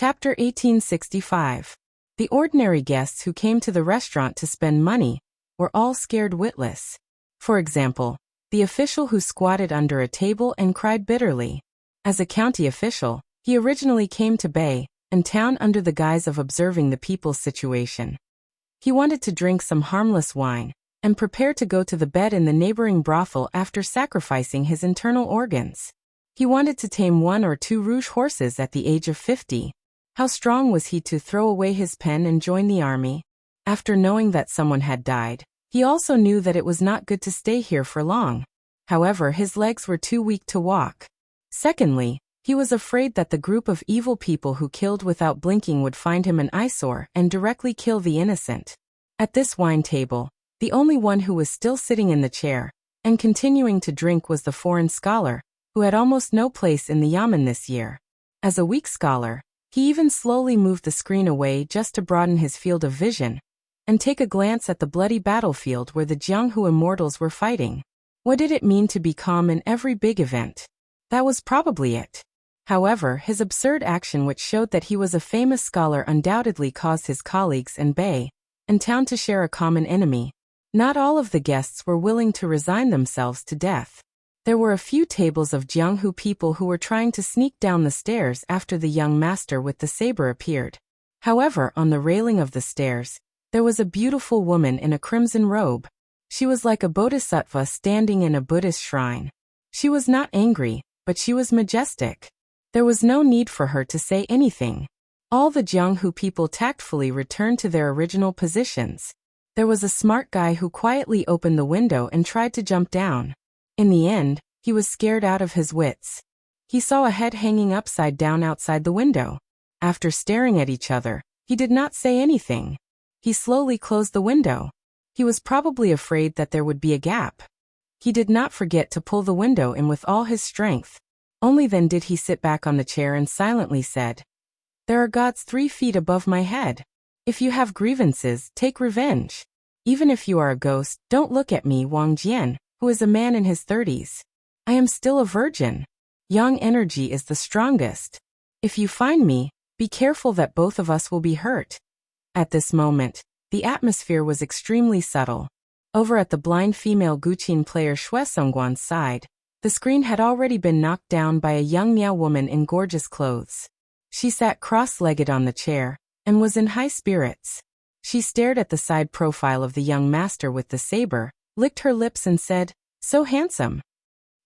Chapter 1865. The ordinary guests who came to the restaurant to spend money were all scared witless. For example, the official who squatted under a table and cried bitterly. As a county official, he originally came to Bay and town under the guise of observing the people's situation. He wanted to drink some harmless wine and prepare to go to the bed in the neighboring brothel after sacrificing his internal organs. He wanted to tame 1 or 2 rouge horses at the age of 50. How strong was he to throw away his pen and join the army? After knowing that someone had died, he also knew that it was not good to stay here for long. However, his legs were too weak to walk. Secondly, he was afraid that the group of evil people who killed without blinking would find him an eyesore and directly kill the innocent. At this wine table, the only one who was still sitting in the chair and continuing to drink was the foreign scholar, who had almost no place in the yamen this year. As a weak scholar, he even slowly moved the screen away just to broaden his field of vision and take a glance at the bloody battlefield where the Jianghu immortals were fighting. What did it mean to be calm in every big event? That was probably it. However, his absurd action, which showed that he was a famous scholar, undoubtedly caused his colleagues and Bay and town to share a common enemy. Not all of the guests were willing to resign themselves to death. There were a few tables of Jianghu people who were trying to sneak down the stairs after the young master with the saber appeared. However, on the railing of the stairs, there was a beautiful woman in a crimson robe. She was like a bodhisattva standing in a Buddhist shrine. She was not angry, but she was majestic. There was no need for her to say anything. All the Jianghu people tactfully returned to their original positions. There was a smart guy who quietly opened the window and tried to jump down. In the end, he was scared out of his wits. He saw a head hanging upside down outside the window. After staring at each other, he did not say anything. He slowly closed the window. He was probably afraid that there would be a gap. He did not forget to pull the window in with all his strength. Only then did he sit back on the chair and silently said, "There are gods 3 feet above my head. If you have grievances, take revenge. Even if you are a ghost, don't look at me, Wang Jian, who is a man in his 30s. I am still a virgin. Young energy is the strongest. If you find me, be careful that both of us will be hurt." At this moment, the atmosphere was extremely subtle. Over at the blind female Guqin player Shui Songguan's side, the screen had already been knocked down by a young Miao woman in gorgeous clothes. She sat cross-legged on the chair and was in high spirits. She stared at the side profile of the young master with the saber, licked her lips and said, "So handsome."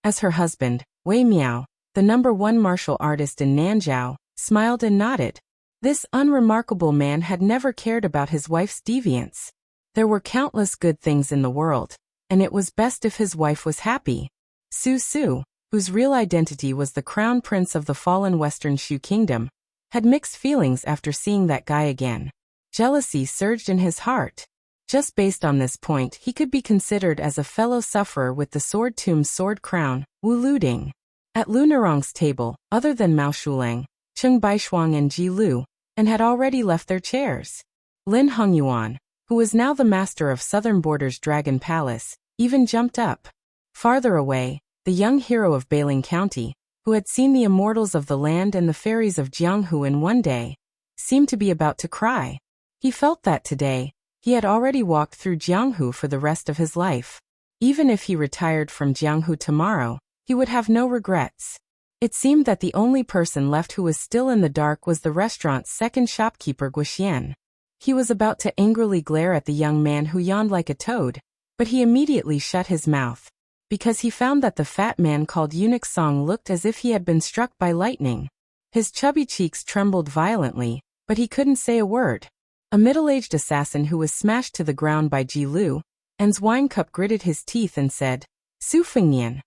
As her husband, Wei Miao, the #1 martial artist in Nanzhou, smiled and nodded. This unremarkable man had never cared about his wife's deviance. There were countless good things in the world, and it was best if his wife was happy. Su Su, whose real identity was the crown prince of the fallen Western Shu kingdom, had mixed feelings after seeing that guy again. Jealousy surged in his heart. Just based on this point, he could be considered as a fellow sufferer with the Sword Tomb's sword crown, Wu Luding. At Lu Nerong's table, other than Mao Shulang, Cheng Baishuang and Ji Lu, and had already left their chairs. Lin Hongyuan, who was now the master of Southern Border's Dragon Palace, even jumped up. Farther away, the young hero of Bailing County, who had seen the immortals of the land and the fairies of Jianghu in one day, seemed to be about to cry. He felt that today, he had already walked through Jianghu for the rest of his life. Even if he retired from Jianghu tomorrow, he would have no regrets. It seemed that the only person left who was still in the dark was the restaurant's second shopkeeper, Guoxian. He was about to angrily glare at the young man who yawned like a toad, but he immediately shut his mouth, because he found that the fat man called Eunuch Song looked as if he had been struck by lightning. His chubby cheeks trembled violently, but he couldn't say a word. A middle-aged assassin who was smashed to the ground by Ji Lu, and's wine cup gritted his teeth and said, "Su Fengnian."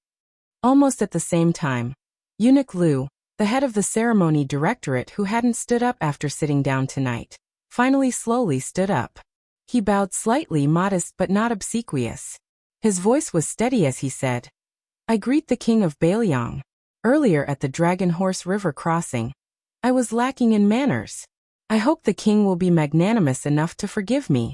Almost at the same time, Eunuch Lu, the head of the ceremony directorate who hadn't stood up after sitting down tonight, finally slowly stood up. He bowed slightly, modest but not obsequious. His voice was steady as he said, "I greet the king of Bailiang. Earlier at the Dragon Horse River crossing, I was lacking in manners. I hope the king will be magnanimous enough to forgive me."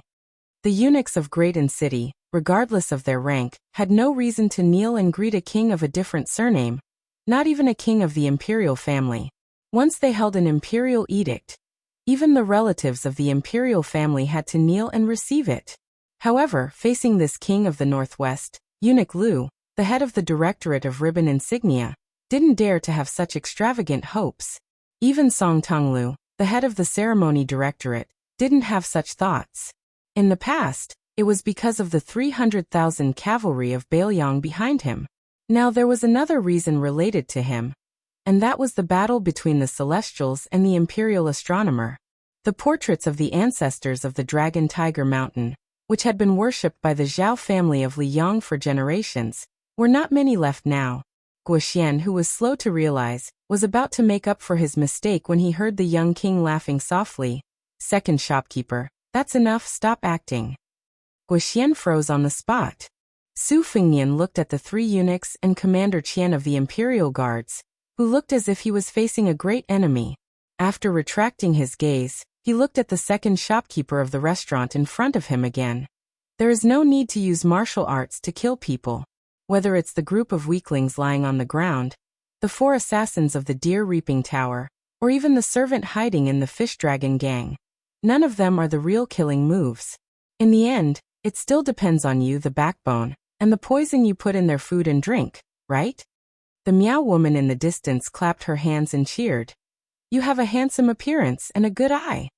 The eunuchs of Greaton City, regardless of their rank, had no reason to kneel and greet a king of a different surname, not even a king of the imperial family. Once they held an imperial edict. Even the relatives of the imperial family had to kneel and receive it. However, facing this king of the Northwest, Eunuch Lu, the head of the Directorate of Ribbon Insignia, didn't dare to have such extravagant hopes. Even Song Tonglu, the head of the Ceremony Directorate, didn't have such thoughts. In the past, it was because of the 300,000 cavalry of Baelyang behind him. Now there was another reason related to him, and that was the battle between the Celestials and the Imperial Astronomer. The portraits of the ancestors of the Dragon Tiger Mountain, which had been worshipped by the Zhao family of Liang for generations, were not many left now. Guoxian, who was slow to realize, was about to make up for his mistake when he heard the young king laughing softly. Second shopkeeper, that's enough, stop acting. Guoxian froze on the spot. Su Fengnian looked at the three eunuchs and Commander Qian of the Imperial Guards, who looked as if he was facing a great enemy. After retracting his gaze, he looked at the second shopkeeper of the restaurant in front of him again. There is no need to use martial arts to kill people. Whether it's the group of weaklings lying on the ground, the 4 assassins of the Deer Reaping Tower, or even the servant hiding in the Fish Dragon gang. None of them are the real killing moves. In the end, it still depends on you, the backbone, and the poison you put in their food and drink, right? The Meow woman in the distance clapped her hands and cheered. You have a handsome appearance and a good eye.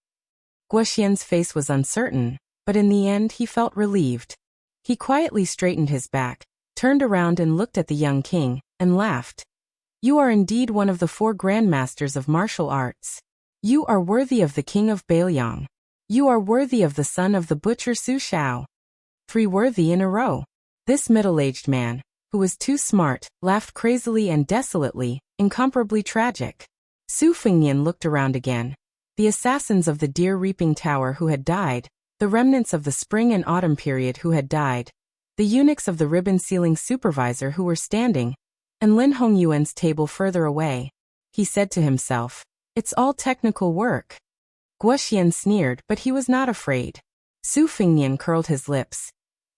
Guoxian's face was uncertain, but in the end he felt relieved. He quietly straightened his back, turned around and looked at the young king, and laughed. You are indeed one of the 4 grandmasters of martial arts. You are worthy of the king of Baelyang. You are worthy of the son of the butcher Su Shao. 3 worthy in a row. This middle-aged man, who was too smart, laughed crazily and desolately, incomparably tragic. Su Fengnian looked around again. The assassins of the Deer Reaping Tower who had died, the remnants of the spring and autumn period who had died, the eunuchs of the ribbon sealing supervisor who were standing, and Lin Hongyuan's table further away. He said to himself, it's all technical work. Guoxian sneered, but he was not afraid. Su Fengnian curled his lips.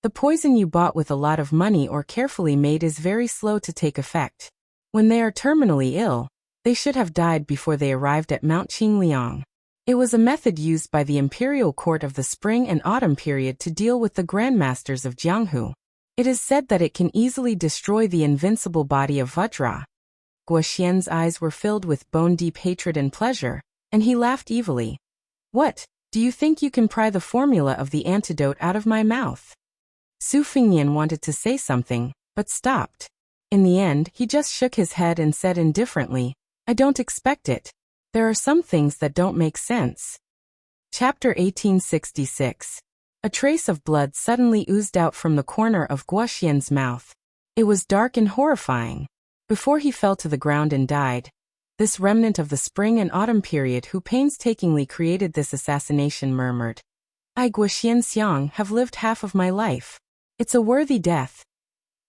The poison you bought with a lot of money or carefully made is very slow to take effect. When they are terminally ill, they should have died before they arrived at Mount Qingliang. It was a method used by the imperial court of the spring and autumn period to deal with the grandmasters of Jianghu. It is said that it can easily destroy the invincible body of Vajra. Guoxian's eyes were filled with bone-deep hatred and pleasure, and he laughed evilly. What, do you think you can pry the formula of the antidote out of my mouth? Su Fengnian wanted to say something, but stopped. In the end, he just shook his head and said indifferently, I don't expect it. There are some things that don't make sense. Chapter 1866. A trace of blood suddenly oozed out from the corner of Guoxian's mouth. It was dark and horrifying. Before he fell to the ground and died, this remnant of the spring and autumn period who painstakingly created this assassination murmured, I, Guoxian Xiang, have lived half of my life. It's a worthy death.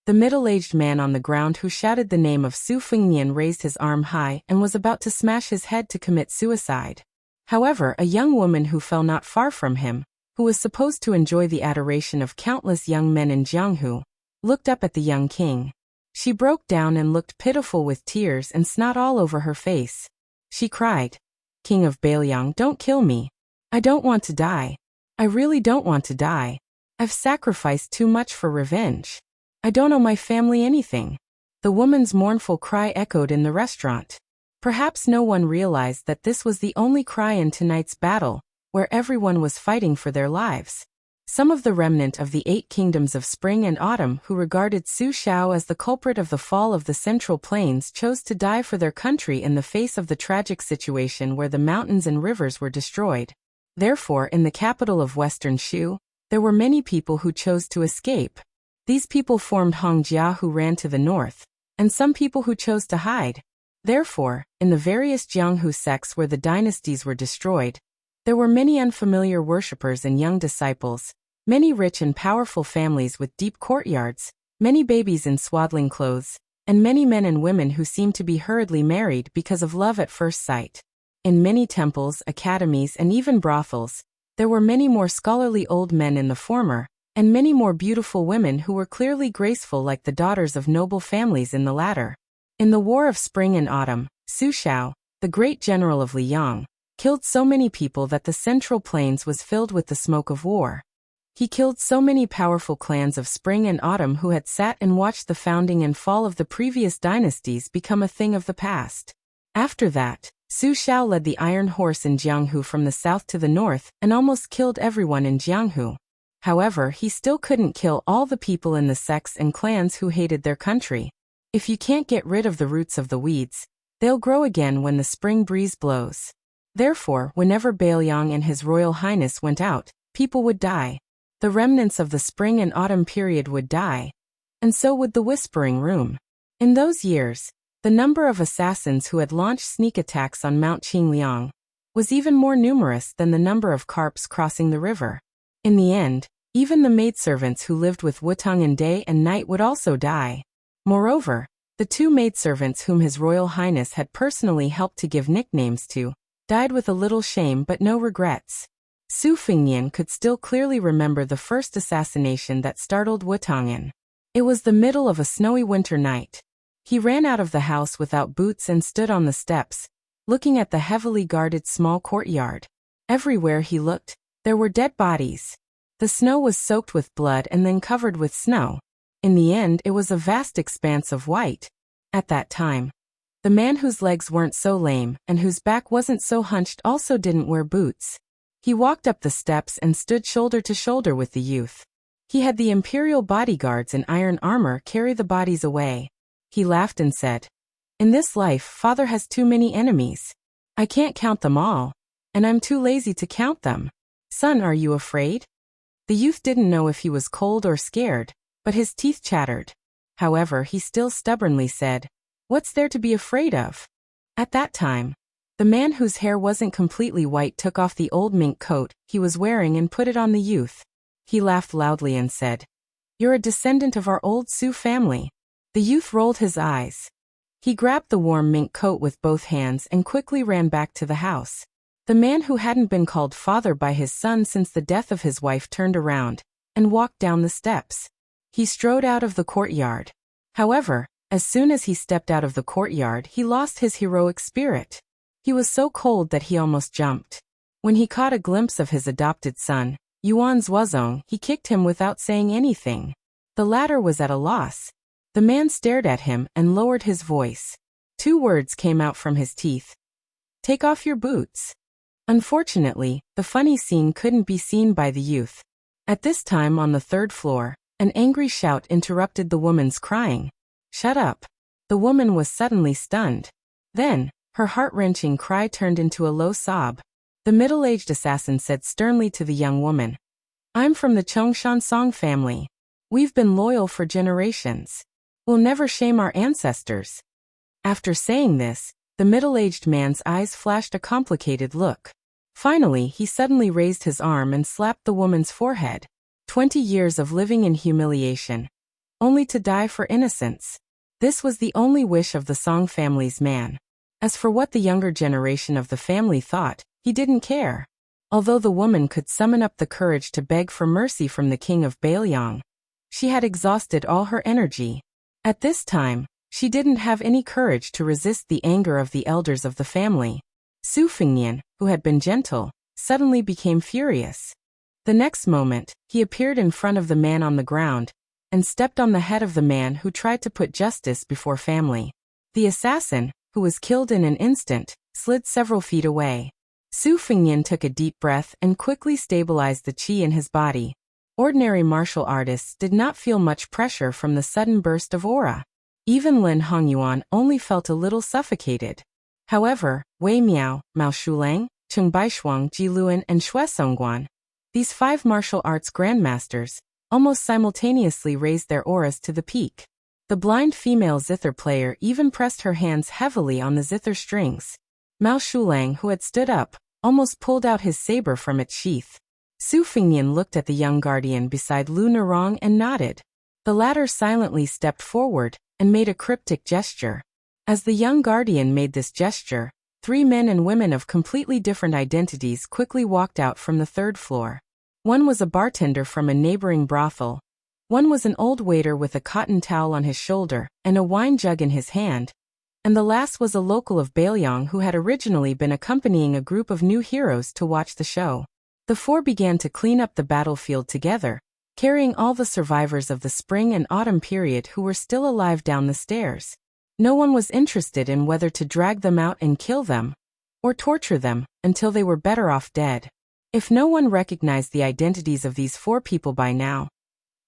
The middle-aged man on the ground who shouted the name of Su Fengnian raised his arm high and was about to smash his head to commit suicide. However, a young woman who fell not far from him, who was supposed to enjoy the adoration of countless young men in Jianghu, looked up at the young king. She broke down and looked pitiful with tears and snot all over her face. She cried, King of Baelyang, don't kill me. I don't want to die. I really don't want to die. I've sacrificed too much for revenge. I don't owe my family anything. The woman's mournful cry echoed in the restaurant. Perhaps no one realized that this was the only cry in tonight's battle, where everyone was fighting for their lives. Some of the remnant of the 8 kingdoms of spring and autumn who regarded Su Shao as the culprit of the fall of the Central Plains chose to die for their country in the face of the tragic situation where the mountains and rivers were destroyed. Therefore, in the capital of Western Shu, there were many people who chose to escape. These people formed Hongjia who ran to the north, and some people who chose to hide. Therefore, in the various Jianghu sects where the dynasties were destroyed, there were many unfamiliar worshippers and young disciples, many rich and powerful families with deep courtyards, many babies in swaddling clothes, and many men and women who seemed to be hurriedly married because of love at first sight. In many temples, academies, and even brothels, there were many more scholarly old men in the former, and many more beautiful women who were clearly graceful like the daughters of noble families in the latter. In the War of Spring and Autumn, Su Shao, the the great general of Liang, killed so many people that the central plains was filled with the smoke of war. He killed so many powerful clans of Spring and Autumn who had sat and watched the founding and fall of the previous dynasties become a thing of the past. After that, Su Xiao led the Iron Horse in Jianghu from the south to the north and almost killed everyone in Jianghu. However, he still couldn't kill all the people in the sects and clans who hated their country. If you can't get rid of the roots of the weeds, they'll grow again when the spring breeze blows. Therefore, whenever Bailiang and His Royal Highness went out, people would die. The remnants of the spring and autumn period would die. And so would the Whispering Room. In those years, the number of assassins who had launched sneak attacks on Mount Qingliang was even more numerous than the number of carps crossing the river. In the end, even the maidservants who lived with Wutong in day and night would also die. Moreover, the 2 maidservants whom His Royal Highness had personally helped to give nicknames to died with a little shame but no regrets. Su Fengnian could still clearly remember the first assassination that startled Wutongin. It was the middle of a snowy winter night. He ran out of the house without boots and stood on the steps, looking at the heavily guarded small courtyard. Everywhere he looked, there were dead bodies. The snow was soaked with blood and then covered with snow. In the end, it was a vast expanse of white. At that time, the man whose legs weren't so lame and whose back wasn't so hunched also didn't wear boots. He walked up the steps and stood shoulder to shoulder with the youth. He had the imperial bodyguards in iron armor carry the bodies away. He laughed and said, "In this life, Father has too many enemies. I can't count them all, and I'm too lazy to count them. Son, are you afraid?" The youth didn't know if he was cold or scared, but his teeth chattered. However, he still stubbornly said, "What's there to be afraid of?" At that time, the man whose hair wasn't completely white took off the old mink coat he was wearing and put it on the youth. He laughed loudly and said, "You're a descendant of our old Su family." The youth rolled his eyes. He grabbed the warm mink coat with both hands and quickly ran back to the house. The man who hadn't been called father by his son since the death of his wife turned around and walked down the steps. He strode out of the courtyard. However, as soon as he stepped out of the courtyard, he lost his heroic spirit. He was so cold that he almost jumped. When he caught a glimpse of his adopted son, Yuan Zuozong, he kicked him without saying anything. The latter was at a loss. The man stared at him and lowered his voice. 2 words came out from his teeth. "Take off your boots." Unfortunately, the funny scene couldn't be seen by the youth. At this time on the 3rd floor, an angry shout interrupted the woman's crying. "Shut up." The woman was suddenly stunned. Then, her heart-wrenching cry turned into a low sob. The middle-aged assassin said sternly to the young woman, "I'm from the Chongshan Song family. We've been loyal for generations. We'll never shame our ancestors." After saying this, the middle-aged man's eyes flashed a complicated look. Finally, he suddenly raised his arm and slapped the woman's forehead. 20 years of living in humiliation, only to die for innocence. This was the only wish of the Song family's man. As for what the younger generation of the family thought, he didn't care. Although the woman could summon up the courage to beg for mercy from the king of Bailiang, she had exhausted all her energy. At this time, she didn't have any courage to resist the anger of the elders of the family. Su Fengnian, who had been gentle, suddenly became furious. The next moment, he appeared in front of the man on the ground and stepped on the head of the man who tried to put justice before family. The assassin, who was killed in an instant, slid several feet away. Su Fengnian took a deep breath and quickly stabilized the qi in his body. Ordinary martial artists did not feel much pressure from the sudden burst of aura. Even Lin Hongyuan only felt a little suffocated. However, Wei Miao, Mao Shulang, Cheng Baishuang, Ji Luan, and Xue Songguan, these 5 martial arts grandmasters, almost simultaneously raised their auras to the peak. The blind female zither player even pressed her hands heavily on the zither strings. Mao Shulang, who had stood up, almost pulled out his saber from its sheath. Su Fengnian looked at the young guardian beside Lu Nerong and nodded. The latter silently stepped forward and made a cryptic gesture. As the young guardian made this gesture, 3 men and women of completely different identities quickly walked out from the 3rd floor. One was a bartender from a neighboring brothel. One was an old waiter with a cotton towel on his shoulder and a wine jug in his hand. and the last was a local of Bailiang who had originally been accompanying a group of new heroes to watch the show. The four began to clean up the battlefield together, carrying all the survivors of the spring and autumn period who were still alive down the stairs. No one was interested in whether to drag them out and kill them, or torture them, until they were better off dead. If no one recognized the identities of these four people by now,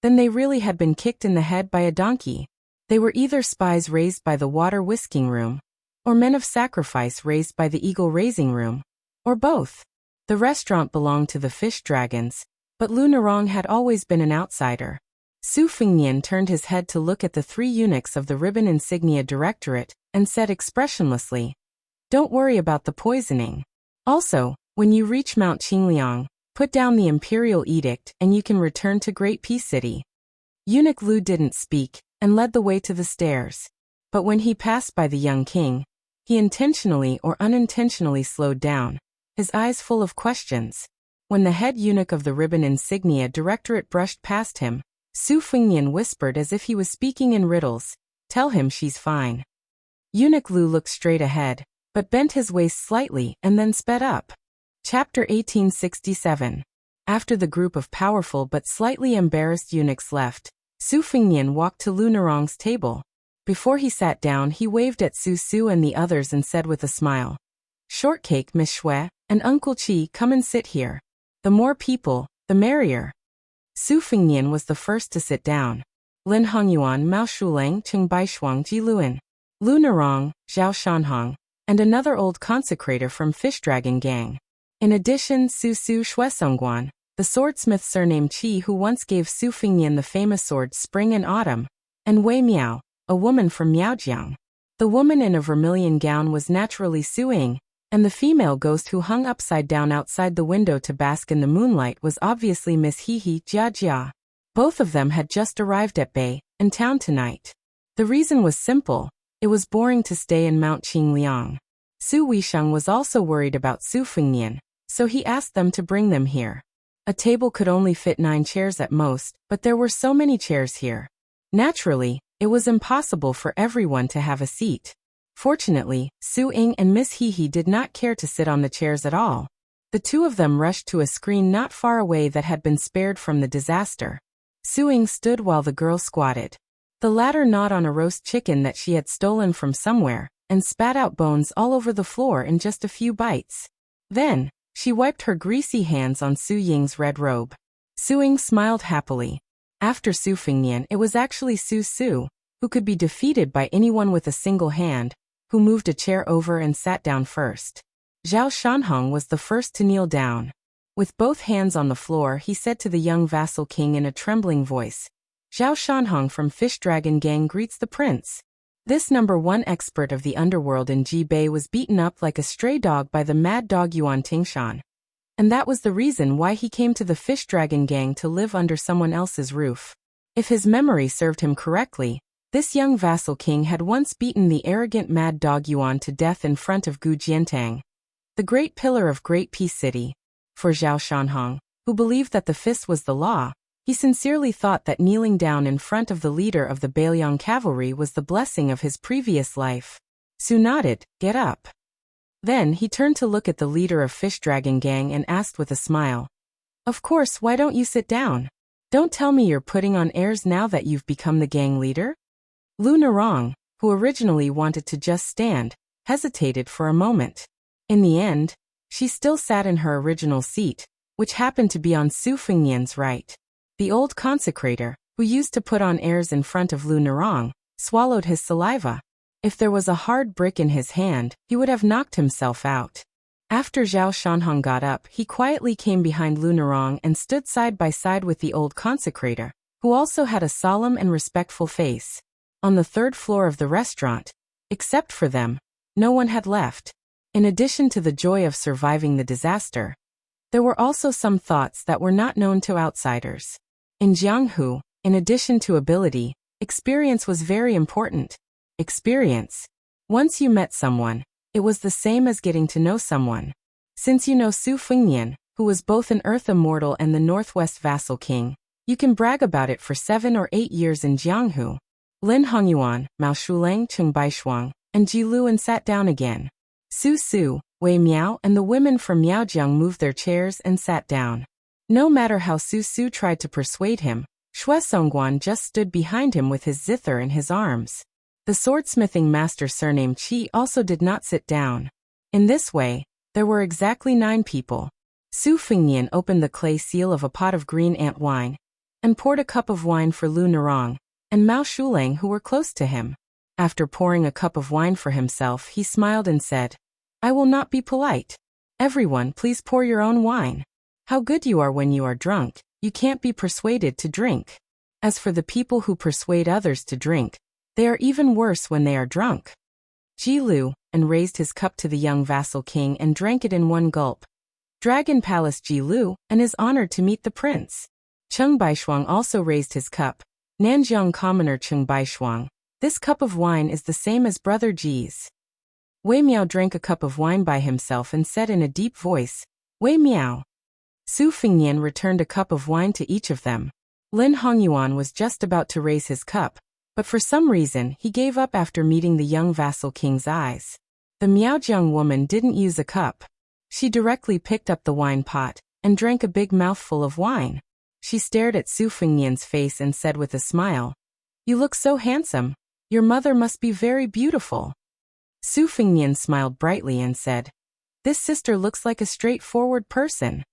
then they really had been kicked in the head by a donkey. They were either spies raised by the water whisking room, or men of sacrifice raised by the eagle raising room, or both. The restaurant belonged to the fish dragons, but Lu Narong had always been an outsider. Su Fengnian turned his head to look at the three eunuchs of the Ribbon Insignia Directorate, and said expressionlessly, "Don't worry about the poisoning. Also, when you reach Mount Qingliang, put down the imperial edict and you can return to Great Peace City." Eunuch Lu didn't speak, and led the way to the stairs. But when he passed by the young king, he intentionally or unintentionally slowed down, his eyes full of questions. When the head eunuch of the Ribbon Insignia Directorate brushed past him, Su Fengnian whispered as if he was speaking in riddles, "Tell him she's fine." Eunuch Lu looked straight ahead, but bent his waist slightly and then sped up. Chapter 1867. After the group of powerful but slightly embarrassed eunuchs left, Su Fengnian walked to Lu Narong's table. Before he sat down, he waved at Su Su and the others and said with a smile, "Shortcake, Miss Shui, and Uncle Chi, come and sit here. The more people, the merrier." Su Fengnian was the first to sit down. Lin Hongyuan, Mao Shulang, Cheng Baishuang, Ji Luan, Lu Narong, Zhao Shanhong, and another old consecrator from Fish Dragon Gang. In addition, Su Su Shuesongguan, the swordsmith surnamed Qi who once gave Su Fengnian the famous swords Spring and Autumn, and Wei Miao, a woman from Miaojiang. The woman in a vermilion gown was naturally Su Ying, and the female ghost who hung upside down outside the window to bask in the moonlight was obviously Miss Hihi Jia Jia. Both of them had just arrived at Bei, in town tonight. The reason was simple: it was boring to stay in Mount Qingliang. Su Weisheng was also worried about Su Fengnian, so he asked them to bring them here. A table could only fit 9 chairs at most, but there were so many chairs here. Naturally, it was impossible for everyone to have a seat. Fortunately, Su Ying and Miss Hihi did not care to sit on the chairs at all. The two of them rushed to a screen not far away that had been spared from the disaster. Su Ying stood while the girl squatted. The latter gnawed on a roast chicken that she had stolen from somewhere, and spat out bones all over the floor in just a few bites. Then, she wiped her greasy hands on Su Ying's red robe. Su Ying smiled happily. After Su Fengnian, it was actually Su Su, who could be defeated by anyone with a single hand, who moved a chair over and sat down first. Zhao Shanhong was the first to kneel down. With both hands on the floor, he said to the young vassal king in a trembling voice, "Zhao Shanhong from Fish Dragon Gang greets the prince." This #1 expert of the underworld in Jibei was beaten up like a stray dog by the mad dog Yuan Tingshan. And that was the reason why he came to the Fish Dragon Gang to live under someone else's roof. If his memory served him correctly, this young vassal king had once beaten the arrogant mad dog Yuan to death in front of Gu Jiantang, the great pillar of Great Peace City. For Zhao Shanhong, who believed that the fist was the law, he sincerely thought that kneeling down in front of the leader of the Bailiang cavalry was the blessing of his previous life. Su nodded, "Get up." Then he turned to look at the leader of Fish Dragon Gang and asked with a smile, "Of course, why don't you sit down? Don't tell me you're putting on airs now that you've become the gang leader?" Lu Narong, who originally wanted to just stand, hesitated for a moment. In the end, she still sat in her original seat, which happened to be on Su Fengnian's right. The old consecrator, who used to put on airs in front of Lu Narong, swallowed his saliva. If there was a hard brick in his hand, he would have knocked himself out. After Zhao Shanhong got up, he quietly came behind Lu Narong and stood side by side with the old consecrator, who also had a solemn and respectful face. On the 3rd floor of the restaurant, except for them, no one had left. In addition to the joy of surviving the disaster, there were also some thoughts that were not known to outsiders. In Jianghu, in addition to ability, experience was very important. Experience. Once you met someone, it was the same as getting to know someone. Since you know Su Fengnian, who was both an Earth Immortal and the Northwest Vassal King, you can brag about it for 7 or 8 years in Jianghu. Lin Hongyuan, Mao Shulang, Cheng Baishuang, and Jilu and sat down again. Su Su, Wei Miao and the women from Miaojiang moved their chairs and sat down. No matter how Su Su tried to persuade him, Xue Songguan just stood behind him with his zither in his arms. The swordsmithing master surnamed Qi also did not sit down. In this way, there were exactly 9 people. Su Fengnian opened the clay seal of a pot of green ant wine, and poured a cup of wine for Lu Narong and Mao Shulang who were close to him. After pouring a cup of wine for himself, he smiled and said, "I will not be polite. Everyone, please pour your own wine. How good you are when you are drunk, you can't be persuaded to drink. As for the people who persuade others to drink, they are even worse when they are drunk." Ji Lu and raised his cup to the young vassal king and drank it in one gulp. Dragon Palace Ji Lu and is honored to meet the prince. Cheng Baishuang also raised his cup. Nanjiang commoner Cheng Baishuang, this cup of wine is the same as Brother Ji's. Wei Miao drank a cup of wine by himself and said in a deep voice, "Wei Miao." Su Fengnian returned a cup of wine to each of them. Lin Hongyuan was just about to raise his cup, but for some reason he gave up after meeting the young vassal king's eyes. The Miaojiang woman didn't use a cup. She directly picked up the wine pot and drank a big mouthful of wine. She stared at Su Fengnian's face and said with a smile, "You look so handsome. Your mother must be very beautiful." Su Fengnian smiled brightly and said, "This sister looks like a straightforward person."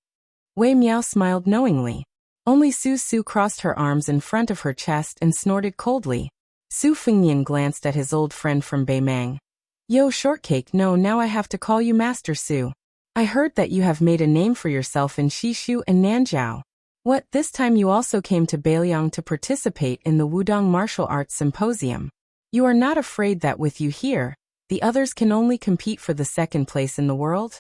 Wei Miao smiled knowingly. Only Su Su crossed her arms in front of her chest and snorted coldly. Su Fengnian glanced at his old friend from Beimang. "Yo, Shortcake, no, now I have to call you Master Su. I heard that you have made a name for yourself in Shishu and Nanjiao. What, this time you also came to Beiliang to participate in the Wudong Martial Arts Symposium? You are not afraid that with you here, the others can only compete for the second place in the world?"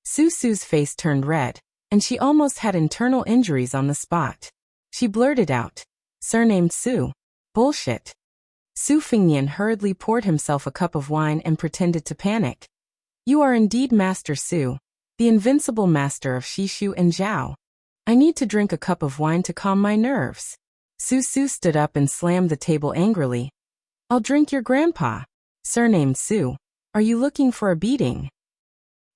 Su Su's face turned red, and she almost had internal injuries on the spot. She blurted out, "Surnamed Su. Bullshit." Su Fengnian hurriedly poured himself a cup of wine and pretended to panic. "You are indeed Master Su, the invincible master of Shishu and Zhao. I need to drink a cup of wine to calm my nerves." Su Su stood up and slammed the table angrily. "I'll drink your grandpa. Surnamed Su, are you looking for a beating?"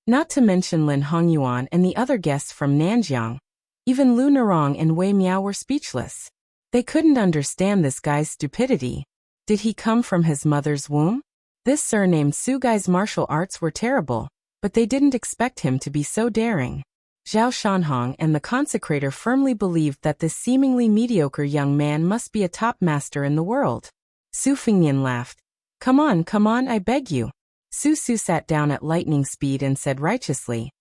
Not to mention Lin Hongyuan and the other guests from Nanjiang, even Lu Narong and Wei Miao were speechless. They couldn't understand this guy's stupidity. Did he come from his mother's womb? This surnamed Su guy's martial arts were terrible, but they didn't expect him to be so daring. Zhao Shanhong and the consecrator firmly believed that this seemingly mediocre young man must be a top master in the world. Su Fengnian laughed. Come on, I beg you." Su Su sat down at lightning speed and said righteously,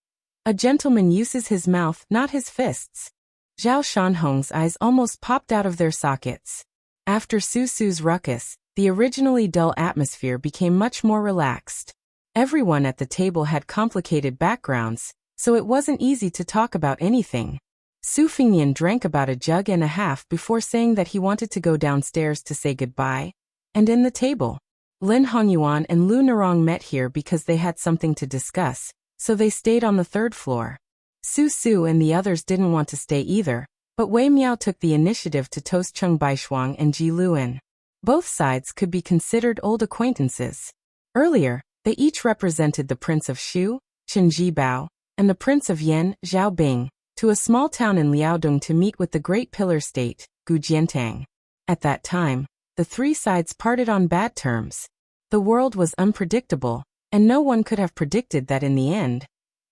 "A gentleman uses his mouth, not his fists." Zhao Shanhong's eyes almost popped out of their sockets. After Su Su's ruckus, the originally dull atmosphere became much more relaxed. Everyone at the table had complicated backgrounds, so it wasn't easy to talk about anything. Su Fengnian drank about a jug and a half before saying that he wanted to go downstairs to say goodbye. And in the table, Lin Hongyuan and Lu Narong met here because they had something to discuss, so they stayed on the third floor. Su Su and the others didn't want to stay either, but Wei Miao took the initiative to toast Cheng Baishuang and Ji Luan. Both sides could be considered old acquaintances. Earlier, they each represented the Prince of Shu, Chen Jibao, and the Prince of Yan, Zhao Bing, to a small town in Liaodong to meet with the Great Pillar State, Gu Jiantang. At that time, the three sides parted on bad terms. The world was unpredictable, and no one could have predicted that in the end,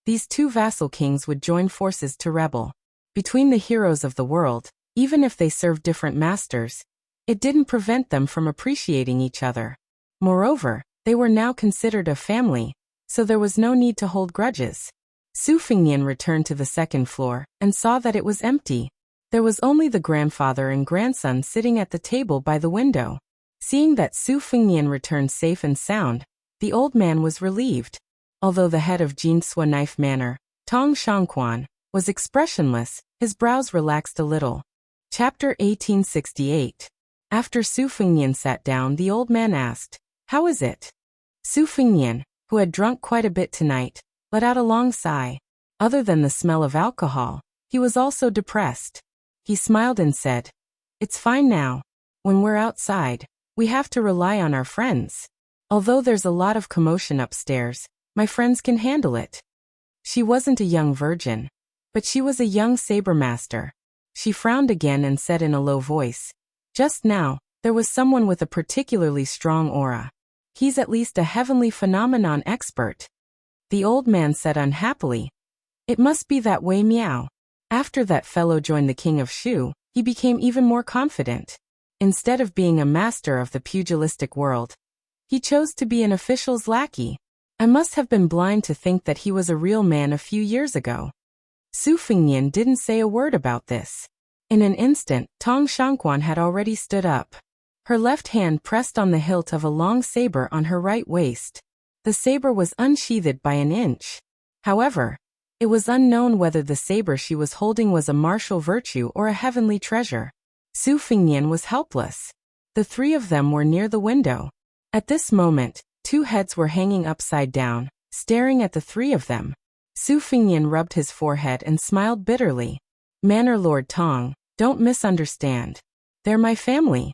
these two vassal kings would join forces to rebel. Between the heroes of the world, even if they served different masters, it didn't prevent them from appreciating each other. Moreover, they were now considered a family, so there was no need to hold grudges. Su Fengnian returned to the second floor and saw that it was empty. There was only the grandfather and grandson sitting at the table by the window. Seeing that Su Fengnian returned safe and sound, the old man was relieved. Although the head of Jinsua Knife Manor, Tong Shangquan, was expressionless, his brows relaxed a little. Chapter 1868. After Su Fengnian sat down, the old man asked, "How is it?" Su Fengnian, who had drunk quite a bit tonight, let out a long sigh. Other than the smell of alcohol, he was also depressed. He smiled and said, "It's fine now. When we're outside, we have to rely on our friends. Although there's a lot of commotion upstairs, my friends can handle it. She wasn't a young virgin, but she was a young saber master. She frowned again and said in a low voice, "Just now, there was someone with a particularly strong aura. He's at least a heavenly phenomenon expert." The old man said unhappily, "It must be that Wei Miao." After that fellow joined the king of Shu, he became even more confident. Instead of being a master of the pugilistic world, he chose to be an official's lackey. I must have been blind to think that he was a real man a few years ago. Su Fengnian didn't say a word about this. In an instant, Tong Shangquan had already stood up. Her left hand pressed on the hilt of a long saber on her right waist. The saber was unsheathed by an inch. However, it was unknown whether the saber she was holding was a martial virtue or a heavenly treasure. Su Fengnian was helpless. The three of them were near the window. At this moment, two heads were hanging upside down, staring at the three of them. Su Fengnian rubbed his forehead and smiled bitterly. "Manor Lord Tong, don't misunderstand. They're my family."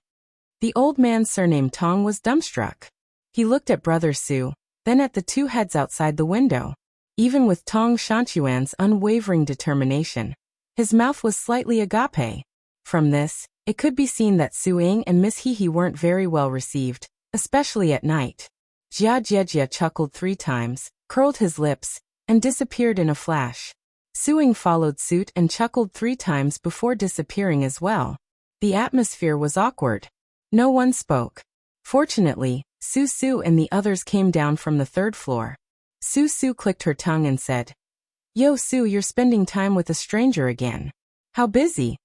The old man's surname Tong was dumbstruck. He looked at Brother Su, then at the two heads outside the window. Even with Tong Shanchuan's unwavering determination, his mouth was slightly agape. From this, it could be seen that Su Ying and Miss Hehe weren't very well received, especially at night. Jia Jiejia chuckled 3 times, curled his lips, and disappeared in a flash. Su Ying followed suit and chuckled 3 times before disappearing as well. The atmosphere was awkward. No one spoke. Fortunately, Su Su and the others came down from the 3rd floor. Su Su clicked her tongue and said, "Yo Su, you're spending time with a stranger again. How busy?"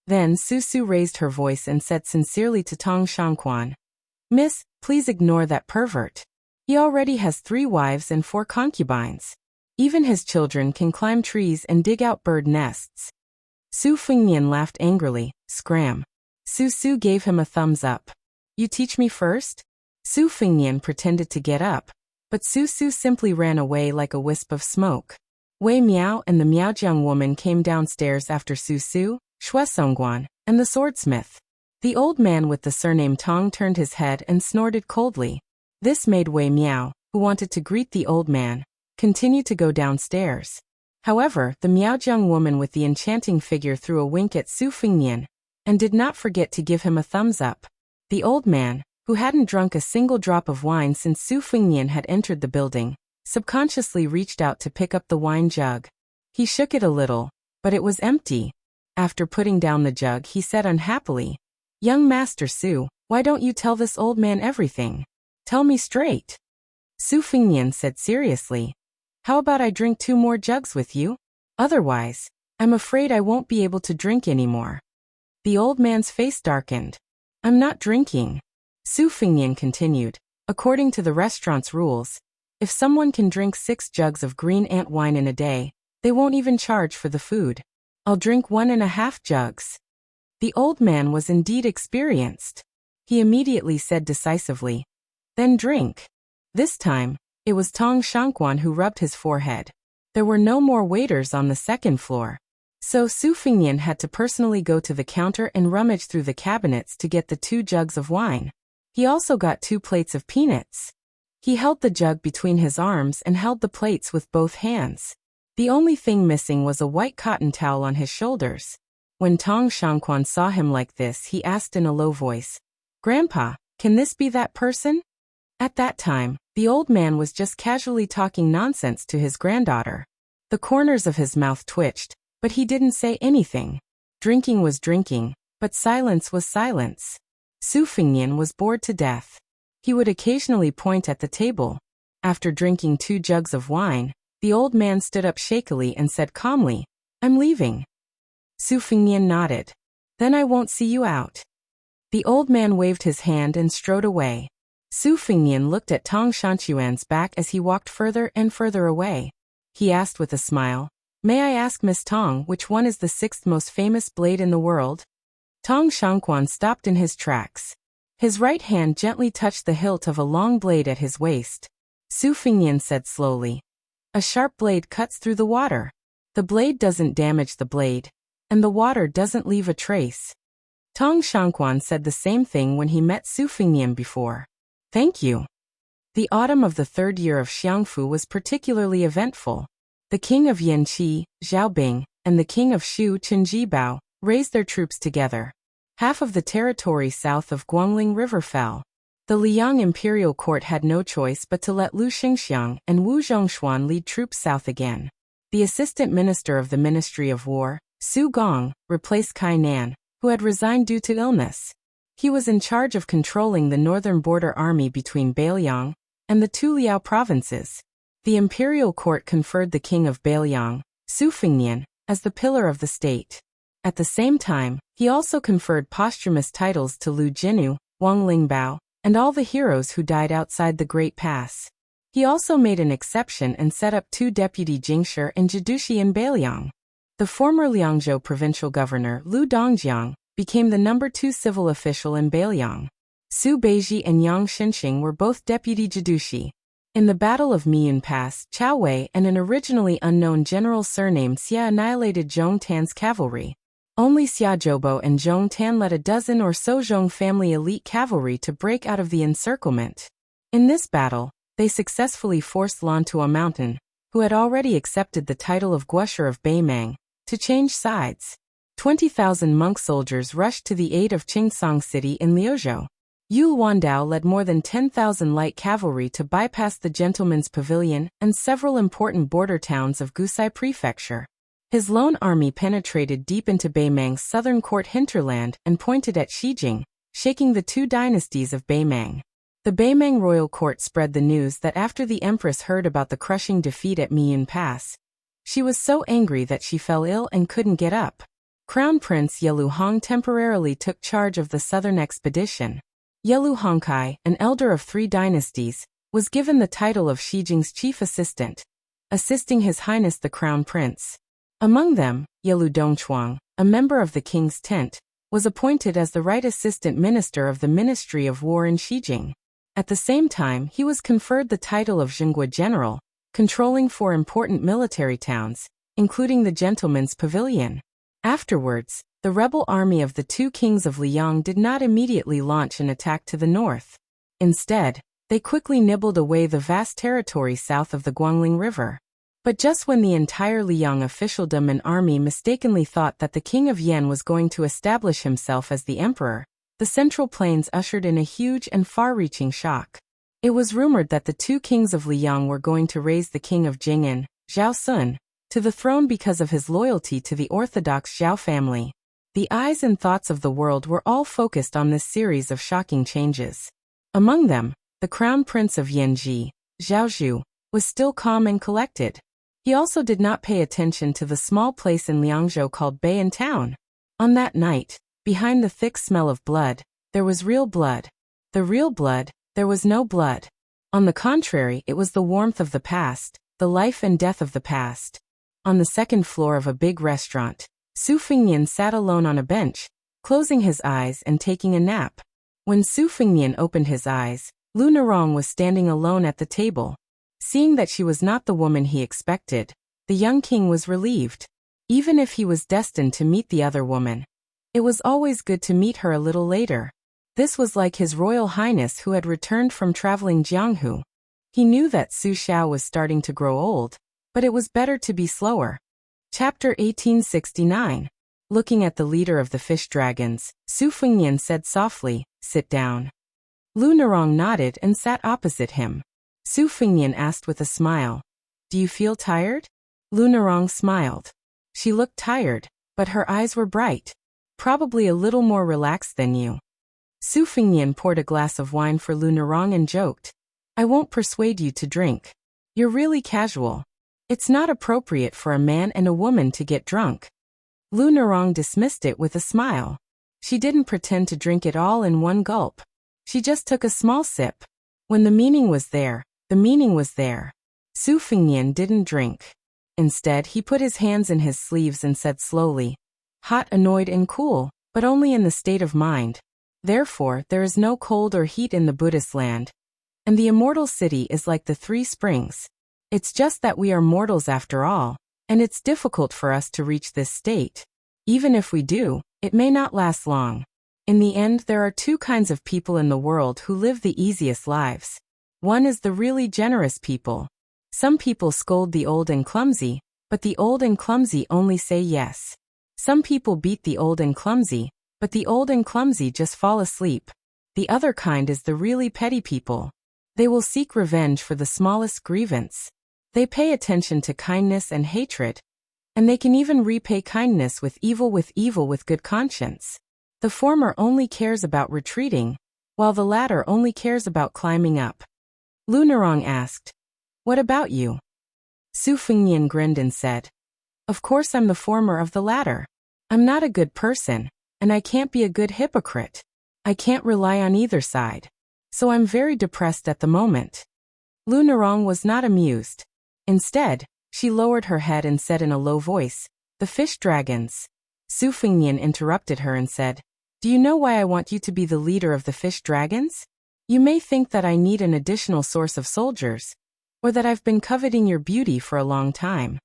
Then Su Su raised her voice and said sincerely to Tong Shangquan, "Miss, please ignore that pervert. He already has 3 wives and 4 concubines. Even his children can climb trees and dig out bird nests." Su Fengnian laughed angrily. "Scram." Su Su gave him a thumbs up. "You teach me first?" Su Fengnian pretended to get up, but Su Su simply ran away like a wisp of smoke. Wei Miao and the Miaojiang woman came downstairs after Su Su, Xue Songguan, and the swordsmith. The old man with the surname Tong turned his head and snorted coldly. This made Wei Miao, who wanted to greet the old man, continue to go downstairs. However, the Miaojiang woman with the enchanting figure threw a wink at Su Fengnian, and did not forget to give him a thumbs up. The old man, who hadn't drunk a single drop of wine since Su Fengnian had entered the building, subconsciously reached out to pick up the wine jug. He shook it a little, but it was empty. After putting down the jug, he said unhappily, "Young Master Su, why don't you tell this old man everything? Tell me straight." Su Fengnian said seriously, "How about I drink 2 more jugs with you? Otherwise, I'm afraid I won't be able to drink anymore." The old man's face darkened. "I'm not drinking." Su Fengnian continued, "According to the restaurant's rules, if someone can drink 6 jugs of green ant wine in a day, they won't even charge for the food. I'll drink 1.5 jugs. The old man was indeed experienced. He immediately said decisively, "Then drink." This time, it was Tong Shangquan who rubbed his forehead. There were no more waiters on the 2nd floor. So Su Fengnian had to personally go to the counter and rummage through the cabinets to get the 2 jugs of wine. He also got 2 plates of peanuts. He held the jug between his arms and held the plates with both hands. The only thing missing was a white cotton towel on his shoulders. When Tong Shangquan saw him like this, he asked in a low voice, "Grandpa, can this be that person?" At that time, the old man was just casually talking nonsense to his granddaughter. The corners of his mouth twitched, but he didn't say anything. Drinking was drinking, but silence was silence. Su Fengnian was bored to death. He would occasionally point at the table. After drinking 2 jugs of wine, the old man stood up shakily and said calmly, "I'm leaving." Su Fengnian nodded. "Then I won't see you out." The old man waved his hand and strode away. Su Fengnian looked at Tong Shanchuan's back as he walked further and further away. He asked with a smile, "May I ask Miss Tong which one is the 6th most famous blade in the world?" Tong Shangquan stopped in his tracks. His right hand gently touched the hilt of a long blade at his waist. Su Fengnian said slowly, "A sharp blade cuts through the water. The blade doesn't damage the blade, and the water doesn't leave a trace." Tong Shangquan said the same thing when he met Su Fengnian before. "Thank you." The autumn of the third year of Xiangfu was particularly eventful. The king of Yanqi, Zhaobing, and the king of Shu, Qinjibao, raised their troops together. Half of the territory south of Guangling River fell. The Liang imperial court had no choice but to let Lu Xingxiang and Wu Zhongshuan lead troops south again. The assistant minister of the Ministry of War, Su Gong, replaced Kai Nan, who had resigned due to illness. He was in charge of controlling the northern border army between Beiliang and the two Liao provinces. The imperial court conferred the king of Beiliang, Su Fengnian, as the pillar of the state. At the same time, he also conferred posthumous titles to Lu Jinu, Wang Lingbao, and all the heroes who died outside the Great Pass. He also made an exception and set up 2 deputy jingshi and jidushi in Beiliang. The former Liangzhou provincial governor Lu Dongjiang became the number 2 civil official in Beiliang. Su Beiji and Yang Xinxing were both deputy jidushi. In the Battle of Miyun Pass, Chao Wei and an originally unknown general surnamed Xia annihilated Zhong Tan's cavalry. Only Xia Zhoubo and Zhong Tan led a dozen or so Zhong family elite cavalry to break out of the encirclement. In this battle, they successfully forced Lan to a mountain, who had already accepted the title of Guosher of Beimang, to change sides. 20,000 monk soldiers rushed to the aid of Qingsong City in Liuzhou. Yu Wandao led more than 10,000 light cavalry to bypass the Gentleman's Pavilion and several important border towns of Gusai Prefecture. His lone army penetrated deep into Beimang's southern court hinterland and pointed at Xijing, shaking the 2 dynasties of Beimang. The Beimang royal court spread the news that after the empress heard about the crushing defeat at Miyun Pass, she was so angry that she fell ill and couldn't get up. Crown Prince Yelu Hong temporarily took charge of the southern expedition. Yelu Hongkai, an elder of 3 dynasties, was given the title of Xijing's chief assistant, assisting His Highness the Crown Prince. Among them, Yelu Dongchuang, a member of the king's tent, was appointed as the right assistant minister of the Ministry of War in Xijing. At the same time, he was conferred the title of Zhenghua General, controlling 4 important military towns, including the Gentleman's Pavilion. Afterwards, the rebel army of the 2 kings of Liang did not immediately launch an attack to the north. Instead, they quickly nibbled away the vast territory south of the Guangling River. But just when the entire Liang officialdom and army mistakenly thought that the king of Yan was going to establish himself as the emperor, the Central Plains ushered in a huge and far-reaching shock. It was rumored that the 2 kings of Liang were going to raise the king of Jing'an, Zhao Sun, to the throne because of his loyalty to the orthodox Zhao family. The eyes and thoughts of the world were all focused on this series of shocking changes. Among them, the crown prince of Yanji, Zhao Zhu, was still calm and collected. He also did not pay attention to the small place in Liangzhou called Bei'an Town. On that night, behind the thick smell of blood, there was real blood. The real blood, there was no blood. On the contrary, it was the warmth of the past, the life and death of the past. On the second floor of a big restaurant, Su Fengnian sat alone on a bench, closing his eyes and taking a nap. When Su Fengnian opened his eyes, Lu Narong was standing alone at the table. Seeing that she was not the woman he expected, the young king was relieved. Even if he was destined to meet the other woman, it was always good to meet her a little later. This was like His Royal Highness who had returned from traveling Jianghu. He knew that Su Xiao was starting to grow old, but it was better to be slower. Chapter 1869. Looking at the leader of the fish dragons, Su Fengnian said softly, "Sit down." Lu Narong nodded and sat opposite him. Su Fengnian asked with a smile, "Do you feel tired?" Lu Narong smiled. She looked tired, but her eyes were bright. "Probably a little more relaxed than you." Su Fengnian poured a glass of wine for Lu Narong and joked, "I won't persuade you to drink. You're really casual. It's not appropriate for a man and a woman to get drunk." Lu Narong dismissed it with a smile. She didn't pretend to drink it all in one gulp. She just took a small sip. When the meaning was there, the meaning was there. Su Fengnian didn't drink. Instead, he put his hands in his sleeves and said slowly, "Hot, annoyed and cool, but only in the state of mind. Therefore, there is no cold or heat in the Buddhist land. And the immortal city is like the 3 springs. It's just that we are mortals after all, and it's difficult for us to reach this state. Even if we do, it may not last long. In the end, there are 2 kinds of people in the world who live the easiest lives. One is the really generous people. Some people scold the old and clumsy, but the old and clumsy only say yes. Some people beat the old and clumsy, but the old and clumsy just fall asleep. The other kind is the really petty people. They will seek revenge for the smallest grievance. They pay attention to kindness and hatred, and they can even repay kindness with evil with good conscience. The former only cares about retreating, while the latter only cares about climbing up. Lu Narong asked, "What about you?" Su Fengnian grinned and said, "Of course I'm the former of the latter. I'm not a good person, and I can't be a good hypocrite. I can't rely on either side. So I'm very depressed at the moment." Lu Narong was not amused. Instead, she lowered her head and said in a low voice, "The fish dragons." Su Fengnian interrupted her and said, "Do you know why I want you to be the leader of the fish dragons? You may think that I need an additional source of soldiers, or that I've been coveting your beauty for a long time."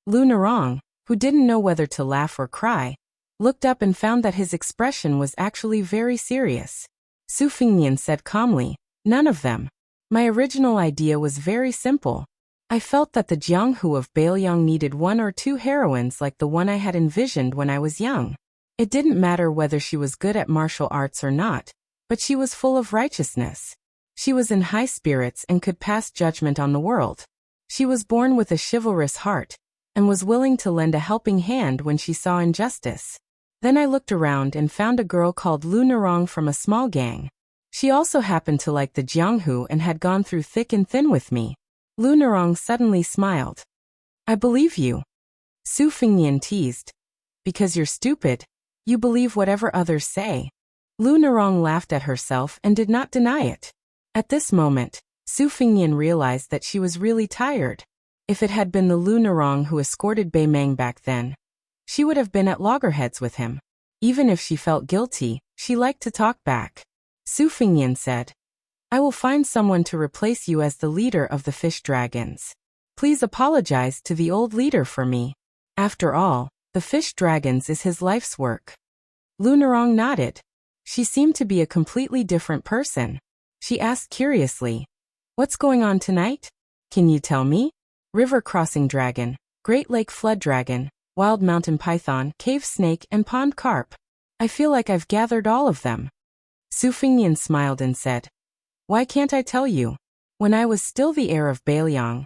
Lu Narong, who didn't know whether to laugh or cry, looked up and found that his expression was actually very serious. Su Fengnian said calmly, "None of them. My original idea was very simple. I felt that the Jianghu of Bailiang needed one or two heroines like the one I had envisioned when I was young. It didn't matter whether she was good at martial arts or not, but she was full of righteousness. She was in high spirits and could pass judgment on the world. She was born with a chivalrous heart, and was willing to lend a helping hand when she saw injustice. Then I looked around and found a girl called Lu Narong from a small gang. She also happened to like the Jianghu and had gone through thick and thin with me." Lu Narong suddenly smiled. "I believe you." Su Fengnian teased. "Because you're stupid. You believe whatever others say." Lu Narong laughed at herself and did not deny it. At this moment, Su Fengnian realized that she was really tired. If it had been the Lu Narong who escorted Bei Meng back then, she would have been at loggerheads with him. Even if she felt guilty, she liked to talk back. Su Fengnian said, "I will find someone to replace you as the leader of the fish dragons. Please apologize to the old leader for me. After all, the fish dragons is his life's work." Lu Narong nodded. She seemed to be a completely different person. She asked curiously, "What's going on tonight? Can you tell me?" River crossing dragon, Great Lake flood dragon, wild mountain python, cave snake, and pond carp. I feel like I've gathered all of them. Su Fengnian smiled and said, "Why can't I tell you? When I was still the heir of Bailiang,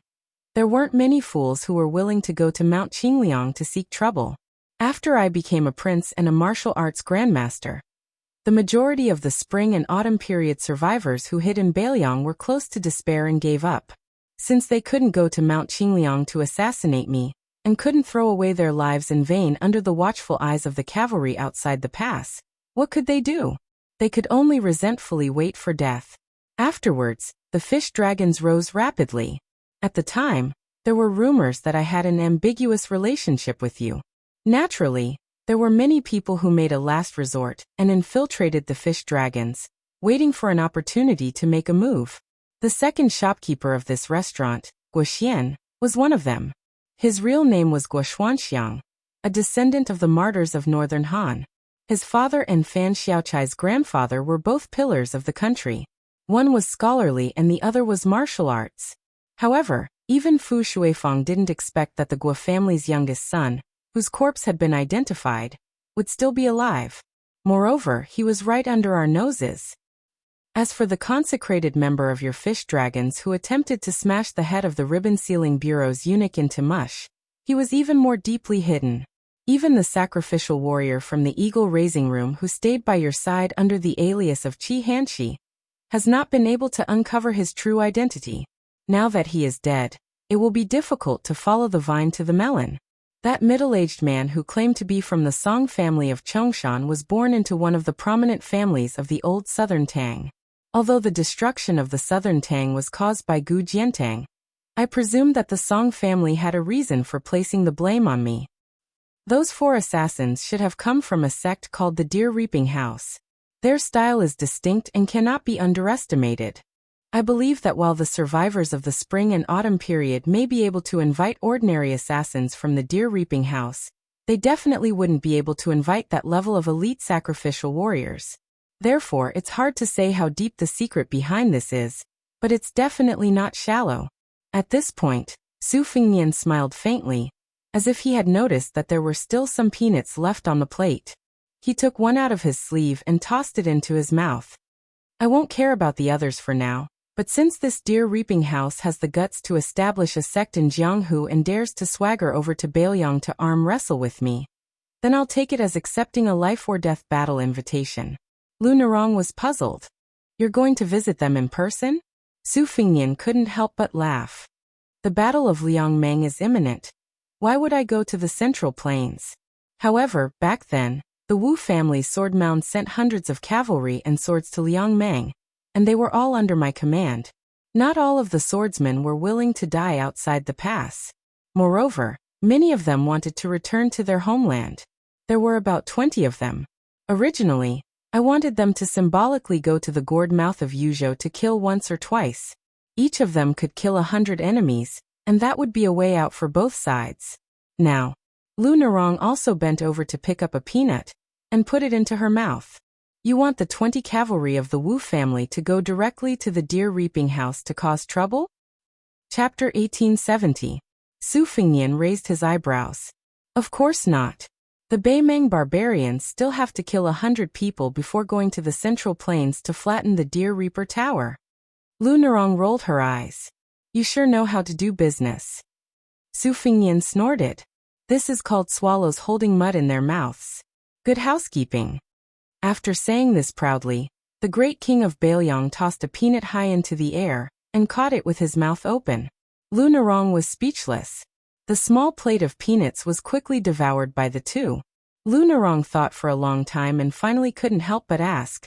there weren't many fools who were willing to go to Mount Qingliang to seek trouble. After I became a prince and a martial arts grandmaster, the majority of the spring and autumn period survivors who hid in Bailiang were close to despair and gave up. Since they couldn't go to Mount Qingliang to assassinate me, and couldn't throw away their lives in vain under the watchful eyes of the cavalry outside the pass, what could they do? They could only resentfully wait for death. Afterwards, the fish dragons rose rapidly. At the time, there were rumors that I had an ambiguous relationship with you. Naturally, there were many people who made a last resort and infiltrated the fish dragons, waiting for an opportunity to make a move. The second shopkeeper of this restaurant, Guo Xian, was one of them. His real name was Guo Xuanxiang, a descendant of the martyrs of northern Han. His father and Fan Xiaochai's grandfather were both pillars of the country. One was scholarly and the other was martial arts. However, even Fu Shuifeng didn't expect that the Guo family's youngest son, whose corpse had been identified, would still be alive. Moreover, he was right under our noses. As for the consecrated member of your fish dragons who attempted to smash the head of the ribbon-sealing bureau's eunuch into mush, he was even more deeply hidden. Even the sacrificial warrior from the eagle raising room who stayed by your side under the alias of Qi Hanshi has not been able to uncover his true identity. Now that he is dead, it will be difficult to follow the vine to the melon. That middle-aged man who claimed to be from the Song family of Chongshan was born into one of the prominent families of the old Southern Tang. Although the destruction of the Southern Tang was caused by Gu Jiantang, I presume that the Song family had a reason for placing the blame on me. Those 4 assassins should have come from a sect called the Deer Reaping House. Their style is distinct and cannot be underestimated. I believe that while the survivors of the spring and autumn period may be able to invite ordinary assassins from the Deer Reaping House, they definitely wouldn't be able to invite that level of elite sacrificial warriors. Therefore, it's hard to say how deep the secret behind this is, but it's definitely not shallow. At this point, Su Fengnian smiled faintly, as if he had noticed that there were still some peanuts left on the plate. He took one out of his sleeve and tossed it into his mouth. I won't care about the others for now, but since this deer reaping house has the guts to establish a sect in Jianghu and dares to swagger over to Bailiang to arm wrestle with me, then I'll take it as accepting a life-or-death battle invitation. Lu Narong was puzzled. You're going to visit them in person? Su Fengnian couldn't help but laugh. The Battle of Liangmeng is imminent. Why would I go to the Central Plains? However, back then, the Wu family's sword mound sent hundreds of cavalry and swords to Liangmeng, and they were all under my command. Not all of the swordsmen were willing to die outside the pass. Moreover, many of them wanted to return to their homeland. There were about 20 of them. Originally, I wanted them to symbolically go to the gourd mouth of Yuzhou to kill once or twice. Each of them could kill 100 enemies, and that would be a way out for both sides. Now, Lu Narong also bent over to pick up a peanut and put it into her mouth. You want the 20 cavalry of the Wu family to go directly to the deer reaping house to cause trouble? Chapter 1870. Su Fengnian raised his eyebrows. Of course not. The Beimeng barbarians still have to kill 100 people before going to the Central Plains to flatten the Deer Reaper Tower. Lu Narong rolled her eyes. You sure know how to do business. Su Fengnian snorted. This is called swallows holding mud in their mouths. Good housekeeping. After saying this proudly, the great king of Bailiang tossed a peanut high into the air and caught it with his mouth open. Lu Narong was speechless. The small plate of peanuts was quickly devoured by the two. Lu Narong thought for a long time and finally couldn't help but ask.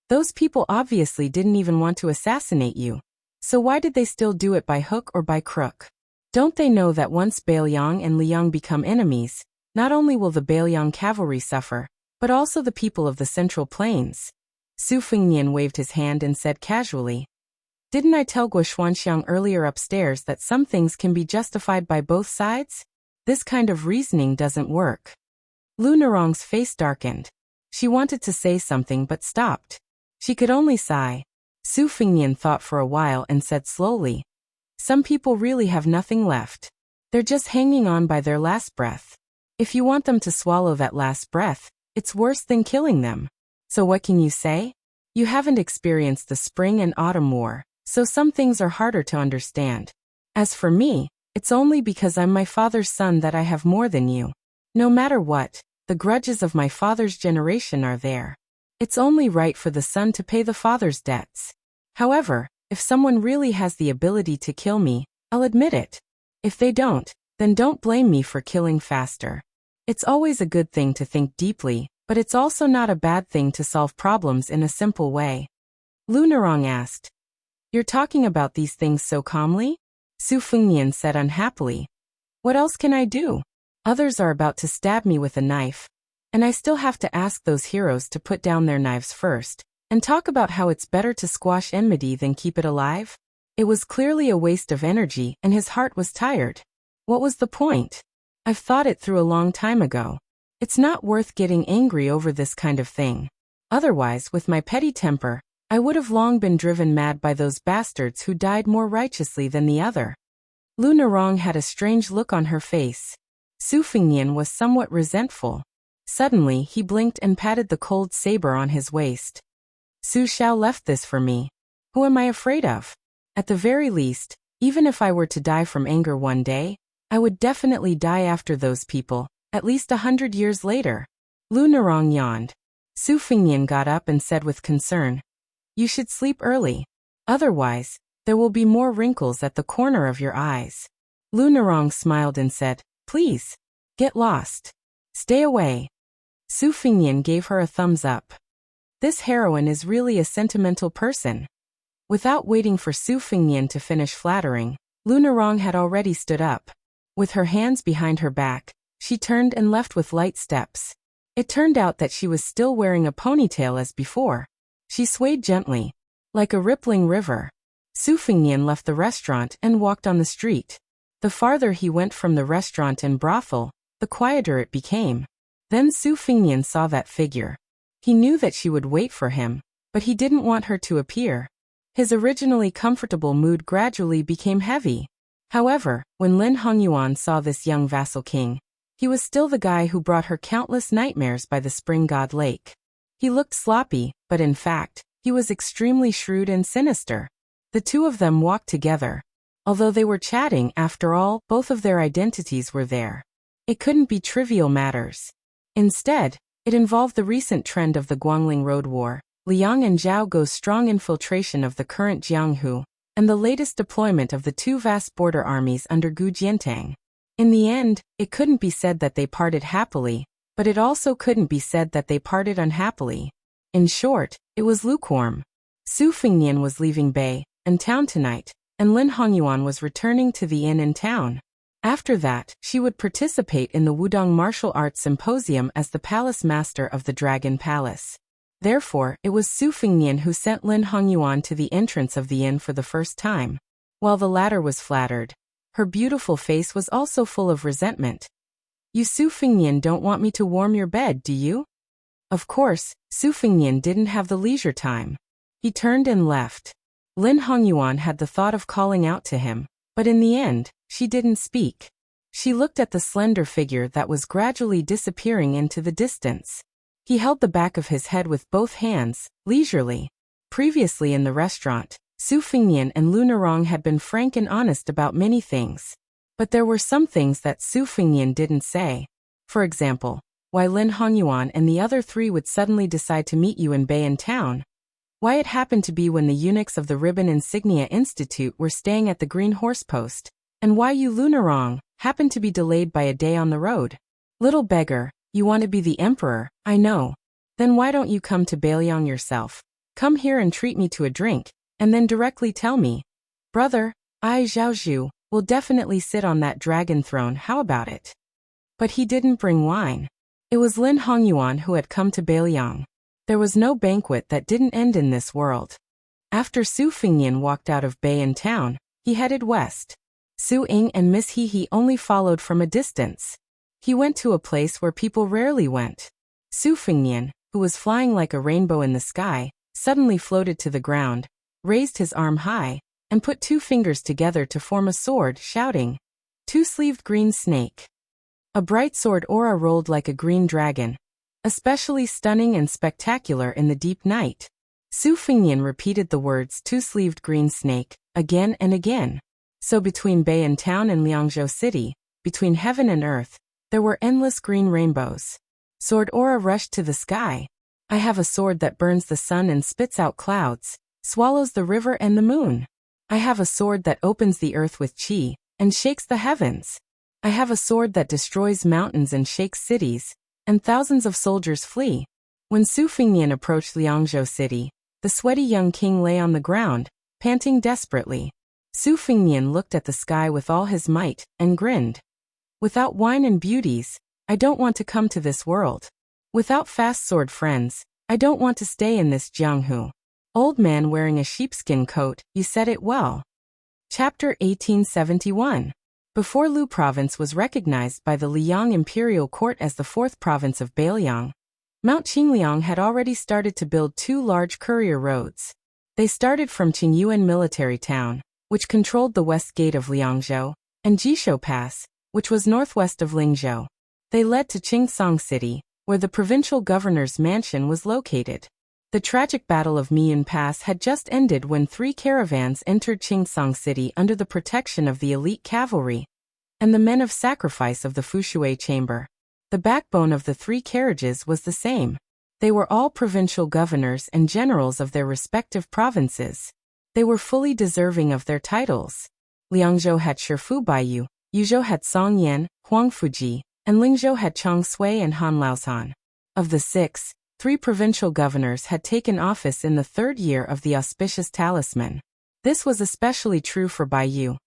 Those people obviously didn't even want to assassinate you. So why did they still do it by hook or by crook? Don't they know that once Bailiang and Liang become enemies, not only will the Bailiang cavalry suffer, but also the people of the Central Plains? Su Fengnian waved his hand and said casually, Didn't I tell Guo Xuanxiang earlier upstairs that some things can be justified by both sides? This kind of reasoning doesn't work. Lu Narong's face darkened. She wanted to say something but stopped. She could only sigh. Su Fengnian thought for a while and said slowly, Some people really have nothing left. They're just hanging on by their last breath. If you want them to swallow that last breath, it's worse than killing them. So what can you say? You haven't experienced the spring and autumn war, so some things are harder to understand. As for me, it's only because I'm my father's son that I have more than you. No matter what, the grudges of my father's generation are there. It's only right for the son to pay the father's debts. However, if someone really has the ability to kill me, I'll admit it. If they don't, then don't blame me for killing faster. It's always a good thing to think deeply, but it's also not a bad thing to solve problems in a simple way. Lu Narong asked, You're talking about these things so calmly? Su Fengnian said unhappily. What else can I do? Others are about to stab me with a knife, and I still have to ask those heroes to put down their knives first, and talk about how it's better to squash enmity than keep it alive? It was clearly a waste of energy and his heart was tired. What was the point? I've thought it through a long time ago. It's not worth getting angry over this kind of thing. Otherwise, with my petty temper, I would have long been driven mad by those bastards who died more righteously than the other. Lu Narong had a strange look on her face. Su Fengnian was somewhat resentful. Suddenly, he blinked and patted the cold saber on his waist. Su Xiao left this for me. Who am I afraid of? At the very least, even if I were to die from anger one day, I would definitely die after those people, at least 100 years later. Lu Narong yawned. Su Fengnian got up and said with concern, You should sleep early. Otherwise, there will be more wrinkles at the corner of your eyes. Lu Narong smiled and said, Please, get lost. Stay away. Su Fengnian gave her a thumbs up. This heroine is really a sentimental person. Without waiting for Su Fengnian to finish flattering, Lu Narong had already stood up. With her hands behind her back, she turned and left with light steps. It turned out that she was still wearing a ponytail as before. She swayed gently, like a rippling river. Su Fengnian left the restaurant and walked on the street. The farther he went from the restaurant and brothel, the quieter it became. Then Su Fengnian saw that figure. He knew that she would wait for him, but he didn't want her to appear. His originally comfortable mood gradually became heavy. However, when Lin Hongyuan saw this young vassal king, he was still the guy who brought her countless nightmares by the spring god lake. He looked sloppy, but in fact, he was extremely shrewd and sinister. The two of them walked together. Although they were chatting, after all, both of their identities were there. It couldn't be trivial matters. Instead, it involved the recent trend of the Guangling Road War, Liang and Zhao Guo's strong infiltration of the current Jianghu, and the latest deployment of the two vast border armies under Gu Jiantang. In the end, it couldn't be said that they parted happily, but it also couldn't be said that they parted unhappily. In short, it was lukewarm. Su Fengnian was leaving Bei and town tonight, and Lin Hongyuan was returning to the inn in town. After that, she would participate in the Wudong Martial Arts Symposium as the Palace Master of the Dragon Palace. Therefore, it was Su Fengnian who sent Lin Hongyuan to the entrance of the inn for the first time. While the latter was flattered, her beautiful face was also full of resentment. "You Su Fengnian don't want me to warm your bed, do you?" Of course, Su Fengnian didn't have the leisure time. He turned and left. Lin Hongyuan had the thought of calling out to him, but in the end, she didn't speak. She looked at the slender figure that was gradually disappearing into the distance. He held the back of his head with both hands, leisurely. Previously in the restaurant, Su Fengnian and Lu Nerong had been frank and honest about many things. But there were some things that Su Fengnian didn't say. For example, why Lin Hongyuan and the other three would suddenly decide to meet you in Bei in town. Why it happened to be when the eunuchs of the Ribbon Insignia Institute were staying at the Green Horse Post, and why you Lu Nerong happened to be delayed by a day on the road. Little beggar, you want to be the emperor, I know. Then why don't you come to Beiliang yourself? Come here and treat me to a drink, and then directly tell me. Brother, I Zhaozhu will definitely sit on that dragon throne, how about it? But he didn't bring wine. It was Lin Hongyuan who had come to Beiliang. There was no banquet that didn't end in this world. After Su Fengnian walked out of Bei in town, he headed west. Su Ying and Miss He only followed from a distance. He went to a place where people rarely went. Su Fengnian, who was flying like a rainbow in the sky, suddenly floated to the ground, raised his arm high, and put two fingers together to form a sword, shouting, "Two-sleeved green snake." A bright sword aura rolled like a green dragon, especially stunning and spectacular in the deep night. Su Fengnian repeated the words "two-sleeved green snake" again and again. So between Bei and town and Liangzhou city, between heaven and earth, there were endless green rainbows. Sword aura rushed to the sky. I have a sword that burns the sun and spits out clouds, swallows the river and the moon. I have a sword that opens the earth with qi, and shakes the heavens. I have a sword that destroys mountains and shakes cities, and thousands of soldiers flee. When Su Fengnian approached Liangzhou city, the sweaty young king lay on the ground, panting desperately. Su Fengnian looked at the sky with all his might, and grinned. Without wine and beauties, I don't want to come to this world. Without fast sword friends, I don't want to stay in this Jianghu. Old man wearing a sheepskin coat, you said it well. Chapter 1871. Before Lu Province was recognized by the Liang Imperial Court as the fourth province of Beiliang, Mount Qingliang had already started to build two large courier roads. They started from Qingyuan Military Town, which controlled the west gate of Liangzhou, and Jishou Pass, which was northwest of Lingzhou. They led to Qingsong City, where the provincial governor's mansion was located. The tragic Battle of Miyun Pass had just ended when three caravans entered Qingsong City under the protection of the elite cavalry and the men of sacrifice of the Fushui Chamber. The backbone of the three carriages was the same. They were all provincial governors and generals of their respective provinces. They were fully deserving of their titles. Liangzhou had Shifu Baiyu, Yuzhou had Song Yan, Huang Fuji, and Lingzhou had Chang Sui and Han Laozhan. Of the six, 3 provincial governors had taken office in the third year of the auspicious talisman. This was especially true for Baiyu,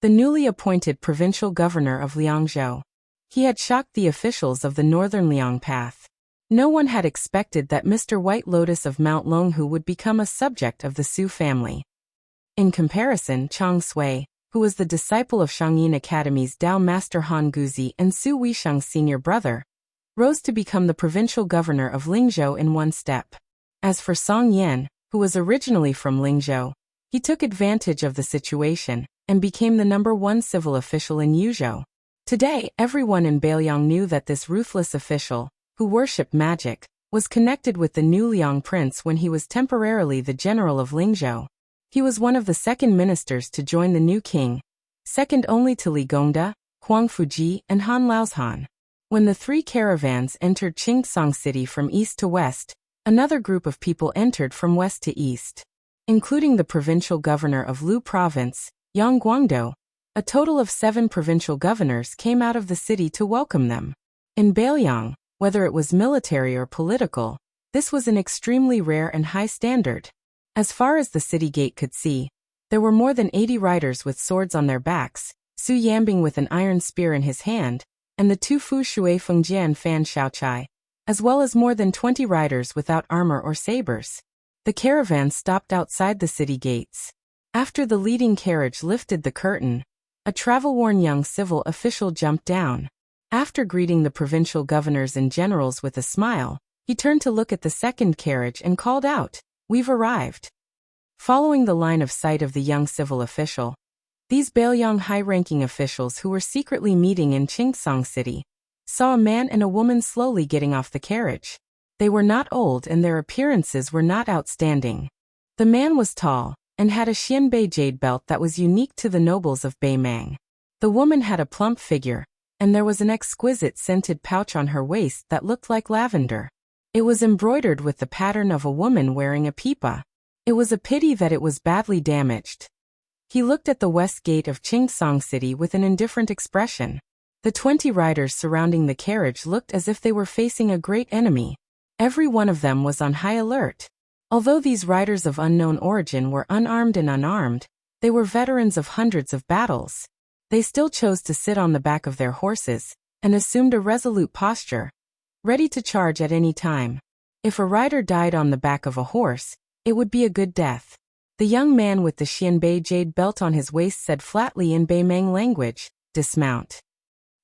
the newly appointed provincial governor of Liangzhou. He had shocked the officials of the northern Liang Path. No one had expected that Mr. White Lotus of Mount Longhu would become a subject of the Su family. In comparison, Chang Sui, who was the disciple of Shangyin Academy's Dao Master Han Guzi and Su Weisheng's senior brother, rose to become the provincial governor of Lingzhou in one step. As for Song Yan, who was originally from Lingzhou, He took advantage of the situation and became the #1 civil official in Yuzhou. Today, everyone in Bailiang knew that this ruthless official, who worshipped magic, was connected with the new Liang prince when he was temporarily the general of Lingzhou. He was one of the second ministers to join the new king, second only to Li Gongda, Huang Fuji, and Han Laozhan. When the three caravans entered Qingsong City from east to west, another group of people entered from west to east, including the provincial governor of Lu Province, Yang Guangdou. A total of 7 provincial governors came out of the city to welcome them. In Bailiang, whether it was military or political, this was an extremely rare and high standard. As far as the city gate could see, there were more than 80 riders with swords on their backs, Su Yambing with an iron spear in his hand, and the 2 Fu Shui Fengjian and Fan Shaochai, as well as more than 20 riders without armor or sabers. The caravan stopped outside the city gates. After the leading carriage lifted the curtain, a travel-worn young civil official jumped down. After greeting the provincial governors and generals with a smile, he turned to look at the second carriage and called out, "We've arrived." Following the line of sight of the young civil official, these Bailiang high-ranking officials who were secretly meeting in Qingsong City saw a man and a woman slowly getting off the carriage. They were not old and their appearances were not outstanding. The man was tall and had a Xianbei jade belt that was unique to the nobles of Beimang. The woman had a plump figure, and there was an exquisite scented pouch on her waist that looked like lavender. It was embroidered with the pattern of a woman wearing a pipa. It was a pity that it was badly damaged. He looked at the west gate of Qingsong City with an indifferent expression. The 20 riders surrounding the carriage looked as if they were facing a great enemy. Every one of them was on high alert. Although these riders of unknown origin were unarmed and unarmed, they were veterans of hundreds of battles. They still chose to sit on the back of their horses and assumed a resolute posture, ready to charge at any time. If a rider died on the back of a horse, it would be a good death. The young man with the Xianbei jade belt on his waist said flatly in Beimang language, "Dismount."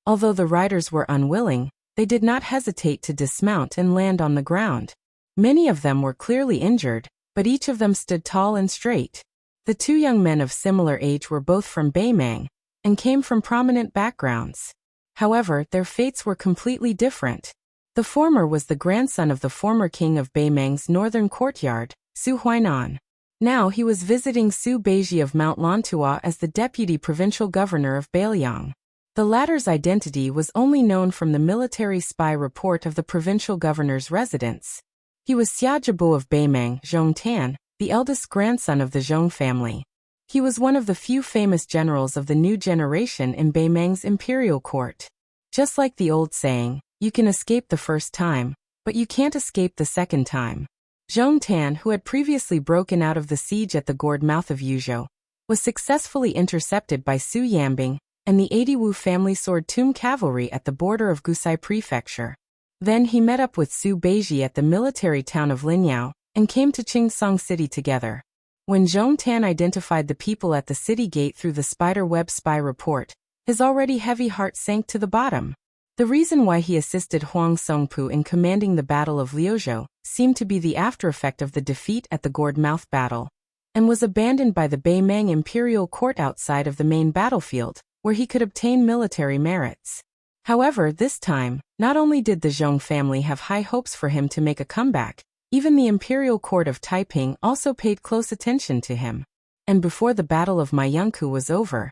Although the riders were unwilling, they did not hesitate to dismount and land on the ground. Many of them were clearly injured, but each of them stood tall and straight. The 2 young men of similar age were both from Beimang and came from prominent backgrounds. However, their fates were completely different. The former was the grandson of the former king of Beimang's northern courtyard, Su Huainan. Now he was visiting Su Beiji of Mount Lantua as the deputy provincial governor of Bailiang. The latter's identity was only known from the military spy report of the provincial governor's residence. He was Xiajibu of Beimang, Zhongtan, the eldest grandson of the Zhong family. He was one of the few famous generals of the new generation in Beimang's imperial court. Just like the old saying, you can escape the first time, but you can't escape the second time. Zhongtan, who had previously broken out of the siege at the gourd mouth of Yuzhou, was successfully intercepted by Su Yambing and the 80 Wu family sword tomb cavalry at the border of Gusai Prefecture. Then he met up with Su Beiji at the military town of Linyao and came to Qingsong City together. When Zhongtan identified the people at the city gate through the spider web spy report, his already heavy heart sank to the bottom. The reason why he assisted Huang Songpu in commanding the Battle of Liuzhou seemed to be the aftereffect of the defeat at the gourd mouth battle, and was abandoned by the Beimang imperial court outside of the main battlefield, where he could obtain military merits. However, this time, not only did the Zhong family have high hopes for him to make a comeback, even the imperial court of Taiping also paid close attention to him. And before the Battle of Maiyangku was over,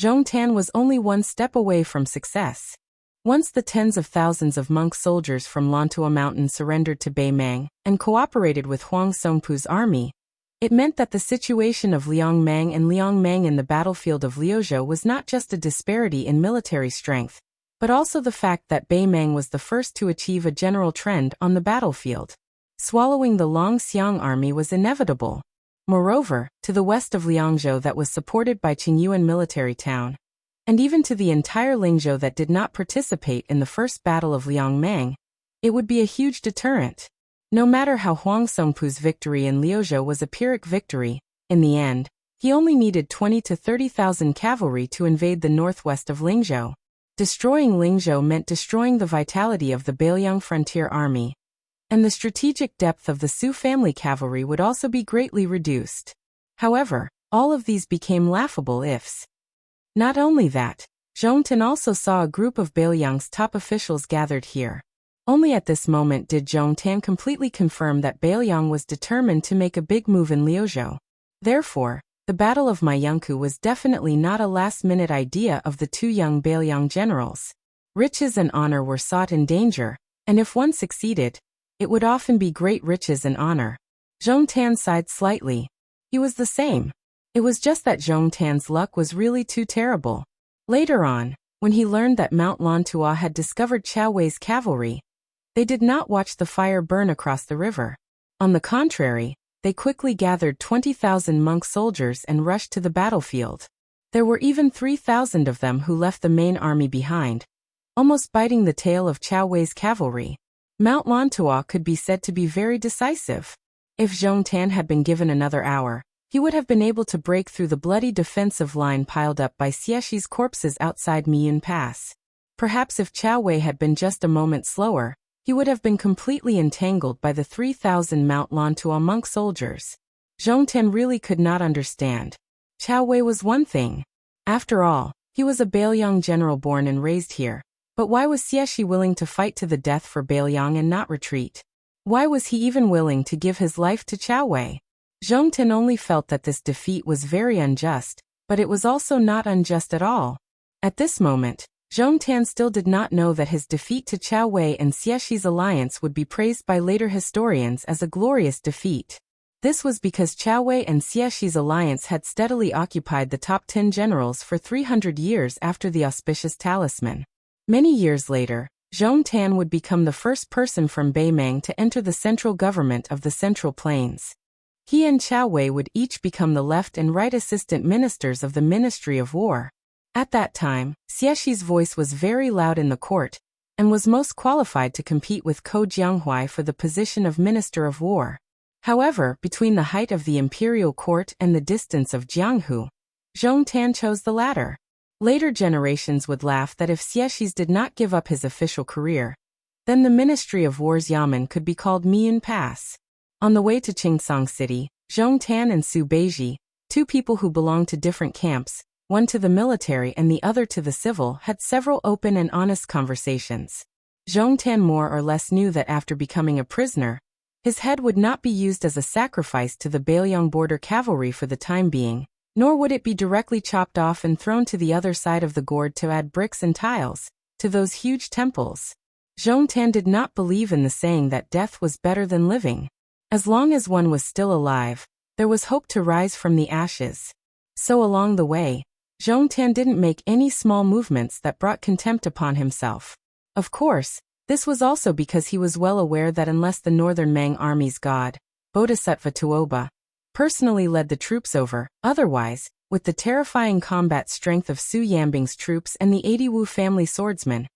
Zhongtan was only one step away from success. Once the tens of thousands of monk soldiers from Lantua Mountain surrendered to Beimang and cooperated with Huang Songpu's army, it meant that the situation of Liang Mang and Liang Mang in the battlefield of Liuzhou was not just a disparity in military strength, but also the fact that Beimang was the first to achieve a general trend on the battlefield. Swallowing the Longxiang army was inevitable. Moreover, to the west of Liangzhou that was supported by Qingyuan military town, and even to the entire Lingzhou that did not participate in the first battle of Liangmang, it would be a huge deterrent. No matter how Huang Songpu's victory in Liuzhou was a Pyrrhic victory, in the end, he only needed 20 to 30,000 cavalry to invade the northwest of Lingzhou. Destroying Lingzhou meant destroying the vitality of the Bailiang frontier army, and the strategic depth of the Su family cavalry would also be greatly reduced. However, all of these became laughable ifs. Not only that, Zhongtan also saw a group of Bailiang's top officials gathered here. Only at this moment did Zhongtan completely confirm that Bailiang was determined to make a big move in Liuzhou. Therefore, the Battle of Maiyangku was definitely not a last-minute idea of the two young Bailiang generals. Riches and honor were sought in danger, and if one succeeded, it would often be great riches and honor. Zhongtan sighed slightly. He was the same. It was just that Zhongtan's luck was really too terrible. Later on, when he learned that Mount Lantua had discovered Qiao Wei's cavalry, they did not watch the fire burn across the river. On the contrary, they quickly gathered 20,000 monk soldiers and rushed to the battlefield. There were even 3,000 of them who left the main army behind, almost biting the tail of Qiao Wei's cavalry. Mount Lantua could be said to be very decisive. If Zhongtan had been given another hour, he would have been able to break through the bloody defensive line piled up by Xiexi's corpses outside Miyun Pass. Perhaps if Qiao Wei had been just a moment slower, he would have been completely entangled by the 3,000 Mount Lantua monk soldiers. Zhongtan really could not understand. Qiao Wei was one thing. After all, he was a Bailiang general born and raised here. But why was Xiexi willing to fight to the death for Bailiang and not retreat? Why was he even willing to give his life to Qiao Wei? Zhongtan only felt that this defeat was very unjust, but it was also not unjust at all. At this moment, Zhongtan still did not know that his defeat to Qiao Wei and Xiexi's alliance would be praised by later historians as a glorious defeat. This was because Qiao Wei and Xiexi's alliance had steadily occupied the top 10 generals for 300 years after the auspicious talisman. Many years later, Zhongtan would become the first person from Beimang to enter the central government of the Central Plains. He and Qiao Wei would each become the left and right assistant ministers of the Ministry of War. At that time, Xiexi's voice was very loud in the court, and was most qualified to compete with Ko Jianghuai for the position of Minister of War. However, between the height of the imperial court and the distance of Jianghu, Zhongtan chose the latter. Later generations would laugh that if Xiexi did not give up his official career, then the Ministry of War's Yamen could be called Miyun Pass. On the way to Qingsong City, Zhongtan and Su Beiji, two people who belonged to different camps, one to the military and the other to the civil, had several open and honest conversations. Zhongtan more or less knew that after becoming a prisoner, his head would not be used as a sacrifice to the Bailiang border cavalry for the time being, nor would it be directly chopped off and thrown to the other side of the gorge to add bricks and tiles to those huge temples. Zhongtan did not believe in the saying that death was better than living. As long as one was still alive, there was hope to rise from the ashes. So along the way, Zhongtan didn't make any small movements that brought contempt upon himself. Of course, this was also because he was well aware that unless the northern Mang army's god, Bodhisattva Tuoba, personally led the troops over, otherwise, with the terrifying combat strength of Su Yambing's troops and the 80 Wu family swordsmen,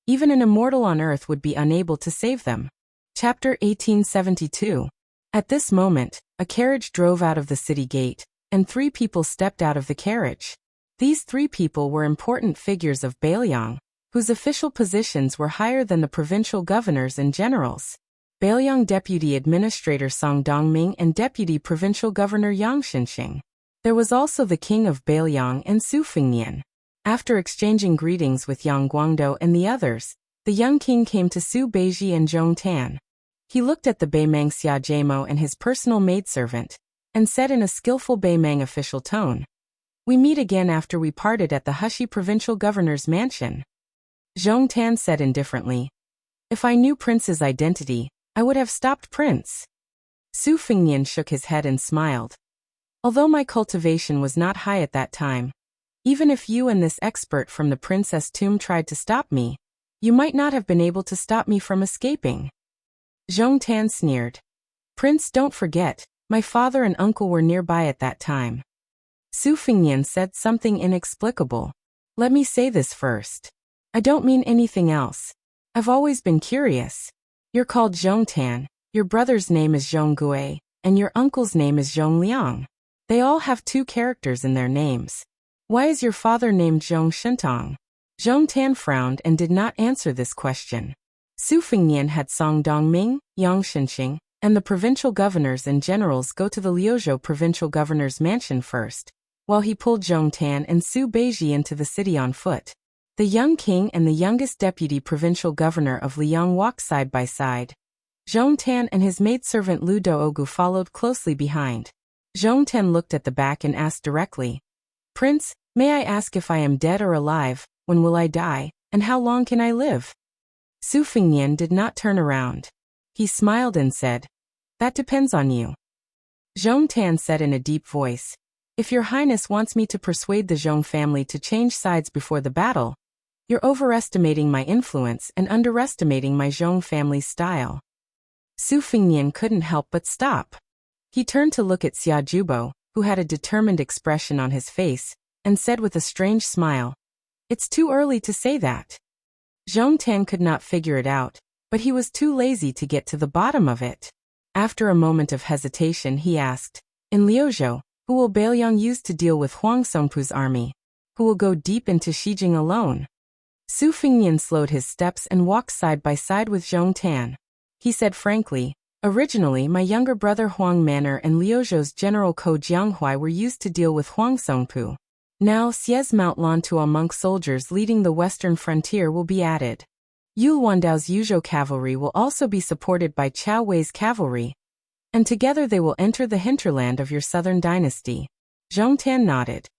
even an immortal on earth would be unable to save them. Chapter 1872. At this moment, a carriage drove out of the city gate, and 3 people stepped out of the carriage. These 3 people were important figures of Bailiang, whose official positions were higher than the provincial governors and generals. Bailiang Deputy Administrator Song Dongming and Deputy Provincial Governor Yang Xinxing. There was also the King of Bailiang and Su Fengnian. After exchanging greetings with Yang Guangdou and the others, the young king came to Su Beiji and Zhongtan. He looked at the Beimang Xia Jiemo and his personal maidservant, and said in a skillful Beimang official tone, "We meet again after we parted at the Hushi provincial governor's mansion." Zhongtan said indifferently, "If I knew Prince's identity, I would have stopped Prince." Su Fengnian shook his head and smiled. "Although my cultivation was not high at that time, even if you and this expert from the princess tomb tried to stop me, you might not have been able to stop me from escaping." Zhongtan sneered. "Prince, don't forget, my father and uncle were nearby at that time." Su Fengnian said something inexplicable. "Let me say this first. I don't mean anything else. I've always been curious. You're called Zhongtan, your brother's name is Zhonggui, and your uncle's name is Zhongliang. They all have 2 characters in their names. Why is your father named Zhong Shentong?" Zhongtan frowned and did not answer this question. Su Fengnian had Song Dongming, Yang Xinxing, and the provincial governors and generals go to the Liuzhou provincial governor's mansion first, while he pulled Zhong Tan and Su Beiji into the city on foot. The young king and the youngest deputy provincial governor of Liang walked side by side. Zhong Tan and his maidservant Lu Doogu followed closely behind. Zhong Tan looked at the back and asked directly, "Prince, may I ask if I am dead or alive, when will I die, and how long can I live?" Su Fengnian did not turn around. He smiled and said, "That depends on you." Zhong Tan said in a deep voice, "If your highness wants me to persuade the Zhong family to change sides before the battle, you're overestimating my influence and underestimating my Zhong family's style." Su Fengnian couldn't help but stop. He turned to look at Xia Jubo, who had a determined expression on his face, and said with a strange smile, "It's too early to say that." Zhong Tan could not figure it out, but he was too lazy to get to the bottom of it. After a moment of hesitation he asked, "In Liuzhou, who will Bailiang use to deal with Huang Songpu's army? Who will go deep into Xijing alone?" Su Fengnian slowed his steps and walked side by side with Zhong Tan. He said frankly, "Originally my younger brother Huang Manor and Liuzhou's general Ko Jianghuai were used to deal with Huang Songpu. Now Xiez Mount Lantua monk soldiers leading the western frontier will be added. Yul Wandao's Yuzhou cavalry will also be supported by Chao Wei's cavalry, and together they will enter the hinterland of your southern dynasty." Zhong Tan nodded.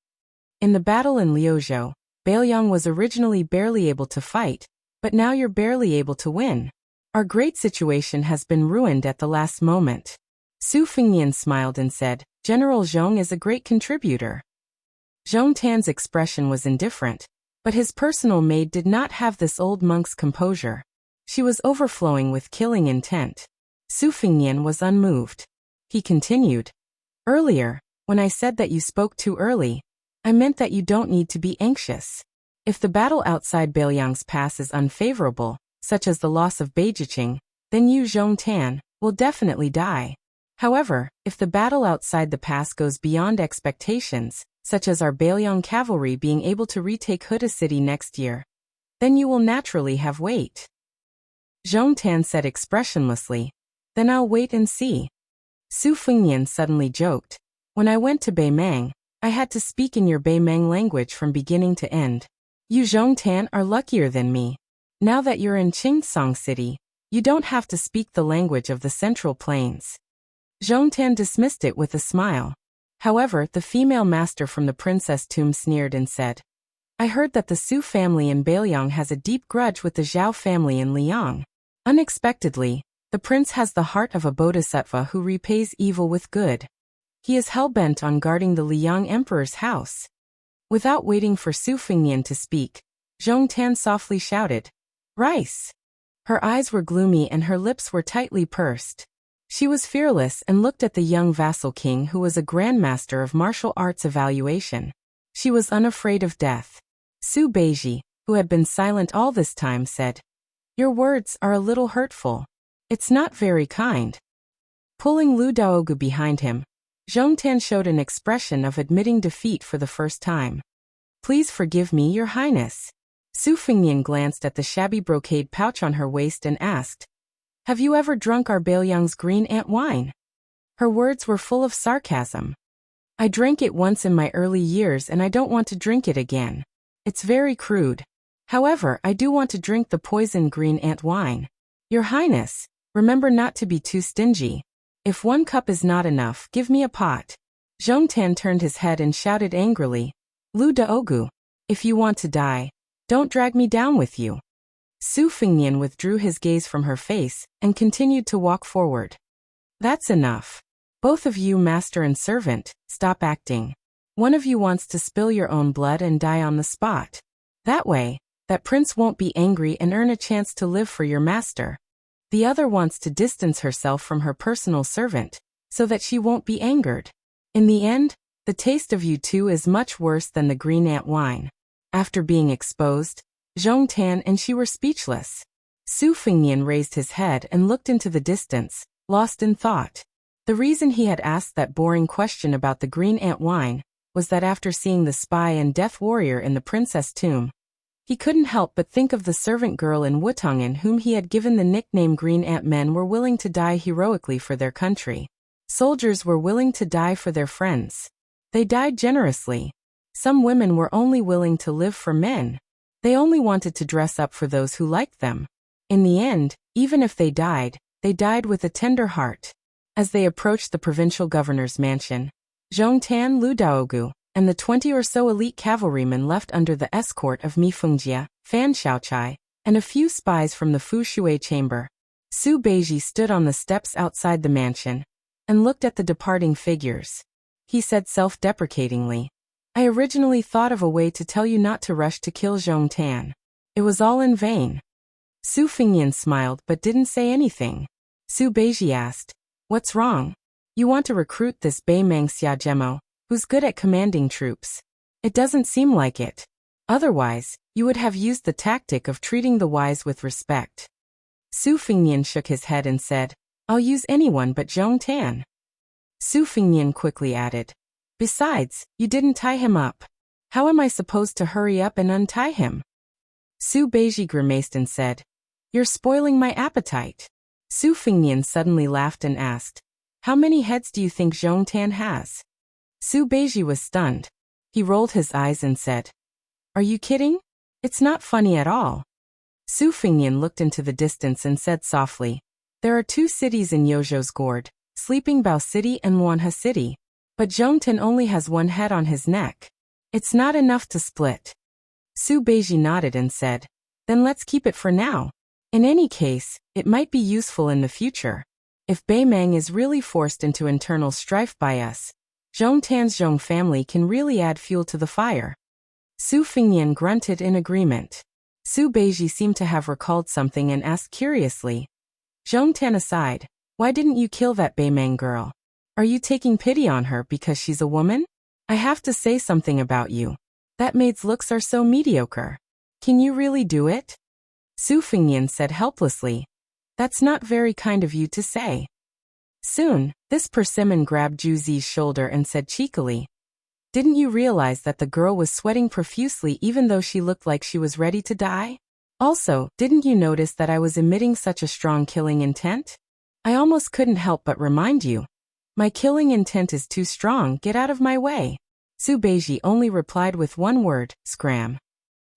"In the battle in Liuzhou, Bailiang was originally barely able to fight, but now you're barely able to win. Our great situation has been ruined at the last moment." Su Fengnian smiled and said, "General Zhong is a great contributor." Zhong Tan's expression was indifferent, but his personal maid did not have this old monk's composure. She was overflowing with killing intent. Su Fengnian was unmoved. He continued, "Earlier, when I said that you spoke too early, I meant that you don't need to be anxious. If the battle outside Bailiang's pass is unfavorable, such as the loss of Beijiqing, then you, Zhong Tan, will definitely die. However, if the battle outside the pass goes beyond expectations, such as our Bailiang cavalry being able to retake Huda City next year, then you will naturally have wait." Zhong Tan said expressionlessly, "Then I'll wait and see." Su Fengnian suddenly joked, "When I went to Beimang, I had to speak in your Beimang language from beginning to end. You Zhong Tan are luckier than me. Now that you're in Qingsong City, you don't have to speak the language of the Central Plains." Zhong Tan dismissed it with a smile. However, the female master from the princess tomb sneered and said, "I heard that the Su family in Bailiang has a deep grudge with the Zhao family in Liang. Unexpectedly, the prince has the heart of a bodhisattva who repays evil with good. He is hell-bent on guarding the Liang emperor's house." Without waiting for Su Fengnian to speak, Zhong Tan softly shouted, "Rice!" Her eyes were gloomy and her lips were tightly pursed. She was fearless and looked at the young vassal king who was a grandmaster of martial arts evaluation. She was unafraid of death. Su Beiji, who had been silent all this time, said, "Your words are a little hurtful. It's not very kind." Pulling Lu Daogu behind him, Zhong Tan showed an expression of admitting defeat for the first time. "Please forgive me, Your Highness." Su Fengnian glanced at the shabby brocade pouch on her waist and asked, "Have you ever drunk our Bailiang's green ant wine?" Her words were full of sarcasm. "I drank it once in my early years and I don't want to drink it again. It's very crude. However, I do want to drink the poison green ant wine. Your Highness, remember not to be too stingy. If 1 cup is not enough, give me a pot." Zhong Tan turned his head and shouted angrily, "Lu Daogu, if you want to die, don't drag me down with you." Su Fengnian withdrew his gaze from her face and continued to walk forward. "That's enough. Both of you, master and servant, stop acting. One of you wants to spill your own blood and die on the spot. That way, that prince won't be angry and earn a chance to live for your master. The other wants to distance herself from her personal servant, so that she won't be angered. In the end, the taste of you two is much worse than the green ant wine." After being exposed, Zhong Tan and she were speechless. Su Fengnian raised his head and looked into the distance, lost in thought. The reason he had asked that boring question about the green ant wine was that after seeing the spy and death warrior in the princess tomb, He couldn't help but think of the servant girl in Wutongan whom he had given the nickname Green Ant. Men were willing to die heroically for their country. Soldiers were willing to die for their friends. They died generously. Some women were only willing to live for men. They only wanted to dress up for those who liked them. In the end, even if they died with a tender heart. As they approached the provincial governor's mansion, Zhong Tan, Lu Daogu, and the 20 or so elite cavalrymen left under the escort of Mi Fengjia, Fan Xiaochai, and a few spies from the Fu Shui chamber. Su Beiji stood on the steps outside the mansion and looked at the departing figures. He said self-deprecatingly, "I originally thought of a way to tell you not to rush to kill Zhong Tan. It was all in vain." Su Fengyan smiled but didn't say anything. Su Beiji asked, "What's wrong? You want to recruit this Bei Mang Xiajemo, who's good at commanding troops. It doesn't seem like it. Otherwise, you would have used the tactic of treating the wise with respect." Su Fengyan shook his head and said, "I'll use anyone but Zhong Tan." Su Fengyan quickly added, "Besides, you didn't tie him up. How am I supposed to hurry up and untie him?" Su Beiji grimaced and said, "You're spoiling my appetite." Su Fengyan suddenly laughed and asked, "How many heads do you think Zhong Tan has?" Su Beiji was stunned. He rolled his eyes and said, "Are you kidding? It's not funny at all." Su Fengyan looked into the distance and said softly, "There are 2 cities in Yozhou's Gourd, Sleeping Bao City and Wanha City. But Zhong Tan only has 1 head on his neck. It's not enough to split." Su Beiji nodded and said, "Then let's keep it for now. In any case, it might be useful in the future. If Bei Mang is really forced into internal strife by us, Zhong Tan's Zhong family can really add fuel to the fire." Su Fengyan grunted in agreement. Su Beiji seemed to have recalled something and asked curiously, "Zhong Tan aside, why didn't you kill that Bei Mang girl? Are you taking pity on her because she's a woman? I have to say something about you. That maid's looks are so mediocre. Can you really do it?" Su Fengyan said helplessly, "That's not very kind of you to say." Soon, this persimmon grabbed Zhu Zi's shoulder and said cheekily, "Didn't you realize that the girl was sweating profusely even though she looked like she was ready to die? Also, didn't you notice that I was emitting such a strong killing intent? I almost couldn't help but remind you. My killing intent is too strong, get out of my way." Su Beiji only replied with one word, "Scram."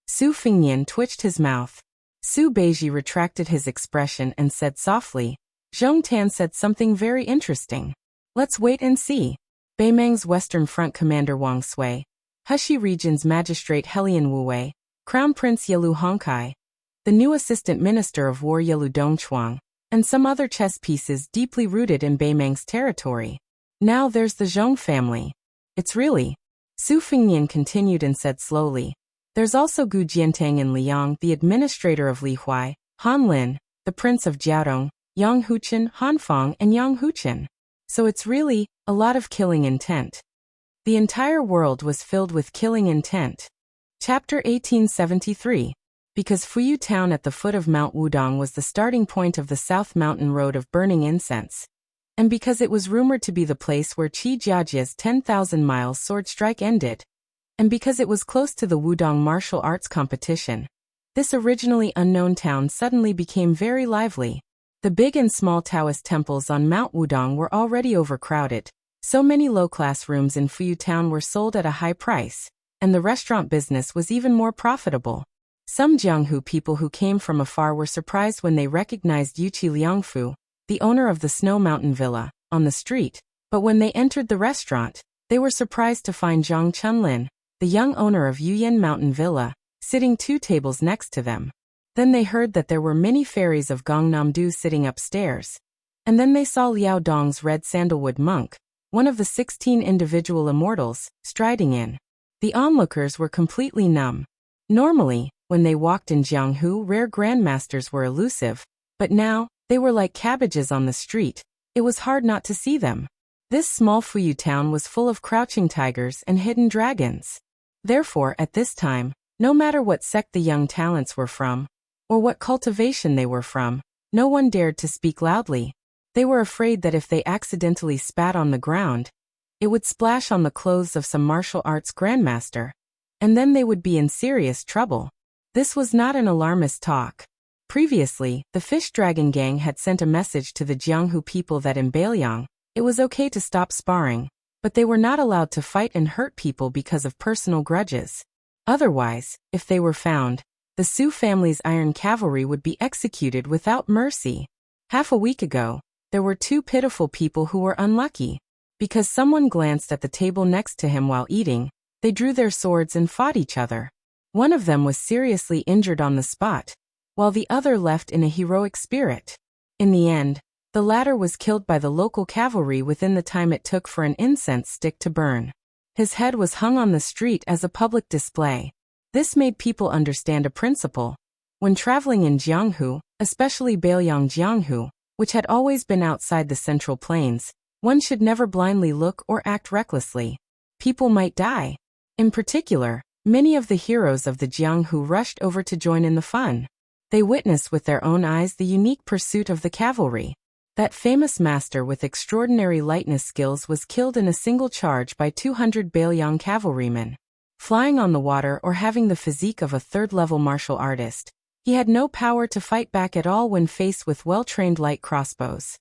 Su Fengyan twitched his mouth. Su Beiji retracted his expression and said softly, "Zhong Tan said something very interesting. Let's wait and see." Bei Mang's Western Front Commander Wang Sui, Heshi Region's Magistrate Helian Wu, Crown Prince Yelu Hongkai, the new Assistant Minister of War Yelu Dongchuang, and some other chess pieces deeply rooted in Bei Mang's territory. Now there's the Zhong family. It's really... Su Fengyan continued and said slowly, "There's also Gu Jiantang in Liang, the administrator of Li Huai, Han Lin, the prince of Jiaodong, Yang Huchen, Han Fong, and Yang Huchen. So it's really a lot of killing intent." The entire world was filled with killing intent. Chapter 1873. Because Fuyu Town at the foot of Mount Wudong was the starting point of the South Mountain Road of burning incense, and because it was rumored to be the place where Qi Jiajia's 10,000 miles sword strike ended, and because it was close to the Wudong martial arts competition, this originally unknown town suddenly became very lively. The big and small Taoist temples on Mount Wudong were already overcrowded. So many low-class rooms in Fuyu Town were sold at a high price, and the restaurant business was even more profitable. Some Jianghu people who came from afar were surprised when they recognized Yuqi Liangfu, the owner of the Snow Mountain Villa, on the street, but when they entered the restaurant, they were surprised to find Zhang Chunlin, the young owner of Yuyan Mountain Villa, sitting 2 tables next to them. Then they heard that there were many fairies of Gongnamdu sitting upstairs. And then they saw Liao Dong's red sandalwood monk, one of the 16 individual immortals, striding in. The onlookers were completely numb. Normally, when they walked in Jianghu, rare grandmasters were elusive, but now, they were like cabbages on the street. It was hard not to see them. This small Fuyu town was full of crouching tigers and hidden dragons. Therefore, at this time, no matter what sect the young talents were from, or what cultivation they were from, no one dared to speak loudly. They were afraid that if they accidentally spat on the ground, it would splash on the clothes of some martial arts grandmaster, and then they would be in serious trouble. This was not an alarmist talk. Previously, the Fish Dragon Gang had sent a message to the Jianghu people that in Bailiang, it was okay to stop sparring, but they were not allowed to fight and hurt people because of personal grudges. Otherwise, if they were found, the Su family's iron cavalry would be executed without mercy. Half a week ago, there were two pitiful people who were unlucky. Because someone glanced at the table next to him while eating, they drew their swords and fought each other. One of them was seriously injured on the spot, while the other left in a heroic spirit. In the end, the latter was killed by the local cavalry within the time it took for an incense stick to burn. His head was hung on the street as a public display. This made people understand a principle. When traveling in Jianghu, especially Bailiang Jianghu, which had always been outside the Central Plains, one should never blindly look or act recklessly. People might die. In particular, many of the heroes of the Jianghu rushed over to join in the fun. They witnessed with their own eyes the unique pursuit of the cavalry. That famous master with extraordinary lightness skills was killed in a single charge by 200 Bailiang cavalrymen. Flying on the water or having the physique of a third-level martial artist, he had no power to fight back at all when faced with well-trained light crossbows.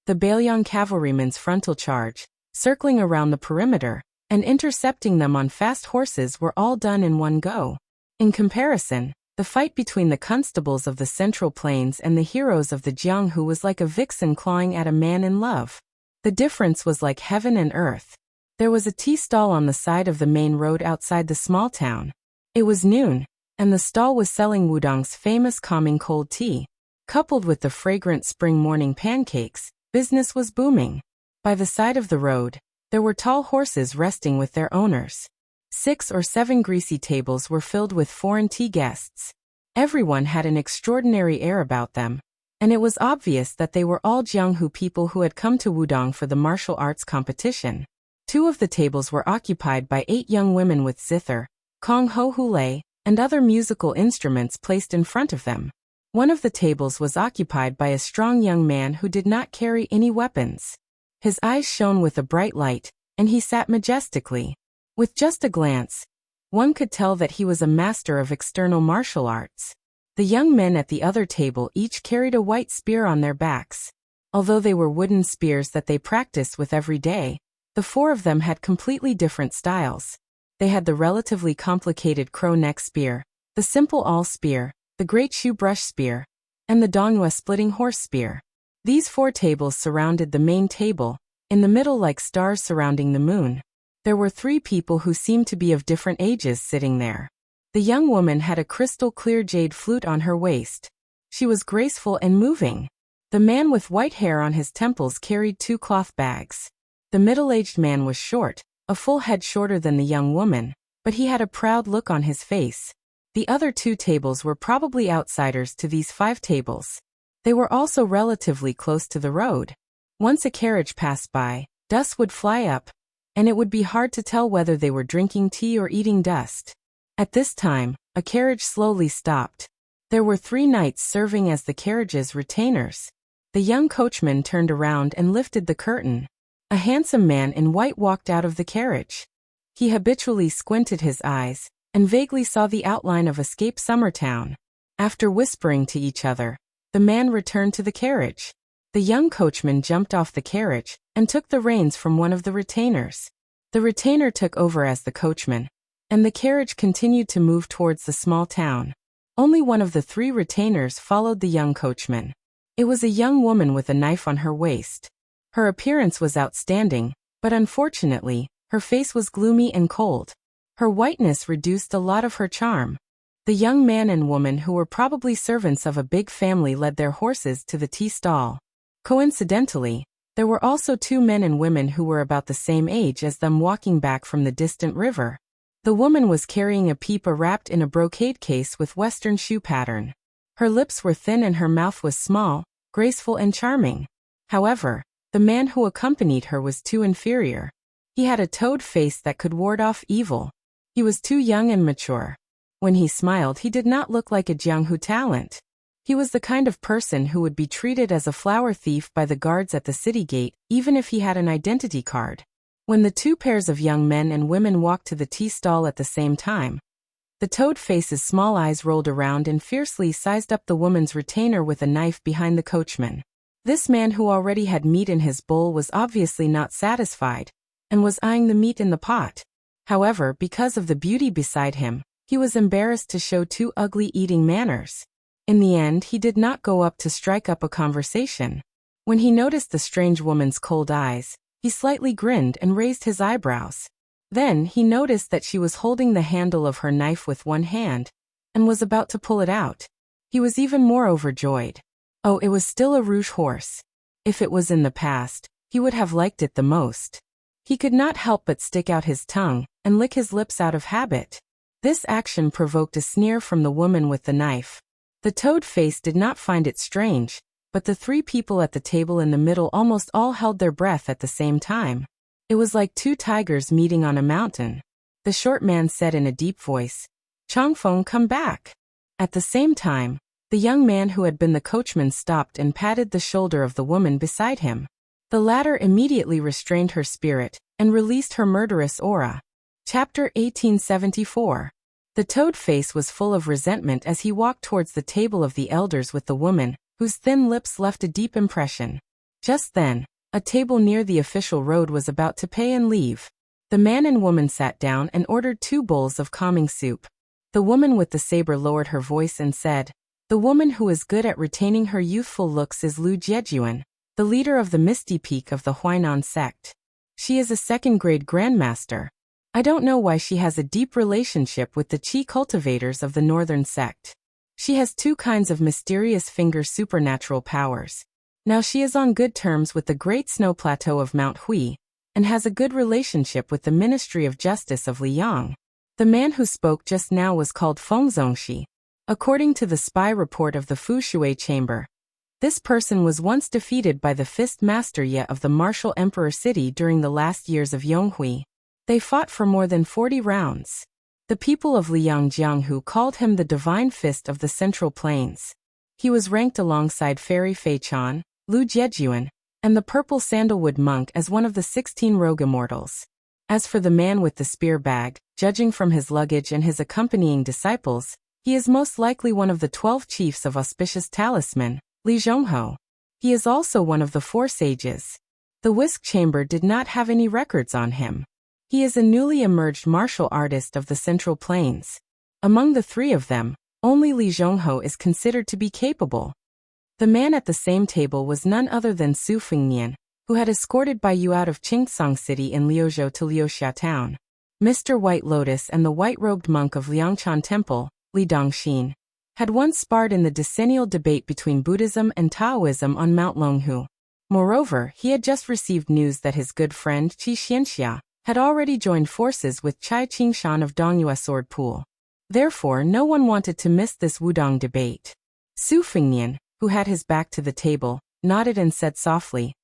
The Bailiang cavalrymen's frontal charge, circling around the perimeter, and intercepting them on fast horses were all done in one go. In comparison, the fight between the constables of the Central Plains and the heroes of the Jianghu was like a vixen clawing at a man in love. The difference was like heaven and earth. There was a tea stall on the side of the main road outside the small town. It was noon, and the stall was selling Wudong's famous calming cold tea. Coupled with the fragrant spring morning pancakes, business was booming. By the side of the road, there were tall horses resting with their owners. 6 or 7 greasy tables were filled with foreign tea guests. Everyone had an extraordinary air about them, and it was obvious that they were all Jianghu people who had come to Wudong for the martial arts competition. 2 of the tables were occupied by 8 young women with zither, kong ho hule, and other musical instruments placed in front of them. One of the tables was occupied by a strong young man who did not carry any weapons. His eyes shone with a bright light, and he sat majestically. With just a glance, one could tell that he was a master of external martial arts. The young men at the other table each carried a white spear on their backs. Although they were wooden spears that they practiced with every day, the 4 of them had completely different styles. They had the relatively complicated crow neck spear, the simple awl spear, the great shoe brush spear, and the donghua splitting horse spear. These 4 tables surrounded the main table, in the middle like stars surrounding the moon. There were 3 people who seemed to be of different ages sitting there. The young woman had a crystal-clear jade flute on her waist. She was graceful and moving. The man with white hair on his temples carried 2 cloth bags. The middle-aged man was short, a full head shorter than the young woman, but he had a proud look on his face. The other 2 tables were probably outsiders to these 5 tables. They were also relatively close to the road. Once a carriage passed by, dust would fly up, and it would be hard to tell whether they were drinking tea or eating dust. At this time, a carriage slowly stopped. There were 3 knights serving as the carriage's retainers. The young coachman turned around and lifted the curtain. A handsome man in white walked out of the carriage. He habitually squinted his eyes, and vaguely saw the outline of escape Summertown. After whispering to each other, the man returned to the carriage. The young coachman jumped off the carriage, and took the reins from one of the retainers. The retainer took over as the coachman, and the carriage continued to move towards the small town. Only one of the 3 retainers followed the young coachman. It was a young woman with a knife on her waist. Her appearance was outstanding, but unfortunately, her face was gloomy and cold. Her whiteness reduced a lot of her charm. The young man and woman who were probably servants of a big family led their horses to the tea stall. Coincidentally, there were also 2 men and women who were about the same age as them walking back from the distant river. The woman was carrying a peepa wrapped in a brocade case with western shoe pattern. Her lips were thin and her mouth was small, graceful and charming. However, the man who accompanied her was too inferior. He had a toad face that could ward off evil. He was too young and mature. When he smiled, he did not look like a Jianghu talent. He was the kind of person who would be treated as a flower thief by the guards at the city gate, even if he had an identity card. When the 2 pairs of young men and women walked to the tea stall at the same time, The Toad-Face's small eyes rolled around and fiercely sized up the woman's retainer with a knife behind the coachman. This man who already had meat in his bowl was obviously not satisfied, and was eyeing the meat in the pot. However, because of the beauty beside him, he was embarrassed to show too ugly eating manners. In the end, he did not go up to strike up a conversation. When he noticed the strange woman's cold eyes, he slightly grinned and raised his eyebrows. Then he noticed that she was holding the handle of her knife with one hand, and was about to pull it out. He was even more overjoyed. Oh, it was still a rouge horse. If it was in the past, he would have liked it the most. He could not help but stick out his tongue, and lick his lips out of habit. This action provoked a sneer from the woman with the knife. The Toad-Face did not find it strange, but the three people at the table in the middle almost all held their breath at the same time. It was like two tigers meeting on a mountain. The short man said in a deep voice, "Changfeng, come back." At the same time, the young man who had been the coachman stopped and patted the shoulder of the woman beside him. The latter immediately restrained her spirit and released her murderous aura. Chapter 1874. The Toad-Face was full of resentment as he walked towards the table of the elders with the woman, whose thin lips left a deep impression. Just then, a table near the official road was about to pay and leave. The man and woman sat down and ordered 2 bowls of calming soup. The woman with the saber lowered her voice and said, "The woman who is good at retaining her youthful looks is Lu Jiejuan, the leader of the Misty Peak of the Huainan sect. She is a second-grade grandmaster. I don't know why she has a deep relationship with the Qi cultivators of the northern sect. She has 2 kinds of mysterious finger supernatural powers. Now she is on good terms with the Great Snow Plateau of Mount Hui, and has a good relationship with the Ministry of Justice of Liang. The man who spoke just now was called Feng Zongxi. According to the spy report of the Fushui Chamber, this person was once defeated by the Fist Master Ye of the Martial Emperor City during the last years of Yonghui. They fought for more than 40 rounds. The people of Liang Jianghu called him the Divine Fist of the Central Plains. He was ranked alongside Fairy Fei Chan, Lu Jiejuan, and the Purple Sandalwood Monk as one of the 16 rogue immortals. As for the man with the spear bag, judging from his luggage and his accompanying disciples, he is most likely one of the 12 chiefs of Auspicious Talisman, Li Zhongho. He is also one of the 4 sages. The Whisk Chamber did not have any records on him. He is a newly emerged martial artist of the Central Plains. Among the 3 of them, only Li Zhongho is considered to be capable. The man at the same table was none other than Su Fengnian, who had escorted Bai Yu out of Qingcang City in Liuzhou to Liuxia town. Mr. White Lotus and the white-robed monk of Liangchan Temple, Li Dongxin, had once sparred in the decennial debate between Buddhism and Taoism on Mount Longhu. Moreover, he had just received news that his good friend Qi Xianxia had already joined forces with Chai Qingshan of Dongyue Sword Pool. Therefore, no one wanted to miss this Wudong debate. Su Fengnian, who had his back to the table, nodded and said softly,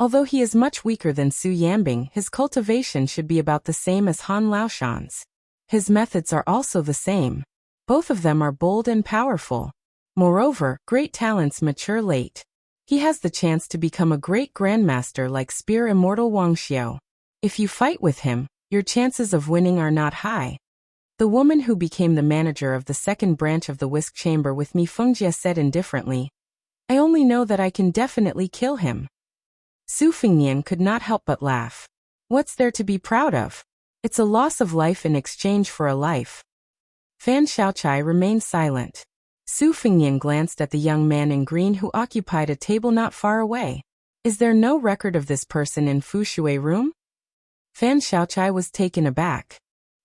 "Although he is much weaker than Su Yambing, his cultivation should be about the same as Han Laoshan's. His methods are also the same. Both of them are bold and powerful. Moreover, great talents mature late. He has the chance to become a great grandmaster like Spear Immortal Wang Xiao. If you fight with him, your chances of winning are not high." The woman who became the manager of the second branch of the Whisk Chamber with me, Fengjie, said indifferently, "I only know that I can definitely kill him." Su Fengnian could not help but laugh. "What's there to be proud of? It's a loss of life in exchange for a life." Fan Xiaochai remained silent. Su Fengnian glanced at the young man in green who occupied a table not far away. "Is there no record of this person in Fushui room?" Fan Xiaochai was taken aback.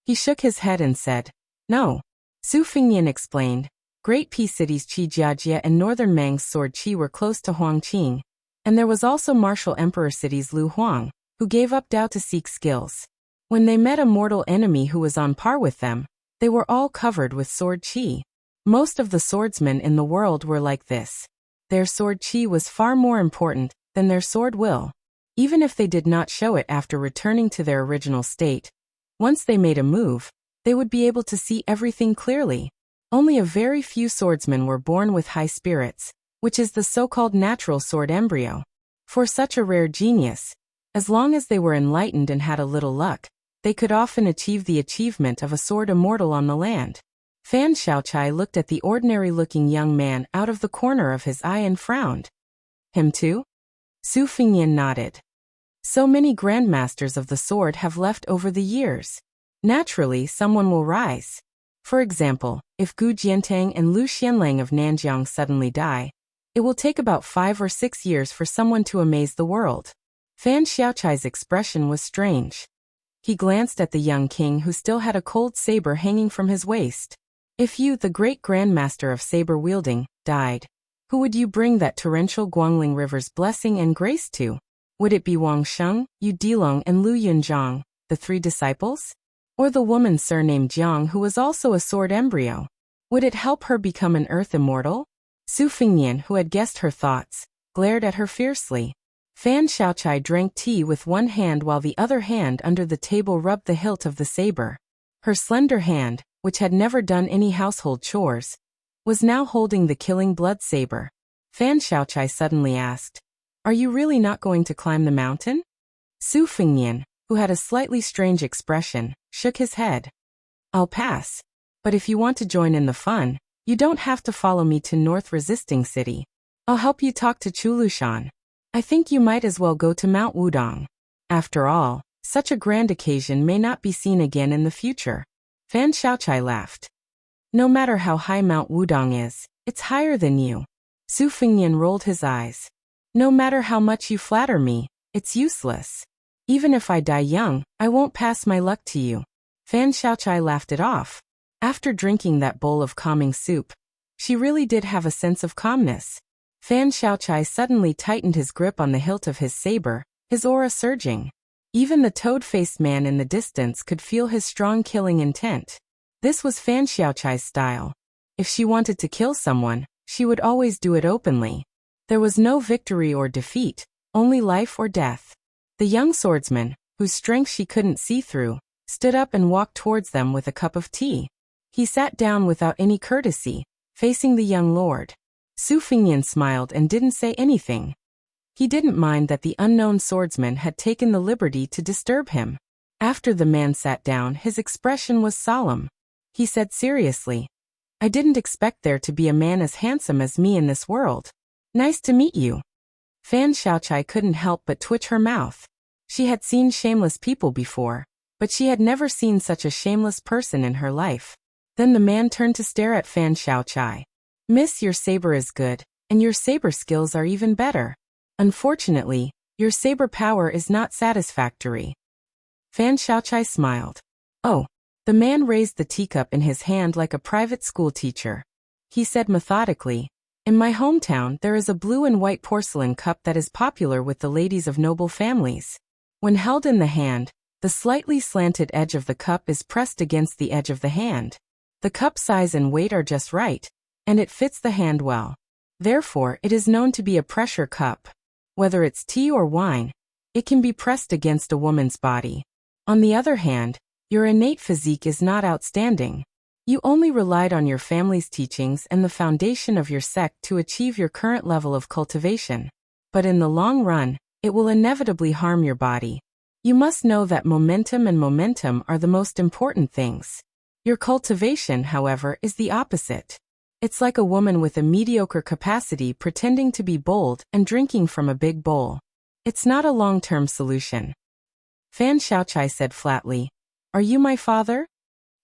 He shook his head and said, "No." Su Fengnian explained, Great P cities Qi Jiajie and Northern Mang's sword Qi were close to Huangqing, and there was also martial emperor cities Lu Huang, who gave up Dao to seek skills. When they met a mortal enemy who was on par with them, they were all covered with sword Qi. Most of the swordsmen in the world were like this. Their sword Qi was far more important than their sword will. Even if they did not show it after returning to their original state, once they made a move, they would be able to see everything clearly. Only a very few swordsmen were born with high spirits, which is the so-called natural sword embryo. For such a rare genius, as long as they were enlightened and had a little luck, they could often achieve the achievement of a sword immortal on the land. Fan Xiaochai looked at the ordinary-looking young man out of the corner of his eye and frowned. Him too? Su Fengnian nodded. So many grandmasters of the sword have left over the years. Naturally, someone will rise. For example, if Gu Jiantang and Lu Xianlang of Nanjiang suddenly die, it will take about 5 or 6 years for someone to amaze the world. Fan Xiaochai's expression was strange. He glanced at the young king who still had a cold saber hanging from his waist. If you, the great grandmaster of saber-wielding, died, who would you bring that torrential Guangling River's blessing and grace to? Would it be Wang Sheng, Yu Dilong and Lu Yunzhang, the 3 disciples? Or the woman surnamed Jiang who was also a sword embryo? Would it help her become an earth immortal? Su Fengnian, who had guessed her thoughts, glared at her fiercely. Fan Xiaochai drank tea with one hand while the other hand under the table rubbed the hilt of the saber. Her slender hand, which had never done any household chores, was now holding the killing blood saber. Fan Xiaochai suddenly asked, "Are you really not going to climb the mountain?" Su Fengnian, who had a slightly strange expression, shook his head. "I'll pass. But if you want to join in the fun, you don't have to follow me to North Resisting City. I'll help you talk to Chulushan. I think you might as well go to Mount Wudong. After all, such a grand occasion may not be seen again in the future." Fan Xiaochai laughed. "No matter how high Mount Wudong is, it's higher than you." Su Fengnian rolled his eyes. "No matter how much you flatter me, it's useless. Even if I die young, I won't pass my luck to you." Fan Xiaochai laughed it off. After drinking that bowl of calming soup, she really did have a sense of calmness. Fan Xiaochai suddenly tightened his grip on the hilt of his saber, his aura surging. Even the toad-faced man in the distance could feel his strong killing intent. This was Fan Xiaochai's style. If she wanted to kill someone, she would always do it openly. There was no victory or defeat, only life or death. The young swordsman, whose strength she couldn't see through, stood up and walked towards them with a cup of tea. He sat down without any courtesy, facing the young lord. Su Fengnian smiled and didn't say anything. He didn't mind that the unknown swordsman had taken the liberty to disturb him. After the man sat down, his expression was solemn. He said seriously, "I didn't expect there to be a man as handsome as me in this world. Nice to meet you." Fan Xiaochai couldn't help but twitch her mouth. She had seen shameless people before, but she had never seen such a shameless person in her life. Then the man turned to stare at Fan Xiaochai. "Miss, your saber is good, and your saber skills are even better. Unfortunately, your saber power is not satisfactory." Fan Xiaochai smiled. "Oh." The man raised the teacup in his hand like a private school teacher. He said methodically, "In my hometown there is a blue and white porcelain cup that is popular with the ladies of noble families. When held in the hand, the slightly slanted edge of the cup is pressed against the edge of the hand. The cup size and weight are just right, and it fits the hand well. Therefore, it is known to be a pressure cup. Whether it's tea or wine, it can be pressed against a woman's body. On the other hand, your innate physique is not outstanding. You only relied on your family's teachings and the foundation of your sect to achieve your current level of cultivation. But in the long run, it will inevitably harm your body. You must know that momentum and momentum are the most important things. Your cultivation, however, is the opposite. It's like a woman with a mediocre capacity pretending to be bold and drinking from a big bowl. It's not a long-term solution." Fan Xiaochai said flatly, "Are you my father?"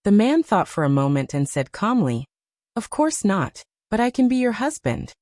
The man thought for a moment and said calmly, "Of course not, but I can be your husband."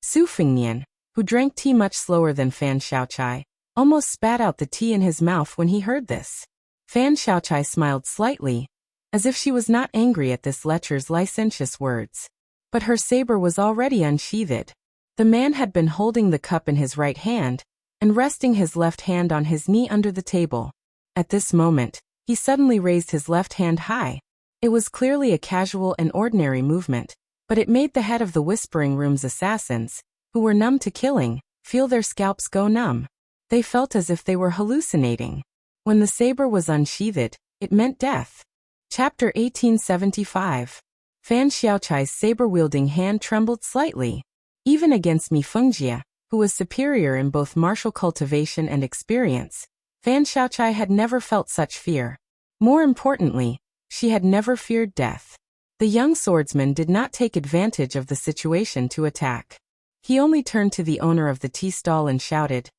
Su Fengnian, who drank tea much slower than Fan Xiaochai, almost spat out the tea in his mouth when he heard this. Fan Xiaochai smiled slightly, as if she was not angry at this lecher's licentious words. But her saber was already unsheathed. The man had been holding the cup in his right hand, and resting his left hand on his knee under the table. At this moment, he suddenly raised his left hand high. It was clearly a casual and ordinary movement, but it made the head of the Whispering Room's assassins, who were numb to killing, feel their scalps go numb. They felt as if they were hallucinating. When the saber was unsheathed, it meant death. Chapter 1875. Fan Xiaochai's saber-wielding hand trembled slightly. Even against Mi Fengjie, who was superior in both martial cultivation and experience, Fan Xiaochai had never felt such fear. More importantly, she had never feared death. The young swordsman did not take advantage of the situation to attack. He only turned to the owner of the tea stall and shouted,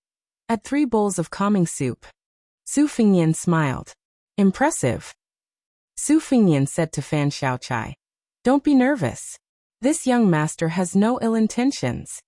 "Add 3 bowls of calming soup." Su Fingnian smiled. "Impressive." Su Fingnian said to Fan Xiaochai, "Don't be nervous. This young master has no ill intentions."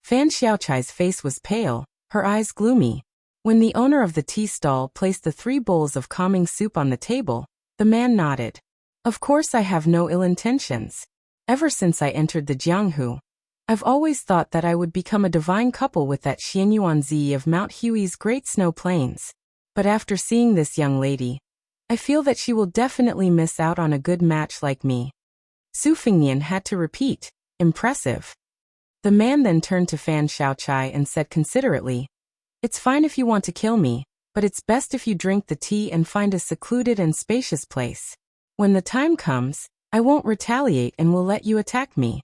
Fan Xiaochai's face was pale, her eyes gloomy. When the owner of the tea stall placed the 3 bowls of calming soup on the table, the man nodded. "Of course I have no ill intentions. Ever since I entered the Jianghu, I've always thought that I would become a divine couple with that Xianyuanzi of Mount Hui's great snow plains. But after seeing this young lady, I feel that she will definitely miss out on a good match like me." Su Fingnian had to repeat, "Impressive." The man then turned to Fan Xiaochai and said considerately, "It's fine if you want to kill me, but it's best if you drink the tea and find a secluded and spacious place. When the time comes, I won't retaliate and will let you attack me."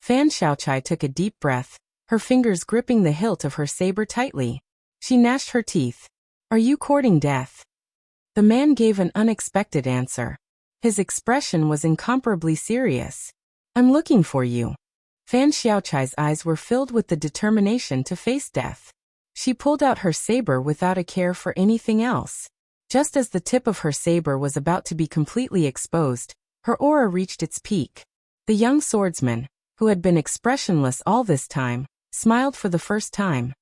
Fan Xiaochai took a deep breath, her fingers gripping the hilt of her saber tightly. She gnashed her teeth. "Are you courting death?" The man gave an unexpected answer. His expression was incomparably serious. "I'm looking for you." Fan Xiaochai's eyes were filled with the determination to face death. She pulled out her saber without a care for anything else. Just as the tip of her saber was about to be completely exposed, her aura reached its peak. The young swordsman, who had been expressionless all this time, smiled for the first time.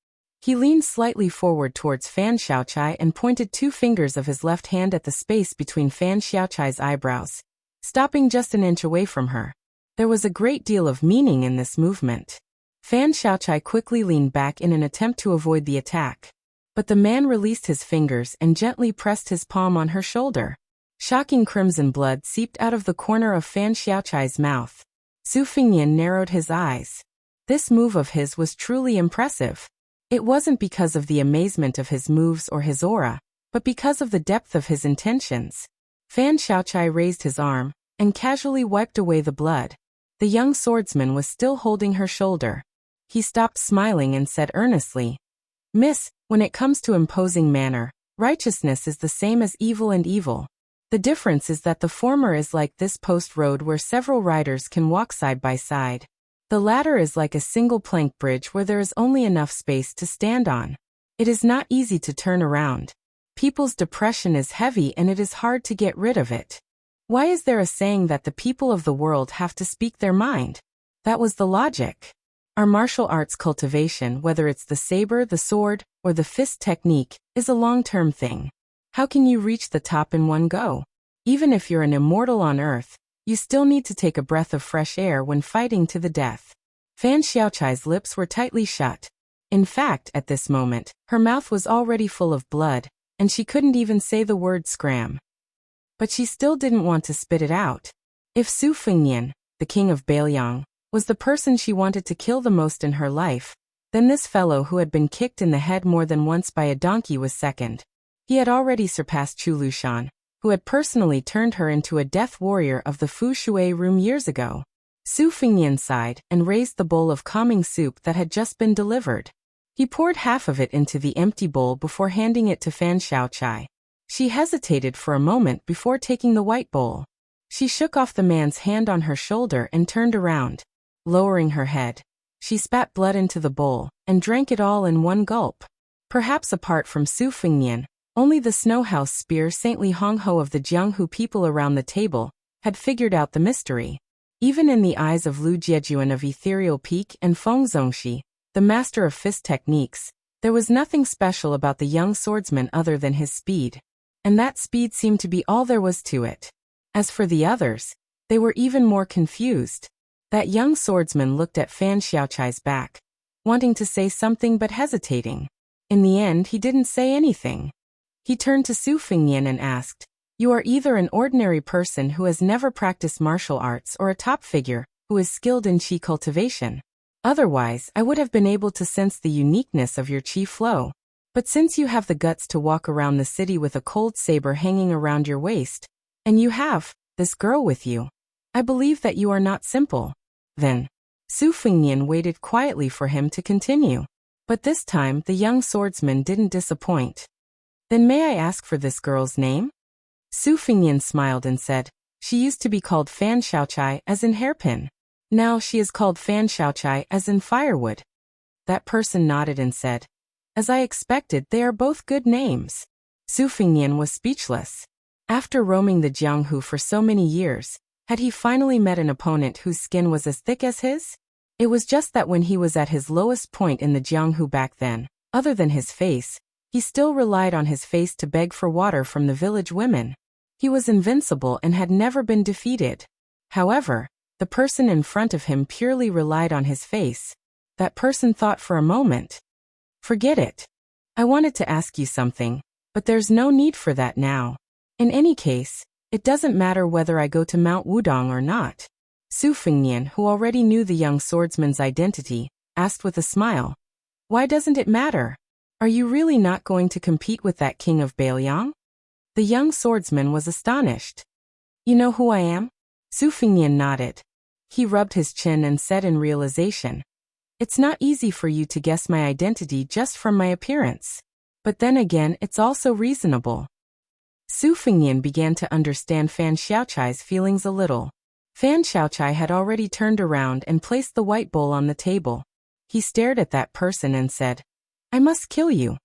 He leaned slightly forward towards Fan Xiaochai and pointed 2 fingers of his left hand at the space between Fan Xiaochai's eyebrows, stopping just an inch away from her. There was a great deal of meaning in this movement. Fan Xiaochai quickly leaned back in an attempt to avoid the attack. But the man released his fingers and gently pressed his palm on her shoulder. Shocking crimson blood seeped out of the corner of Fan Xiaochai's mouth. Su Fingnian narrowed his eyes. This move of his was truly impressive. It wasn't because of the amazement of his moves or his aura, but because of the depth of his intentions. Fan Xiaochai raised his arm and casually wiped away the blood. The young swordsman was still holding her shoulder. He stopped smiling and said earnestly, "Miss, when it comes to imposing manner, righteousness is the same as evil and evil. The difference is that the former is like this post road where several riders can walk side by side. The latter is like a single plank bridge where there is only enough space to stand on. It is not easy to turn around. People's depression is heavy and it is hard to get rid of it. Why is there a saying that the people of the world have to speak their mind? That was the logic. Our martial arts cultivation, whether it's the saber, the sword, or the fist technique, is a long-term thing. How can you reach the top in one go? Even if you're an immortal on Earth, you still need to take a breath of fresh air when fighting to the death." Fan Xiaochai's lips were tightly shut. In fact, at this moment, her mouth was already full of blood, and she couldn't even say the word scram. But she still didn't want to spit it out. If Su Fingnian, the king of Bailiang, was the person she wanted to kill the most in her life, then this fellow who had been kicked in the head more than once by a donkey was second. He had already surpassed Chu Lushan, who had personally turned her into a death warrior of the Fu Shui room years ago. Su Fingnian sighed and raised the bowl of calming soup that had just been delivered. He poured half of it into the empty bowl before handing it to Fan Xiaochai. She hesitated for a moment before taking the white bowl. She shook off the man's hand on her shoulder and turned around. Lowering her head, she spat blood into the bowl and drank it all in one gulp. Perhaps apart from Su Fingnian, only the Snowhouse Spear saintly Hongho of the Jianghu people around the table had figured out the mystery. Even in the eyes of Lu Jiejuan of Ethereal Peak and Feng Zongxi, the master of fist techniques, there was nothing special about the young swordsman other than his speed. And that speed seemed to be all there was to it. As for the others, they were even more confused. That young swordsman looked at Fan Xiaochai's back, wanting to say something but hesitating. In the end, he didn't say anything. He turned to Su Fingnian and asked, "You are either an ordinary person who has never practiced martial arts or a top figure who is skilled in qi cultivation. Otherwise, I would have been able to sense the uniqueness of your qi flow. But since you have the guts to walk around the city with a cold saber hanging around your waist, and you have this girl with you, I believe that you are not simple." Then, Su Fingnian waited quietly for him to continue. But this time the young swordsman didn't disappoint. "Then may I ask for this girl's name?" Su Fingnian smiled and said, She used to be called Fan Xiaochai as in hairpin. Now she is called Fan Xiaochai as in firewood. That person nodded and said, as I expected, they are both good names. Su Fengnian was speechless. After roaming the Jianghu for so many years, had he finally met an opponent whose skin was as thick as his? It was just that when he was at his lowest point in the Jianghu back then, other than his face, he still relied on his face to beg for water from the village women. He was invincible and had never been defeated. However, the person in front of him purely relied on his face. That person thought for a moment. Forget it. I wanted to ask you something, but there's no need for that now. In any case, it doesn't matter whether I go to Mount Wudong or not. Su Fengnian, who already knew the young swordsman's identity, asked with a smile. Why doesn't it matter? Are you really not going to compete with that king of Bailiang? The young swordsman was astonished. You know who I am? Su Fengnian nodded. He rubbed his chin and said in realization, it's not easy for you to guess my identity just from my appearance. But then again, it's also reasonable. Su Fengnian began to understand Fan Xiaochai's feelings a little. Fan Xiaochai had already turned around and placed the white bowl on the table. He stared at that person and said, I must kill you.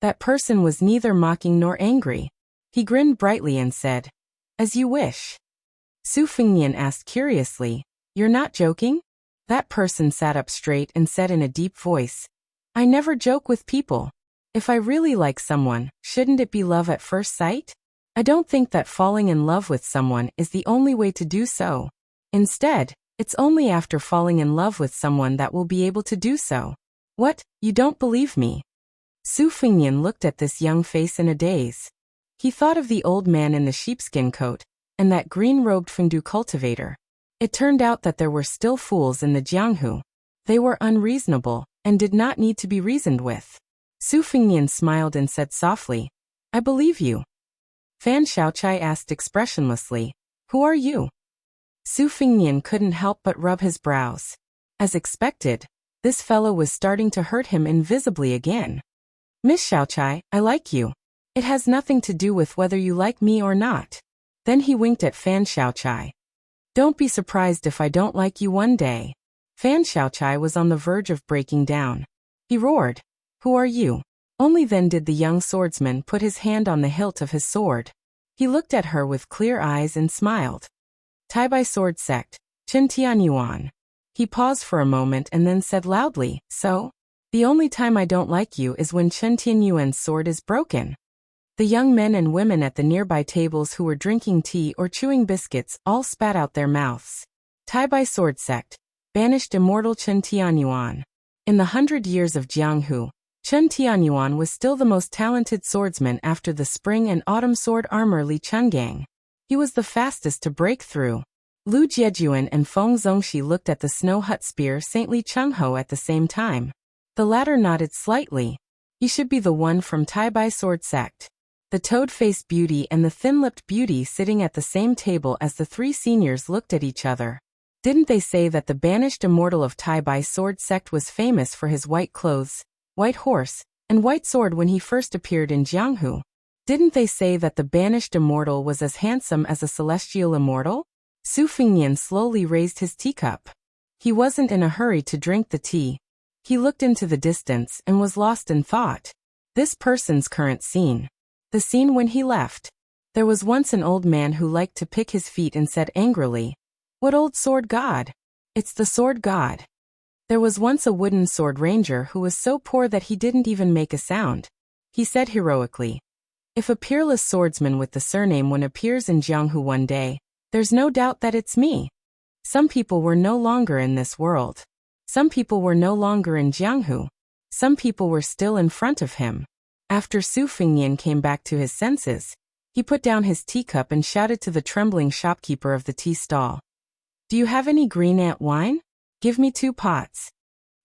That person was neither mocking nor angry. He grinned brightly and said, as you wish. Su Fengnian asked curiously, you're not joking? That person sat up straight and said in a deep voice, I never joke with people. If I really like someone, shouldn't it be love at first sight? I don't think that falling in love with someone is the only way to do so. Instead, it's only after falling in love with someone that we'll be able to do so. What, you don't believe me? Su Fengnian looked at this young face in a daze. He thought of the old man in the sheepskin coat, and that green-robed fengdu cultivator. It turned out that there were still fools in the Jianghu. They were unreasonable, and did not need to be reasoned with. Su Fengnian smiled and said softly, I believe you. Fan Xiaochai asked expressionlessly, who are you? Su Fengnian couldn't help but rub his brows. As expected, this fellow was starting to hurt him invisibly again. Miss Xiaochai, I like you. It has nothing to do with whether you like me or not. Then he winked at Fan Xiaochai. Don't be surprised if I don't like you one day. Fan Xiaochai was on the verge of breaking down. He roared, who are you? Only then did the young swordsman put his hand on the hilt of his sword. He looked at her with clear eyes and smiled. Taibai sword sect, Chen Tianyuan. He paused for a moment and then said loudly, so? The only time I don't like you is when Chen Tianyuan's sword is broken. The young men and women at the nearby tables who were drinking tea or chewing biscuits all spat out their mouths. Taibai sword sect, banished immortal Chen Tianyuan. In the 100 years of Jianghu, Chen Tianyuan was still the most talented swordsman after the spring and autumn sword armor Li Chenggang. He was the fastest to break through. Lu Jiejuan and Feng Zongxi looked at the snow hut spear Saint Li Chengho at the same time. The latter nodded slightly. He should be the one from Taibai sword sect. The toad-faced beauty and the thin-lipped beauty sitting at the same table as the three seniors looked at each other. Didn't they say that the banished immortal of Taibai sword sect was famous for his white clothes, white horse, and white sword when he first appeared in Jianghu? Didn't they say that the banished immortal was as handsome as a celestial immortal? Su Fengnian slowly raised his teacup. He wasn't in a hurry to drink the tea. He looked into the distance and was lost in thought. This person's current scene. The scene when he left. There was once an old man who liked to pick his feet and said angrily, what old sword god? It's the sword god. There was once a wooden sword ranger who was so poor that he didn't even make a sound. He said heroically, if a peerless swordsman with the surname Wen appears in Jianghu one day, there's no doubt that it's me. Some people were no longer in this world. Some people were no longer in Jianghu. Some people were still in front of him. After Su Fengnian came back to his senses, he put down his teacup and shouted to the trembling shopkeeper of the tea stall. Do you have any green ant wine? Give me 2 pots.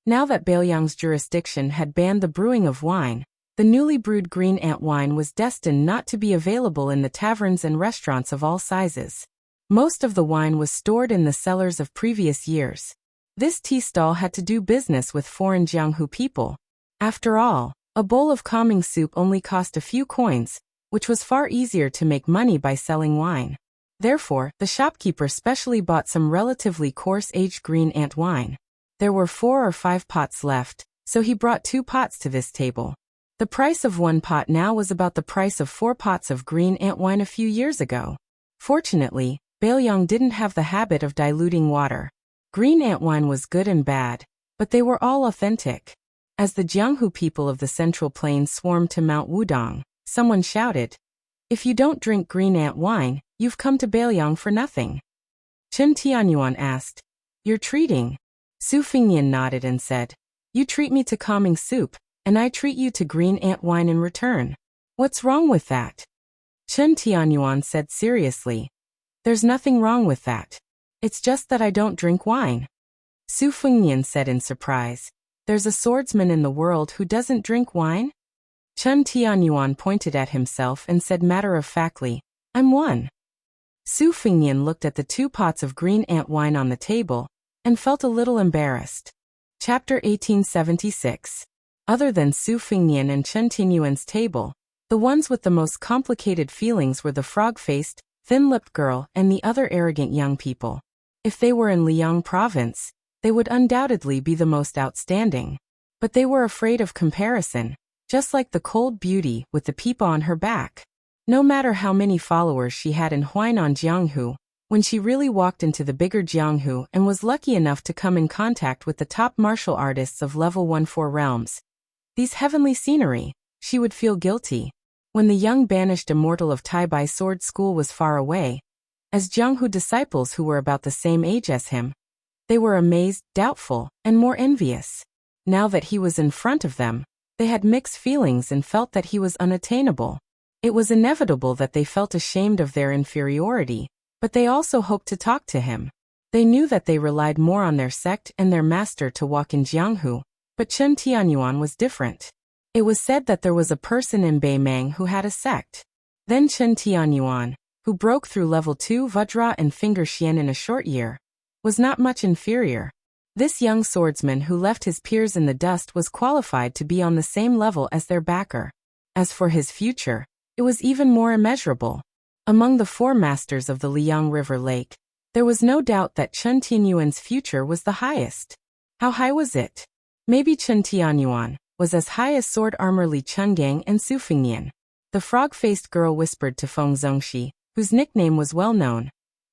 Now that Bailiang's jurisdiction had banned the brewing of wine, the newly brewed green ant wine was destined not to be available in the taverns and restaurants of all sizes. Most of the wine was stored in the cellars of previous years. This tea stall had to do business with foreign Jianghu people. After all, a bowl of calming soup only cost a few coins, which was far easier to make money by selling wine. Therefore, the shopkeeper specially bought some relatively coarse-aged green ant wine. There were 4 or 5 pots left, so he brought 2 pots to this table. The price of 1 pot now was about the price of 4 pots of green ant wine a few years ago. Fortunately, Baelyang didn't have the habit of diluting water. Green ant wine was good and bad, but they were all authentic. As the Jianghu people of the Central Plains swarmed to Mount Wudong, someone shouted, "If you don't drink green ant wine, you've come to Baelyang for nothing." Chen Tianyuan asked, "You're treating?" Su Fingnian nodded and said, "You treat me to calming soup, and I treat you to green ant wine in return. What's wrong with that?" Chen Tianyuan said seriously, "There's nothing wrong with that. It's just that I don't drink wine." Su Fingnian said in surprise, "There's a swordsman in the world who doesn't drink wine?" Chen Tianyuan pointed at himself and said matter-of-factly, "I'm one." Su Fingnian looked at the 2 pots of green ant wine on the table and felt a little embarrassed. Chapter 1876. Other than Su Fingnian and Chen Tianyuan's table, the ones with the most complicated feelings were the frog-faced, thin-lipped girl and the other arrogant young people. If they were in Liang province, they would undoubtedly be the most outstanding. But they were afraid of comparison, just like the cold beauty with the peepa on her back. No matter how many followers she had in Huainan Jianghu, when she really walked into the bigger Jianghu and was lucky enough to come in contact with the top martial artists of level 1-4 realms, these heavenly scenery, she would feel guilty. When the young banished immortal of Taibai Sword School was far away, as Jianghu disciples who were about the same age as him, they were amazed, doubtful, and more envious. Now that he was in front of them, they had mixed feelings and felt that he was unattainable. It was inevitable that they felt ashamed of their inferiority, but they also hoped to talk to him. They knew that they relied more on their sect and their master to walk in Jianghu, but Chen Tianyuan was different. It was said that there was a person in Beimang who had a sect. Then Chen Tianyuan, who broke through level 2 Vajra and Finger Xian in a short year, was not much inferior. This young swordsman who left his peers in the dust was qualified to be on the same level as their backer. As for his future, it was even more immeasurable. Among the 4 masters of the Liang River Lake, there was no doubt that Chen Tianyuan's future was the highest. How high was it? Maybe Chen Tianyuan was as high as sword armor Li Chungang and Su Fingnian. The frog-faced girl whispered to Feng Zongxi, whose nickname was well known,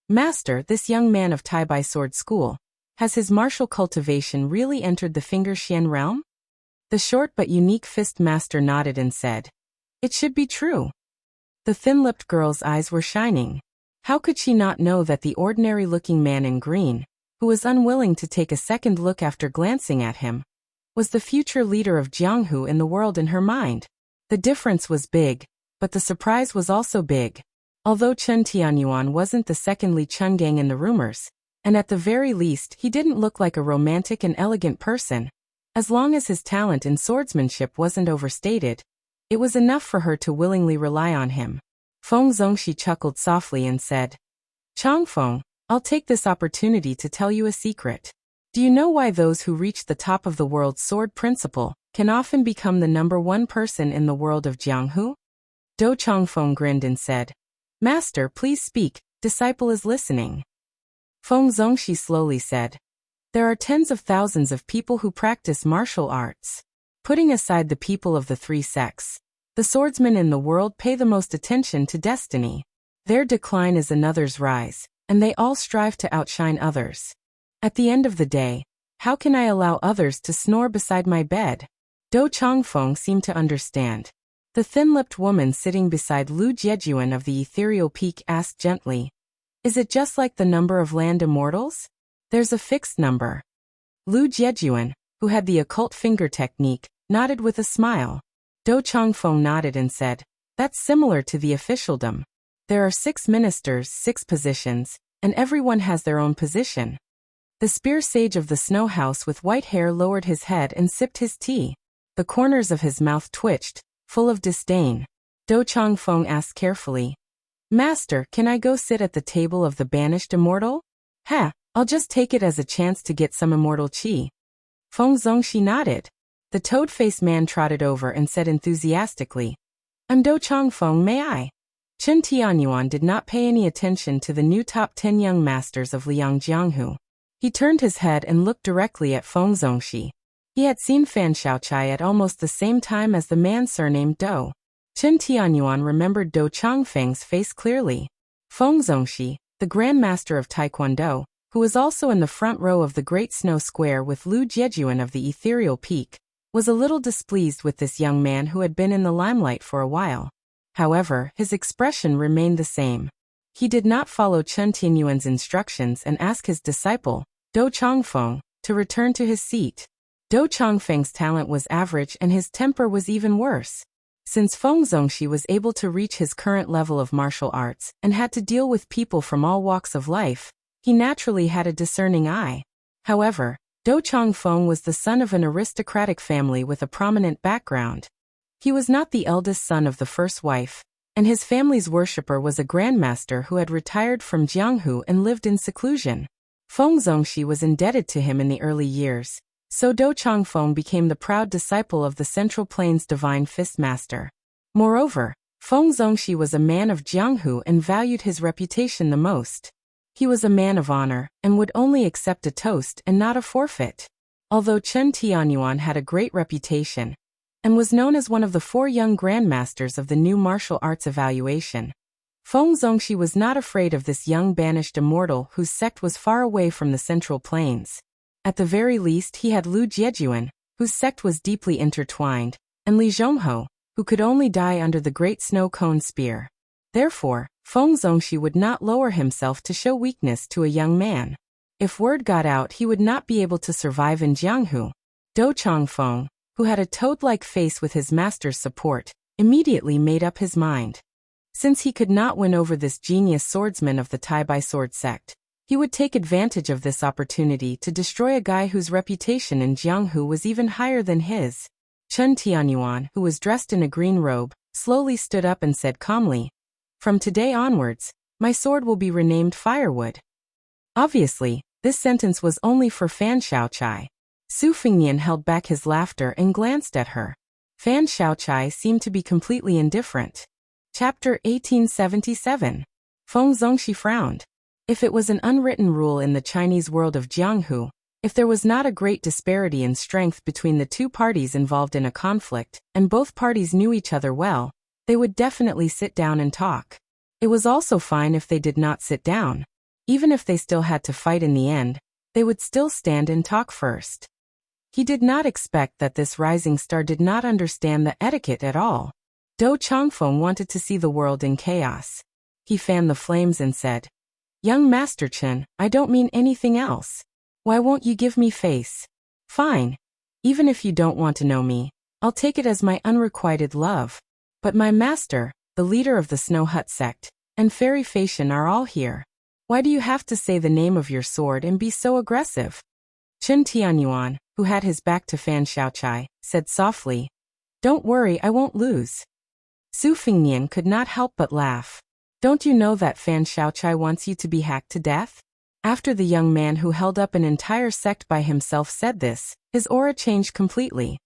"Master, this young man of Taibai Sword School, has his martial cultivation really entered the Finger Xian realm?" The short but unique fist master nodded and said, "It should be true." The thin-lipped girl's eyes were shining. How could she not know that the ordinary-looking man in green, who was unwilling to take a second look after glancing at him, was the future leader of Jianghu in the world in her mind? The difference was big, but the surprise was also big. Although Chen Tianyuan wasn't the second Li Chungang in the rumors, and at the very least he didn't look like a romantic and elegant person, as long as his talent in swordsmanship wasn't overstated, it was enough for her to willingly rely on him. Feng Zongxi chuckled softly and said, "Changfeng, I'll take this opportunity to tell you a secret. Do you know why those who reach the top of the world's sword principle can often become the number 1 person in the world of Jianghu?" Do Changfeng grinned and said, "Master, please speak, disciple is listening." Feng Zongxi slowly said, "There are tens of thousands of people who practice martial arts. Putting aside the people of the 3 sects, the swordsmen in the world pay the most attention to destiny. Their decline is another's rise, and they all strive to outshine others. At the end of the day, how can I allow others to snore beside my bed?" Do Changfeng seemed to understand. The thin-lipped woman sitting beside Lu Jiejuan of the ethereal peak asked gently, "Is it just like the number of land immortals? There's a fixed number." Lu Jiejuan, who had the occult finger technique, nodded with a smile. Do Changfeng nodded and said, "That's similar to the officialdom. There are 6 ministers, 6 positions, and everyone has their own position." The spear sage of the snow house with white hair lowered his head and sipped his tea. The corners of his mouth twitched, full of disdain. Do Changfeng asked carefully, "Master, can I go sit at the table of the banished immortal?" I'll just take it as a chance to get some immortal qi." Feng Zongxi nodded. The toad-faced man trotted over and said enthusiastically, "I'm Do Changfeng, may I?" Chen Tianyuan did not pay any attention to the new top 10 young masters of Liang Jianghu. He turned his head and looked directly at Feng Zongxi. He had seen Fan Xiaochai at almost the same time as the man surnamed Dou. Chen Tianyuan remembered Dou Changfeng's face clearly. Feng Zongxi, the Grand Master of Taekwondo, who was also in the front row of the Great Snow Square with Lu Jiejuan of the Ethereal Peak, was a little displeased with this young man who had been in the limelight for a while. However, his expression remained the same. He did not follow Chen Tianyuan's instructions and ask his disciple, Dou Changfeng, to return to his seat. Dou Changfeng's talent was average and his temper was even worse. Since Feng Zongxi was able to reach his current level of martial arts and had to deal with people from all walks of life, he naturally had a discerning eye. However, Dou Changfeng was the son of an aristocratic family with a prominent background. He was not the eldest son of the first wife, and his family's worshipper was a grandmaster who had retired from Jianghu and lived in seclusion. Feng Zongxi was indebted to him in the early years, so Dou Changfeng became the proud disciple of the Central Plains Divine Fist Master. Moreover, Feng Zongxi was a man of Jianghu and valued his reputation the most. He was a man of honor and would only accept a toast and not a forfeit. Although Chen Tianyuan had a great reputation and was known as one of the 4 young grandmasters of the new martial arts evaluation, Feng Zongxi was not afraid of this young banished immortal whose sect was far away from the Central Plains. At the very least he had Lu Jiejuan, whose sect was deeply intertwined, and Li Zhongho, who could only die under the Great Snow Cone Spear. Therefore, Feng Zongxi would not lower himself to show weakness to a young man. If word got out he would not be able to survive in Jianghu. Dou Changfeng, who had a toad-like face with his master's support, immediately made up his mind. Since he could not win over this genius swordsman of the Tai Bai sword sect, he would take advantage of this opportunity to destroy a guy whose reputation in Jianghu was even higher than his. Chen Tianyuan, who was dressed in a green robe, slowly stood up and said calmly, "From today onwards, my sword will be renamed Firewood." Obviously, this sentence was only for Fan Xiaochai. Su Fengnian held back his laughter and glanced at her. Fan Xiaochai seemed to be completely indifferent. Chapter 1877. Feng Zongxi frowned. If it was an unwritten rule in the Chinese world of Jianghu, if there was not a great disparity in strength between the two parties involved in a conflict, and both parties knew each other well, they would definitely sit down and talk. It was also fine if they did not sit down. Even if they still had to fight in the end, they would still stand and talk first. He did not expect that this rising star did not understand the etiquette at all. Dou Changfeng wanted to see the world in chaos. He fanned the flames and said, "Young Master Chen, I don't mean anything else. Why won't you give me face? Fine. Even if you don't want to know me, I'll take it as my unrequited love. But my master, the leader of the Snow Hut sect, and Fairy Facian are all here. Why do you have to say the name of your sword and be so aggressive?" Chen Tianyuan, who had his back to Fan Xiaochai, said softly, "Don't worry, I won't lose." Su Fengnian could not help but laugh. "Don't you know that Fan Xiaochai wants you to be hacked to death?" After the young man who held up an entire sect by himself said this, his aura changed completely.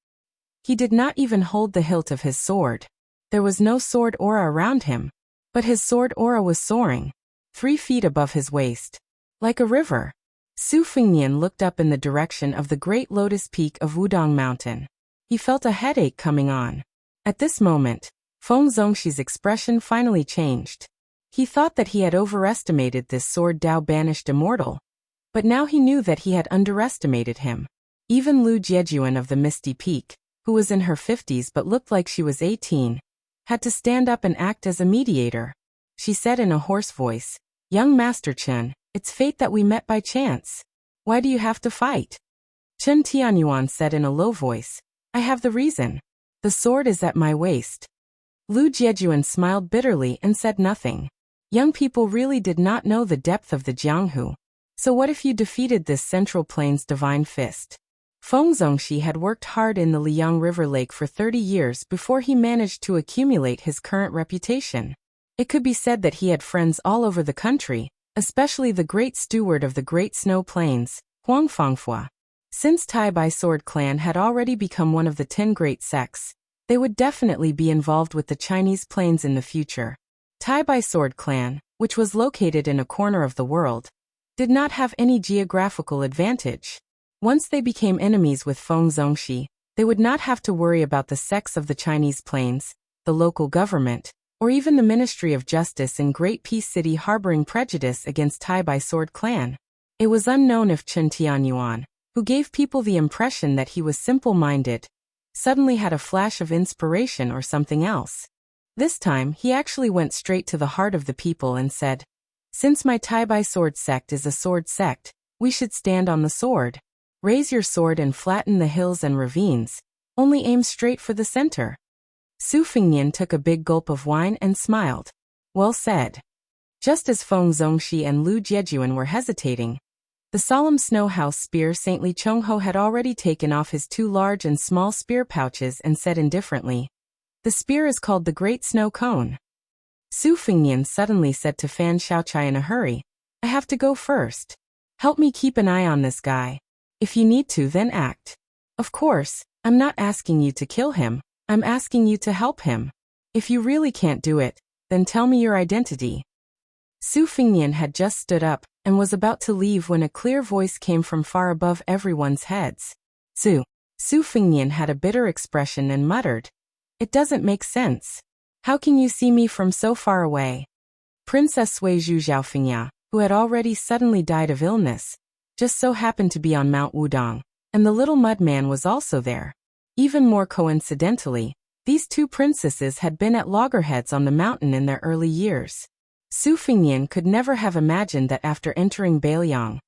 He did not even hold the hilt of his sword. There was no sword aura around him, but his sword aura was soaring, 3 feet above his waist, like a river. Su Fengnian looked up in the direction of the great lotus peak of Wudong Mountain. He felt a headache coming on. At this moment, Feng Zongxi's expression finally changed. He thought that he had overestimated this sword Dao banished immortal, but now he knew that he had underestimated him. Even Lu Jiejuan of the Misty Peak, who was in her 50s but looked like she was 18, had to stand up and act as a mediator. She said in a hoarse voice, "Young Master Chen, it's fate that we met by chance. Why do you have to fight?" Chen Tianyuan said in a low voice, "I have the reason. The sword is at my waist." Lu Jiejuan smiled bitterly and said nothing. Young people really did not know the depth of the Jianghu. So what if you defeated this Central Plains Divine Fist? Feng Zongxi had worked hard in the Liang River Lake for 30 years before he managed to accumulate his current reputation. It could be said that he had friends all over the country, especially the great steward of the Great Snow Plains, Huang Fangfua. Since Tai Bai Sword Clan had already become one of the 10 great sects, they would definitely be involved with the Chinese plains in the future. Tai Bai Sword Clan, which was located in a corner of the world, did not have any geographical advantage. Once they became enemies with Feng Zongxi, they would not have to worry about the sex of the Chinese plains, the local government, or even the Ministry of Justice in Great Peace City harboring prejudice against Tai Bai Sword Clan. It was unknown if Chen Tianyuan, who gave people the impression that he was simple-minded, suddenly had a flash of inspiration or something else. This time, he actually went straight to the heart of the people and said, "Since my Tai Bai sword sect is a sword sect, we should stand on the sword. Raise your sword and flatten the hills and ravines, only aim straight for the center." Su Fengnian took a big gulp of wine and smiled. Well said. Just as Feng Zongxi and Lu Jiejuan were hesitating, the solemn snow house spear Saint Li Chongho had already taken off his two large and small spear pouches and said indifferently, "The spear is called the Great Snow Cone." Su Fengnian suddenly said to Fan Xiaochai in a hurry, "I have to go first. Help me keep an eye on this guy. If you need to, then act. Of course, I'm not asking you to kill him, I'm asking you to help him. If you really can't do it, then tell me your identity." Su Fengnian had just stood up and was about to leave when a clear voice came from far above everyone's heads. Su Fengnian had a bitter expression and muttered, "It doesn't make sense. How can you see me from so far away?" Princess Suizhu Zhaofengya, who had already suddenly died of illness, just so happened to be on Mount Wudong, and the little mud man was also there. Even more coincidentally, these two princesses had been at loggerheads on the mountain in their early years. Su Fengnian could never have imagined that after entering Beiliang,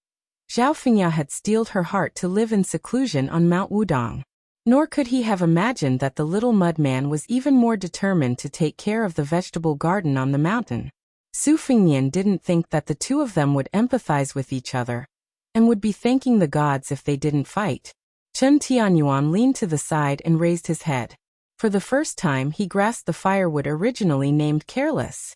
Zhaofengya had steeled her heart to live in seclusion on Mount Wudong. Nor could he have imagined that the little mud man was even more determined to take care of the vegetable garden on the mountain. Su Fengnian didn't think that the two of them would empathize with each other, and would be thanking the gods if they didn't fight. Chen Tianyuan leaned to the side and raised his head. For the first time he grasped the firewood originally named Careless.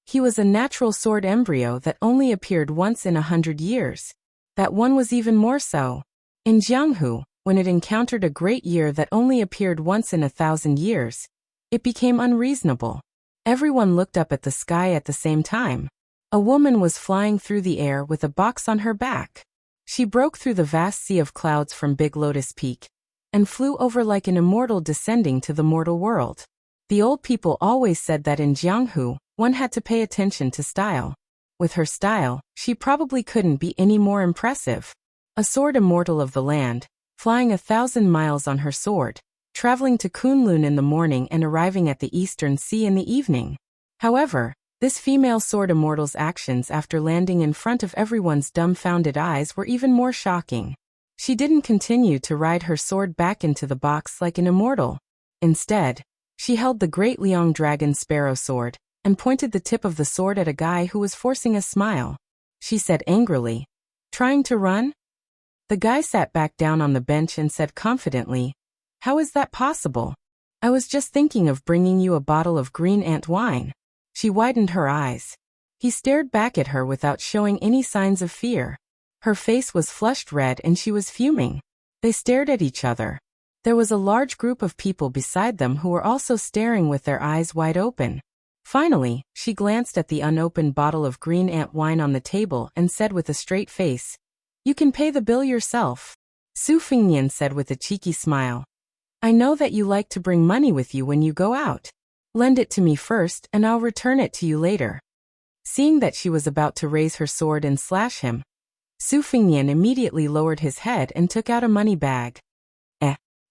He was a natural sword embryo that only appeared once in 100 years. That one was even more so. In Jianghu, when it encountered a great year that only appeared once in 1,000 years, it became unreasonable. Everyone looked up at the sky at the same time. A woman was flying through the air with a box on her back. She broke through the vast sea of clouds from Big Lotus Peak, and flew over like an immortal descending to the mortal world. The old people always said that in Jianghu, one had to pay attention to style. With her style, she probably couldn't be any more impressive. A sword immortal of the land, flying 1,000 miles on her sword, traveling to Kunlun in the morning and arriving at the Eastern Sea in the evening. However, this female sword immortal's actions after landing in front of everyone's dumbfounded eyes were even more shocking. She didn't continue to ride her sword back into the box like an immortal. Instead, she held the Great Liang Dragon Sparrow sword, and pointed the tip of the sword at a guy who was forcing a smile. She said angrily, "Trying to run?" The guy sat back down on the bench and said confidently, "How is that possible? I was just thinking of bringing you a bottle of green ant wine." She widened her eyes. He stared back at her without showing any signs of fear. Her face was flushed red and she was fuming. They stared at each other. There was a large group of people beside them who were also staring with their eyes wide open. Finally, she glanced at the unopened bottle of green ant wine on the table and said with a straight face, "You can pay the bill yourself." Su Fengnian said with a cheeky smile, "I know that you like to bring money with you when you go out. Lend it to me first and I'll return it to you later." Seeing that she was about to raise her sword and slash him, Su Fengnian immediately lowered his head and took out a money bag.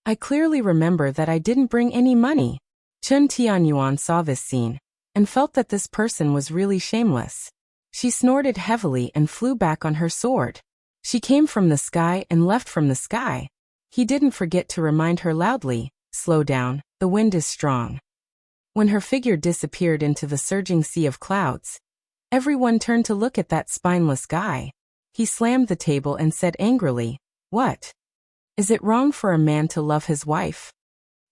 I clearly remember that I didn't bring any money." Chen Tianyuan saw this scene, and felt that this person was really shameless. She snorted heavily and flew back on her sword. She came from the sky and left from the sky. He didn't forget to remind her loudly, "Slow down, the wind is strong." When her figure disappeared into the surging sea of clouds, everyone turned to look at that spineless guy. He slammed the table and said angrily, "What? Is it wrong for a man to love his wife?"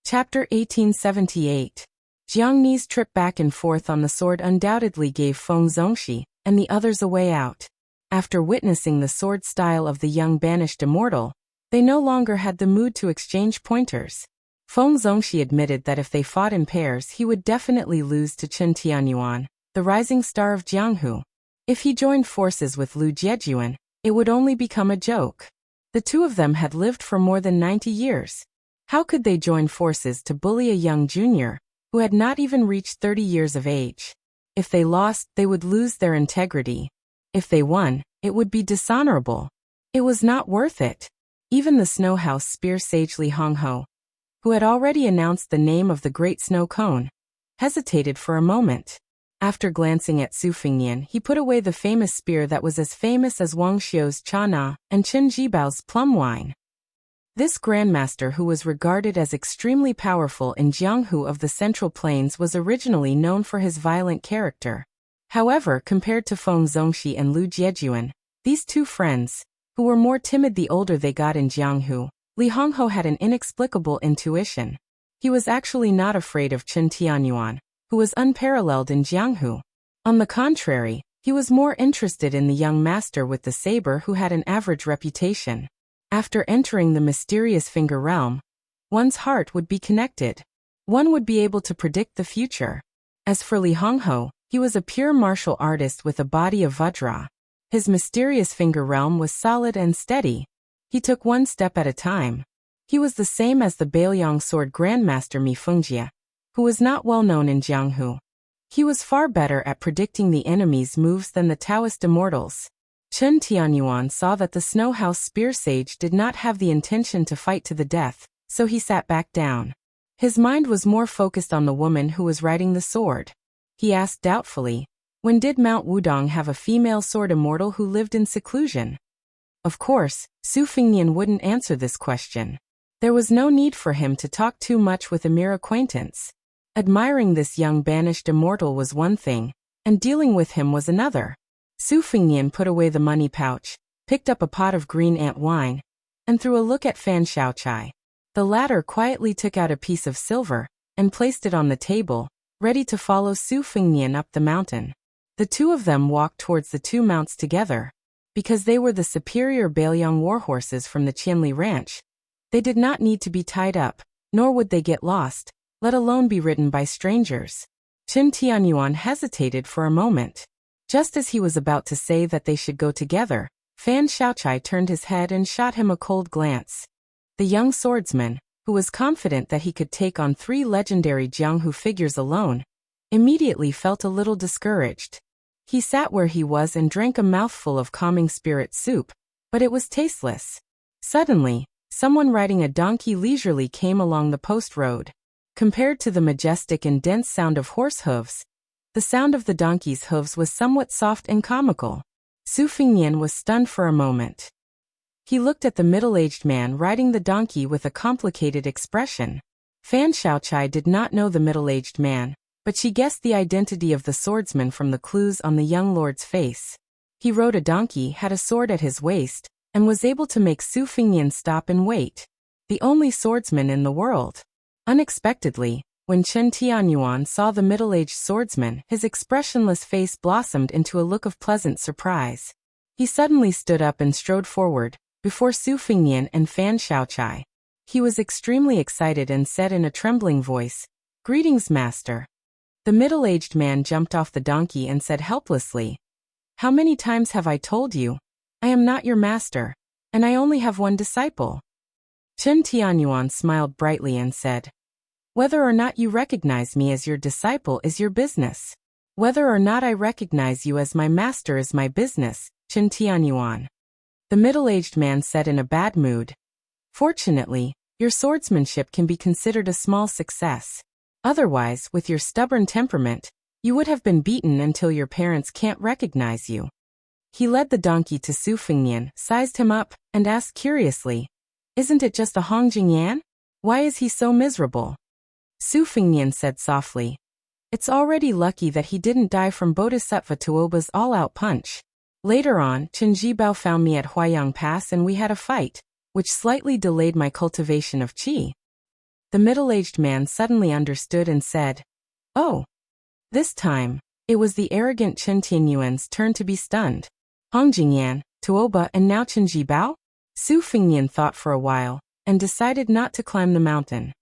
Chapter 1878. Jiang Ni's trip back and forth on the sword undoubtedly gave Feng Zongxi and the others a way out. After witnessing the sword style of the young banished immortal, they no longer had the mood to exchange pointers. Feng Zongxi admitted that if they fought in pairs he would definitely lose to Chen Tianyuan, the rising star of Jianghu. If he joined forces with Lu Jiejuan, it would only become a joke. The two of them had lived for more than 90 years. How could they join forces to bully a young junior, who had not even reached 30 years of age? If they lost, they would lose their integrity. If they won, it would be dishonorable. It was not worth it. Even the Snow House spear sage Li Hongho, who had already announced the name of the great snow cone, hesitated for a moment. After glancing at Su Fengnian, he put away the famous spear that was as famous as Wang Xiu's Cha Na and Qin Jibao's plum wine. This grandmaster, who was regarded as extremely powerful in Jianghu of the Central Plains, was originally known for his violent character. However, compared to Feng Zongxi and Lu Jiejuan, these two friends, who were more timid the older they got in Jianghu, Li Hongho had an inexplicable intuition. He was actually not afraid of Chen Tianyuan, who was unparalleled in Jianghu. On the contrary, he was more interested in the young master with the saber who had an average reputation. After entering the mysterious finger realm, one's heart would be connected. One would be able to predict the future. As for Li Hongho, he was a pure martial artist with a body of Vajra. His mysterious finger realm was solid and steady. He took one step at a time. He was the same as the Bailiang sword grandmaster Mi Fengjie, who was not well known in Jianghu. He was far better at predicting the enemy's moves than the Taoist immortals. Chen Tianyuan saw that the Snow House spear sage did not have the intention to fight to the death, so he sat back down. His mind was more focused on the woman who was riding the sword. He asked doubtfully, when did Mount Wudong have a female sword immortal who lived in seclusion? Of course, Su Fengnian wouldn't answer this question. There was no need for him to talk too much with a mere acquaintance. Admiring this young banished immortal was one thing, and dealing with him was another. Su Fengnian put away the money pouch, picked up a pot of green ant wine, and threw a look at Fan Xiaochai. The latter quietly took out a piece of silver and placed it on the table, ready to follow Su Fengnian up the mountain. The two of them walked towards the two mounts together. Because they were the superior Bailiang warhorses from the Qianli ranch, they did not need to be tied up, nor would they get lost, let alone be ridden by strangers. Chen Tianyuan hesitated for a moment. Just as he was about to say that they should go together, Fan Xiaochai turned his head and shot him a cold glance. The young swordsman, who was confident that he could take on 3 legendary Jianghu figures alone, immediately felt a little discouraged. He sat where he was and drank a mouthful of calming spirit soup, but it was tasteless. Suddenly, someone riding a donkey leisurely came along the post road. Compared to the majestic and dense sound of horse hooves, the sound of the donkey's hooves was somewhat soft and comical. Su Fengnian was stunned for a moment. He looked at the middle-aged man riding the donkey with a complicated expression. Fan Xiaochai did not know the middle-aged man, but she guessed the identity of the swordsman from the clues on the young lord's face. He rode a donkey, had a sword at his waist, and was able to make Su Fengnian stop and wait. The only swordsman in the world. Unexpectedly, when Chen Tianyuan saw the middle-aged swordsman, his expressionless face blossomed into a look of pleasant surprise. He suddenly stood up and strode forward, before Su Fengnian and Fan Xiaochai. He was extremely excited and said in a trembling voice, "Greetings, master." The middle-aged man jumped off the donkey and said helplessly, "How many times have I told you? I am not your master, and I only have one disciple." Chen Tianyuan smiled brightly and said, "Whether or not you recognize me as your disciple is your business. Whether or not I recognize you as my master is my business, Chen Tianyuan." The middle-aged man said in a bad mood, "Fortunately, your swordsmanship can be considered a small success. Otherwise, with your stubborn temperament, you would have been beaten until your parents can't recognize you." He led the donkey to Su Fengnian, sized him up, and asked curiously, "Isn't it just a Hong Jingyan? Why is he so miserable?" Su Fengnian said softly, "It's already lucky that he didn't die from Bodhisattva Tuoba's all-out punch. Later on, Qin Jibao found me at Huayang Pass and we had a fight, which slightly delayed my cultivation of qi." The middle-aged man suddenly understood and said, "Oh." This time, it was the arrogant Chen Tianyuan's turn to be stunned. Hong Jingyan, Tuoba, and now Qin Jibao? Su Fengnian thought for a while, and decided not to climb the mountain.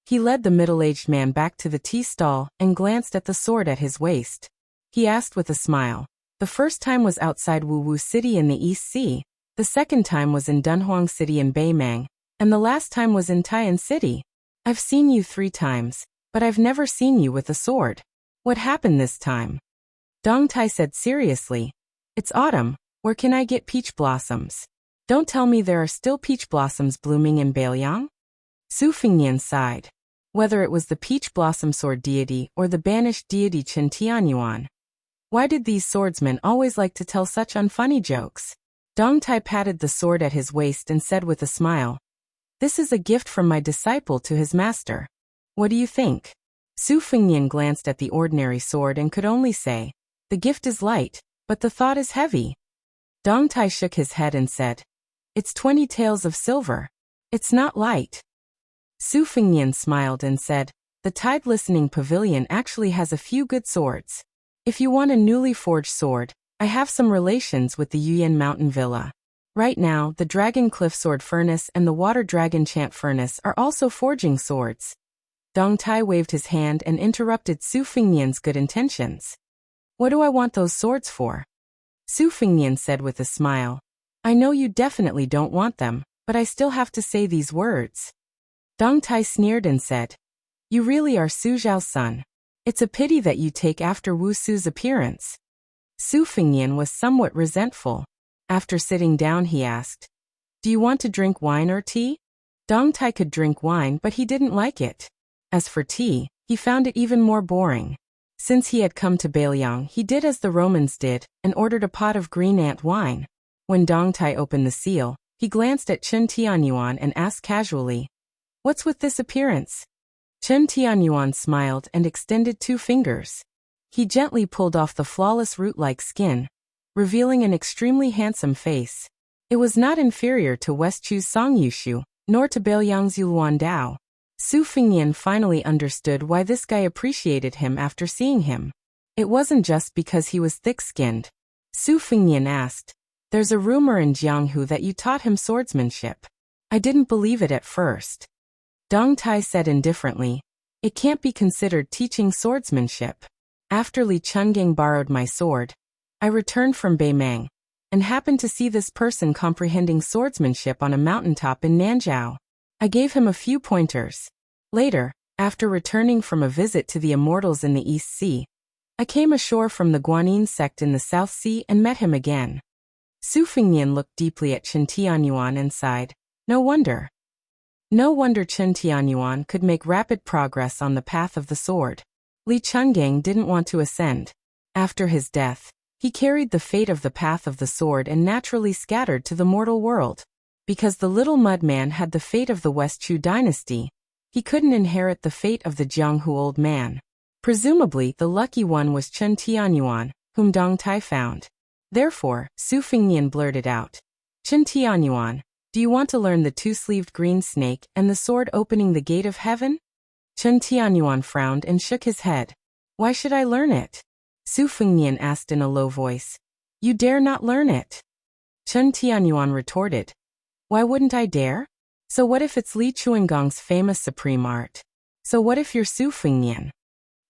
He led the middle-aged man back to the tea stall and glanced at the sword at his waist. he asked with a smile. The first time was outside Wu City in the East Sea, the second time was in Dunhuang City in Beimang, and the last time was in Tai'an City. I've seen you 3 times, but I've never seen you with a sword. What happened this time? Dong Tai said seriously. It's autumn, where can I get peach blossoms? Don't tell me there are still peach blossoms blooming in Beiliang? Su Fingnian sighed. Whether it was the peach blossom sword deity or the banished deity Chen Tianyuan. Why did these swordsmen always like to tell such unfunny jokes? Dong Tai patted the sword at his waist and said with a smile, "This is a gift from my disciple to his master. What do you think?" Su Fingnian glanced at the ordinary sword and could only say, "The gift is light, but the thought is heavy." Dong Tai shook his head and said, "It's 20 taels of silver. It's not light." Su Fingnian smiled and said, "The Tide Listening Pavilion actually has a few good swords. If you want a newly forged sword, I have some relations with the Yuyan Mountain Villa. Right now, the Dragon Cliff Sword Furnace and the Water Dragon Chant Furnace are also forging swords." Dong Tai waved his hand and interrupted Su Fingnian's good intentions. "What do I want those swords for?" Su Fingnian said with a smile, "I know you definitely don't want them, but I still have to say these words." Dong Tai sneered and said, "You really are Su Zhao's son. It's a pity that you take after Wu Su's appearance." Su Fingnian was somewhat resentful. After sitting down he asked, "Do you want to drink wine or tea?" Dong Tai could drink wine but he didn't like it. As for tea, he found it even more boring. Since he had come to Beiliang he did as the Romans did, and ordered a pot of green ant wine. When Dong Tai opened the seal, he glanced at Chen Tianyuan and asked casually, "What's with this appearance?" Chen Tianyuan smiled and extended 2 fingers. He gently pulled off the flawless root-like skin, revealing an extremely handsome face. It was not inferior to Westchu's Song Yushu, nor to Beiliang's Yuluan Dao. Su Fingnian finally understood why this guy appreciated him after seeing him. It wasn't just because he was thick-skinned. Su Fingnian asked, "There's a rumor in Jianghu that you taught him swordsmanship. I didn't believe it at first." Dong Tai said indifferently, "It can't be considered teaching swordsmanship. After Li Chungang borrowed my sword, I returned from Beimang, and happened to see this person comprehending swordsmanship on a mountaintop in Nanzhao. I gave him a few pointers. Later, after returning from a visit to the immortals in the East Sea, I came ashore from the Guanyin sect in the South Sea and met him again." Su Fingnian looked deeply at Chen Tianyuan and sighed, No wonder Chen Tianyuan could make rapid progress on the path of the sword. Li Chungang didn't want to ascend. After his death, he carried the fate of the path of the sword and naturally scattered to the mortal world. Because the little mud man had the fate of the Westchu dynasty, he couldn't inherit the fate of the Jianghu old man. Presumably, the lucky one was Chen Tianyuan, whom Dong Tai found. Therefore, Su Fingnian blurted out, "Chen Tianyuan, do you want to learn the 2-sleeved green snake and the sword opening the gate of heaven?" Chen Tianyuan frowned and shook his head. "Why should I learn it?" Su Fingnian asked in a low voice. "You dare not learn it." Chen Tianyuan retorted, "Why wouldn't I dare? So what if it's Li Chuangong's famous supreme art? So what if you're Su Fingnian?"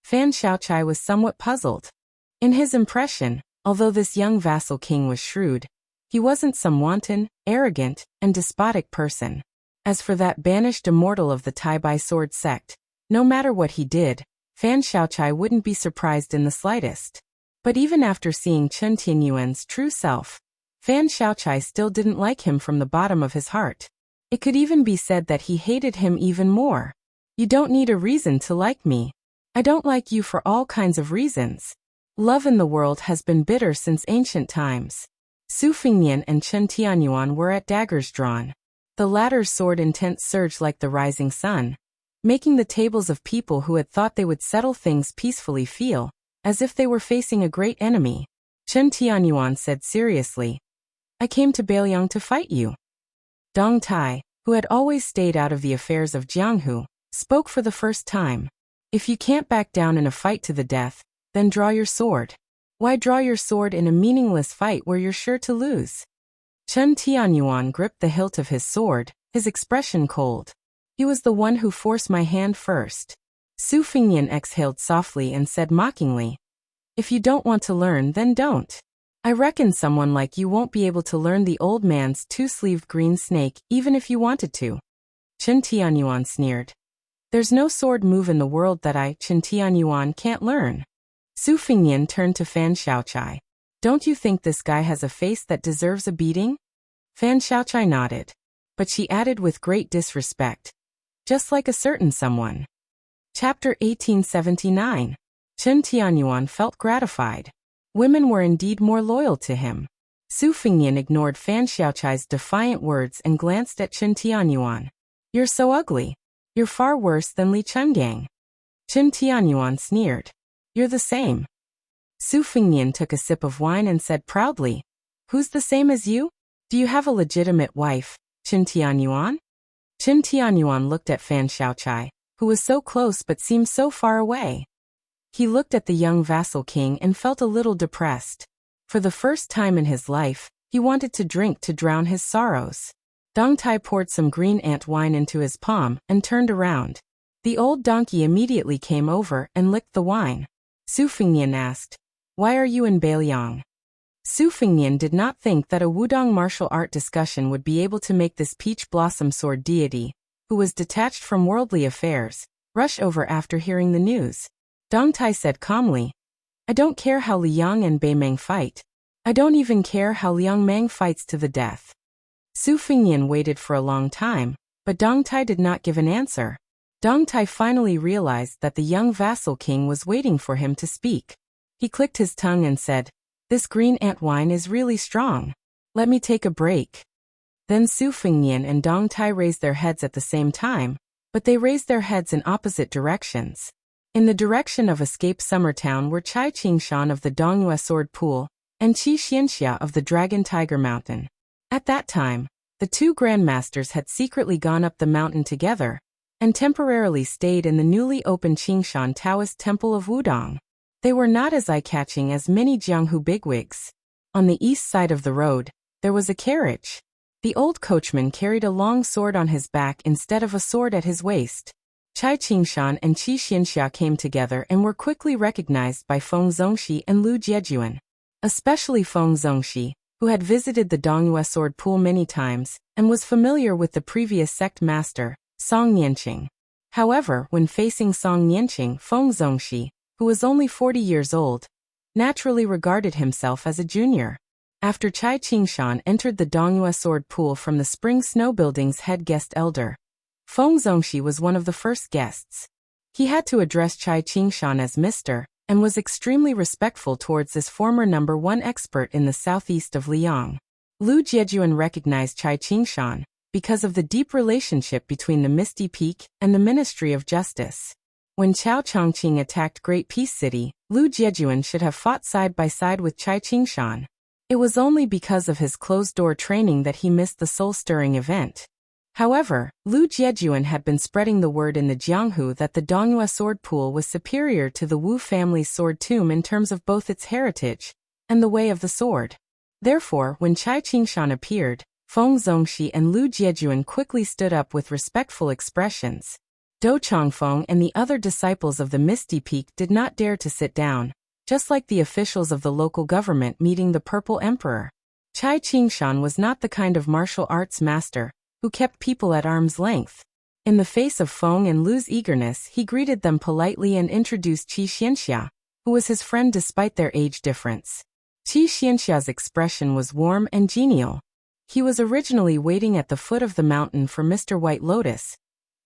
Fan Xiaochai was somewhat puzzled. In his impression, although this young vassal king was shrewd, he wasn't some wanton, arrogant, and despotic person. As for that banished immortal of the Tai-Bai sword sect, no matter what he did, Fan Xiaochai wouldn't be surprised in the slightest. But even after seeing Chen Tianyuan's true self, Fan Xiaochai still didn't like him from the bottom of his heart. It could even be said that he hated him even more. "You don't need a reason to like me. I don't like you for all kinds of reasons. Love in the world has been bitter since ancient times." Su Fingnian and Chen Tianyuan were at daggers drawn. The latter's sword intent surged like the rising sun, making the tables of people who had thought they would settle things peacefully feel as if they were facing a great enemy. Chen Tianyuan said seriously, "I came to Beiliang to fight you." Dong Tai, who had always stayed out of the affairs of Jianghu, spoke for the first time. "If you can't back down in a fight to the death, then draw your sword. Why draw your sword in a meaningless fight where you're sure to lose?" Chen Tianyuan gripped the hilt of his sword, his expression cold. "He was the one who forced my hand first." Su Fingnian exhaled softly and said mockingly, If you don't want to learn, then don't. I reckon someone like you won't be able to learn the old man's two-sleeved green snake even if you wanted to. Chen Tianyuan sneered. There's no sword move in the world that I, Chen Tianyuan, can't learn. Su Fingyan turned to Fan Xiaochai. Don't you think this guy has a face that deserves a beating? Fan Xiaochai nodded. But she added with great disrespect. Just like a certain someone. Chapter 1879. Chen Tianyuan felt gratified. Women were indeed more loyal to him. Su Fingyan ignored Fan Xiaochai's defiant words and glanced at Chen Tianyuan. You're so ugly. You're far worse than Li Chungang. Chen Tianyuan sneered. You're the same. Su Fingyan took a sip of wine and said proudly, Who's the same as you? Do you have a legitimate wife, Chen Tianyuan? Chen Tianyuan looked at Fan Xiaochai, who was so close but seemed so far away. He looked at the young vassal king and felt a little depressed. For the first time in his life, he wanted to drink to drown his sorrows. Dong Tai poured some green ant wine into his palm and turned around. The old donkey immediately came over and licked the wine. Su Fingyan asked, Why are you in Beiliang? Su Fingyan did not think that a Wudong martial art discussion would be able to make this peach blossom sword deity, who was detached from worldly affairs, rush over after hearing the news. Dong Tai said calmly, I don't care how Liang and Bei Meng fight. I don't even care how Liang Meng fights to the death. Su Fingyan waited for a long time, but Dong Tai did not give an answer. Dong Tai finally realized that the young vassal king was waiting for him to speak. He clicked his tongue and said, This green ant wine is really strong. Let me take a break. Then Su Fingyan and Dong Tai raised their heads at the same time, but they raised their heads in opposite directions. In the direction of Escape Summertown were Chai Qingshan of the Dongyue Sword Pool and Qi Xianxia of the Dragon Tiger Mountain. At that time, the two grandmasters had secretly gone up the mountain together and temporarily stayed in the newly opened Qingshan Taoist Temple of Wudong. They were not as eye-catching as many Jianghu bigwigs. On the east side of the road, there was a carriage. The old coachman carried a long sword on his back instead of a sword at his waist. Chai Qingshan and Qi Xianxia came together and were quickly recognized by Feng Zongxi and Lu Jiejuan. Especially Feng Zongxi, who had visited the Dongyue Sword Pool many times and was familiar with the previous sect master, Song Nianqing. However, when facing Song Nianqing, Feng Zongxi, who was only 40 years old, naturally regarded himself as a junior. After Chai Qingshan entered the Dongyue Sword Pool from the Spring Snow Building's head guest elder, Feng Zongxi was one of the first guests. He had to address Chai Qingshan as Mr. and was extremely respectful towards this former number one expert in the southeast of Liang. Lu Jiejuan recognized Chai Qingshan because of the deep relationship between the Misty Peak and the Ministry of Justice. When Chao Chongqing attacked Great Peace City, Lu Jiejuan should have fought side by side with Chai Qingshan. It was only because of his closed-door training that he missed the soul-stirring event. However, Lu Jiejuan had been spreading the word in the Jianghu that the Dongyue Sword Pool was superior to the Wu family's sword tomb in terms of both its heritage and the way of the sword. Therefore, when Chai Qingshan appeared, Feng Zongxi and Lu Jiejuan quickly stood up with respectful expressions. Dou Chongfeng and the other disciples of the Misty Peak did not dare to sit down, just like the officials of the local government meeting the Purple Emperor. Chai Qingshan was not the kind of martial arts master who kept people at arm's length. In the face of Feng and Lu's eagerness, he greeted them politely and introduced Qi Xianxia, who was his friend despite their age difference. Qi Xianxia's expression was warm and genial. He was originally waiting at the foot of the mountain for Mr. White Lotus,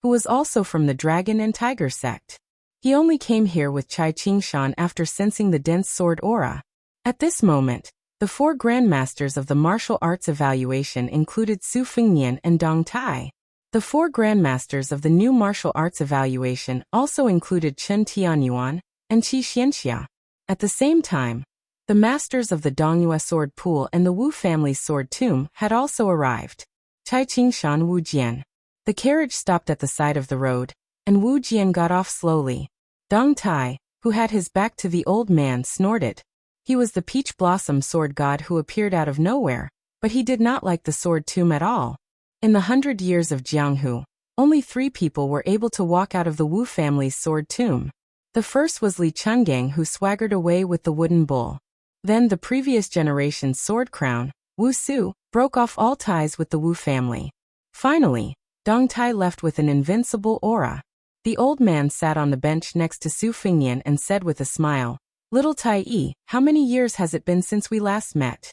who was also from the Dragon and Tiger sect. He only came here with Chai Qingshan after sensing the dense sword aura. At this moment, the four grandmasters of the martial arts evaluation included Su Fingyan and Dong Tai. The four grandmasters of the new martial arts evaluation also included Chen Tianyuan and Qi Xianxia. At the same time, the masters of the Dongyue Sword Pool and the Wu family's sword tomb had also arrived. Chai Qingshan Wu Jian. The carriage stopped at the side of the road, and Wu Jian got off slowly. Dong Tai, who had his back to the old man, snorted. He was the peach blossom sword god who appeared out of nowhere, but he did not like the sword tomb at all. In the 100 years of Jianghu, only 3 people were able to walk out of the Wu family's sword tomb. The first was Li Chungang, who swaggered away with the wooden bull. Then the previous generation's sword crown, Wu Su, broke off all ties with the Wu family. Finally, Dong Tai left with an invincible aura. The old man sat on the bench next to Su Fingyan and said with a smile, "Little Tai Yi, how many years has it been since we last met?"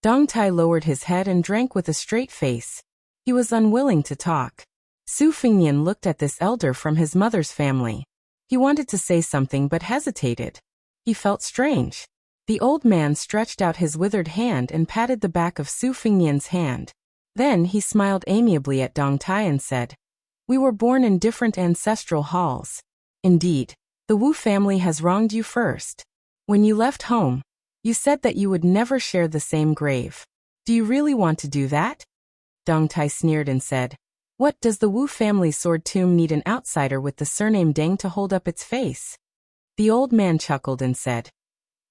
Dong Tai lowered his head and drank with a straight face. He was unwilling to talk. Su Fingyan looked at this elder from his mother's family. He wanted to say something but hesitated. He felt strange. The old man stretched out his withered hand and patted the back of Su Fingyan's hand. Then he smiled amiably at Dong Tai and said, "We were born in different ancestral halls. Indeed, the Wu family has wronged you first. When you left home, you said that you would never share the same grave. Do you really want to do that?" Dong Tai sneered and said, "What, does the Wu family sword tomb need an outsider with the surname Deng to hold up its face?" The old man chuckled and said,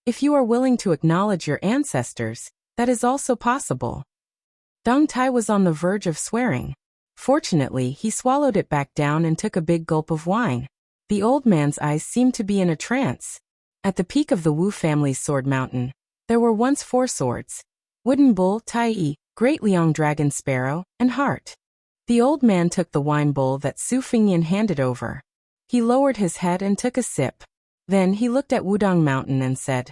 "If you are willing to acknowledge your ancestors, that is also possible." Dong Tai was on the verge of swearing. Fortunately, he swallowed it back down and took a big gulp of wine. The old man's eyes seemed to be in a trance. At the peak of the Wu family's sword mountain, there were once 4 swords: Wooden Bull, Tai Yi, Great Liang Dragon Sparrow, and Heart. The old man took the wine bowl that Su Fingyan handed over. He lowered his head and took a sip. Then he looked at Wudong Mountain and said,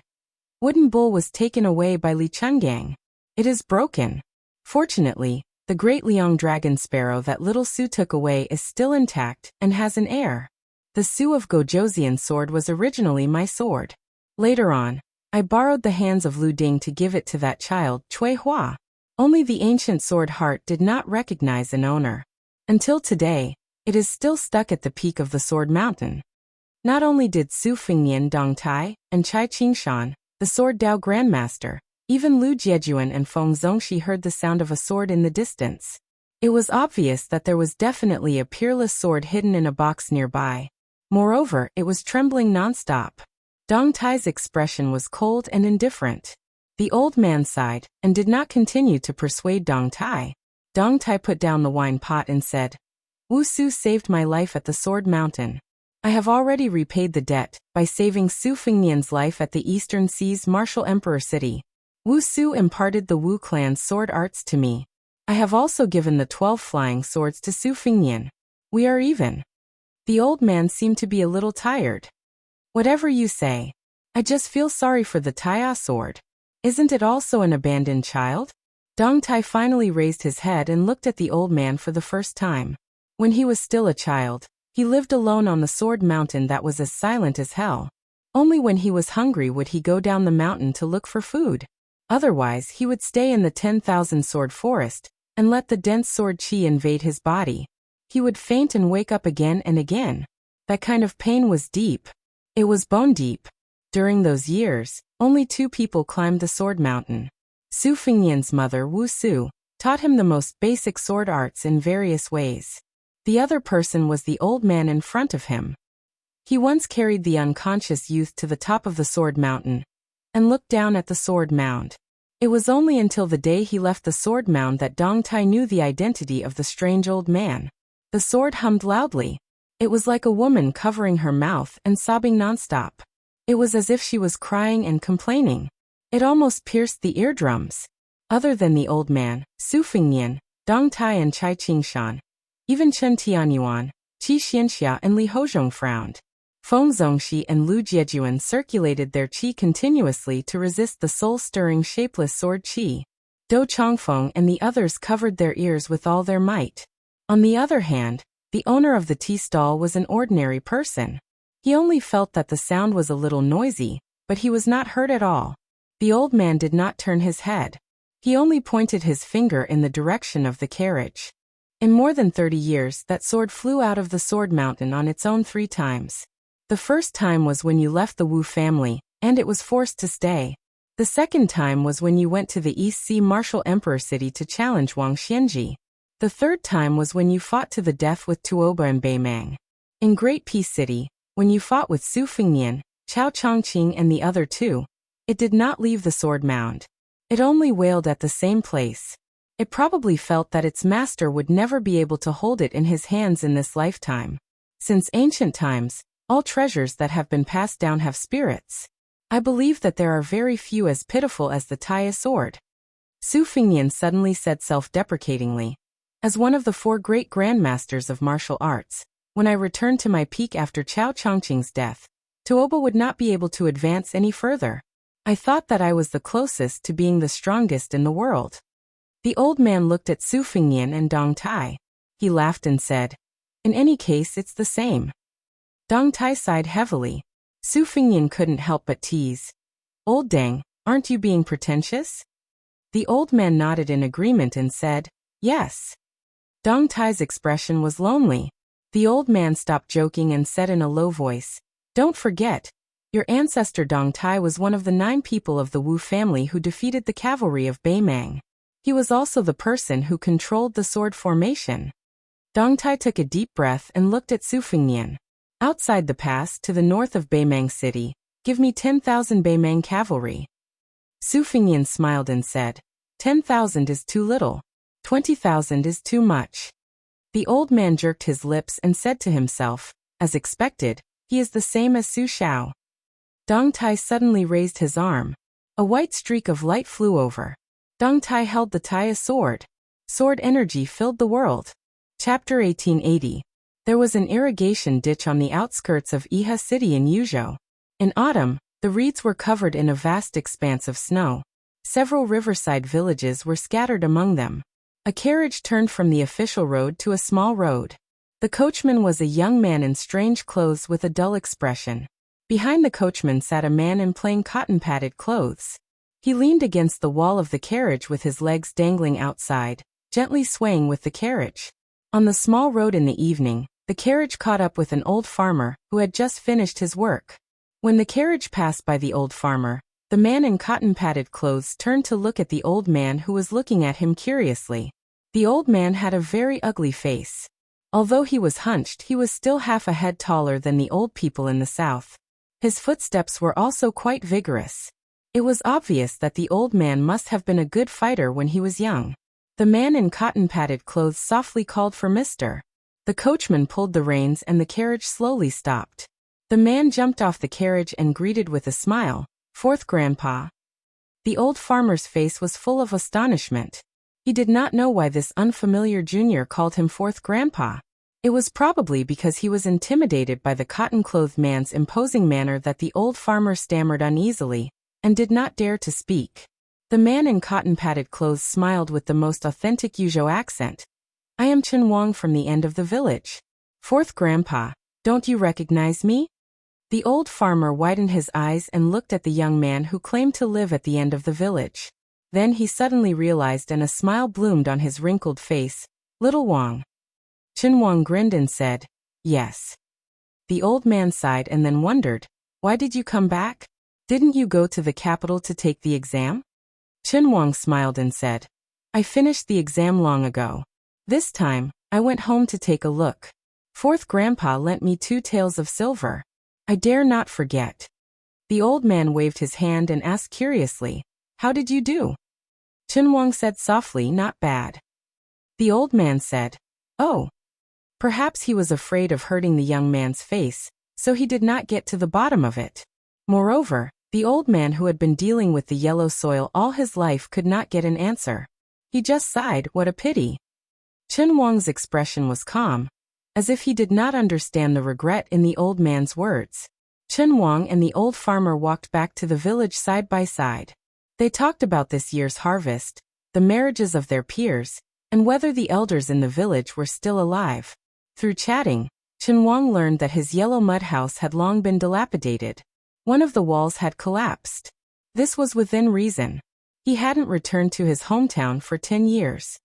"Wooden Bull was taken away by Li Chungang. It is broken. Fortunately, the Great Liang Dragon Sparrow that little Su took away is still intact and has an heir. The Su of Gojoseon's sword was originally my sword. Later on, I borrowed the hands of Lu Ding to give it to that child, Cui Hua. Only the ancient sword Heart did not recognize an owner. Until today, it is still stuck at the peak of the sword mountain." Not only did Su Fingyan, Dong Tai, and Chai Qingshan, the sword Dao Grandmaster, even Lu Jiejuan and Feng Zongxi heard the sound of a sword in the distance. It was obvious that there was definitely a peerless sword hidden in a box nearby. Moreover, it was trembling nonstop. Dong Tai's expression was cold and indifferent. The old man sighed and did not continue to persuade Dong Tai. Dong Tai put down the wine pot and said, "Wu Su saved my life at the Sword Mountain. I have already repaid the debt by saving Su Fingyan's life at the Eastern Sea's martial emperor city. Wu Su imparted the Wu clan's sword arts to me. I have also given the 12 flying swords to Su Fingyan. We are even." The old man seemed to be a little tired. "Whatever you say. I just feel sorry for the Taiya sword. Isn't it also an abandoned child?" Dong Tai finally raised his head and looked at the old man for the first time. When he was still a child, he lived alone on the sword mountain that was as silent as hell. Only when he was hungry would he go down the mountain to look for food. Otherwise, he would stay in the 10,000 sword forest and let the dense sword chi invade his body. He would faint and wake up again and again. That kind of pain was deep. It was bone deep. During those years, only 2 people climbed the sword mountain. Su Fingyan's mother, Wu Su, taught him the most basic sword arts in various ways. The other person was the old man in front of him. He once carried the unconscious youth to the top of the sword mountain and looked down at the sword mound. It was only until the day he left the sword mound that Dong Tai knew the identity of the strange old man. The sword hummed loudly. It was like a woman covering her mouth and sobbing nonstop. It was as if she was crying and complaining. It almost pierced the eardrums. Other than the old man, Su Fingyan, Dong Tai and Chai Qingshan, even Chen Tianyuan, Qi Xianxia and Li Hozhong frowned. Feng Zongxi and Lu Jiejuan circulated their qi continuously to resist the soul-stirring shapeless sword qi. Do Chongfeng and the others covered their ears with all their might. On the other hand, the owner of the tea stall was an ordinary person. He only felt that the sound was a little noisy, but he was not hurt at all. The old man did not turn his head. He only pointed his finger in the direction of the carriage. In more than 30 years, that sword flew out of the sword mountain on its own 3 times. The first time was when you left the Wu family, and it was forced to stay. The second time was when you went to the East Sea martial emperor city to challenge Wang Xianji. The third time was when you fought to the death with Tuoba and Beimang. In Great Peace City, when you fought with Su Fingyan, Chao Chongqing and the other 2, it did not leave the sword mound. It only wailed at the same place. It probably felt that its master would never be able to hold it in his hands in this lifetime. Since ancient times, All treasures that have been passed down have spirits. I believe that there are very few as pitiful as the Taya sword. Su Fingyan suddenly said self-deprecatingly. As one of the 4 great grandmasters of martial arts, when I returned to my peak after Chao Chongqing's death, Tuoba would not be able to advance any further. I thought that I was the closest to being the strongest in the world. The old man looked at Su Fingyan and Dong Tai. He laughed and said, in any case it's the same. Dong Tai sighed heavily. Su Fingyan couldn't help but tease. Old Deng, aren't you being pretentious? The old man nodded in agreement and said, yes. Dong Tai's expression was lonely. The old man stopped joking and said in a low voice, don't forget, your ancestor Dong Tai was one of the 9 people of the Wu family who defeated the cavalry of Beimang. He was also the person who controlled the sword formation. Dong Tai took a deep breath and looked at Su Fingyan. Outside the pass to the north of Beimang City, give me 10,000 Beimang cavalry. Su Fingyan smiled and said, 10,000 is too little. 20,000 is too much. The old man jerked his lips and said to himself, as expected, he is the same as Su Shao. Dong Tai suddenly raised his arm. A white streak of light flew over. Dong Tai held the Taya sword. Sword energy filled the world. Chapter 1880. There was an irrigation ditch on the outskirts of Iha City in Yuzhou. In autumn, the reeds were covered in a vast expanse of snow. Several riverside villages were scattered among them. A carriage turned from the official road to a small road. The coachman was a young man in strange clothes with a dull expression. Behind the coachman sat a man in plain cotton-padded clothes. He leaned against the wall of the carriage with his legs dangling outside, gently swaying with the carriage. On the small road in the evening, the carriage caught up with an old farmer who had just finished his work. When the carriage passed by the old farmer, the man in cotton-padded clothes turned to look at the old man who was looking at him curiously. The old man had a very ugly face. Although he was hunched, he was still half a head taller than the old people in the south. His footsteps were also quite vigorous. It was obvious that the old man must have been a good fighter when he was young. The man in cotton-padded clothes softly called for Mr. The coachman pulled the reins and the carriage slowly stopped. The man jumped off the carriage and greeted with a smile, "Fourth Grandpa." The old farmer's face was full of astonishment. He did not know why this unfamiliar junior called him Fourth Grandpa. It was probably because he was intimidated by the cotton-clothed man's imposing manner that the old farmer stammered uneasily and did not dare to speak. The man in cotton-padded clothes smiled with the most authentic Yuzhou accent. "I am Chen Wang from the end of the village. Fourth Grandpa, don't you recognize me?" The old farmer widened his eyes and looked at the young man who claimed to live at the end of the village. Then he suddenly realized and a smile bloomed on his wrinkled face. "Little Wang." Chen Wang grinned and said, "Yes." The old man sighed and then wondered, "Why did you come back? Didn't you go to the capital to take the exam?" Chen Wang smiled and said, "I finished the exam long ago. This time, I went home to take a look. Fourth Grandpa lent me 2 taels of silver. I dare not forget." The old man waved his hand and asked curiously, "How did you do?" Chen Wang said softly, "Not bad." The old man said, "Oh." Perhaps he was afraid of hurting the young man's face, so he did not get to the bottom of it. Moreover, the old man who had been dealing with the yellow soil all his life could not get an answer. He just sighed, "What a pity." Chen Wang's expression was calm, as if he did not understand the regret in the old man's words. Chen Wang and the old farmer walked back to the village side by side. They talked about this year's harvest, the marriages of their peers, and whether the elders in the village were still alive. Through chatting, Chen Wang learned that his yellow mud house had long been dilapidated. One of the walls had collapsed. This was within reason. He hadn't returned to his hometown for 10 years.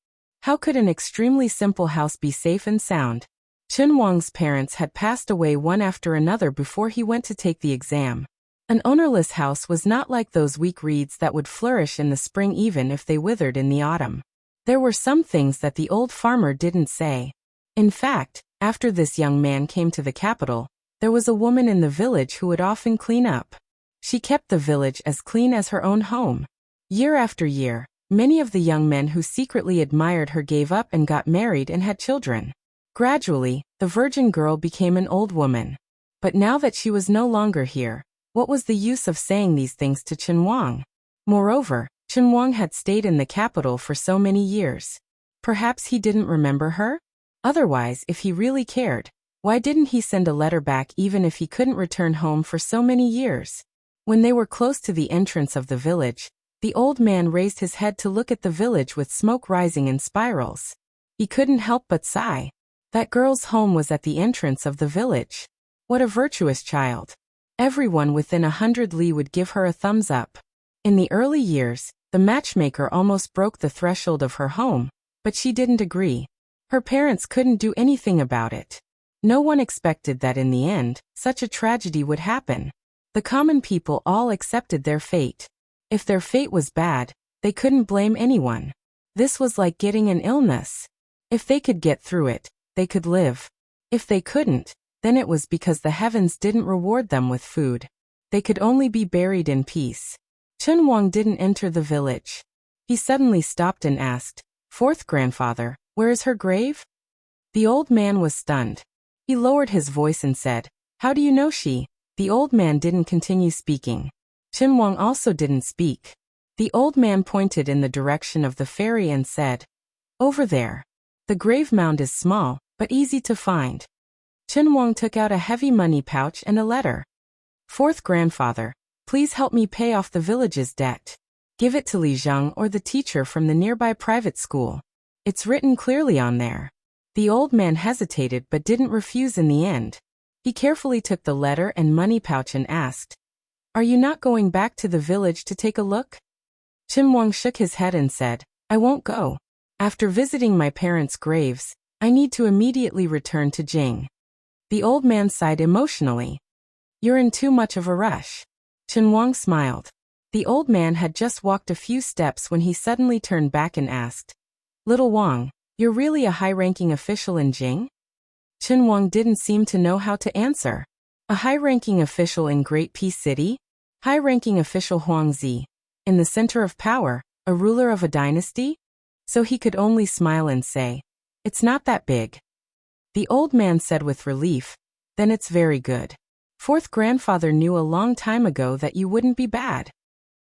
How could an extremely simple house be safe and sound? Chen Wang's parents had passed away one after another before he went to take the exam. An ownerless house was not like those weak reeds that would flourish in the spring even if they withered in the autumn. There were some things that the old farmer didn't say. In fact, after this young man came to the capital, there was a woman in the village who would often clean up. She kept the village as clean as her own home. Year after year, many of the young men who secretly admired her gave up and got married and had children. Gradually, the virgin girl became an old woman. But now that she was no longer here, what was the use of saying these things to Chen Wang? Moreover, Chen Wang had stayed in the capital for so many years. Perhaps he didn't remember her? Otherwise, if he really cared, why didn't he send a letter back even if he couldn't return home for so many years? When they were close to the entrance of the village, the old man raised his head to look at the village with smoke rising in spirals. He couldn't help but sigh. That girl's home was at the entrance of the village. What a virtuous child. Everyone within 100 li would give her a thumbs up. In the early years, the matchmaker almost broke the threshold of her home, but she didn't agree. Her parents couldn't do anything about it. No one expected that in the end, such a tragedy would happen. The common people all accepted their fate. If their fate was bad, they couldn't blame anyone. This was like getting an illness. If they could get through it, they could live. If they couldn't, then it was because the heavens didn't reward them with food. They could only be buried in peace. Chen Wang didn't enter the village. He suddenly stopped and asked, "Fourth grandfather, where is her grave?" The old man was stunned. He lowered his voice and said, "How do you know she?" The old man didn't continue speaking. Chen Wang also didn't speak. The old man pointed in the direction of the ferry and said, "Over there. The grave mound is small, but easy to find." Chen Wang took out a heavy money pouch and a letter. "Fourth grandfather, please help me pay off the village's debt. Give it to Li Zheng or the teacher from the nearby private school. It's written clearly on there." The old man hesitated but didn't refuse in the end. He carefully took the letter and money pouch and asked, "Are you not going back to the village to take a look?" Chen Wang shook his head and said, "I won't go. After visiting my parents' graves, I need to immediately return to Jing." The old man sighed emotionally. "You're in too much of a rush." Chen Wang smiled. The old man had just walked a few steps when he suddenly turned back and asked, "Little Wang, you're really a high-ranking official in Jing?" Chen Wang didn't seem to know how to answer. A high-ranking official in Great Peace City? High-ranking official Huangzi? In the center of power, a ruler of a dynasty? So he could only smile and say, "It's not that big." The old man said with relief, "Then it's very good. Fourth grandfather knew a long time ago that you wouldn't be bad."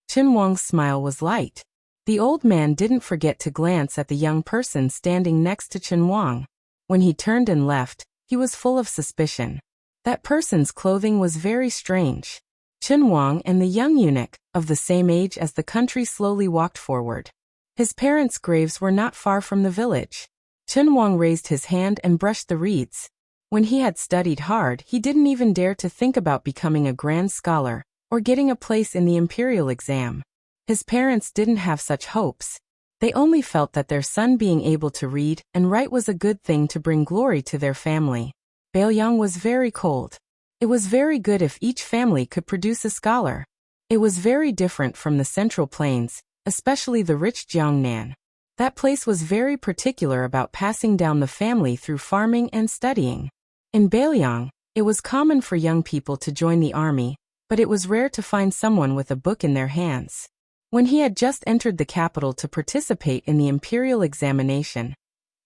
Chen Wang's smile was light. The old man didn't forget to glance at the young person standing next to Chen Wang. When he turned and left, he was full of suspicion. That person's clothing was very strange. Chen Wang and the young eunuch, of the same age as the country, slowly walked forward. His parents' graves were not far from the village. Chen Wang raised his hand and brushed the reeds. When he had studied hard, he didn't even dare to think about becoming a grand scholar or getting a place in the imperial exam. His parents didn't have such hopes. They only felt that their son being able to read and write was a good thing to bring glory to their family. Baoyang was very cold. It was very good if each family could produce a scholar. It was very different from the Central Plains, especially the rich Jiangnan. That place was very particular about passing down the family through farming and studying. In Baoyang, it was common for young people to join the army, but it was rare to find someone with a book in their hands. When he had just entered the capital to participate in the imperial examination,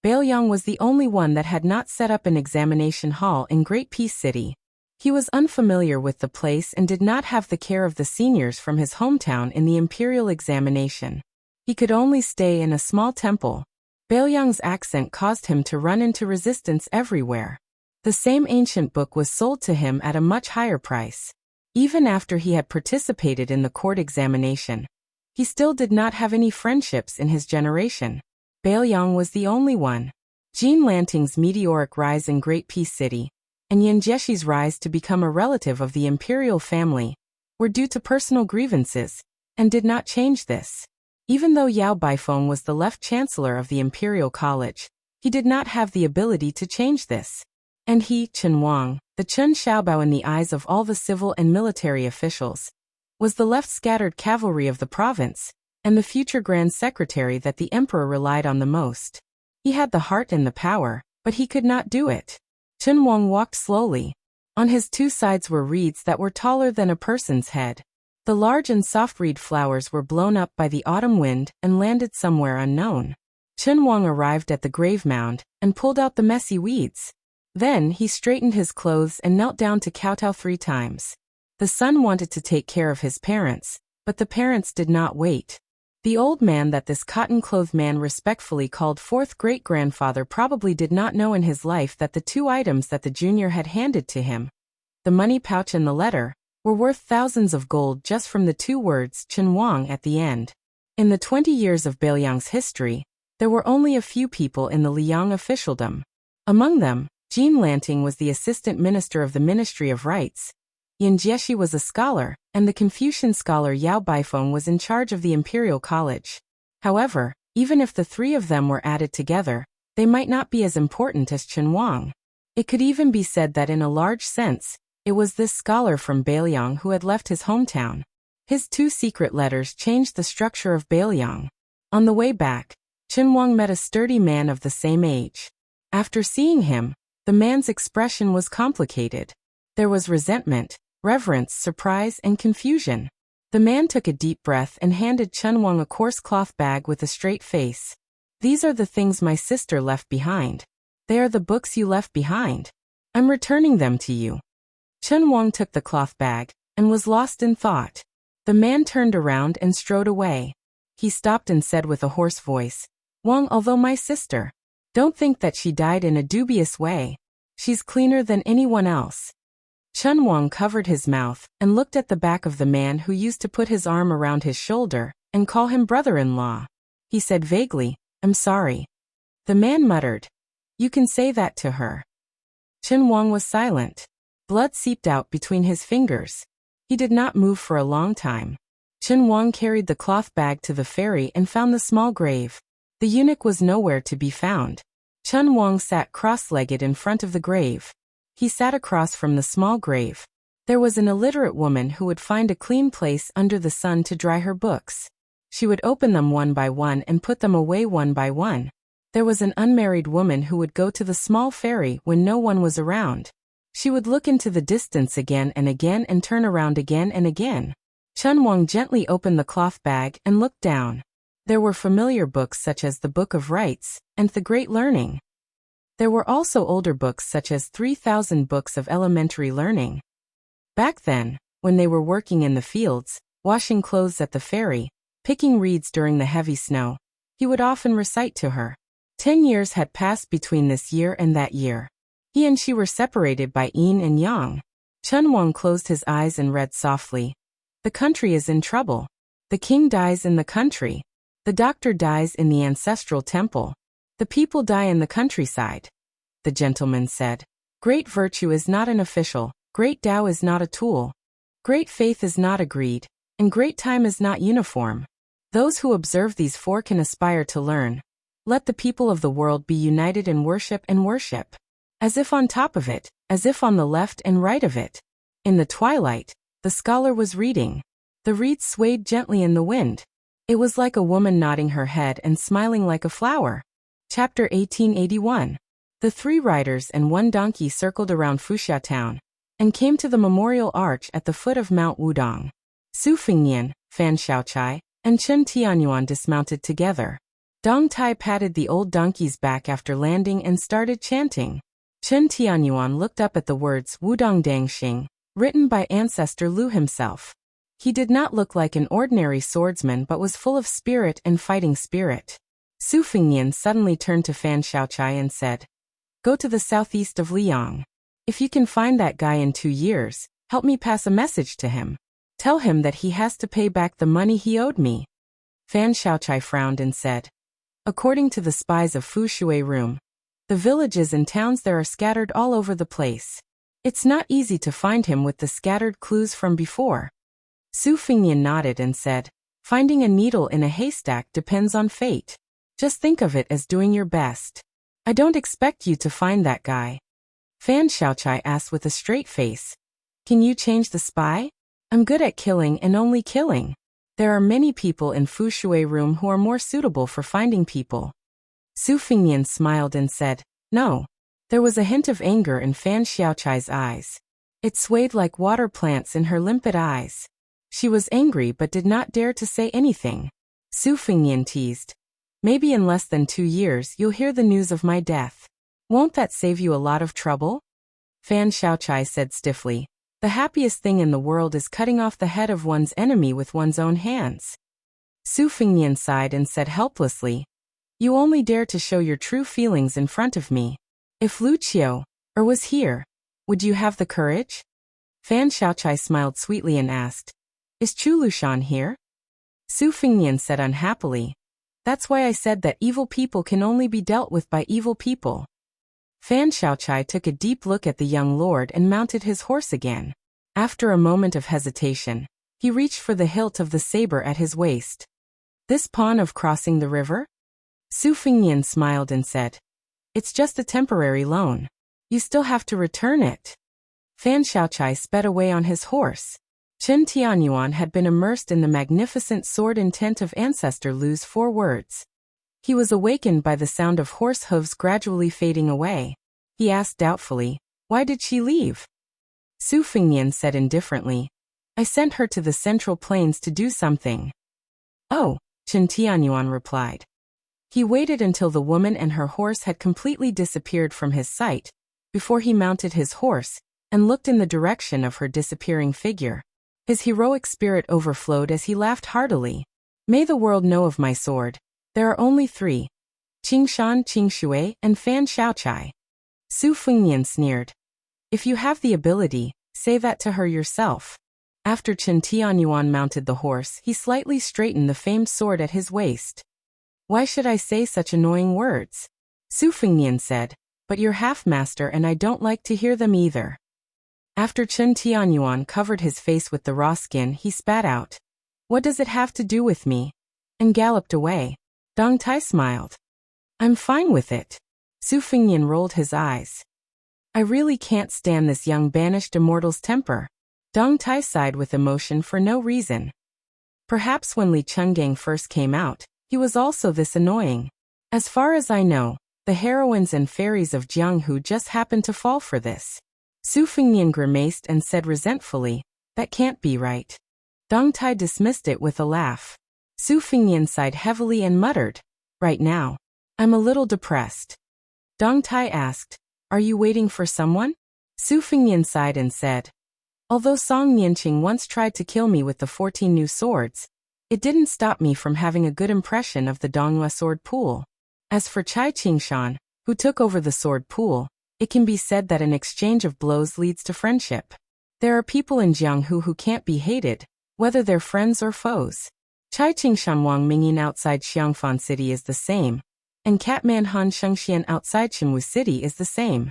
Baoyang was the only one that had not set up an examination hall in Great Peace City. He was unfamiliar with the place and did not have the care of the seniors from his hometown in the imperial examination. He could only stay in a small temple. Baoyang's accent caused him to run into resistance everywhere. The same ancient book was sold to him at a much higher price. Even after he had participated in the court examination, he still did not have any friendships in his generation. Baoyang was the only one. Jean Lanting's meteoric rise in Great Peace City, and Yan Jieshi's rise to become a relative of the imperial family, were due to personal grievances, and did not change this. Even though Yao Baifeng was the left chancellor of the imperial college, he did not have the ability to change this. And he, Chen Wang, the Chen Xiaobao in the eyes of all the civil and military officials, was the left scattered cavalry of the province, and the future grand secretary that the emperor relied on the most. He had the heart and the power, but he could not do it. Chen Wang walked slowly. On his two sides were reeds that were taller than a person's head. The large and soft reed flowers were blown up by the autumn wind and landed somewhere unknown. Chen Wang arrived at the grave mound and pulled out the messy weeds. Then he straightened his clothes and knelt down to kowtow 3 times. The son wanted to take care of his parents, but the parents did not wait. The old man that this cotton-clothed man respectfully called fourth great-grandfather probably did not know in his life that the 2 items that the junior had handed to him, the money pouch and the letter, were worth thousands of gold just from the 2 words Chenwang at the end. In the 20 years of Bailiang's history, there were only a few people in the Liang officialdom. Among them, Jean Lanting was the assistant minister of the Ministry of Rites, Yin Jieshi was a scholar, and the Confucian scholar Yao Baifeng was in charge of the Imperial College. However, even if the 3 of them were added together, they might not be as important as Chenwang. It could even be said that in a large sense, it was this scholar from Bailiang who had left his hometown. His 2 secret letters changed the structure of Bailiang. On the way back, Chenwang met a sturdy man of the same age. After seeing him, the man's expression was complicated. There was resentment, reverence, surprise, and confusion. The man took a deep breath and handed Chenwang a coarse cloth bag with a straight face. "These are the things my sister left behind. They are the books you left behind. I'm returning them to you." Chenwang took the cloth bag and was lost in thought. The man turned around and strode away. He stopped and said with a hoarse voice, "Wang, although my sister, don't think that she died in a dubious way. She's cleaner than anyone else." Chenwang covered his mouth and looked at the back of the man who used to put his arm around his shoulder and call him brother-in-law. He said vaguely, "I'm sorry." The man muttered, "You can say that to her." Chenwang was silent. Blood seeped out between his fingers. He did not move for a long time. Chenwang carried the cloth bag to the ferry and found the small grave. The eunuch was nowhere to be found. Chenwang sat cross-legged in front of the grave. He sat across from the small grave. There was an illiterate woman who would find a clean place under the sun to dry her books. She would open them one by one and put them away one by one. There was an unmarried woman who would go to the small ferry when no one was around. She would look into the distance again and turn around again and again. Chenwang gently opened the cloth bag and looked down. There were familiar books such as the Book of Rites and the Great Learning. There were also older books such as 3,000 books of elementary learning. Back then, when they were working in the fields, washing clothes at the ferry, picking reeds during the heavy snow, he would often recite to her. 10 years had passed between this year and that year. He and she were separated by yin and yang. Chenwang closed his eyes and read softly. "The country is in trouble. The king dies in the country. The doctor dies in the ancestral temple. The people die in the countryside." The gentleman said, "Great virtue is not an official, great Tao is not a tool. Great faith is not agreed, and great time is not uniform. Those who observe these 4 can aspire to learn. Let the people of the world be united in worship and worship. As if on top of it, as if on the left and right of it." In the twilight, the scholar was reading. The reeds swayed gently in the wind. It was like a woman nodding her head and smiling like a flower. Chapter 1881. The 3 riders and 1 donkey circled around Fuxia town and came to the memorial arch at the foot of Mount Wudong. Su Fingnian, Fan Xiaochai, and Chen Tianyuan dismounted together. Dong Tai patted the old donkey's back after landing and started chanting. Chen Tianyuan looked up at the words Wudong Dangxing, written by ancestor Lu himself. He did not look like an ordinary swordsman but was full of spirit and fighting spirit. Su Fingnian suddenly turned to Fan Xiaochai and said, "Go to the southeast of Liang. If you can find that guy in 2 years, help me pass a message to him. Tell him that he has to pay back the money he owed me." Fan Xiaochai frowned and said, "According to the spies of Fu Shui room, the villages and towns there are scattered all over the place. It's not easy to find him with the scattered clues from before." Su Fingnian nodded and said, "Finding a needle in a haystack depends on fate. Just think of it as doing your best. I don't expect you to find that guy." Fan Xiaochai asked with a straight face, "Can you change the spy? I'm good at killing and only killing. There are many people in Fu Shui room who are more suitable for finding people." Su Fingnian smiled and said, "No." There was a hint of anger in Fan Xiaochai's eyes. It swayed like water plants in her limpid eyes. She was angry but did not dare to say anything. Su Fingnian teased, "Maybe in less than 2 years you'll hear the news of my death. Won't that save you a lot of trouble? Fan Xiaochai said stiffly. The happiest thing in the world is cutting off the head of one's enemy with one's own hands. Su Fengnian sighed and said helplessly, You only dare to show your true feelings in front of me. If Lu Qiu was here, would you have the courage? Fan Xiaochai smiled sweetly and asked, Is Chu Lushan here? Su Fengnian said unhappily, That's why I said that evil people can only be dealt with by evil people. Fan Xiaochai took a deep look at the young lord and mounted his horse again. After a moment of hesitation, he reached for the hilt of the saber at his waist. This pawn of crossing the river? Su Fengnian smiled and said, It's just a temporary loan. You still have to return it. Fan Xiaochai sped away on his horse. Chen Tianyuan had been immersed in the magnificent sword intent of Ancestor Lu's 4 words. He was awakened by the sound of horse hooves gradually fading away. He asked doubtfully, Why did she leave? Su Fengnian said indifferently, I sent her to the Central Plains to do something. Oh, Chen Tianyuan replied. He waited until the woman and her horse had completely disappeared from his sight, before he mounted his horse, and looked in the direction of her disappearing figure. His heroic spirit overflowed as he laughed heartily. May the world know of my sword. There are only 3. Qingshan, Qingshui, and Fan Xiaochai. Su Fengnian sneered. If you have the ability, say that to her yourself. After Chen Tianyuan mounted the horse, he slightly straightened the famed sword at his waist. Why should I say such annoying words? Su Fengnian said, but you're half-master and I don't like to hear them either. After Chen Tianyuan covered his face with the raw skin, he spat out. What does it have to do with me? And galloped away. Dong Tai smiled. I'm fine with it. Su Fengnian rolled his eyes. I really can't stand this young banished immortal's temper. Dong Tai sighed with emotion for no reason. Perhaps when Li Chenggang first came out, he was also this annoying. As far as I know, the heroines and fairies of Jianghu just happened to fall for this. Su Fengnian grimaced and said resentfully, That can't be right. Dong Tai dismissed it with a laugh. Su Fengnian sighed heavily and muttered, Right now, I'm a little depressed. Dong Tai asked, Are you waiting for someone? Su Fengnian sighed and said, Although Song Nianqing once tried to kill me with the 14 new swords, it didn't stop me from having a good impression of the Donghua sword pool. As for Chai Qingshan, who took over the sword pool, it can be said that an exchange of blows leads to friendship. There are people in Jianghu who can't be hated, whether they're friends or foes. Chai Qingshan Wang Mingyin outside Xiangfan City is the same, and Catman Han Shengxian outside Qinwu City is the same.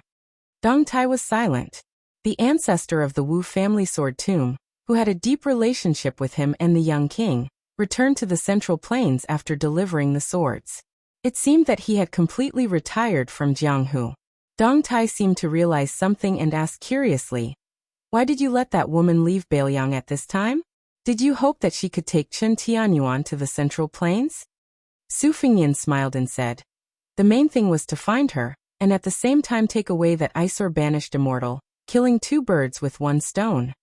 Dong Tai was silent. The ancestor of the Wu family sword tomb, who had a deep relationship with him and the young king, returned to the Central Plains after delivering the swords. It seemed that he had completely retired from Jianghu. Dong Tai seemed to realize something and asked curiously, Why did you let that woman leave Beiliang at this time? Did you hope that she could take Chen Tianyuan to the Central Plains? Su Fengnian smiled and said, The main thing was to find her, and at the same time take away that eyesore banished immortal, killing 2 birds with 1 stone.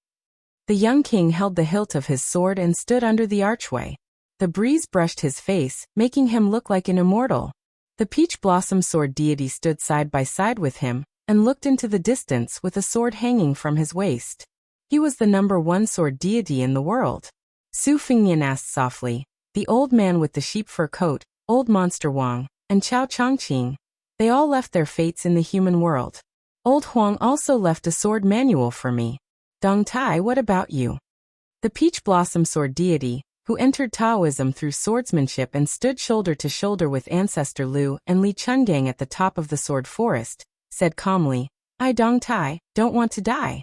The young king held the hilt of his sword and stood under the archway. The breeze brushed his face, making him look like an immortal. The peach blossom sword deity stood side by side with him, and looked into the distance with a sword hanging from his waist. He was the number 1 sword deity in the world. Su Fengnian asked softly, The old man with the sheep fur coat, old monster Wang, and Chao Chongqing, they all left their fates in the human world. Old Huang also left a sword manual for me. Dong Tai, what about you? The peach blossom sword deity, who entered Taoism through swordsmanship and stood shoulder to shoulder with Ancestor Lu and Li Chenggang at the top of the sword forest, said calmly, I, Dong Tai, don't want to die.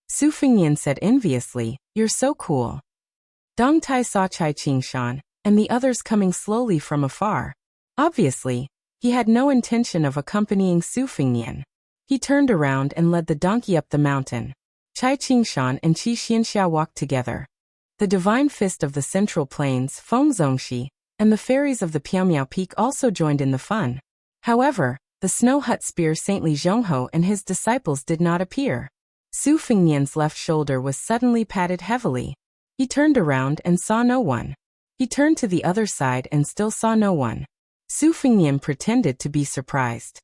Su Fengnian said enviously, You're so cool. Dong Tai saw Chai Qingshan, and the others coming slowly from afar. Obviously, he had no intention of accompanying Su Fengnian. He turned around and led the donkey up the mountain. Chai Qingshan and Qi Xianxia walked together. The divine fist of the Central Plains, Feng Zongxi, and the fairies of the Piaomiao Peak also joined in the fun. However, the snow hut spear saintly Zhongho and his disciples did not appear. Su Fengnian's left shoulder was suddenly patted heavily. He turned around and saw no one. He turned to the other side and still saw no one. Su Fengnian pretended to be surprised.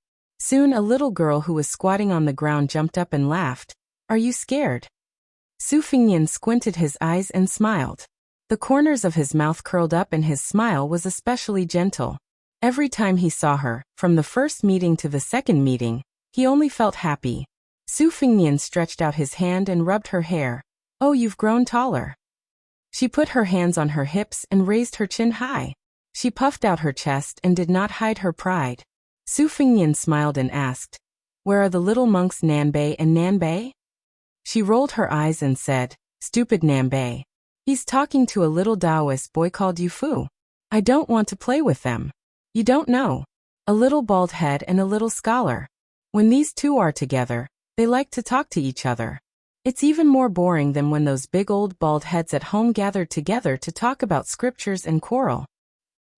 Soon a little girl who was squatting on the ground jumped up and laughed. Are you scared? Su Fingnian squinted his eyes and smiled. The corners of his mouth curled up and his smile was especially gentle. Every time he saw her, from the first meeting to the second meeting, he only felt happy. Su Fingnian stretched out his hand and rubbed her hair. Oh, you've grown taller. She put her hands on her hips and raised her chin high. She puffed out her chest and did not hide her pride. Su Fingnian smiled and asked, Where are the little monks Nanbei and Nanbei? She rolled her eyes and said, Stupid Nanbei. He's talking to a little Taoist boy called Yufu. I don't want to play with them. You don't know. A little bald head and a little scholar. When these two are together, they like to talk to each other. It's even more boring than when those big old bald heads at home gathered together to talk about scriptures and quarrel.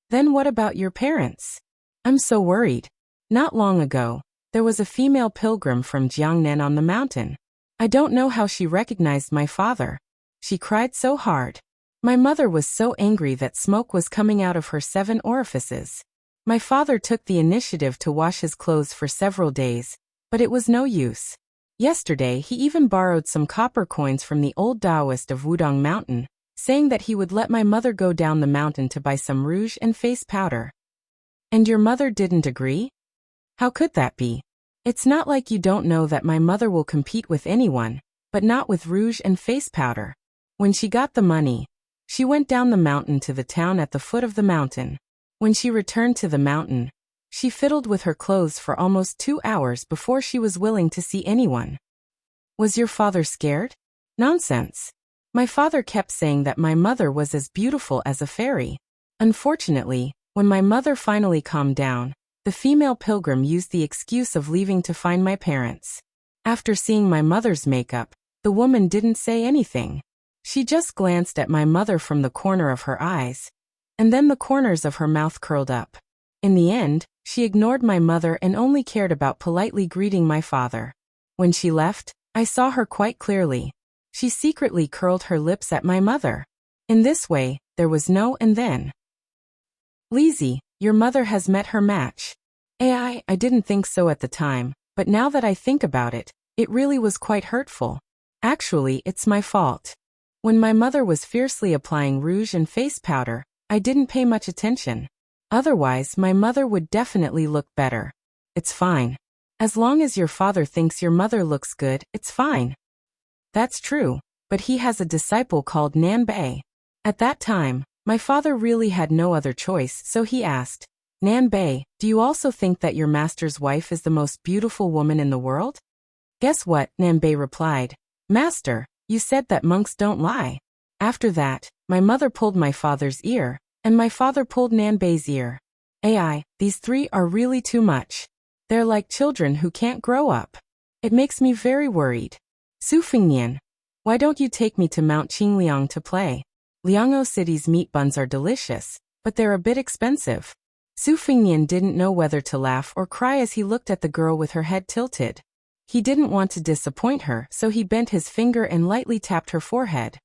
Then what about your parents? I'm so worried. Not long ago, there was a female pilgrim from Jiangnan on the mountain. I don't know how she recognized my father. She cried so hard. My mother was so angry that smoke was coming out of her 7 orifices. My father took the initiative to wash his clothes for several days, but it was no use. Yesterday he even borrowed some copper coins from the old Taoist of Wudong Mountain, saying that he would let my mother go down the mountain to buy some rouge and face powder. And your mother didn't agree? How could that be? It's not like you don't know that my mother will compete with anyone, but not with rouge and face powder. When she got the money, she went down the mountain to the town at the foot of the mountain. When she returned to the mountain, she fiddled with her clothes for almost 2 hours before she was willing to see anyone. Was your father scared? Nonsense. My father kept saying that my mother was as beautiful as a fairy. Unfortunately, when my mother finally calmed down, the female pilgrim used the excuse of leaving to find my parents. After seeing my mother's makeup, the woman didn't say anything. She just glanced at my mother from the corner of her eyes, and then the corners of her mouth curled up. In the end, she ignored my mother and only cared about politely greeting my father. When she left, I saw her quite clearly. She secretly curled her lips at my mother. In this way, there was no and then. Lizzie, your mother has met her match. I didn't think so at the time, but now that I think about it, it really was quite hurtful. Actually, it's my fault. When my mother was fiercely applying rouge and face powder, I didn't pay much attention. Otherwise, my mother would definitely look better. It's fine. As long as your father thinks your mother looks good, it's fine. That's true, but he has a disciple called Nanbei. At that time, my father really had no other choice, so he asked, Nanbei, do you also think that your master's wife is the most beautiful woman in the world? Guess what? Nanbei replied. Master, you said that monks don't lie. After that, my mother pulled my father's ear, and my father pulled Nanbei's ear. These 3 are really too much. They're like children who can't grow up. It makes me very worried. Su Fingnian, why don't you take me to Mount Qingliang to play? Liangzhou City's meat buns are delicious, but they're a bit expensive. Su Fingnian didn't know whether to laugh or cry as he looked at the girl with her head tilted. He didn't want to disappoint her, so he bent his finger and lightly tapped her forehead.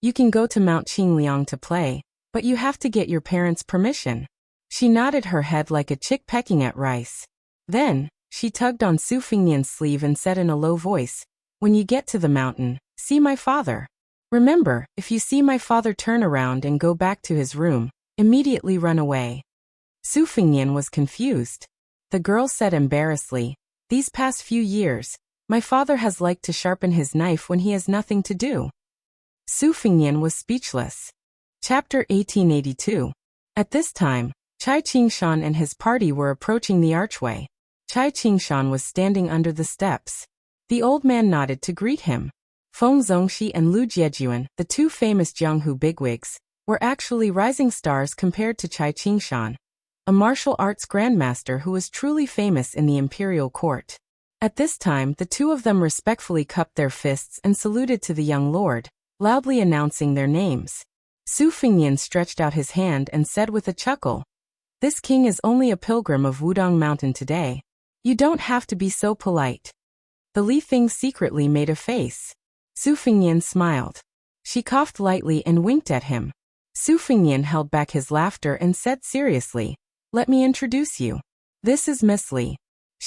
You can go to Mount Qingliang to play, but you have to get your parents' permission. She nodded her head like a chick pecking at rice. Then, she tugged on Su Fingnian's sleeve and said in a low voice, When you get to the mountain, see my father. Remember, if you see my father turn around and go back to his room, immediately run away. Su Fingnian was confused. The girl said embarrassedly, These past few years, my father has liked to sharpen his knife when he has nothing to do. Su Fingnian was speechless. Chapter 1882. At this time, Chai Qingshan and his party were approaching the archway. Chai Qingshan was standing under the steps. The old man nodded to greet him. Feng Zongxi and Lu Jiejuan, the 2 famous Jianghu bigwigs, were actually rising stars compared to Chai Qingshan, a martial arts grandmaster who was truly famous in the imperial court. At this time, the 2 of them respectfully cupped their fists and saluted to the young lord, loudly announcing their names. Su Fingnian stretched out his hand and said with a chuckle, This king is only a pilgrim of Wudong Mountain today. You don't have to be so polite. The Li Fing secretly made a face. Su Fingnian smiled. She coughed lightly and winked at him. Su Fingnian held back his laughter and said seriously, Let me introduce you. This is Miss Li.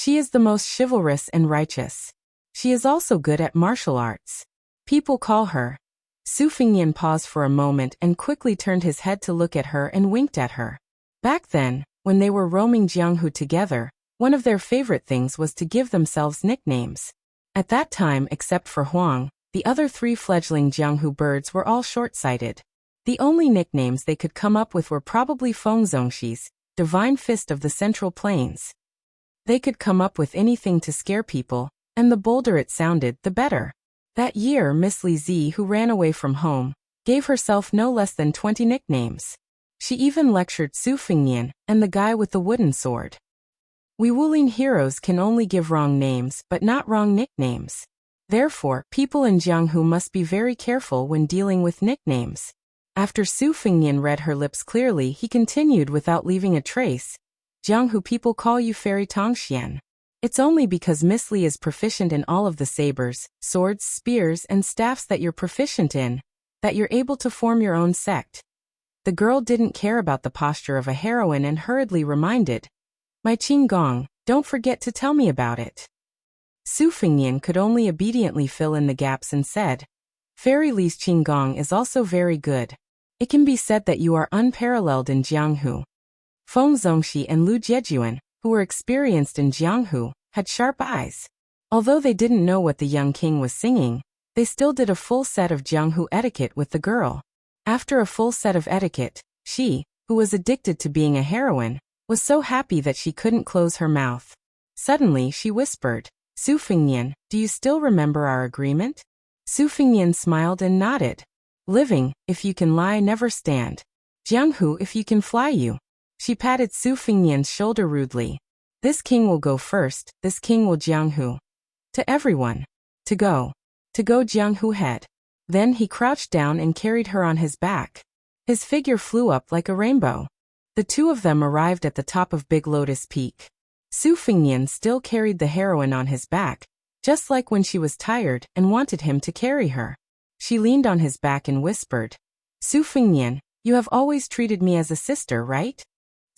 She is the most chivalrous and righteous. She is also good at martial arts. People call her. Su Fingyan paused for a moment and quickly turned his head to look at her and winked at her. Back then, when they were roaming Jianghu together, one of their favorite things was to give themselves nicknames. At that time, except for Huang, the other 3 fledgling Jianghu birds were all short-sighted. The only nicknames they could come up with were probably Fengzongxi's, Divine Fist of the Central Plains. They could come up with anything to scare people, and the bolder it sounded, the better. That year, Miss Li Zi, who ran away from home, gave herself no less than 20 nicknames. She even lectured Su Fingyan and the guy with the wooden sword. We Wuling heroes can only give wrong names but not wrong nicknames. Therefore, people in Jianghu must be very careful when dealing with nicknames. After Su Fingyan read her lips clearly, he continued without leaving a trace. Jianghu people call you Fairy Tongxian. It's only because Miss Li is proficient in all of the sabers, swords, spears, and staffs that you're proficient in, that you're able to form your own sect. The girl didn't care about the posture of a heroine and hurriedly reminded, My Qinggong, don't forget to tell me about it. Su Fingyan could only obediently fill in the gaps and said, Fairy Li's Qinggong is also very good. It can be said that you are unparalleled in Jianghu. Feng Zongxi and Lu Jiejuan, who were experienced in Jianghu, had sharp eyes. Although they didn't know what the young king was singing, they still did a full set of Jianghu etiquette with the girl. After a full set of etiquette, she, who was addicted to being a heroine, was so happy that she couldn't close her mouth. Suddenly she whispered, Su Fingyan, do you still remember our agreement? Su Fingyan smiled and nodded. Living, if you can lie, never stand. Jianghu, if you can fly, you. She patted Su Fingyan's shoulder rudely. This king will go first, this king will Jianghu. To everyone. To go. To go Jianghu head. Then he crouched down and carried her on his back. His figure flew up like a rainbow. The two of them arrived at the top of Big Lotus Peak. Su Fingyan still carried the heroine on his back, just like when she was tired and wanted him to carry her. She leaned on his back and whispered, Su Fingyan, you have always treated me as a sister, right?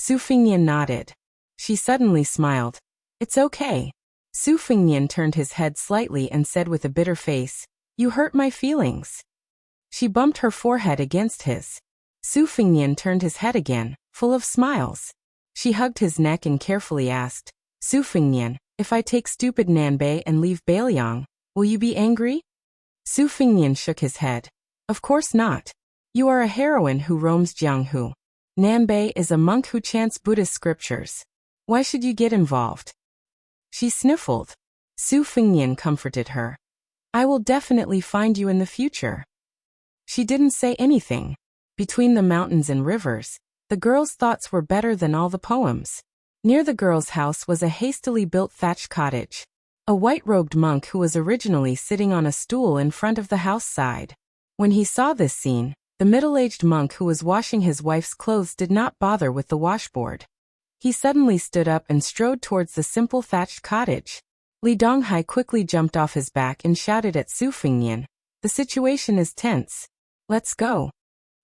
Su Fingyan nodded. She suddenly smiled. It's okay. Su Fingyan turned his head slightly and said with a bitter face, You hurt my feelings. She bumped her forehead against his. Su Fingyan turned his head again, full of smiles. She hugged his neck and carefully asked, Su Fingyan, if I take stupid Nanbei and leave Bailiang, will you be angry? Su Fingyan shook his head. Of course not. You are a heroine who roams Jianghu. Nanbei is a monk who chants Buddhist scriptures. Why should you get involved? She sniffled. Su Fingyan comforted her. I will definitely find you in the future. She didn't say anything. Between the mountains and rivers, the girl's thoughts were better than all the poems. Near the girl's house was a hastily built thatched cottage. A white-robed monk who was originally sitting on a stool in front of the house sighed. When he saw this scene, the middle-aged monk who was washing his wife's clothes did not bother with the washboard. He suddenly stood up and strode towards the simple thatched cottage. Li Donghai quickly jumped off his back and shouted at Su Fingyan, The situation is tense. Let's go.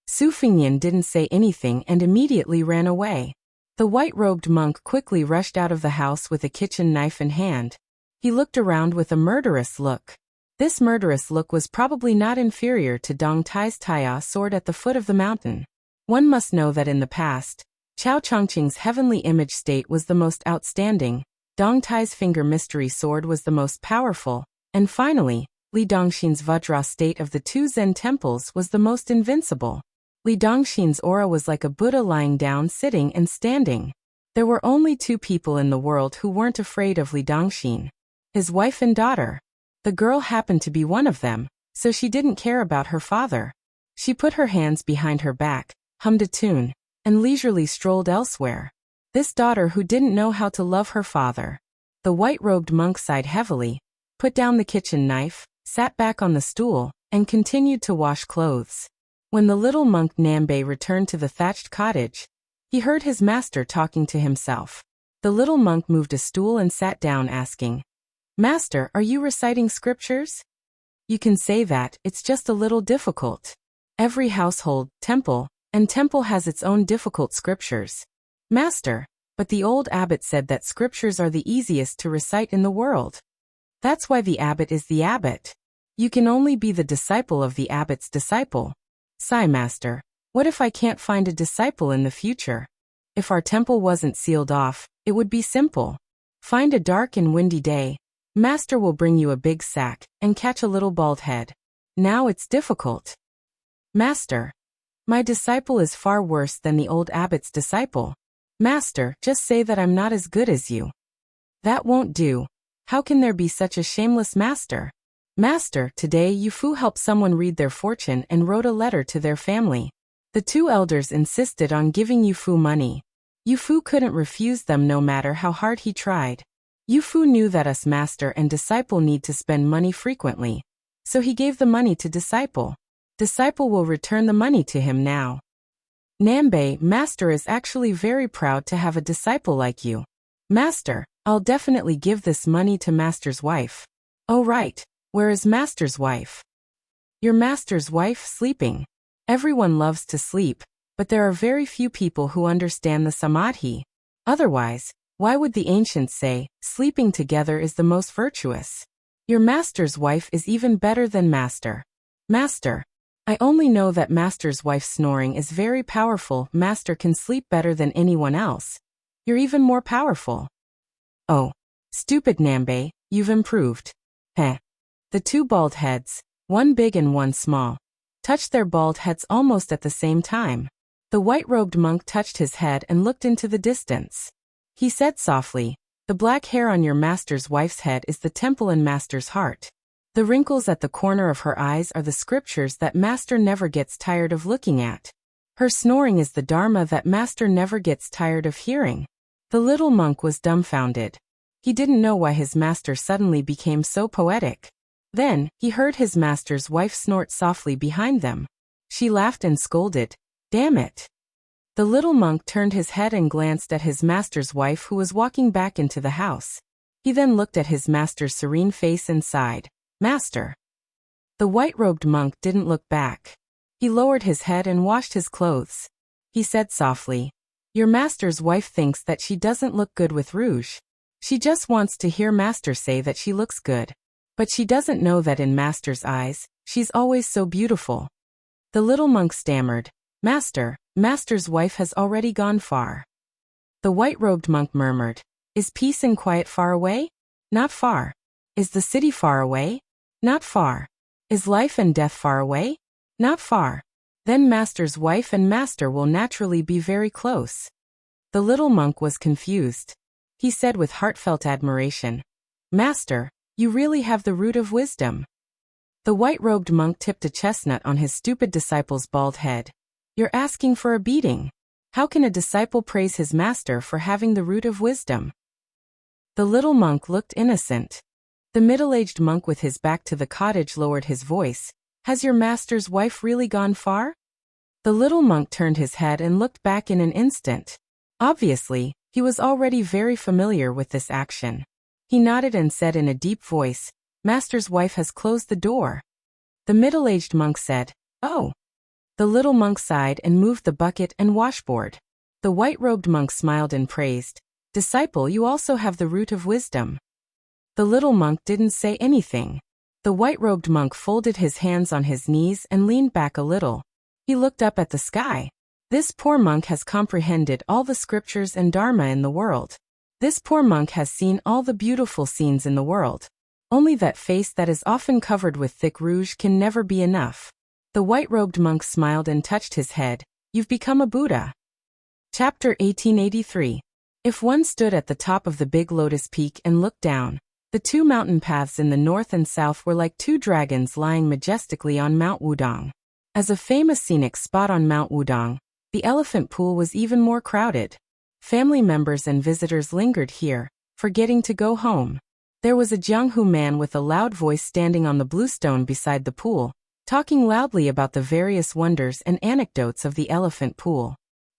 Su Fingyan didn't say anything and immediately ran away. The white-robed monk quickly rushed out of the house with a kitchen knife in hand. He looked around with a murderous look. This murderous look was probably not inferior to Dong Tai's Taiya sword at the foot of the mountain. One must know that in the past, Chao Chongqing's heavenly image state was the most outstanding, Dong Tai's finger mystery sword was the most powerful, and finally, Li Dongxin's Vajra state of the two Zen temples was the most invincible. Li Dongxin's aura was like a Buddha lying down, sitting, and standing. There were only two people in the world who weren't afraid of Li Dongxin: his wife and daughter. The girl happened to be one of them, so she didn't care about her father. She put her hands behind her back, hummed a tune, and leisurely strolled elsewhere. This daughter who didn't know how to love her father. The white-robed monk sighed heavily, put down the kitchen knife, sat back on the stool, and continued to wash clothes. When the little monk Nanbei returned to the thatched cottage, he heard his master talking to himself. The little monk moved a stool and sat down, asking, Master, are you reciting scriptures? You can say that, it's just a little difficult. Every household, temple, and temple has its own difficult scriptures. Master, But the old abbot said that scriptures are the easiest to recite in the world. That's why the abbot is the abbot. You can only be the disciple of the abbot's disciple. Sigh, master. What if I can't find a disciple in the future? If our temple wasn't sealed off, it would be simple. Find a dark and windy day. Master will bring you a big sack and catch a little bald head. Now it's difficult. Master. My disciple is far worse than the old abbot's disciple. Master, just say that I'm not as good as you. That won't do. How can there be such a shameless master? Master, today Yufu helped someone read their fortune and wrote a letter to their family. The two elders insisted on giving Yufu money. Yufu couldn't refuse them no matter how hard he tried. Yufu knew that us master and disciple need to spend money frequently. So he gave the money to disciple. Disciple will return the money to him now. Nambe, master is actually very proud to have a disciple like you. Master, I'll definitely give this money to master's wife. Oh right, where is master's wife? Your master's wife sleeping. Everyone loves to sleep, but there are very few people who understand the samadhi. Otherwise, why would the ancients say, sleeping together is the most virtuous? Your master's wife is even better than master. Master. I only know that master's wife's snoring is very powerful. Master can sleep better than anyone else. You're even more powerful. Oh. Stupid Nambe, you've improved. Heh. The two bald heads, one big and one small, touched their bald heads almost at the same time. The white-robed monk touched his head and looked into the distance. He said softly, the black hair on your master's wife's head is the temple in master's heart. The wrinkles at the corner of her eyes are the scriptures that master never gets tired of looking at. Her snoring is the dharma that master never gets tired of hearing. The little monk was dumbfounded. He didn't know why his master suddenly became so poetic. Then, he heard his master's wife snort softly behind them. She laughed and scolded, "Damn it." The little monk turned his head and glanced at his master's wife who was walking back into the house. He then looked at his master's serene face and sighed, "Master." The white-robed monk didn't look back. He lowered his head and washed his clothes. He said softly, "Your master's wife thinks that she doesn't look good with rouge. She just wants to hear master say that she looks good. But she doesn't know that in master's eyes, she's always so beautiful." The little monk stammered, "Master, master's wife has already gone far." The white-robed monk murmured, "Is peace and quiet far away? Not far. Is the city far away? Not far. Is life and death far away? Not far. Then master's wife and master will naturally be very close." The little monk was confused. He said with heartfelt admiration, "Master, you really have the root of wisdom." The white-robed monk tipped a chestnut on his stupid disciple's bald head. "You're asking for a beating. How can a disciple praise his master for having the root of wisdom?" The little monk looked innocent. The middle-aged monk with his back to the cottage lowered his voice, "Has your master's wife really gone far?" The little monk turned his head and looked back in an instant. Obviously, he was already very familiar with this action. He nodded and said in a deep voice, "Master's wife has closed the door." The middle-aged monk said, "Oh." The little monk sighed and moved the bucket and washboard. The white-robed monk smiled and praised, "Disciple, you also have the root of wisdom." The little monk didn't say anything. The white-robed monk folded his hands on his knees and leaned back a little. He looked up at the sky. This poor monk has comprehended all the scriptures and dharma in the world. This poor monk has seen all the beautiful scenes in the world. Only that face that is often covered with thick rouge can never be enough. The white-robed monk smiled and touched his head. "You've become a Buddha." Chapter 1883. If one stood at the top of the big lotus peak and looked down, the two mountain paths in the north and south were like two dragons lying majestically on Mount Wudong. As a famous scenic spot on Mount Wudong, the elephant pool was even more crowded. Family members and visitors lingered here, forgetting to go home. There was a Jianghu man with a loud voice standing on the bluestone beside the pool, talking loudly about the various wonders and anecdotes of the elephant pool.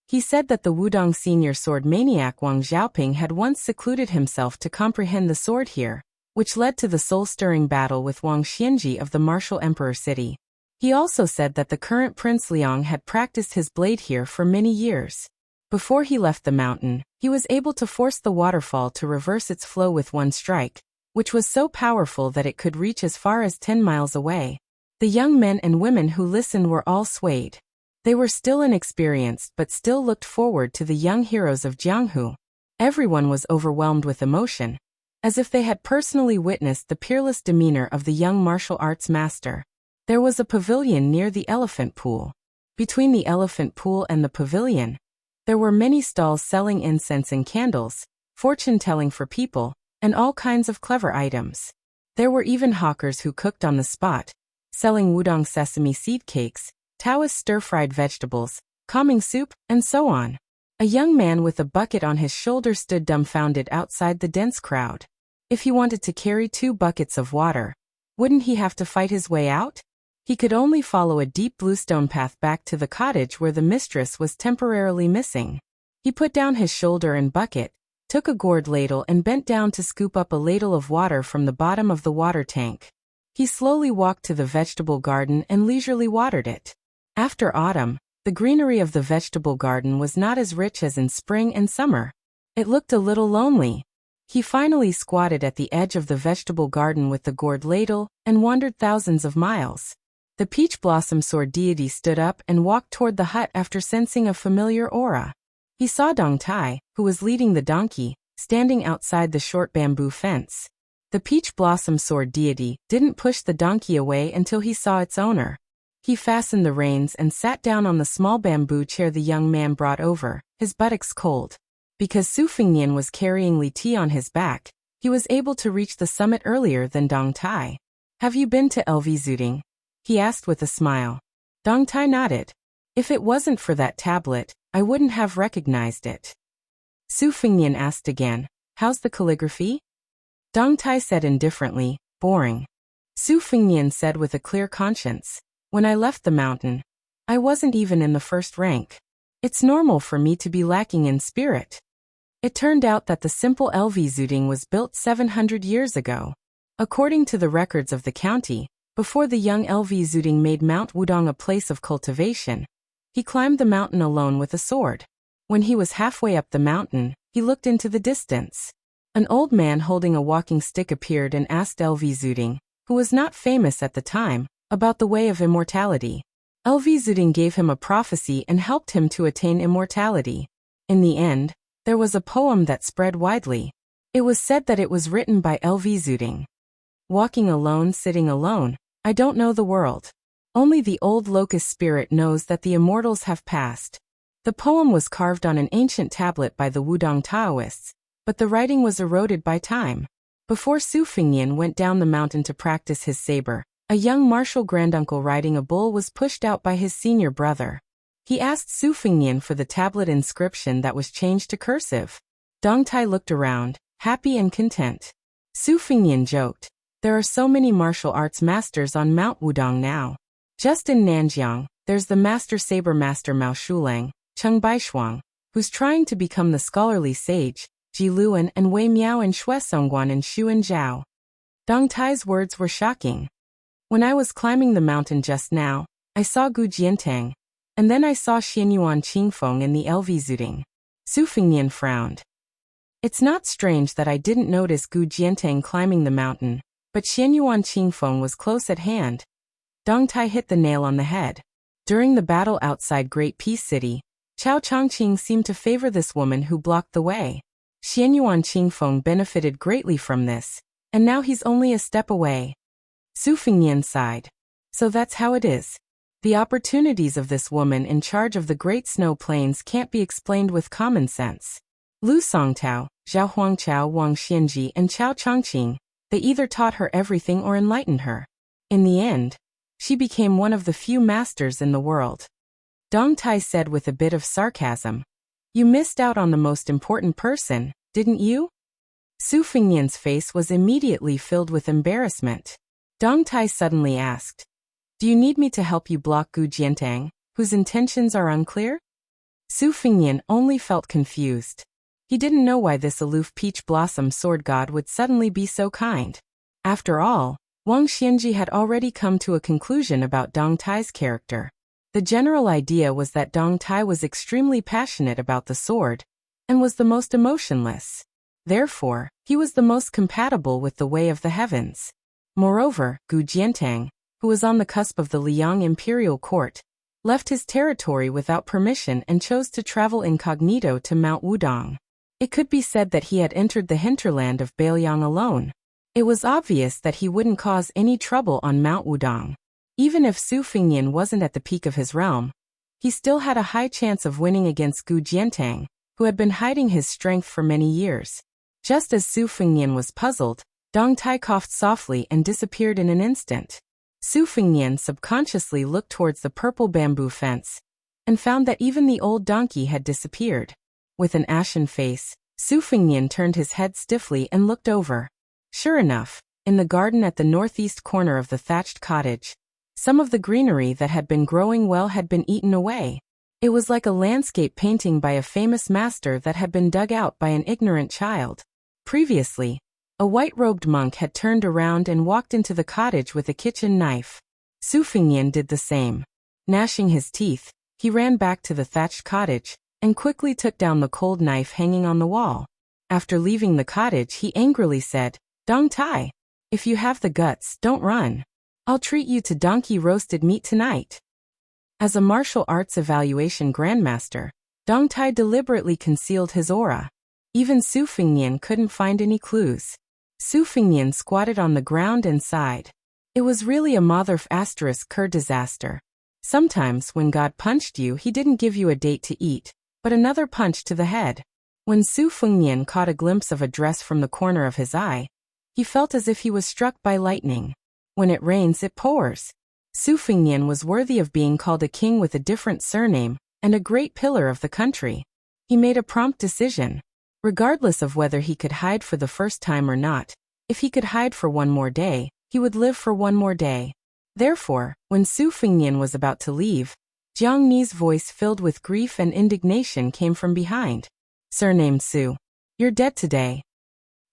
He said that the Wudong senior sword maniac Wang Xiaoping had once secluded himself to comprehend the sword here, which led to the soul-stirring battle with Wang Xianji of the martial emperor city. He also said that the current Prince Liang had practiced his blade here for many years. Before he left the mountain, he was able to force the waterfall to reverse its flow with one strike, which was so powerful that it could reach as far as 10 miles away. The young men and women who listened were all swayed. They were still inexperienced but still looked forward to the young heroes of Jianghu. Everyone was overwhelmed with emotion, as if they had personally witnessed the peerless demeanor of the young martial arts master. There was a pavilion near the elephant pool. Between the elephant pool and the pavilion, there were many stalls selling incense and candles, fortune-telling for people, and all kinds of clever items. There were even hawkers who cooked on the spot, selling wudang sesame seed cakes, Taoist stir-fried vegetables, calming soup, and so on. A young man with a bucket on his shoulder stood dumbfounded outside the dense crowd. If he wanted to carry 2 buckets of water, wouldn't he have to fight his way out? He could only follow a deep bluestone path back to the cottage where the mistress was temporarily missing. He put down his shoulder and bucket, took a gourd ladle and bent down to scoop up a ladle of water from the bottom of the water tank. He slowly walked to the vegetable garden and leisurely watered it. After autumn, the greenery of the vegetable garden was not as rich as in spring and summer. It looked a little lonely. He finally squatted at the edge of the vegetable garden with the gourd ladle and wandered thousands of miles. The peach blossom sword deity stood up and walked toward the hut after sensing a familiar aura. He saw Dong Tai, who was leading the donkey, standing outside the short bamboo fence. The peach blossom sword deity didn't push the donkey away until he saw its owner. He fastened the reins and sat down on the small bamboo chair the young man brought over, his buttocks cold. Because Su Fengnian was carrying Li Ti on his back, he was able to reach the summit earlier than Dong Tai. "Have you been to LV Zuding?" he asked with a smile. Dong Tai nodded. "If it wasn't for that tablet, I wouldn't have recognized it." Su Fengnian asked again, "How's the calligraphy?" Dong Tai said indifferently, "Boring." Su Fengnian said with a clear conscience, "When I left the mountain, I wasn't even in the first rank. It's normal for me to be lacking in spirit." It turned out that the simple LV Zuding was built 700 years ago. According to the records of the county, before the young LV Zuding made Mount Wudong a place of cultivation, he climbed the mountain alone with a sword. When he was halfway up the mountain, he looked into the distance. An old man holding a walking stick appeared and asked LV Zuding, who was not famous at the time, about the way of immortality. LV Zuding gave him a prophecy and helped him to attain immortality. In the end, there was a poem that spread widely. It was said that it was written by LV Zuding. "Walking alone, sitting alone, I don't know the world. Only the old locust spirit knows that the immortals have passed." The poem was carved on an ancient tablet by the Wudong Taoists, but the writing was eroded by time. Before Su Fengnian went down the mountain to practice his saber, a young martial granduncle riding a bull was pushed out by his senior brother. He asked Su Fengnian for the tablet inscription that was changed to cursive. Dong Tai looked around, happy and content. Su Fengnian joked, "There are so many martial arts masters on Mount Wudong now. Just in Nanjiang, there's the master saber master Mao Shulang, Cheng Baishuang, who's trying to become the scholarly sage, Ji Luan and Wei Miao and Xue Songguan and Xuan Zhao." Dong Tai's words were shocking. "When I was climbing the mountain just now, I saw Gu Jiantang, and then I saw Xianyuan Qingfeng in the LV Zuding." Su Fengnian frowned. "It's not strange that I didn't notice Gu Jiantang climbing the mountain, but Xianyuan Qingfeng was close at hand." Dong Tai hit the nail on the head. During the battle outside Great Peace City, Chao Chongqing seemed to favor this woman who blocked the way. Xianyuan Qingfeng benefited greatly from this, and now he's only a step away. Su Fengnian sighed. "So that's how it is. The opportunities of this woman in charge of the Great Snow Plains can't be explained with common sense." Lu Songtao, Zhao Huangchao, Wang Xianji, and Chao Chongqing, they either taught her everything or enlightened her. In the end, she became one of the few masters in the world. Dong Tai said with a bit of sarcasm, "You missed out on the most important person, didn't you?" Su Fengnian's face was immediately filled with embarrassment. Dong Tai suddenly asked, "Do you need me to help you block Gu Jiantang, whose intentions are unclear?" Su Fengnian only felt confused. He didn't know why this aloof peach blossom sword god would suddenly be so kind. After all, Wang Xianji had already come to a conclusion about Dong Tai's character. The general idea was that Dong Tai was extremely passionate about the sword, and was the most emotionless. Therefore, he was the most compatible with the way of the heavens. Moreover, Gu Jiantang, who was on the cusp of the Liang imperial court, left his territory without permission and chose to travel incognito to Mount Wudong. It could be said that he had entered the hinterland of Bailiang alone. It was obvious that he wouldn't cause any trouble on Mount Wudong. Even if Su Fengnian wasn't at the peak of his realm, he still had a high chance of winning against Gu Jiantang, who had been hiding his strength for many years. Just as Su Fengnian was puzzled, Dong Tai coughed softly and disappeared in an instant. Su Fengnian subconsciously looked towards the purple bamboo fence, and found that even the old donkey had disappeared. With an ashen face, Su Fengnian turned his head stiffly and looked over. Sure enough, in the garden at the northeast corner of the thatched cottage, some of the greenery that had been growing well had been eaten away. It was like a landscape painting by a famous master that had been dug out by an ignorant child. Previously, a white-robed monk had turned around and walked into the cottage with a kitchen knife. Su Fengnian did the same. Gnashing his teeth, he ran back to the thatched cottage, and quickly took down the cold knife hanging on the wall. After leaving the cottage, he angrily said, "Dong Tai, if you have the guts, don't run. I'll treat you to donkey roasted meat tonight." As a martial arts evaluation grandmaster, Dong Tai deliberately concealed his aura. Even Su Fengnian couldn't find any clues. Su Fengnian squatted on the ground and sighed. It was really a mother***** disaster. Sometimes when God punched you, he didn't give you a date to eat, but another punch to the head. When Su Fengnian caught a glimpse of a dress from the corner of his eye, he felt as if he was struck by lightning. When it rains, it pours. Su Fengnian was worthy of being called a king with a different surname, and a great pillar of the country. He made a prompt decision. Regardless of whether he could hide for the first time or not, if he could hide for one more day, he would live for one more day. Therefore, when Su Fengnian was about to leave, Jiang Ni's voice filled with grief and indignation came from behind. "Surnamed Su, you're dead today."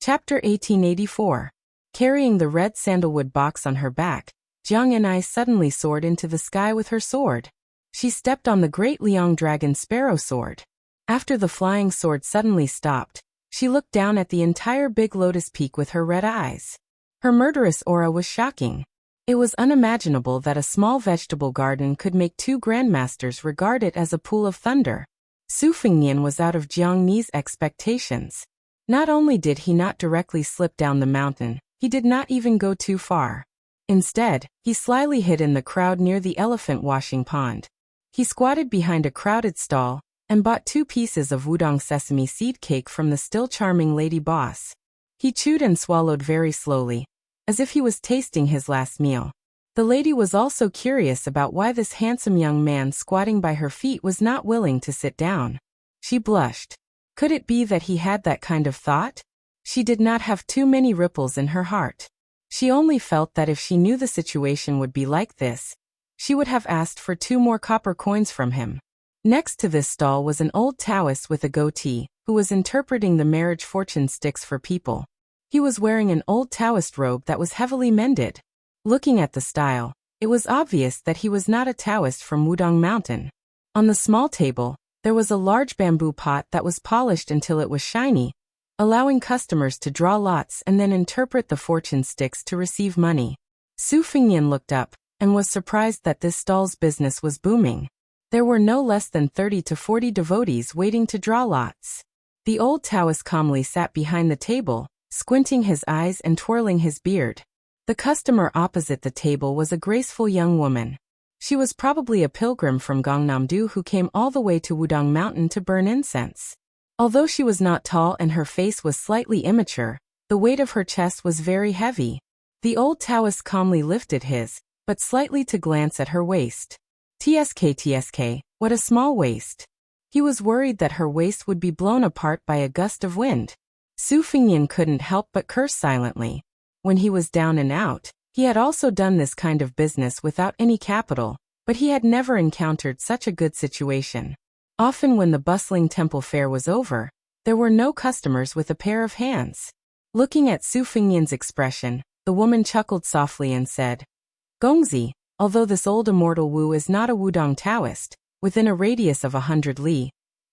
Chapter 1884. Carrying the red sandalwood box on her back, Jiang Ni suddenly soared into the sky with her sword. She stepped on the great Liang dragon sparrow sword. After the flying sword suddenly stopped, she looked down at the entire big lotus peak with her red eyes. Her murderous aura was shocking. It was unimaginable that a small vegetable garden could make two grandmasters regard it as a pool of thunder. Su Fengnian was out of Jiang Ni's expectations. Not only did he not directly slip down the mountain, he did not even go too far. Instead, he slyly hid in the crowd near the elephant washing pond. He squatted behind a crowded stall, and bought 2 pieces of Wudong sesame seed cake from the still charming lady boss. He chewed and swallowed very slowly, as if he was tasting his last meal. The lady was also curious about why this handsome young man squatting by her feet was not willing to sit down. She blushed. Could it be that he had that kind of thought? She did not have too many ripples in her heart. She only felt that if she knew the situation would be like this, she would have asked for 2 more copper coins from him. Next to this stall was an old Taoist with a goatee, who was interpreting the marriage fortune sticks for people. He was wearing an old Taoist robe that was heavily mended. Looking at the style, it was obvious that he was not a Taoist from Wudong Mountain. On the small table, there was a large bamboo pot that was polished until it was shiny, allowing customers to draw lots and then interpret the fortune sticks to receive money. Su Fengnian looked up, and was surprised that this stall's business was booming. There were no less than 30 to 40 devotees waiting to draw lots. The old Taoist calmly sat behind the table, squinting his eyes and twirling his beard. The customer opposite the table was a graceful young woman. She was probably a pilgrim from Gangnam-do who came all the way to Wudong Mountain to burn incense. Although she was not tall and her face was slightly immature, the weight of her chest was very heavy. The old Taoist calmly lifted his, but slightly to glance at her waist. TSK, what a small waist. He was worried that her waist would be blown apart by a gust of wind. Su Fengnian couldn't help but curse silently. When he was down and out, he had also done this kind of business without any capital, but he had never encountered such a good situation. Often when the bustling temple fair was over, there were no customers with a pair of hands. Looking at Su Fengnian's expression, the woman chuckled softly and said, "Gongzi, Although this old immortal Wu is not a Wudong Taoist, within a radius of 100 li,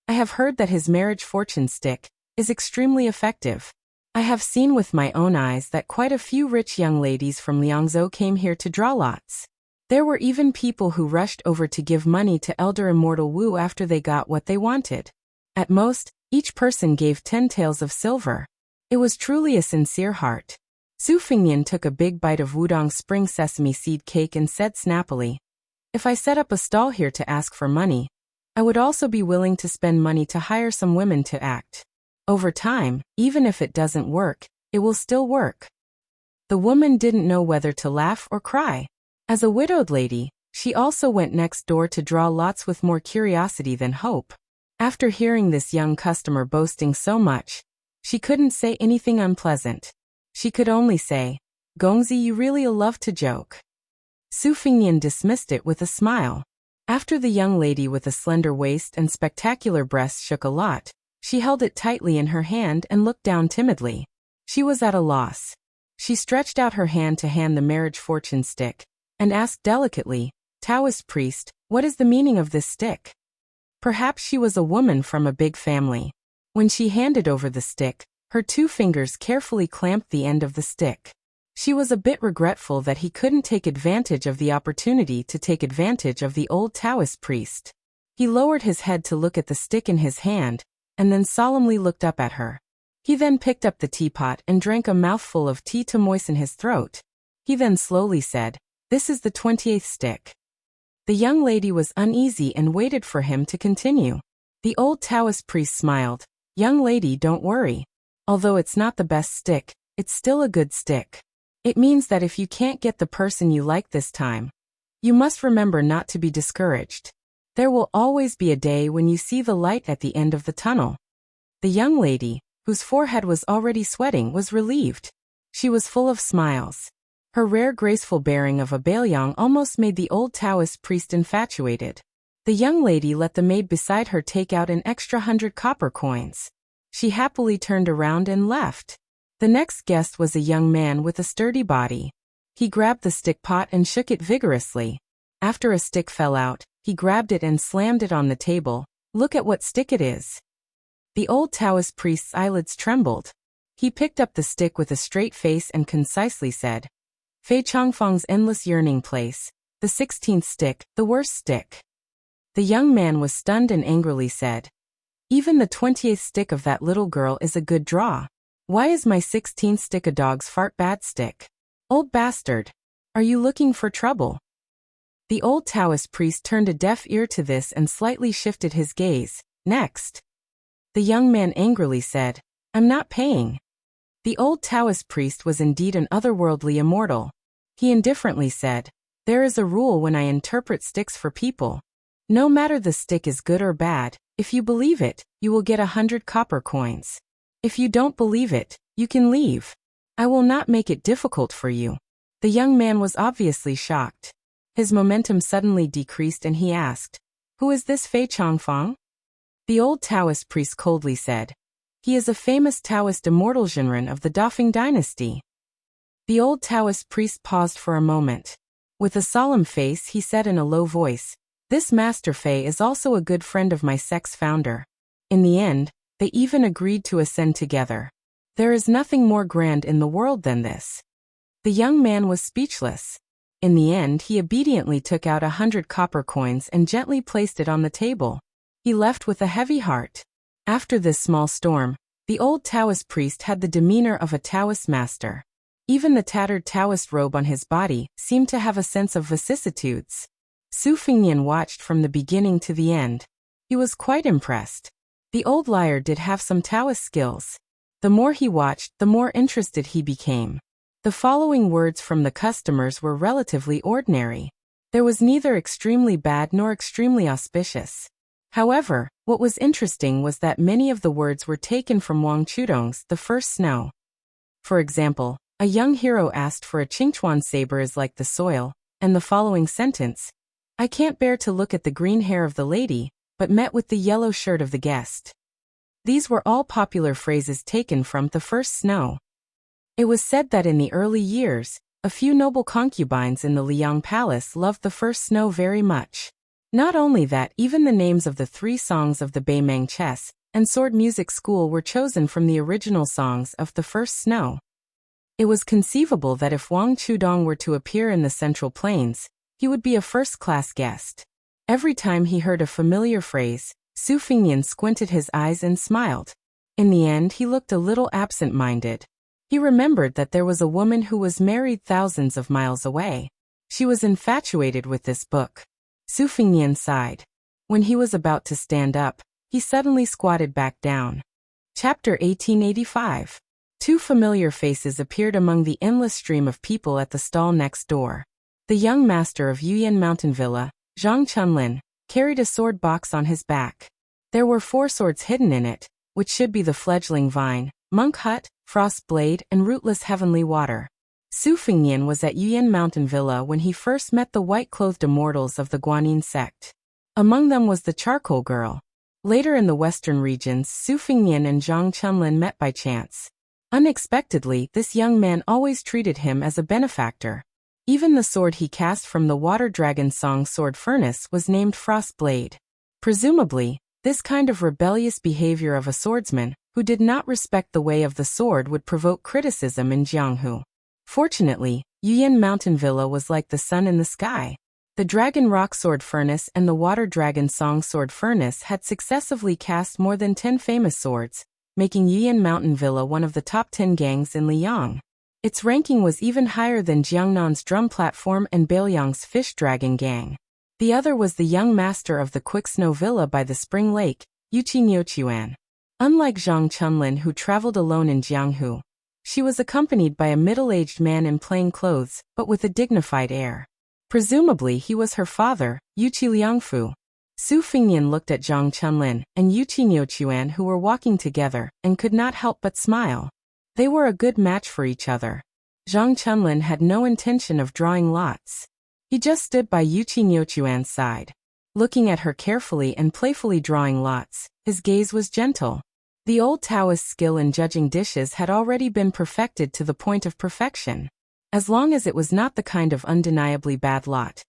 I have heard that his marriage fortune stick is extremely effective. I have seen with my own eyes that quite a few rich young ladies from Liangzhou came here to draw lots. There were even people who rushed over to give money to elder immortal Wu after they got what they wanted. At most, each person gave 10 taels of silver. It was truly a sincere heart. Su Fingnian took a big bite of Wudong's spring sesame seed cake and said snappily, "If I set up a stall here to ask for money, I would also be willing to spend money to hire some women to act. Over time, even if it doesn't work, it will still work." The woman didn't know whether to laugh or cry. As a widowed lady, she also went next door to draw lots with more curiosity than hope. After hearing this young customer boasting so much, she couldn't say anything unpleasant. She could only say, "Gongzi, you really love to joke." Su Fingnian dismissed it with a smile. After the young lady with a slender waist and spectacular breasts shook a lot, she held it tightly in her hand and looked down timidly. She was at a loss. She stretched out her hand to hand the marriage fortune stick, and asked delicately, "Taoist priest, what is the meaning of this stick?" Perhaps she was a woman from a big family. When she handed over the stick, her 2 fingers carefully clamped the end of the stick. She was a bit regretful that he couldn't take advantage of the opportunity to take advantage of the old Taoist priest. He lowered his head to look at the stick in his hand, and then solemnly looked up at her. He then picked up the teapot and drank a mouthful of tea to moisten his throat. He then slowly said, "This is the 28th stick." The young lady was uneasy and waited for him to continue. The old Taoist priest smiled. "Young lady, don't worry. Although it's not the best stick, it's still a good stick. It means that if you can't get the person you like this time, you must remember not to be discouraged. There will always be a day when you see the light at the end of the tunnel." The young lady, whose forehead was already sweating, was relieved. She was full of smiles. Her rare graceful bearing of a Bailiang almost made the old Taoist priest infatuated. The young lady let the maid beside her take out an extra 100 copper coins. She happily turned around and left. The next guest was a young man with a sturdy body. He grabbed the stick pot and shook it vigorously. After a stick fell out, he grabbed it and slammed it on the table. "Look at what stick it is." The old Taoist priest's eyelids trembled. He picked up the stick with a straight face and concisely said, "Fei Changfeng's endless yearning place, the 16th stick, the worst stick." The young man was stunned and angrily said, "Even the 20th stick of that little girl is a good draw. Why is my 16th stick a dog's fart bad stick? Old bastard. Are you looking for trouble?" The old Taoist priest turned a deaf ear to this and slightly shifted his gaze. "Next." The young man angrily said, "I'm not paying." The old Taoist priest was indeed an otherworldly immortal. He indifferently said, "There is a rule when I interpret sticks for people. No matter the stick is good or bad, if you believe it, you will get 100 copper coins. If you don't believe it, you can leave. I will not make it difficult for you." The young man was obviously shocked. His momentum suddenly decreased and he asked, "Who is this Fei Changfeng?" The old Taoist priest coldly said, "He is a famous Taoist immortal Zhenren of the Dafeng dynasty." The old Taoist priest paused for a moment. With a solemn face he said in a low voice, "This Master Fei is also a good friend of my sect's founder." In the end, they even agreed to ascend together. There is nothing more grand in the world than this. The young man was speechless. In the end he obediently took out 100 copper coins and gently placed it on the table. He left with a heavy heart. After this small storm, the old Taoist priest had the demeanor of a Taoist master. Even the tattered Taoist robe on his body seemed to have a sense of vicissitudes. Su Fingnian watched from the beginning to the end. He was quite impressed. The old liar did have some Taoist skills. The more he watched, the more interested he became. The following words from the customers were relatively ordinary. There was neither extremely bad nor extremely auspicious. However, what was interesting was that many of the words were taken from Wang Chudong's The First Snow. For example, a young hero asked for a Qingchuan saber is like the soil, and the following sentence, "I can't bear to look at the green hair of the lady, but met with the yellow shirt of the guest." These were all popular phrases taken from The First Snow. It was said that in the early years, A few noble concubines in the Liang Palace loved the first snow very much. Not only that, even the names of the 3 songs of the Beimeng Chess and Sword Music School were chosen from the original songs of the first snow. It was conceivable that if Wang Chudong were to appear in the Central Plains, he would be a first-class guest. Every time he heard a familiar phrase, Su Fingyan squinted his eyes and smiled. In the end, he looked a little absent-minded. He remembered that there was a woman who was married thousands of miles away. She was infatuated with this book. Su Fingyan sighed. When he was about to stand up, he suddenly squatted back down. Chapter 1885. 2 familiar faces appeared among the endless stream of people at the stall next door. The young master of Yuyan Mountain Villa, Zhang Chunlin, carried a sword box on his back. There were 4 swords hidden in it, which should be the fledgling vine, monk hut, frost blade, and rootless heavenly water. Su Fingyan was at Yuyan Mountain Villa when he first met the white-clothed immortals of the Guanyin sect. Among them was the charcoal girl. Later in the western regions, Su Fingyan and Zhang Chunlin met by chance. Unexpectedly, this young man always treated him as a benefactor. Even the sword he cast from the water dragon song Sword Furnace was named Frost Blade. Presumably, this kind of rebellious behavior of a swordsman who did not respect the way of the sword would provoke criticism in Jianghu. Fortunately, Yuyan Mountain Villa was like the sun in the sky. The Dragon Rock Sword Furnace and the Water Dragon Song Sword Furnace had successively cast more than 10 famous swords, making Yuyan Mountain Villa one of the top 10 gangs in Liang. Its ranking was even higher than Jiangnan's Drum Platform and Bailiang's Fish Dragon Gang. The other was the young master of the Quick Snow Villa by the Spring Lake, Yuchi Nyochuan. Unlike Zhang Chunlin, who traveled alone in Jianghu, she was accompanied by a middle-aged man in plain clothes, but with a dignified air. Presumably he was her father, Yuchi Liangfu. Su Fingyan looked at Zhang Chunlin and Yuchi Nyochuan, who were walking together, and could not help but smile. They were a good match for each other. Zhang Chunlin had no intention of drawing lots. He just stood by Yuchi Nyochuan's side. Looking at her carefully and playfully drawing lots, his gaze was gentle. The old Taoist skill in judging dishes had already been perfected to the point of perfection, as long as it was not the kind of undeniably bad lot.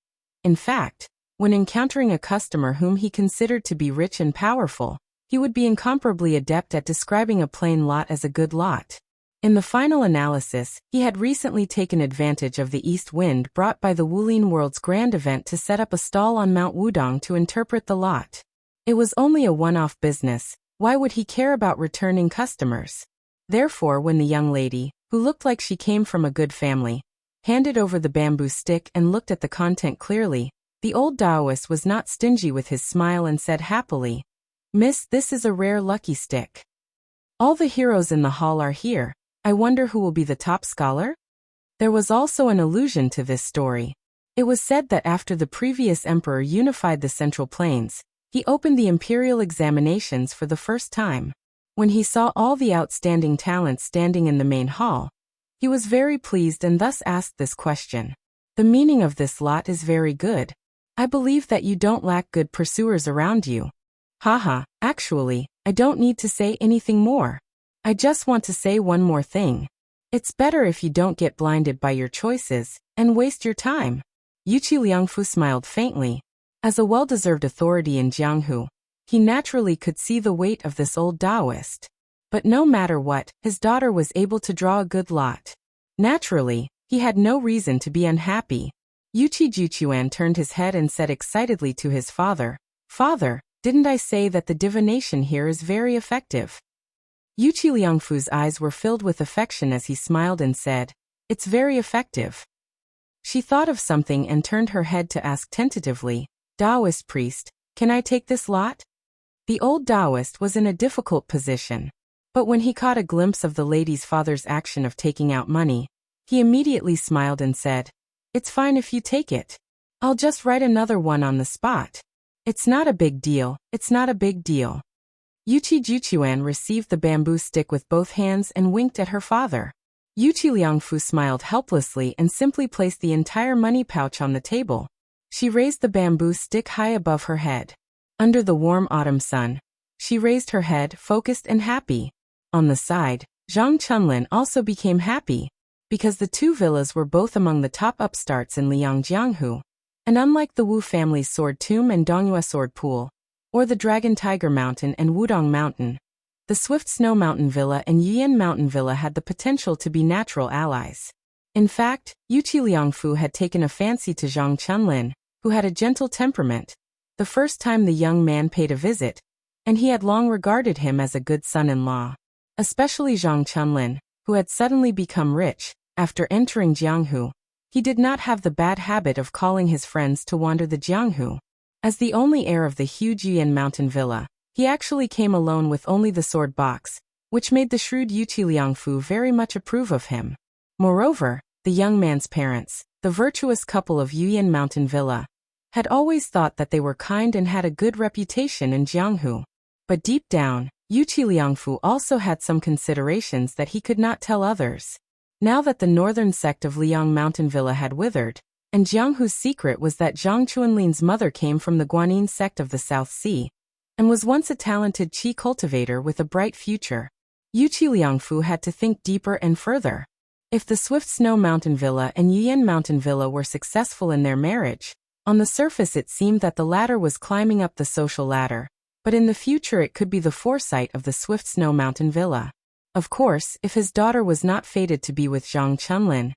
In fact, when encountering a customer whom he considered to be rich and powerful, he would be incomparably adept at describing a plain lot as a good lot. In the final analysis, he had recently taken advantage of the east wind brought by the Wulin World's grand event to set up a stall on Mount Wudong to interpret the lot. It was only a one-off business. Why would he care about returning customers? Therefore, when the young lady, who looked like she came from a good family, handed over the bamboo stick and looked at the content clearly, the old Taoist was not stingy with his smile and said happily, "Miss, this is a rare lucky stick. All the heroes in the hall are here. I wonder who will be the top scholar?" There was also an allusion to this story. It was said that after the previous emperor unified the Central Plains, he opened the imperial examinations for the first time. When he saw all the outstanding talents standing in the main hall, he was very pleased and thus asked this question. "The meaning of this lot is very good. I believe that you don't lack good pursuers around you." "Haha, actually, I don't need to say anything more. I just want to say one more thing. It's better if you don't get blinded by your choices and waste your time." Yuchi Liangfu smiled faintly. As a well-deserved authority in Jianghu, he naturally could see the weight of this old Taoist. But no matter what, his daughter was able to draw a good lot. Naturally, he had no reason to be unhappy. Yuchi Juchuan turned his head and said excitedly to his father, "Father, didn't I say that the divination here is very effective?" Yuchi Liangfu's eyes were filled with affection as he smiled and said, "It's very effective." She thought of something and turned her head to ask tentatively, "Taoist priest, can I take this lot?" The old Taoist was in a difficult position. But when he caught a glimpse of the lady's father's action of taking out money, he immediately smiled and said, "It's fine if you take it. I'll just write another one on the spot. It's not a big deal, it's not a big deal." Yuchi Juchuan received the bamboo stick with both hands and winked at her father. Yuchi Liangfu smiled helplessly and simply placed the entire money pouch on the table. She raised the bamboo stick high above her head. Under the warm autumn sun, she raised her head, focused and happy. On the side, Zhang Chunlin also became happy. because the two villas were both among the top upstarts in Liangjianghu, and unlike the Wu family's Sword Tomb and Dongyue Sword Pool, or the Dragon Tiger Mountain and Wudong Mountain, the Swift Snow Mountain Villa and Yiyan Mountain Villa had the potential to be natural allies. In fact, Yuqi Liangfu had taken a fancy to Zhang Chunlin, who had a gentle temperament, the first time the young man paid a visit, and he had long regarded him as a good son-in-law. Especially Zhang Chunlin, who had suddenly become rich, after entering Jianghu. He did not have the bad habit of calling his friends to wander the Jianghu. As the only heir of the huge Yiyan Mountain Villa, he actually came alone with only the sword box, which made the shrewd Yuqi Liangfu very much approve of him. Moreover, the young man's parents, the virtuous couple of Yiyan Mountain Villa, had always thought that they were kind and had a good reputation in Jianghu. But deep down, Yuqi Liangfu also had some considerations that he could not tell others. Now that the northern sect of Liang Mountain Villa had withered, and Jianghu's secret was that Zhang Chunlin's mother came from the Guanyin sect of the South Sea, and was once a talented qi cultivator with a bright future, Yuqi Liangfu had to think deeper and further. If the Swift Snow Mountain Villa and Yiyan Mountain Villa were successful in their marriage, on the surface it seemed that the latter was climbing up the social ladder, but in the future it could be the foresight of the Swift Snow Mountain Villa. Of course, if his daughter was not fated to be with Zhang Chunlin,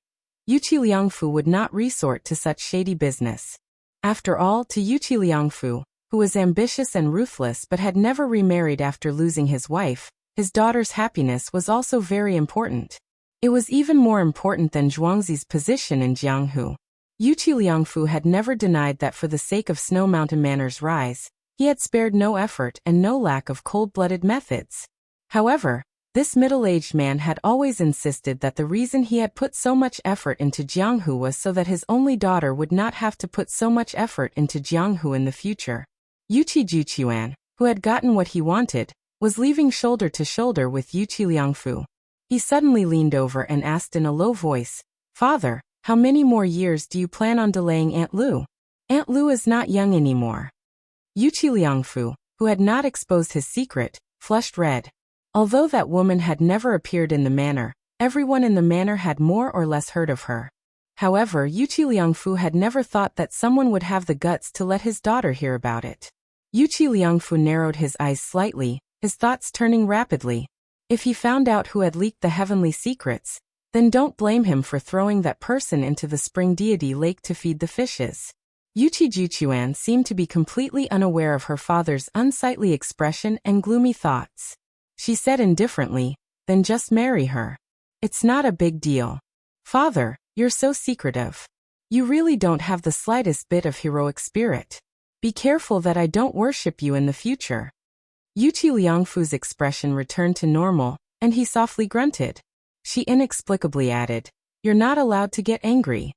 Yuqi Liangfu would not resort to such shady business. After all, to Yuqi Liangfu, who was ambitious and ruthless but had never remarried after losing his wife, his daughter's happiness was also very important. It was even more important than Zhuangzi's position in Jianghu. Yuqi Liangfu had never denied that for the sake of Snow Mountain Manor's rise, he had spared no effort and no lack of cold-blooded methods. However, this middle-aged man had always insisted that the reason he had put so much effort into Jianghu was so that his only daughter would not have to put so much effort into Jianghu in the future. Yuqi Juquan, who had gotten what he wanted, was leaving shoulder to shoulder with Yuqi Liangfu. He suddenly leaned over and asked in a low voice, "Father, how many more years do you plan on delaying Aunt Lu? Aunt Lu is not young anymore." Yuqi Liangfu, who had not exposed his secret, flushed red. Although that woman had never appeared in the manor, everyone in the manor had more or less heard of her. However, Yuqi Liangfu had never thought that someone would have the guts to let his daughter hear about it. Yuqi Liangfu narrowed his eyes slightly, his thoughts turning rapidly. If he found out who had leaked the heavenly secrets, then don't blame him for throwing that person into the spring deity lake to feed the fishes. Yuqi Juquan seemed to be completely unaware of her father's unsightly expression and gloomy thoughts. She said indifferently, "Then just marry her. It's not a big deal." "Father, you're so secretive. You really don't have the slightest bit of heroic spirit. Be careful that I don't worship you in the future." Yuqi Liangfu's expression returned to normal, and he softly grunted. She inexplicably added, "You're not allowed to get angry."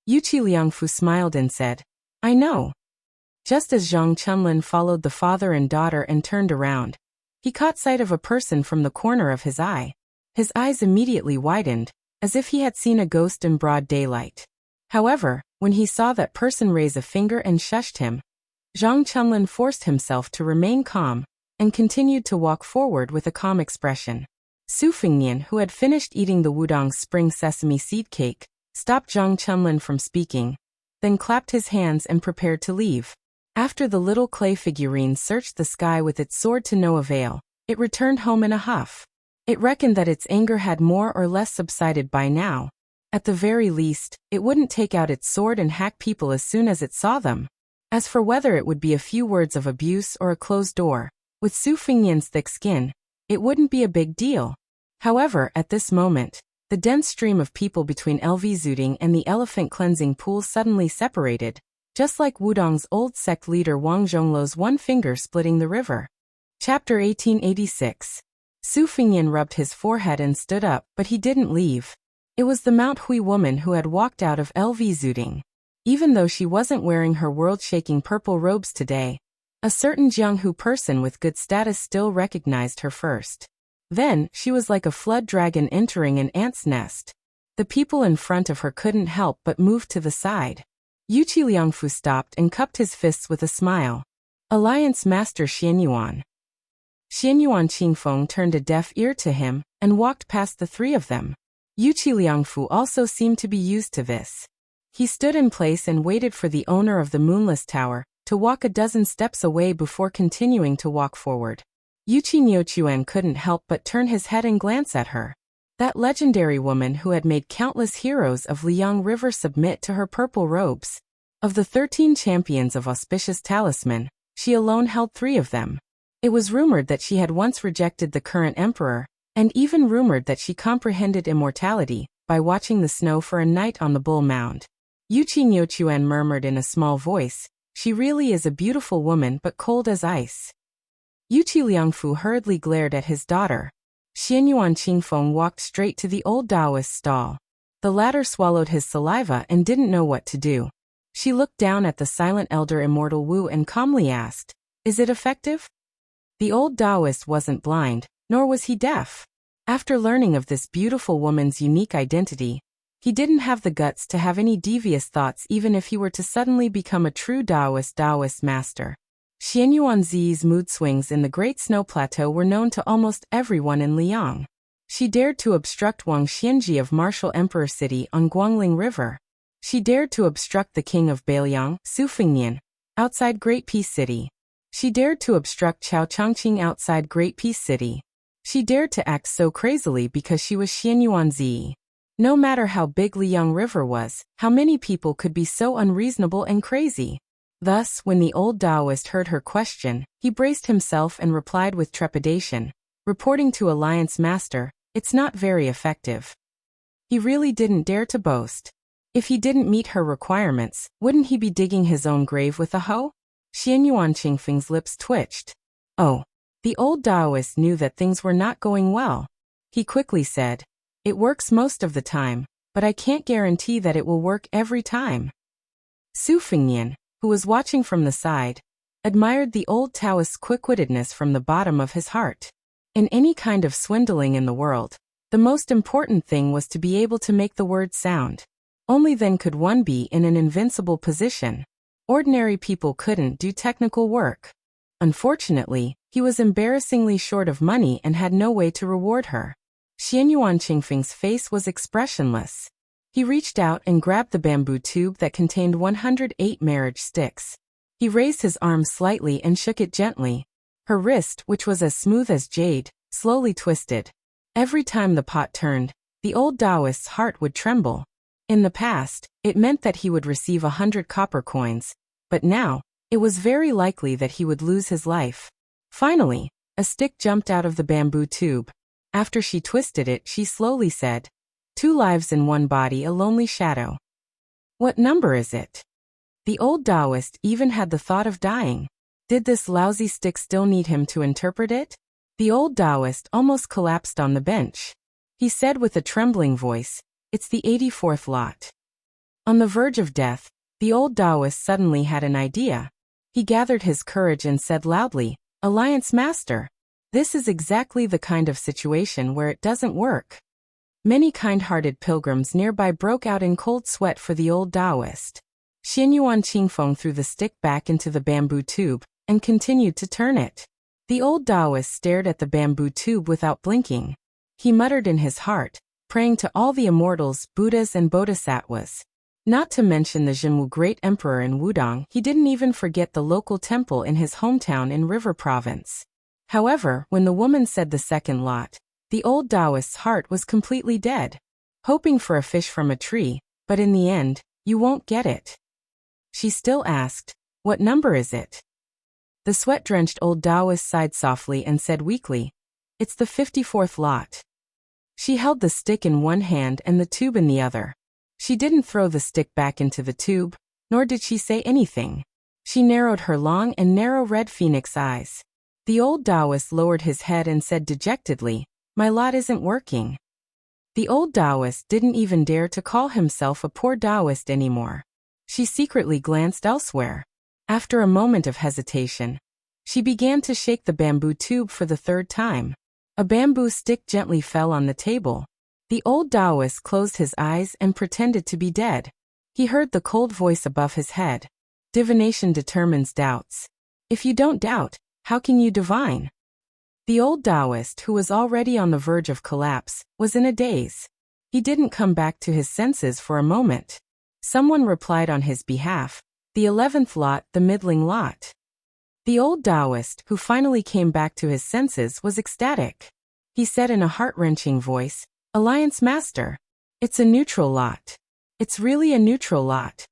Yuqi Liangfu smiled and said, "I know." Just as Zhang Chunlin followed the father and daughter and turned around, he caught sight of a person from the corner of his eye. His eyes immediately widened, as if he had seen a ghost in broad daylight. However, when he saw that person raise a finger and shushed him, Zhang Chunlin forced himself to remain calm, and continued to walk forward with a calm expression. Su Fengnian, who had finished eating the Wudong spring sesame seed cake, stopped Zhang Chunlin from speaking, then clapped his hands and prepared to leave. After the little clay figurine searched the sky with its sword to no avail, it returned home in a huff. It reckoned that its anger had more or less subsided by now. At the very least, it wouldn't take out its sword and hack people as soon as it saw them. As for whether it would be a few words of abuse or a closed door, with Su Fengnian's thick skin, it wouldn't be a big deal. However, at this moment, the dense stream of people between LV Zuding and the elephant cleansing pool suddenly separated, just like Wudong's old sect leader Wang Zhongluo's one finger splitting the river. Chapter 1886. Su Fengnian rubbed his forehead and stood up, but he didn't leave. It was the Mount Hui woman who had walked out of LV Zuding. Even though she wasn't wearing her world-shaking purple robes today, a certain Jianghu person with good status still recognized her first. Then, she was like a flood dragon entering an ant's nest. The people in front of her couldn't help but move to the side. Yuqi Liangfu stopped and cupped his fists with a smile. Alliance Master Xianyuan. Xianyuan Qingfeng turned a deaf ear to him, and walked past the three of them. Yuqi Liangfu also seemed to be used to this. He stood in place and waited for the owner of the Moonless Tower to walk a dozen steps away before continuing to walk forward. Yuqi Niochuan couldn't help but turn his head and glance at her. That legendary woman who had made countless heroes of Liang River submit to her purple robes. Of the 13 champions of Auspicious Talisman, she alone held 3 of them. It was rumored that she had once rejected the current emperor, and even rumored that she comprehended immortality by watching the snow for a night on the Bull Mound. Yuqi Niochuan murmured in a small voice, "She really is a beautiful woman but cold as ice." Yuqi Liangfu hurriedly glared at his daughter. Xianyuan Qingfeng walked straight to the old Taoist stall. The latter swallowed his saliva and didn't know what to do. She looked down at the silent elder Immortal Wu and calmly asked, "Is it effective?" The old Taoist wasn't blind, nor was he deaf. After learning of this beautiful woman's unique identity, he didn't have the guts to have any devious thoughts even if he were to suddenly become a true Taoist master. Xianyuan Zi's mood swings in the Great Snow Plateau were known to almost everyone in Liang. She dared to obstruct Wang Xianji of Martial Emperor City on Guangling River. She dared to obstruct the king of Beiliang, Su Fengnian, outside Great Peace City. She dared to obstruct Chao Changqing outside Great Peace City. She dared to act so crazily because she was Xianyuan Zi. No matter how big Liang River was, how many people could be so unreasonable and crazy? Thus, when the old Taoist heard her question, he braced himself and replied with trepidation, reporting to Alliance Master, "It's not very effective." He really didn't dare to boast. If he didn't meet her requirements, wouldn't he be digging his own grave with a hoe? Xianyuan Qingfeng's lips twitched. Oh. The old Taoist knew that things were not going well. He quickly said, "It works most of the time, but I can't guarantee that it will work every time." Su Fengnian, who was watching from the side, admired the old Taoist's quick-wittedness from the bottom of his heart. In any kind of swindling in the world, the most important thing was to be able to make the word sound. Only then could one be in an invincible position. Ordinary people couldn't do technical work. Unfortunately, he was embarrassingly short of money and had no way to reward her. Xianyuan Qingfeng's face was expressionless. He reached out and grabbed the bamboo tube that contained 108 marriage sticks. He raised his arm slightly and shook it gently. Her wrist, which was as smooth as jade, slowly twisted. Every time the pot turned, the old Taoist's heart would tremble. In the past, it meant that he would receive 100 copper coins, but now, it was very likely that he would lose his life. Finally, a stick jumped out of the bamboo tube. After she twisted it, she slowly said, "2 lives in 1 body, a lonely shadow." "What number is it?" The old Taoist even had the thought of dying. Did this lousy stick still need him to interpret it? The old Taoist almost collapsed on the bench. He said with a trembling voice, "It's the 84th lot." On the verge of death, the old Taoist suddenly had an idea. He gathered his courage and said loudly, "Alliance Master, this is exactly the kind of situation where it doesn't work." Many kind-hearted pilgrims nearby broke out in cold sweat for the old Taoist. Xianyuan Qingfeng threw the stick back into the bamboo tube and continued to turn it. The old Taoist stared at the bamboo tube without blinking. He muttered in his heart, praying to all the immortals, Buddhas and Bodhisattvas. Not to mention the Zhenwu Great Emperor in Wudong, he didn't even forget the local temple in his hometown in River Province. However, when the woman said the second lot, the old Taoist's heart was completely dead. Hoping for a fish from a tree, but in the end, you won't get it. She still asked, "What number is it?" The sweat-drenched old Taoist sighed softly and said weakly, "It's the 54th lot." She held the stick in one hand and the tube in the other. She didn't throw the stick back into the tube, nor did she say anything. She narrowed her long and narrow red phoenix eyes. The old Taoist lowered his head and said dejectedly, "My lot isn't working." The old Taoist didn't even dare to call himself a poor Taoist anymore. She secretly glanced elsewhere. After a moment of hesitation, she began to shake the bamboo tube for the 3rd time. A bamboo stick gently fell on the table. The old Taoist closed his eyes and pretended to be dead. He heard the cold voice above his head. "Divination determines doubts. If you don't doubt, how can you divine?" The old Taoist, who was already on the verge of collapse, was in a daze. He didn't come back to his senses for a moment. Someone replied on his behalf, "The 11th lot, the middling lot." The old Taoist, who finally came back to his senses, was ecstatic. He said in a heart-wrenching voice, "Alliance Master, it's a neutral lot. It's really a neutral lot."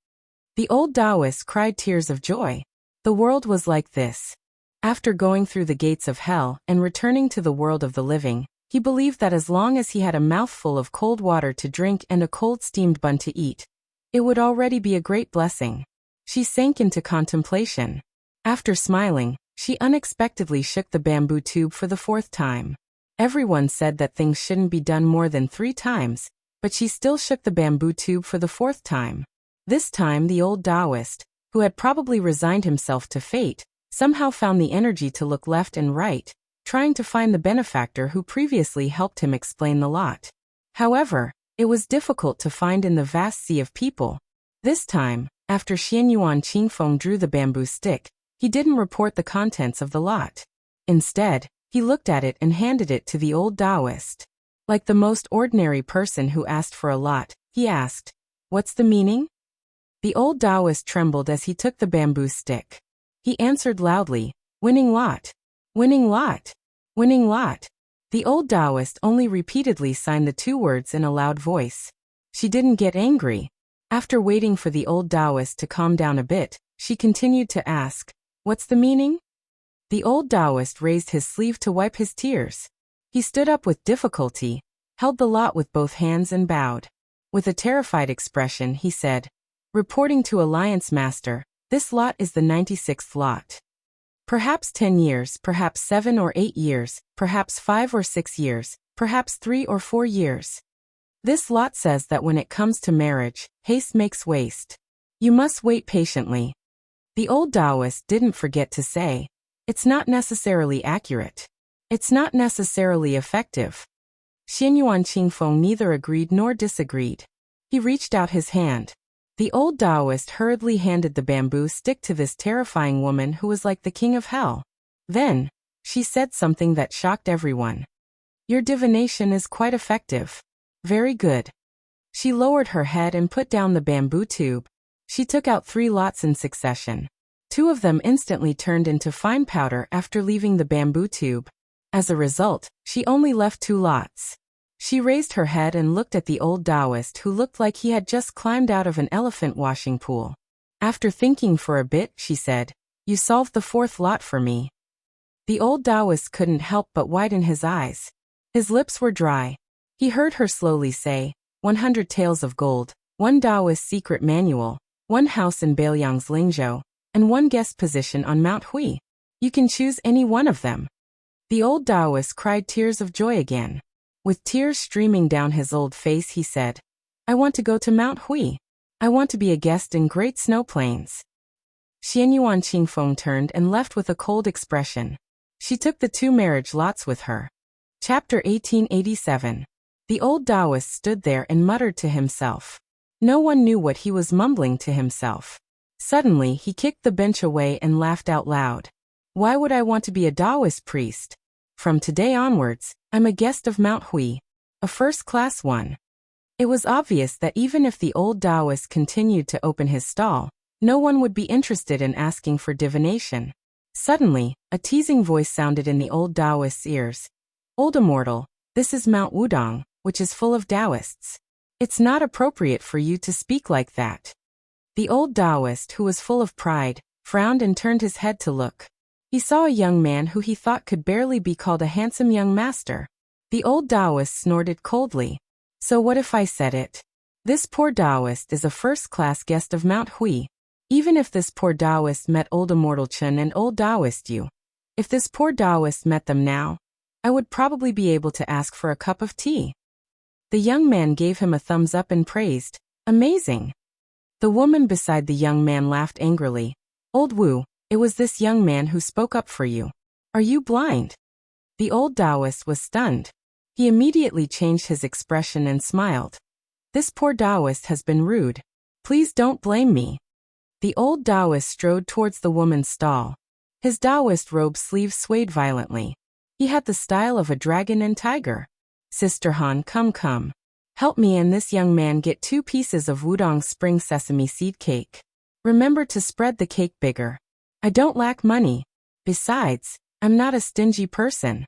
The old Taoist cried tears of joy. The world was like this. After going through the gates of hell and returning to the world of the living, he believed that as long as he had a mouthful of cold water to drink and a cold steamed bun to eat, it would already be a great blessing. She sank into contemplation. After smiling, she unexpectedly shook the bamboo tube for the 4th time. Everyone said that things shouldn't be done more than 3 times, but she still shook the bamboo tube for the 4th time. This time the old Taoist, who had probably resigned himself to fate, somehow found the energy to look left and right, trying to find the benefactor who previously helped him explain the lot. However, it was difficult to find in the vast sea of people. This time, after Xianyuan Qingfeng drew the bamboo stick, he didn't report the contents of the lot. Instead, he looked at it and handed it to the old Taoist. Like the most ordinary person who asked for a lot, he asked, "What's the meaning?" The old Taoist trembled as he took the bamboo stick. He answered loudly, "Winning lot. Winning lot. Winning lot." The old Taoist only repeatedly signed the 2 words in a loud voice. She didn't get angry. After waiting for the old Taoist to calm down a bit, she continued to ask, "What's the meaning?" The old Taoist raised his sleeve to wipe his tears. He stood up with difficulty, held the lot with both hands and bowed. With a terrified expression, he said, "Reporting to Alliance Master, this lot is the 96th lot. Perhaps 10 years, perhaps 7 or 8 years, perhaps 5 or 6 years, perhaps 3 or 4 years. This lot says that when it comes to marriage, haste makes waste. You must wait patiently." The old Taoist didn't forget to say, "It's not necessarily accurate. It's not necessarily effective." Xianyuan Qingfeng neither agreed nor disagreed. He reached out his hand. The old Taoist hurriedly handed the bamboo stick to this terrifying woman who was like the king of hell. Then, she said something that shocked everyone. "Your divination is quite effective. Very good." She lowered her head and put down the bamboo tube. She took out 3 lots in succession. 2 of them instantly turned into fine powder after leaving the bamboo tube. As a result, she only left 2 lots. She raised her head and looked at the old Taoist who looked like he had just climbed out of an elephant washing pool. After thinking for a bit, she said, "You solved the 4th lot for me." The old Taoist couldn't help but widen his eyes. His lips were dry. He heard her slowly say, 100 taels of gold, 1 Taoist secret manual, 1 house in Bailiang's Lingzhou, and 1 guest position on Mount Hui. You can choose any one of them. The old Taoist cried tears of joy again. With tears streaming down his old face, he said, "I want to go to Mount Hui. I want to be a guest in great snow plains." Xianyuan Qingfeng turned and left with a cold expression. She took the 2 marriage lots with her. Chapter 1887. The old Taoist stood there and muttered to himself. No one knew what he was mumbling to himself. Suddenly, he kicked the bench away and laughed out loud. "Why would I want to be a Taoist priest? From today onwards, I'm a guest of Mount Hui. A first-class one." It was obvious that even if the old Taoist continued to open his stall, no one would be interested in asking for divination. Suddenly, a teasing voice sounded in the old Taoist's ears. "Old immortal, this is Mount Wudong, which is full of Taoists. It's not appropriate for you to speak like that." The old Taoist, who was full of pride, frowned and turned his head to look. He saw a young man who he thought could barely be called a handsome young master. The old Taoist snorted coldly. "So what if I said it? This poor Taoist is a first-class guest of Mount Hui. Even if this poor Taoist met old Immortal Chen and old Taoist Yu, if this poor Taoist met them now, I would probably be able to ask for a cup of tea." The young man gave him a thumbs up and praised, "Amazing." The woman beside the young man laughed angrily. "Old Wu, it was this young man who spoke up for you. Are you blind?" The old Taoist was stunned. He immediately changed his expression and smiled. "This poor Taoist has been rude. Please don't blame me." The old Taoist strode towards the woman's stall. His Taoist robe sleeves swayed violently. He had the style of a dragon and tiger. "Sister Han, come. Help me and this young man get 2 pieces of Wudong spring sesame seed cake. Remember to spread the cake bigger. I don't lack money. Besides, I'm not a stingy person.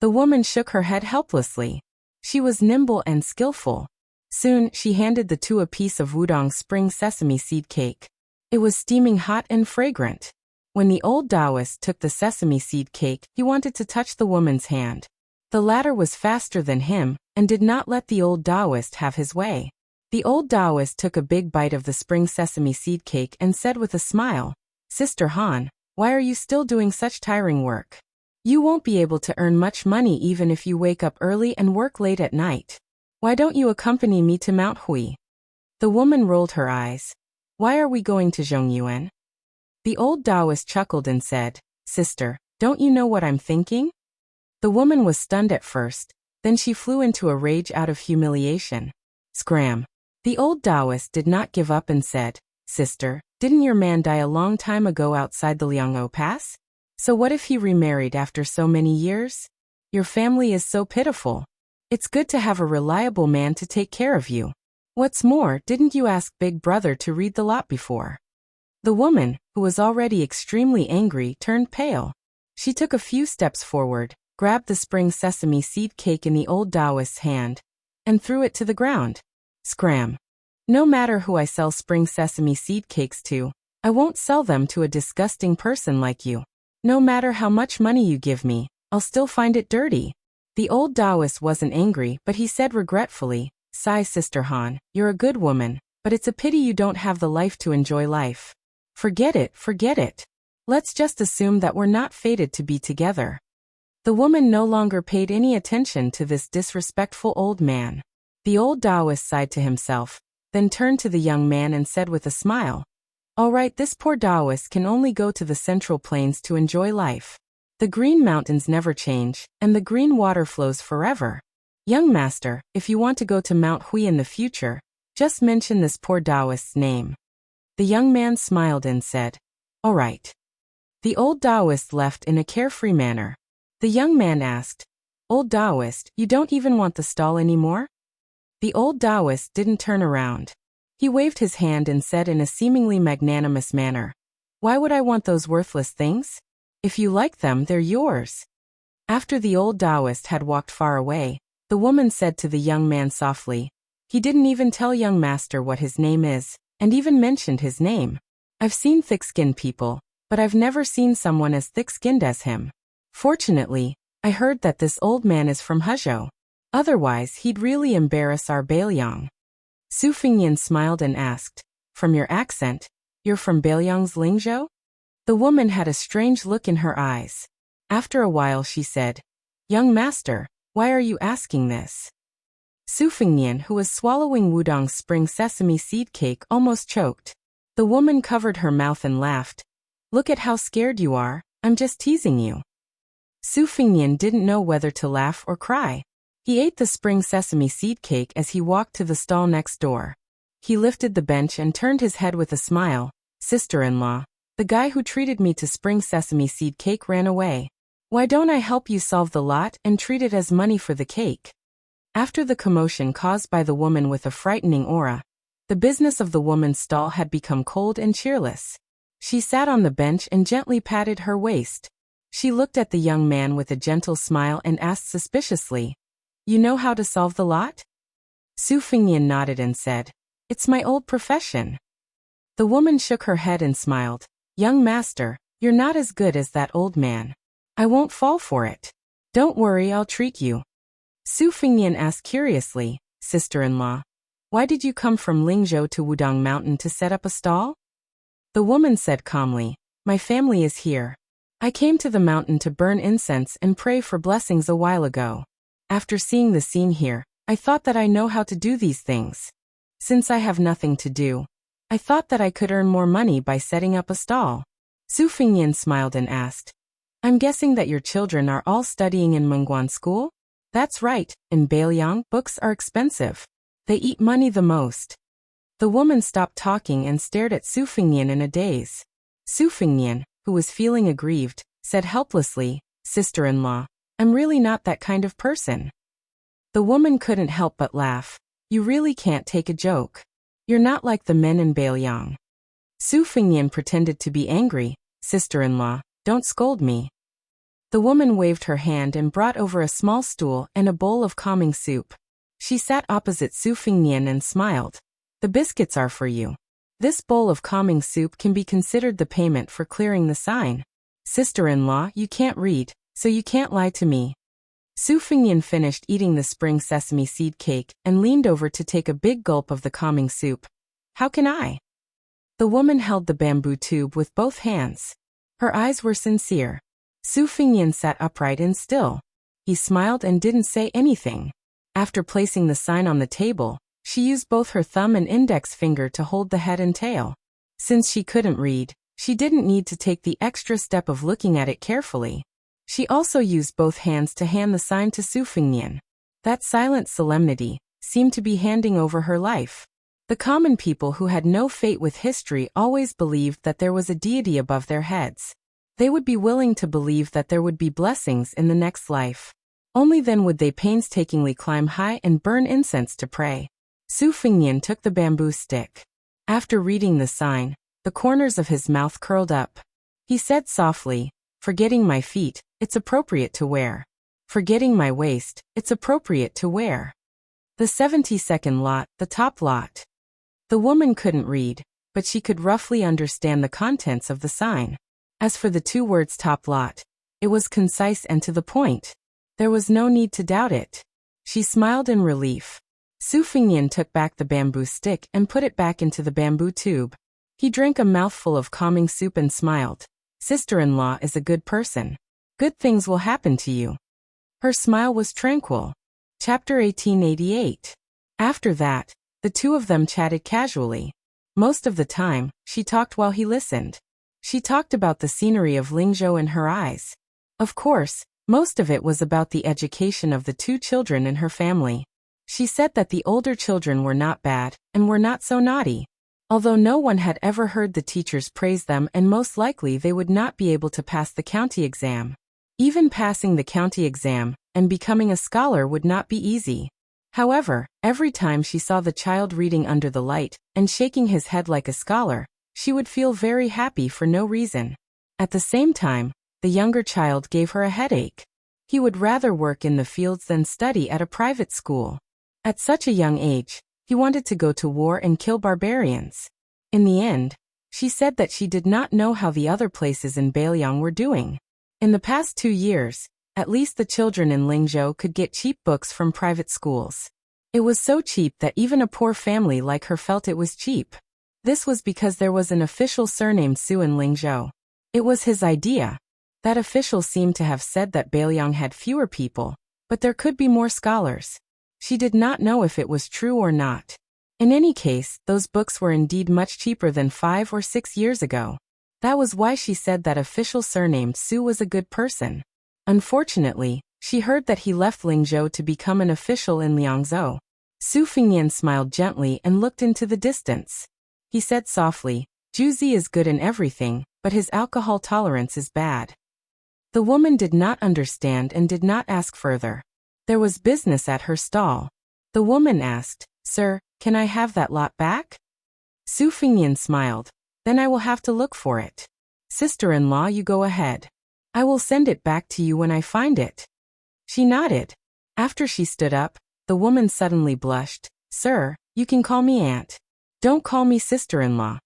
The woman shook her head helplessly. She was nimble and skillful. Soon, she handed the 2 a piece of Wudong spring sesame seed cake. It was steaming hot and fragrant. When the old Taoist took the sesame seed cake, he wanted to touch the woman's hand. The latter was faster than him, and did not let the old Taoist have his way. The old Taoist took a big bite of the spring sesame seed cake and said with a smile, "Sister Han, why are you still doing such tiring work? You won't be able to earn much money even if you wake up early and work late at night. Why don't you accompany me to Mount Hui?" The woman rolled her eyes. "Why are we going to Zhongyuan?" The old Taoist chuckled and said, "Sister, don't you know what I'm thinking?" The woman was stunned at first, then she flew into a rage out of humiliation. Scram. The old Taoist did not give up and said, "Sister, didn't your man die a long time ago outside the Liang'o Pass? So what if he remarried after so many years? Your family is so pitiful. It's good to have a reliable man to take care of you. What's more, didn't you ask Big Brother to read the lot before?" The woman, who was already extremely angry, turned pale. She took a few steps forward, grabbed the spring sesame seed cake in the old Taoist's hand, and threw it to the ground. Scram. No matter who I sell spring sesame seed cakes to, I won't sell them to a disgusting person like you. No matter how much money you give me, I'll still find it dirty. The old Taoist wasn't angry, but he said regretfully, "Sigh, Sister Han, you're a good woman, but it's a pity you don't have the life to enjoy life. Forget it, forget it. Let's just assume that we're not fated to be together." The woman no longer paid any attention to this disrespectful old man. The old Taoist sighed to himself, then turned to the young man and said with a smile, "All right, this poor Taoist can only go to the Central Plains to enjoy life. The green mountains never change, and the green water flows forever. Young master, if you want to go to Mount Hui in the future, just mention this poor Taoist's name." The young man smiled and said, "All right." The old Taoist left in a carefree manner. The young man asked, "Old Taoist, you don't even want the stall anymore?" The old Taoist didn't turn around. He waved his hand and said in a seemingly magnanimous manner, "Why would I want those worthless things? If you like them, they're yours." After the old Taoist had walked far away, the woman said to the young man softly, "He didn't even tell young master what his name is, and even mentioned his name. I've seen thick-skinned people, but I've never seen someone as thick-skinned as him. Fortunately, I heard that this old man is from Hezhou. Otherwise, he'd really embarrass our Bailiang." Su Fingyan smiled and asked, "From your accent, you're from Bailiang's Lingzhou?" The woman had a strange look in her eyes. After a while she said, "Young master, why are you asking this?" Su Fingyan, who was swallowing Wudong's spring sesame seed cake, almost choked. The woman covered her mouth and laughed. "Look at how scared you are, I'm just teasing you." Su Fingyan didn't know whether to laugh or cry. He ate the spring sesame seed cake as he walked to the stall next door. He lifted the bench and turned his head with a smile. "Sister-in-law, the guy who treated me to spring sesame seed cake ran away. Why don't I help you solve the lot and treat it as money for the cake?" After the commotion caused by the woman with a frightening aura, the business of the woman's stall had become cold and cheerless. She sat on the bench and gently patted her waist. She looked at the young man with a gentle smile and asked suspiciously, "You know how to solve the lot?" Su Fingyan nodded and said, "It's my old profession." The woman shook her head and smiled. "Young master, you're not as good as that old man. I won't fall for it. Don't worry, I'll treat you." Su Fingyan asked curiously, "Sister-in-law, why did you come from Lingzhou to Wudong Mountain to set up a stall?" The woman said calmly, "My family is here. I came to the mountain to burn incense and pray for blessings a while ago. After seeing the scene here, I thought that I know how to do these things. Since I have nothing to do, I thought that I could earn more money by setting up a stall." Su Fingyan smiled and asked, "I'm guessing that your children are all studying in Mengguan school?" "That's right, in Bailiang, books are expensive. They eat money the most." The woman stopped talking and stared at Su Fingyan in a daze. Su Fingyan, who was feeling aggrieved, said helplessly, "Sister-in-law, I'm really not that kind of person." The woman couldn't help but laugh. You really can't take a joke. You're not like the men in Bailiang. Su Fingyan pretended to be angry. Sister-in-law, don't scold me. The woman waved her hand and brought over a small stool and a bowl of calming soup. She sat opposite Su Fingyan and smiled. The biscuits are for you. This bowl of calming soup can be considered the payment for clearing the sign. Sister-in-law, you can't read, so you can't lie to me. Su Fingyan finished eating the spring sesame seed cake and leaned over to take a big gulp of the calming soup. How can I? The woman held the bamboo tube with both hands. Her eyes were sincere. Su Fingyan sat upright and still. He smiled and didn't say anything. After placing the sign on the table, she used both her thumb and index finger to hold the head and tail. Since she couldn't read, she didn't need to take the extra step of looking at it carefully. She also used both hands to hand the sign to Su Fingyan. That silent solemnity seemed to be handing over her life. The common people who had no fate with history always believed that there was a deity above their heads. They would be willing to believe that there would be blessings in the next life. Only then would they painstakingly climb high and burn incense to pray. Su Fingyan took the bamboo stick. After reading the sign, the corners of his mouth curled up. He said softly, "Forgetting my feet, it's appropriate to wear. Forgetting my waist, it's appropriate to wear." The 72nd lot, the top lot. The woman couldn't read, but she could roughly understand the contents of the sign. As for the two words top lot, it was concise and to the point. There was no need to doubt it. She smiled in relief. Su Fingyan took back the bamboo stick and put it back into the bamboo tube. He drank a mouthful of calming soup and smiled. Sister-in-law is a good person. Good things will happen to you. Her smile was tranquil. Chapter 1888. After that, the two of them chatted casually. Most of the time, she talked while he listened. She talked about the scenery of Lingzhou in her eyes. Of course, most of it was about the education of the two children in her family. She said that the older children were not bad and were not so naughty. Although no one had ever heard the teachers praise them, and most likely they would not be able to pass the county exam. Even passing the county exam and becoming a scholar would not be easy. However, every time she saw the child reading under the light and shaking his head like a scholar, she would feel very happy for no reason. At the same time, the younger child gave her a headache. He would rather work in the fields than study at a private school. At such a young age, he wanted to go to war and kill barbarians. In the end, she said that she did not know how the other places in Bailiang were doing. In the past 2 years, at least the children in Lingzhou could get cheap books from private schools. It was so cheap that even a poor family like her felt it was cheap. This was because there was an official surnamed Su in Lingzhou. It was his idea. That official seemed to have said that Bailiang had fewer people, but there could be more scholars. She did not know if it was true or not. In any case, those books were indeed much cheaper than 5 or 6 years ago. That was why she said that official surnamed Su was a good person. Unfortunately, she heard that he left Lingzhou to become an official in Liangzhou. Su Fingyan smiled gently and looked into the distance. He said softly, "Juzi is good in everything, but his alcohol tolerance is bad." The woman did not understand and did not ask further. There was business at her stall. The woman asked, "Sir, can I have that lot back?" Su Fingyan smiled. "Then I will have to look for it." "Sister-in-law, you go ahead. I will send it back to you when I find it." She nodded. After she stood up, the woman suddenly blushed. "Sir, you can call me aunt. Don't call me sister-in-law."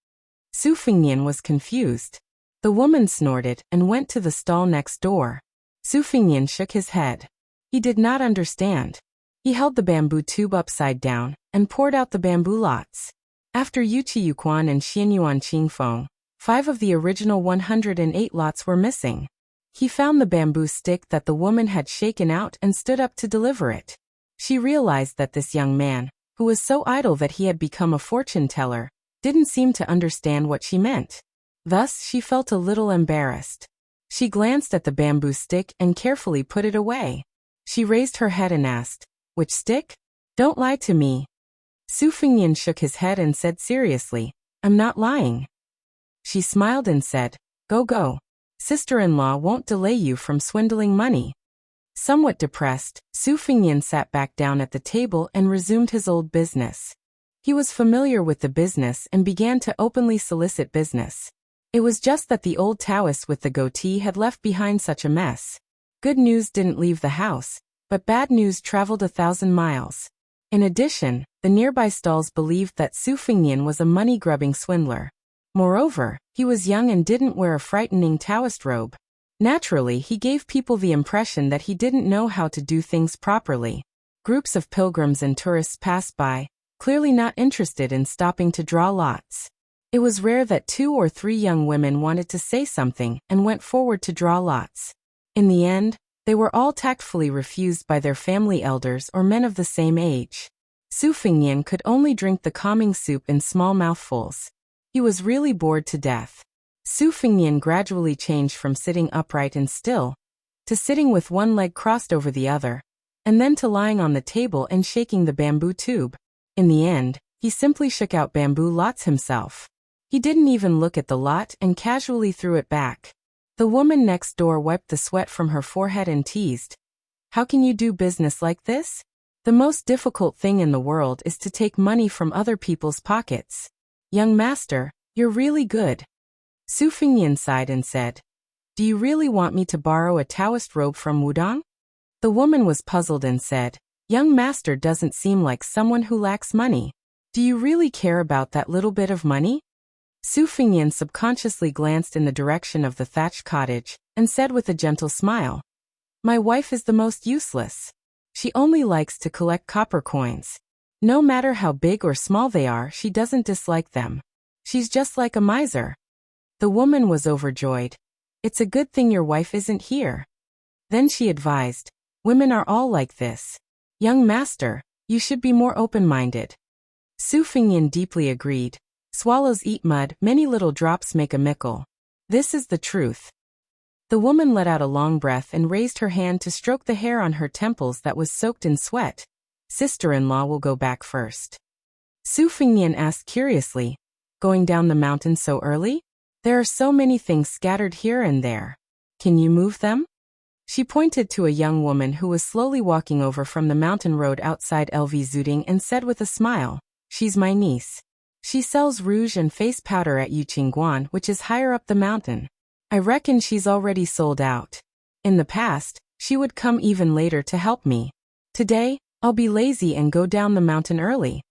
Su Fingyan was confused. The woman snorted and went to the stall next door. Su Fingyan shook his head. He did not understand. He held the bamboo tube upside down and poured out the bamboo lots. After Yuqi Yuquan and Xianyuan Qingfeng, 5 of the original 108 lots were missing. He found the bamboo stick that the woman had shaken out and stood up to deliver it. She realized that this young man, who was so idle that he had become a fortune teller, didn't seem to understand what she meant. Thus, she felt a little embarrassed. She glanced at the bamboo stick and carefully put it away. She raised her head and asked, "Which stick? Don't lie to me." Su Fingyan shook his head and said seriously, "I'm not lying." She smiled and said, Go. Sister-in-law won't delay you from swindling money." Somewhat depressed, Su Fingyan sat back down at the table and resumed his old business. He was familiar with the business and began to openly solicit business. It was just that the old Taoist with the goatee had left behind such a mess. Good news didn't leave the house, but bad news traveled 1,000 miles. In addition, the nearby stalls believed that Su Fingyan was a money-grubbing swindler. Moreover, he was young and didn't wear a frightening Taoist robe. Naturally, he gave people the impression that he didn't know how to do things properly. Groups of pilgrims and tourists passed by, clearly not interested in stopping to draw lots. It was rare that 2 or 3 young women wanted to say something and went forward to draw lots. In the end, they were all tactfully refused by their family elders or men of the same age. Su Fingyan could only drink the calming soup in small mouthfuls. He was really bored to death. Su Fingyan gradually changed from sitting upright and still, to sitting with one leg crossed over the other, and then to lying on the table and shaking the bamboo tube. In the end, he simply shook out bamboo lots himself. He didn't even look at the lot and casually threw it back. The woman next door wiped the sweat from her forehead and teased, "How can you do business like this? The most difficult thing in the world is to take money from other people's pockets. Young master, you're really good." Su Fingyan sighed and said, "Do you really want me to borrow a Taoist robe from Wudong?" The woman was puzzled and said, "Young master doesn't seem like someone who lacks money. Do you really care about that little bit of money?" Su Fingyan subconsciously glanced in the direction of the thatched cottage and said with a gentle smile, "My wife is the most useless. She only likes to collect copper coins. No matter how big or small they are, she doesn't dislike them. She's just like a miser." The woman was overjoyed. "It's a good thing your wife isn't here." Then she advised, "Women are all like this. Young master, you should be more open-minded." Su Fingyan deeply agreed. Swallows eat mud, many little drops make a mickle. This is the truth. The woman let out a long breath and raised her hand to stroke the hair on her temples that was soaked in sweat. "Sister-in-law will go back first." Su Fingyan asked curiously, "Going down the mountain so early? There are so many things scattered here and there. Can you move them?" She pointed to a young woman who was slowly walking over from the mountain road outside LV Zuding and said with a smile, "She's my niece. She sells rouge and face powder at Yuqingguan, which is higher up the mountain. I reckon she's already sold out. In the past, she would come even later to help me. Today, I'll be lazy and go down the mountain early."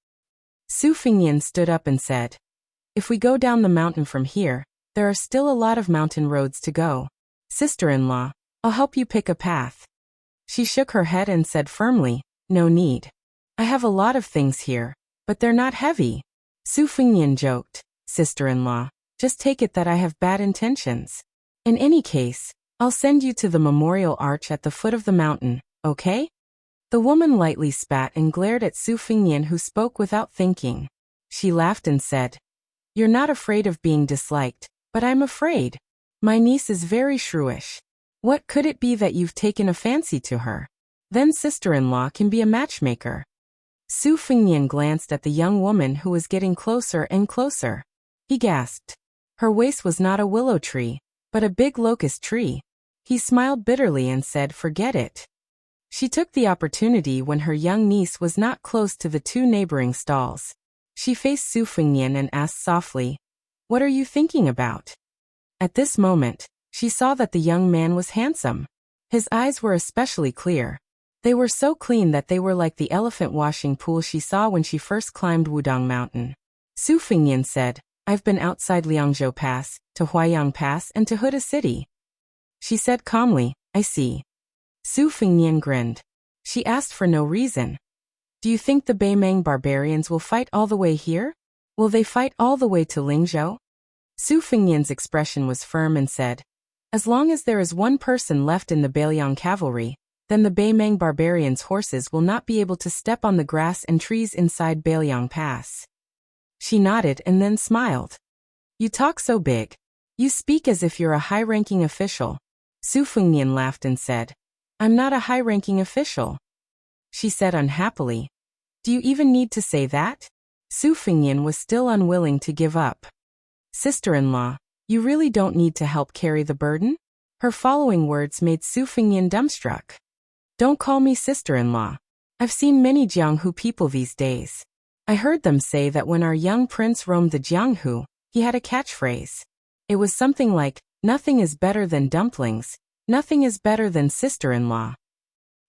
Su Fingyan stood up and said, "If we go down the mountain from here, there are still a lot of mountain roads to go. Sister-in-law, I'll help you pick a path." She shook her head and said firmly, "No need. I have a lot of things here, but they're not heavy." Su Fingyan joked, "Sister-in-law, just take it that I have bad intentions. In any case, I'll send you to the memorial arch at the foot of the mountain, okay?" The woman lightly spat and glared at Su Fingyan, who spoke without thinking. She laughed and said, "You're not afraid of being disliked, but I'm afraid. My niece is very shrewish. What could it be that you've taken a fancy to her? Then sister-in-law can be a matchmaker." Su Fingyan glanced at the young woman who was getting closer and closer. He gasped. Her waist was not a willow tree, but a big locust tree. He smiled bitterly and said, "Forget it." She took the opportunity when her young niece was not close to the 2 neighboring stalls. She faced Su Fingyan and asked softly, "What are you thinking about?" At this moment, she saw that the young man was handsome. His eyes were especially clear. They were so clean that they were like the elephant washing pool she saw when she first climbed Wudong Mountain. Su Fingyan said, "I've been outside Liangzhou Pass, to Huayang Pass and to Huda City." She said calmly, "I see." Su Fingyan grinned. She asked for no reason. "Do you think the Beimeng barbarians will fight all the way here? Will they fight all the way to Lingzhou?" Su Fingyan's expression was firm and said, "As long as there is one person left in the Bailiang cavalry, then the Beimeng barbarians' horses will not be able to step on the grass and trees inside Bailiang Pass." She nodded and then smiled. "You talk so big. You speak as if you're a high-ranking official." Su Fingyan laughed and said, "I'm not a high-ranking official." She said unhappily, "Do you even need to say that?" Su Fingyan was still unwilling to give up. "Sister-in-law, you really don't need to help carry the burden?" Her following words made Su Fingyan dumbstruck. Don't call me sister-in-law. I've seen many Jianghu people these days. I heard them say that when our young prince roamed the Jianghu, he had a catchphrase. It was something like, nothing is better than dumplings, nothing is better than sister-in-law.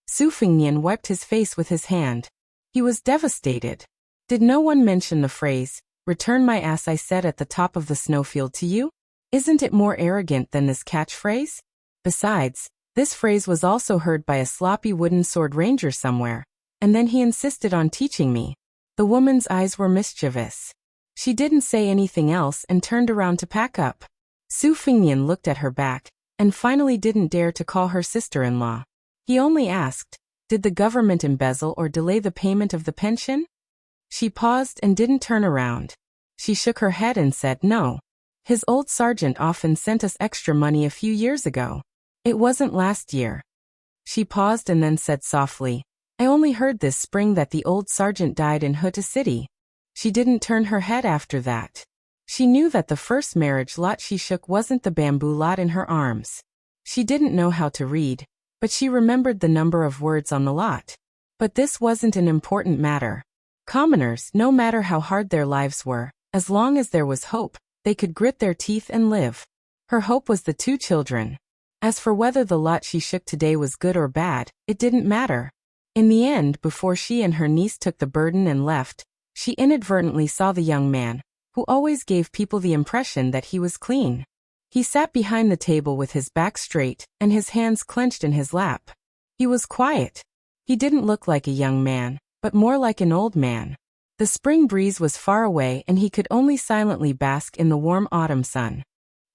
Su Fengnian wiped his face with his hand. He was devastated. Did no one mention the phrase, return my ass I said at the top of the snowfield to you? Isn't it more arrogant than this catchphrase? Besides, this phrase was also heard by a sloppy wooden sword ranger somewhere, and then he insisted on teaching me. The woman's eyes were mischievous. She didn't say anything else and turned around to pack up. Su Fengnian looked at her back, and finally didn't dare to call her sister-in-law. He only asked, did the government embezzle or delay the payment of the pension? She paused and didn't turn around. She shook her head and said no. His old sergeant often sent us extra money a few years ago. It wasn't last year. She paused and then said softly, I only heard this spring that the old sergeant died in Huta City. She didn't turn her head after that. She knew that the first marriage lot she shook wasn't the bamboo lot in her arms. She didn't know how to read, but she remembered the number of words on the lot. But this wasn't an important matter. Commoners, no matter how hard their lives were, as long as there was hope, they could grit their teeth and live. Her hope was the 2 children. As for whether the lot she shook today was good or bad, it didn't matter. In the end, before she and her niece took the burden and left, she inadvertently saw the young man, who always gave people the impression that he was clean. He sat behind the table with his back straight and his hands clenched in his lap. He was quiet. He didn't look like a young man, but more like an old man. The spring breeze was far away and he could only silently bask in the warm autumn sun.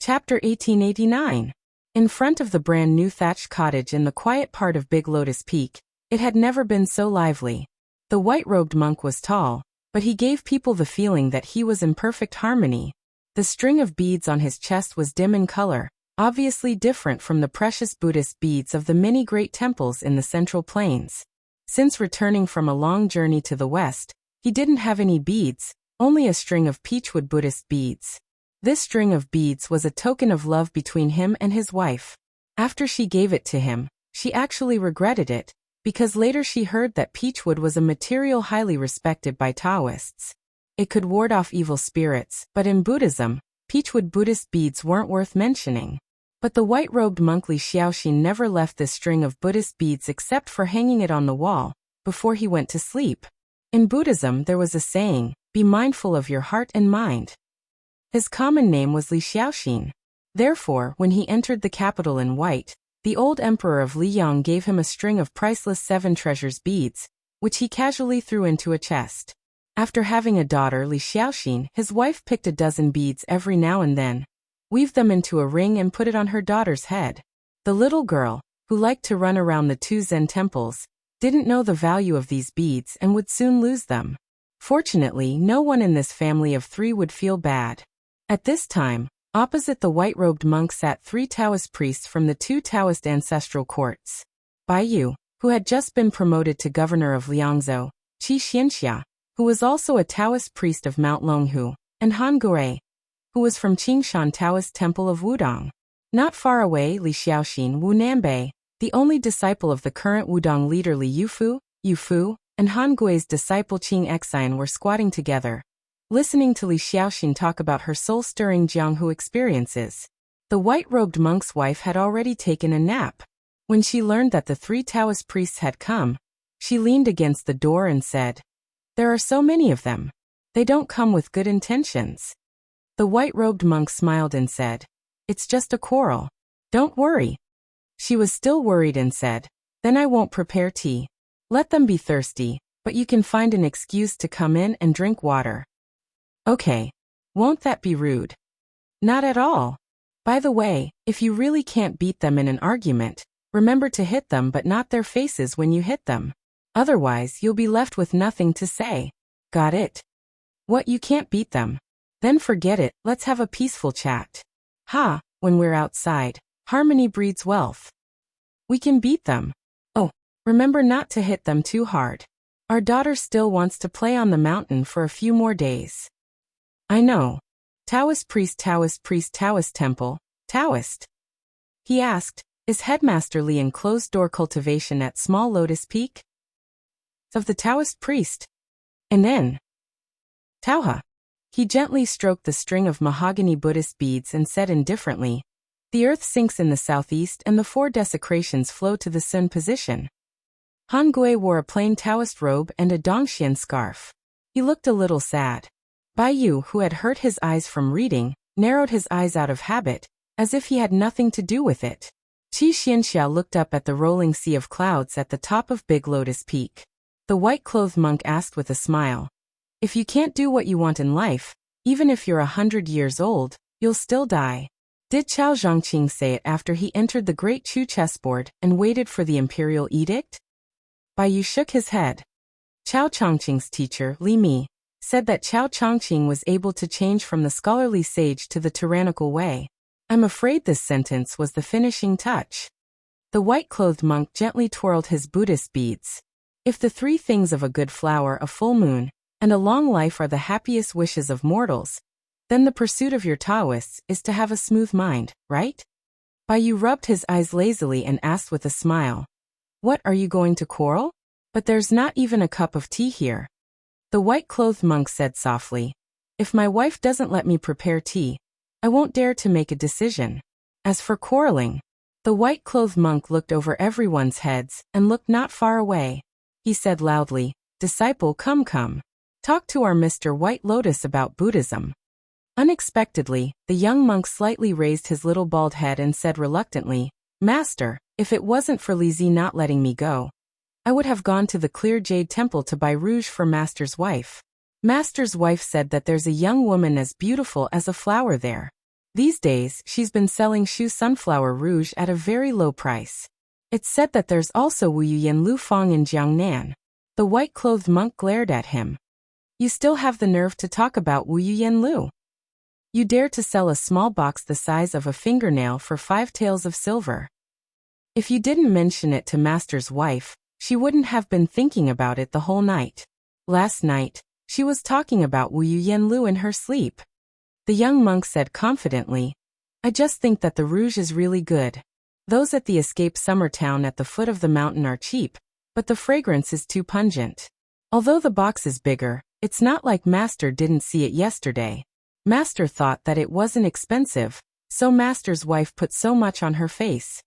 Chapter 1889. In front of the brand new thatched cottage in the quiet part of Big Lotus Peak, it had never been so lively. The white-robed monk was tall, but he gave people the feeling that he was in perfect harmony. The string of beads on his chest was dim in color, obviously different from the precious Buddhist beads of the many great temples in the Central Plains. Since returning from a long journey to the west, he didn't have any beads, only a string of peachwood Buddhist beads. This string of beads was a token of love between him and his wife. After she gave it to him, she actually regretted it, because later she heard that peachwood was a material highly respected by Taoists. It could ward off evil spirits, but in Buddhism, peachwood Buddhist beads weren't worth mentioning. But the white-robed monk Li Xiaoxin never left this string of Buddhist beads except for hanging it on the wall, before he went to sleep. In Buddhism there was a saying, be mindful of your heart and mind. His common name was Li Xiaoxin. Therefore, when he entered the capital in white, the old emperor of Liyang gave him a string of priceless 7 treasures beads, which he casually threw into a chest. After having a daughter Li Xiaoxin, his wife picked a dozen beads every now and then, weaved them into a ring and put it on her daughter's head. The little girl, who liked to run around the 2 Zen temples, didn't know the value of these beads and would soon lose them. Fortunately, no one in this family of 3 would feel bad. At this time, opposite the white-robed monk sat 3 Taoist priests from the 2 Taoist ancestral courts. Bai Yu, who had just been promoted to governor of Liangzhou, Qi Xianxia, who was also a Taoist priest of Mount Longhu, and Han Gurui, who was from Qingshan Taoist Temple of Wudong. Not far away, Li Xiaoxin Wu Nanbei, the only disciple of the current Wudong leader Li Yufu, and Han Gui's disciple Qing Xian were squatting together, listening to Li Xiaoxin talk about her soul-stirring Jianghu experiences. The white-robed monk's wife had already taken a nap. When she learned that the 3 Taoist priests had come, she leaned against the door and said, there are so many of them. They don't come with good intentions. The white-robed monk smiled and said, it's just a quarrel. Don't worry. She was still worried and said, then I won't prepare tea. Let them be thirsty, but you can find an excuse to come in and drink water. Okay. Won't that be rude? Not at all. By the way, if you really can't beat them in an argument, remember to hit them but not their faces when you hit them. Otherwise, you'll be left with nothing to say. Got it? What, you can't beat them? Then forget it, let's have a peaceful chat. Ha, when we're outside, harmony breeds wealth. We can beat them. Oh, remember not to hit them too hard. Our daughter still wants to play on the mountain for a few more days. I know. Taoist priest, Taoist priest, Taoist temple, Taoist. He asked, Is headmasterly in closed-door cultivation at Small Lotus Peak? Of the Taoist priest. And then Tauha. He gently stroked the string of mahogany Buddhist beads and said indifferently, the earth sinks in the southeast and the 4 desecrations flow to the sun position. Han Gui wore a plain Taoist robe and a Dongxian scarf. He looked a little sad. Bai Yu, who had hurt his eyes from reading, narrowed his eyes out of habit, as if he had nothing to do with it. Qi Xianxia looked up at the rolling sea of clouds at the top of Big Lotus Peak. The white-clothed monk asked with a smile, if you can't do what you want in life, even if you're 100 years old, you'll still die. Did Chao Zhongqing say it after he entered the Great Chu chessboard and waited for the imperial edict? Bai Yu shook his head. Chao Chongqing's teacher, Li Mi, said that Chao Chongqing was able to change from the scholarly sage to the tyrannical way. I'm afraid this sentence was the finishing touch. The white-clothed monk gently twirled his Buddhist beads. If the 3 things of a good flower, a full moon, and a long life are the happiest wishes of mortals, then the pursuit of your Taoists is to have a smooth mind, right? Bai Yu rubbed his eyes lazily and asked with a smile, what, are you going to quarrel? But there's not even a cup of tea here. The white-clothed monk said softly, if my wife doesn't let me prepare tea, I won't dare to make a decision. As for quarreling, the white-clothed monk looked over everyone's heads and looked not far away. He said loudly, disciple, come. Talk to our Mr. White Lotus about Buddhism. Unexpectedly, the young monk slightly raised his little bald head and said reluctantly, Master, if it wasn't for Li Zi not letting me go, I would have gone to the Clear Jade Temple to buy rouge for Master's wife. Master's wife said that there's a young woman as beautiful as a flower there. These days, she's been selling Shu sunflower rouge at a very low price. It's said that there's also Wu Yuyan Lu Fong in Jiangnan. The white-clothed monk glared at him. You still have the nerve to talk about Wu Yuyan Lu? You dare to sell a small box the size of a fingernail for 5 taels of silver. If you didn't mention it to Master's wife, she wouldn't have been thinking about it the whole night. Last night, she was talking about Wu Yuyan Lu in her sleep. The young monk said confidently, I just think that the rouge is really good. Those at the escape summer town at the foot of the mountain are cheap, but the fragrance is too pungent. Although the box is bigger, it's not like Master didn't see it yesterday. Master thought that it wasn't expensive, so Master's wife put so much on her face.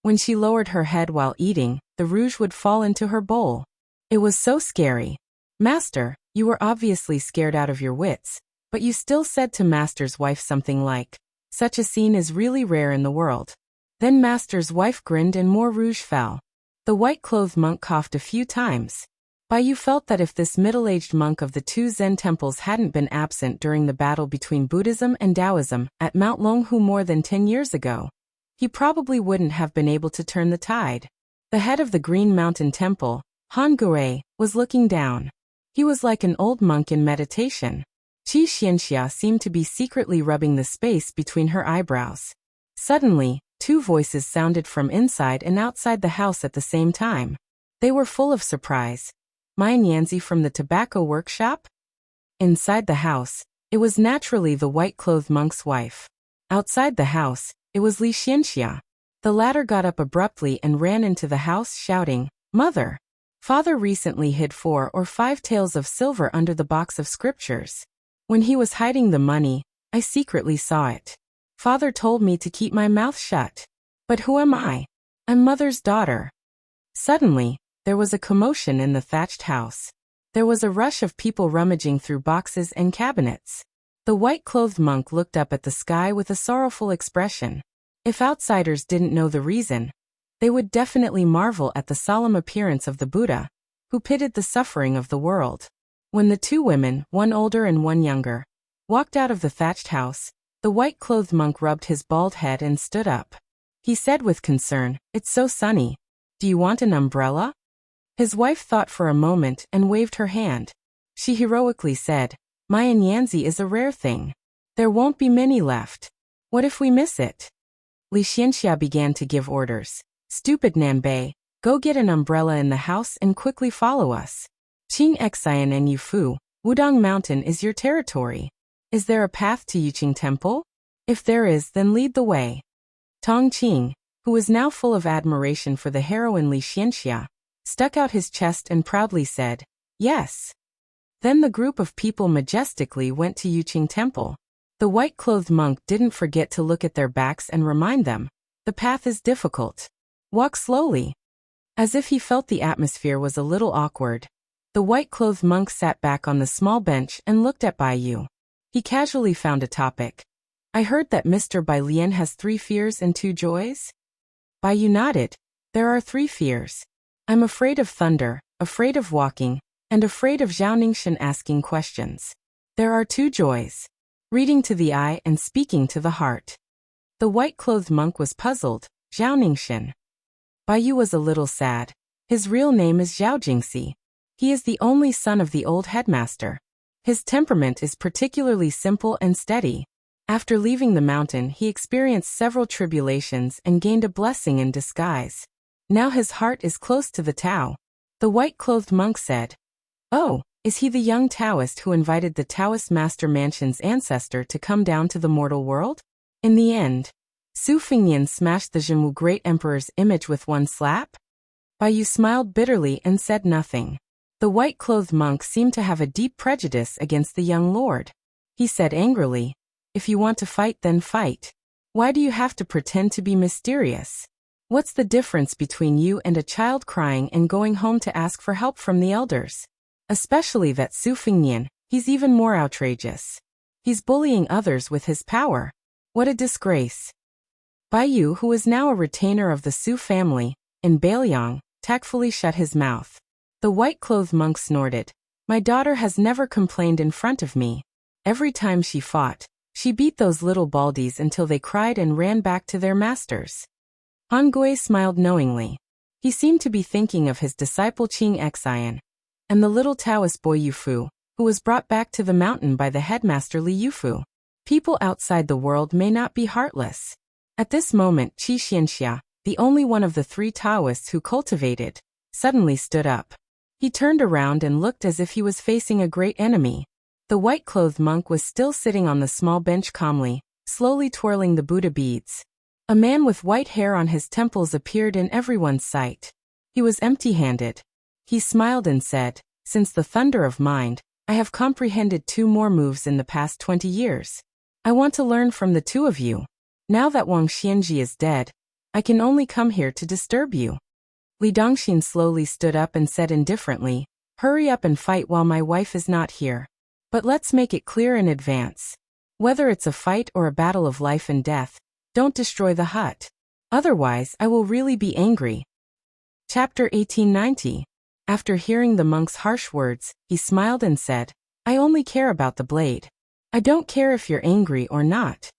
When she lowered her head while eating, the rouge would fall into her bowl. It was so scary. Master, you were obviously scared out of your wits, but you still said to Master's wife something like, such a scene is really rare in the world. Then Master's wife grinned and more rouge fell. The white-clothed monk coughed a few times. Bai Yu felt that if this middle-aged monk of the 2 Zen temples hadn't been absent during the battle between Buddhism and Taoism at Mount Longhu more than 10 years ago, he probably wouldn't have been able to turn the tide. The head of the Green Mountain Temple, Han Gui, was looking down. He was like an old monk in meditation. Qi Xianxia seemed to be secretly rubbing the space between her eyebrows. Suddenly, 2 voices sounded from inside and outside the house at the same time. They were full of surprise. My Yanzi from the tobacco workshop? Inside the house, it was naturally the white-clothed monk's wife. Outside the house, it was Li Xianxia. The latter got up abruptly and ran into the house shouting, Mother! Father recently hid 4 or 5 taels of silver under the box of scriptures. When he was hiding the money, I secretly saw it. Father told me to keep my mouth shut. But who am I? I'm Mother's daughter. Suddenly, there was a commotion in the thatched house. There was a rush of people rummaging through boxes and cabinets. The white-clothed monk looked up at the sky with a sorrowful expression. If outsiders didn't know the reason, they would definitely marvel at the solemn appearance of the Buddha, who pitied the suffering of the world. When the 2 women, one older and one younger, walked out of the thatched house, the white-clothed monk rubbed his bald head and stood up. He said with concern, It's so sunny. Do you want an umbrella? His wife thought for a moment and waved her hand. She heroically said, My Yanzi is a rare thing. There won't be many left. What if we miss it? Li Xianxia began to give orders. Stupid Nanbei, go get an umbrella in the house and quickly follow us. Qing Xian and Yufu, Wudong Mountain is your territory. Is there a path to Yuqing Temple? If there is, then lead the way. Tong Qing, who was now full of admiration for the heroine Li Xianxia, stuck out his chest and proudly said, "Yes." Then the group of people majestically went to Yuqing Temple. The white-clothed monk didn't forget to look at their backs and remind them, "The path is difficult. Walk slowly." As if he felt the atmosphere was a little awkward, the white-clothed monk sat back on the small bench and looked at Bai Yu. He casually found a topic. "I heard that Mr. Bai Lian has 3 fears and 2 joys?" Bai Yu nodded. "There are 3 fears. I'm afraid of thunder, afraid of walking, and afraid of Zhao Ningxian asking questions. There are 2 joys. Reading to the eye and speaking to the heart." The white-clothed monk was puzzled. Zhao Ningxian. Bai Yu was a little sad. His real name is Zhao Jingxi. He is the only son of the old headmaster. His temperament is particularly simple and steady. After leaving the mountain, he experienced several tribulations and gained a blessing in disguise. Now his heart is close to the Tao. The white-clothed monk said, "Oh, is he the young Taoist who invited the Taoist Master Mansion's ancestor to come down to the mortal world?" In the end, Su Fingnian smashed the Zhenwu Great Emperor's image with one slap? Bai Yu smiled bitterly and said nothing. The white-clothed monk seemed to have a deep prejudice against the young lord. He said angrily, "If you want to fight, then fight. Why do you have to pretend to be mysterious? What's the difference between you and a child crying and going home to ask for help from the elders? Especially that Su Fingnian, he's even more outrageous. He's bullying others with his power. What a disgrace." Bai Yu, who was now a retainer of the Su family, in Bailiang, tactfully shut his mouth. The white-clothed monk snorted. "My daughter has never complained in front of me. Every time she fought, she beat those little baldies until they cried and ran back to their masters." Han Gui smiled knowingly. He seemed to be thinking of his disciple Qing Xian, and the little Taoist boy Yufu, who was brought back to the mountain by the headmaster Li Yufu. People outside the world may not be heartless. At this moment, Qi Xianxia, the only one of the 3 Taoists who cultivated, suddenly stood up. He turned around and looked as if he was facing a great enemy. The white-clothed monk was still sitting on the small bench calmly, slowly twirling the Buddha beads. A man with white hair on his temples appeared in everyone's sight. He was empty-handed. He smiled and said, "Since the thunder of mind, I have comprehended 2 more moves in the past 20 years. I want to learn from the 2 of you. Now that Wang Xianji is dead, I can only come here to disturb you." Li Dongxin slowly stood up and said indifferently, "Hurry up and fight while my wife is not here. But let's make it clear in advance. Whether it's a fight or a battle of life and death, don't destroy the hut. Otherwise, I will really be angry." Chapter 1890. After hearing the monk's harsh words, he smiled and said, "I only care about the blade. I don't care if you're angry or not."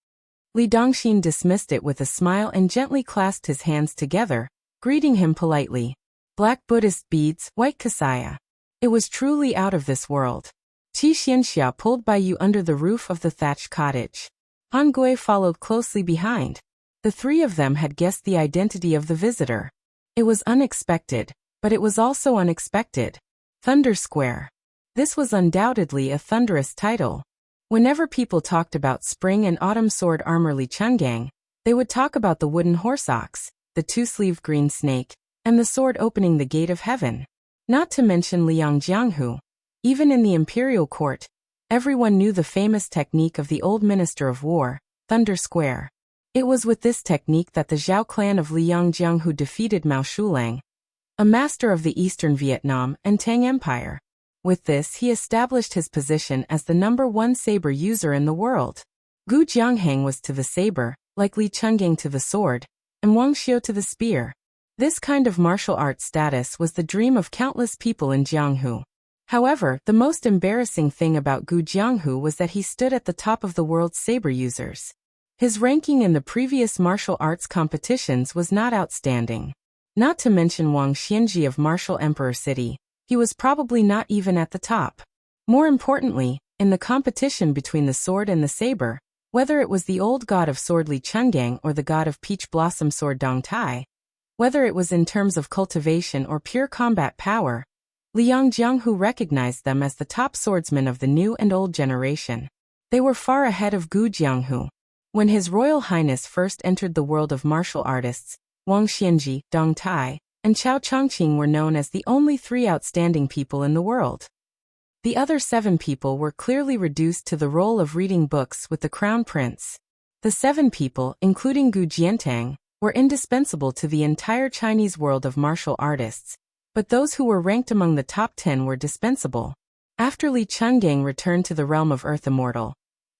Li Dongxin dismissed it with a smile and gently clasped his hands together, greeting him politely. Black Buddhist beads, white kasaya. It was truly out of this world. Qi Xianxia pulled Bai Yu under the roof of the thatched cottage. Han Gui followed closely behind. The 3 of them had guessed the identity of the visitor. It was unexpected, but it was also unexpected. Thunder Square. This was undoubtedly a thunderous title. Whenever people talked about spring and autumn sword armor Li Chungang, they would talk about the wooden horse ox, the 2-sleeved green snake, and the sword opening the gate of heaven. Not to mention Liang Jianghu. Even in the imperial court, everyone knew the famous technique of the old minister of war, Thunder Square. It was with this technique that the Zhao clan of Liang Jianghu defeated Mao Shulang, a master of the Eastern Vietnam and Tang Empire. With this, he established his position as the #1 saber user in the world. Gu Jiangheng was to the saber, like Li Chungang to the sword, and Wang Xiu to the spear. This kind of martial arts status was the dream of countless people in Jianghu. However, the most embarrassing thing about Gu Jianghu was that he stood at the top of the world's saber users. His ranking in the previous martial arts competitions was not outstanding. Not to mention Wang Xianji of Martial Emperor City, he was probably not even at the top. More importantly, in the competition between the sword and the saber, whether it was the old god of sword Li Chungang or the god of peach blossom sword Dong Tai, whether it was in terms of cultivation or pure combat power, Liang Jianghu recognized them as the top swordsmen of the new and old generation. They were far ahead of Gu Jianghu. When His Royal Highness first entered the world of martial artists, Wang Xianji, Dong Tai, and Chao Chongqing were known as the only 3 outstanding people in the world. The other 7 people were clearly reduced to the role of reading books with the crown prince. The 7 people, including Gu Jiantang, were indispensable to the entire Chinese world of martial artists, but those who were ranked among the top 10 were dispensable. After Li Chenggang returned to the realm of Earth Immortal,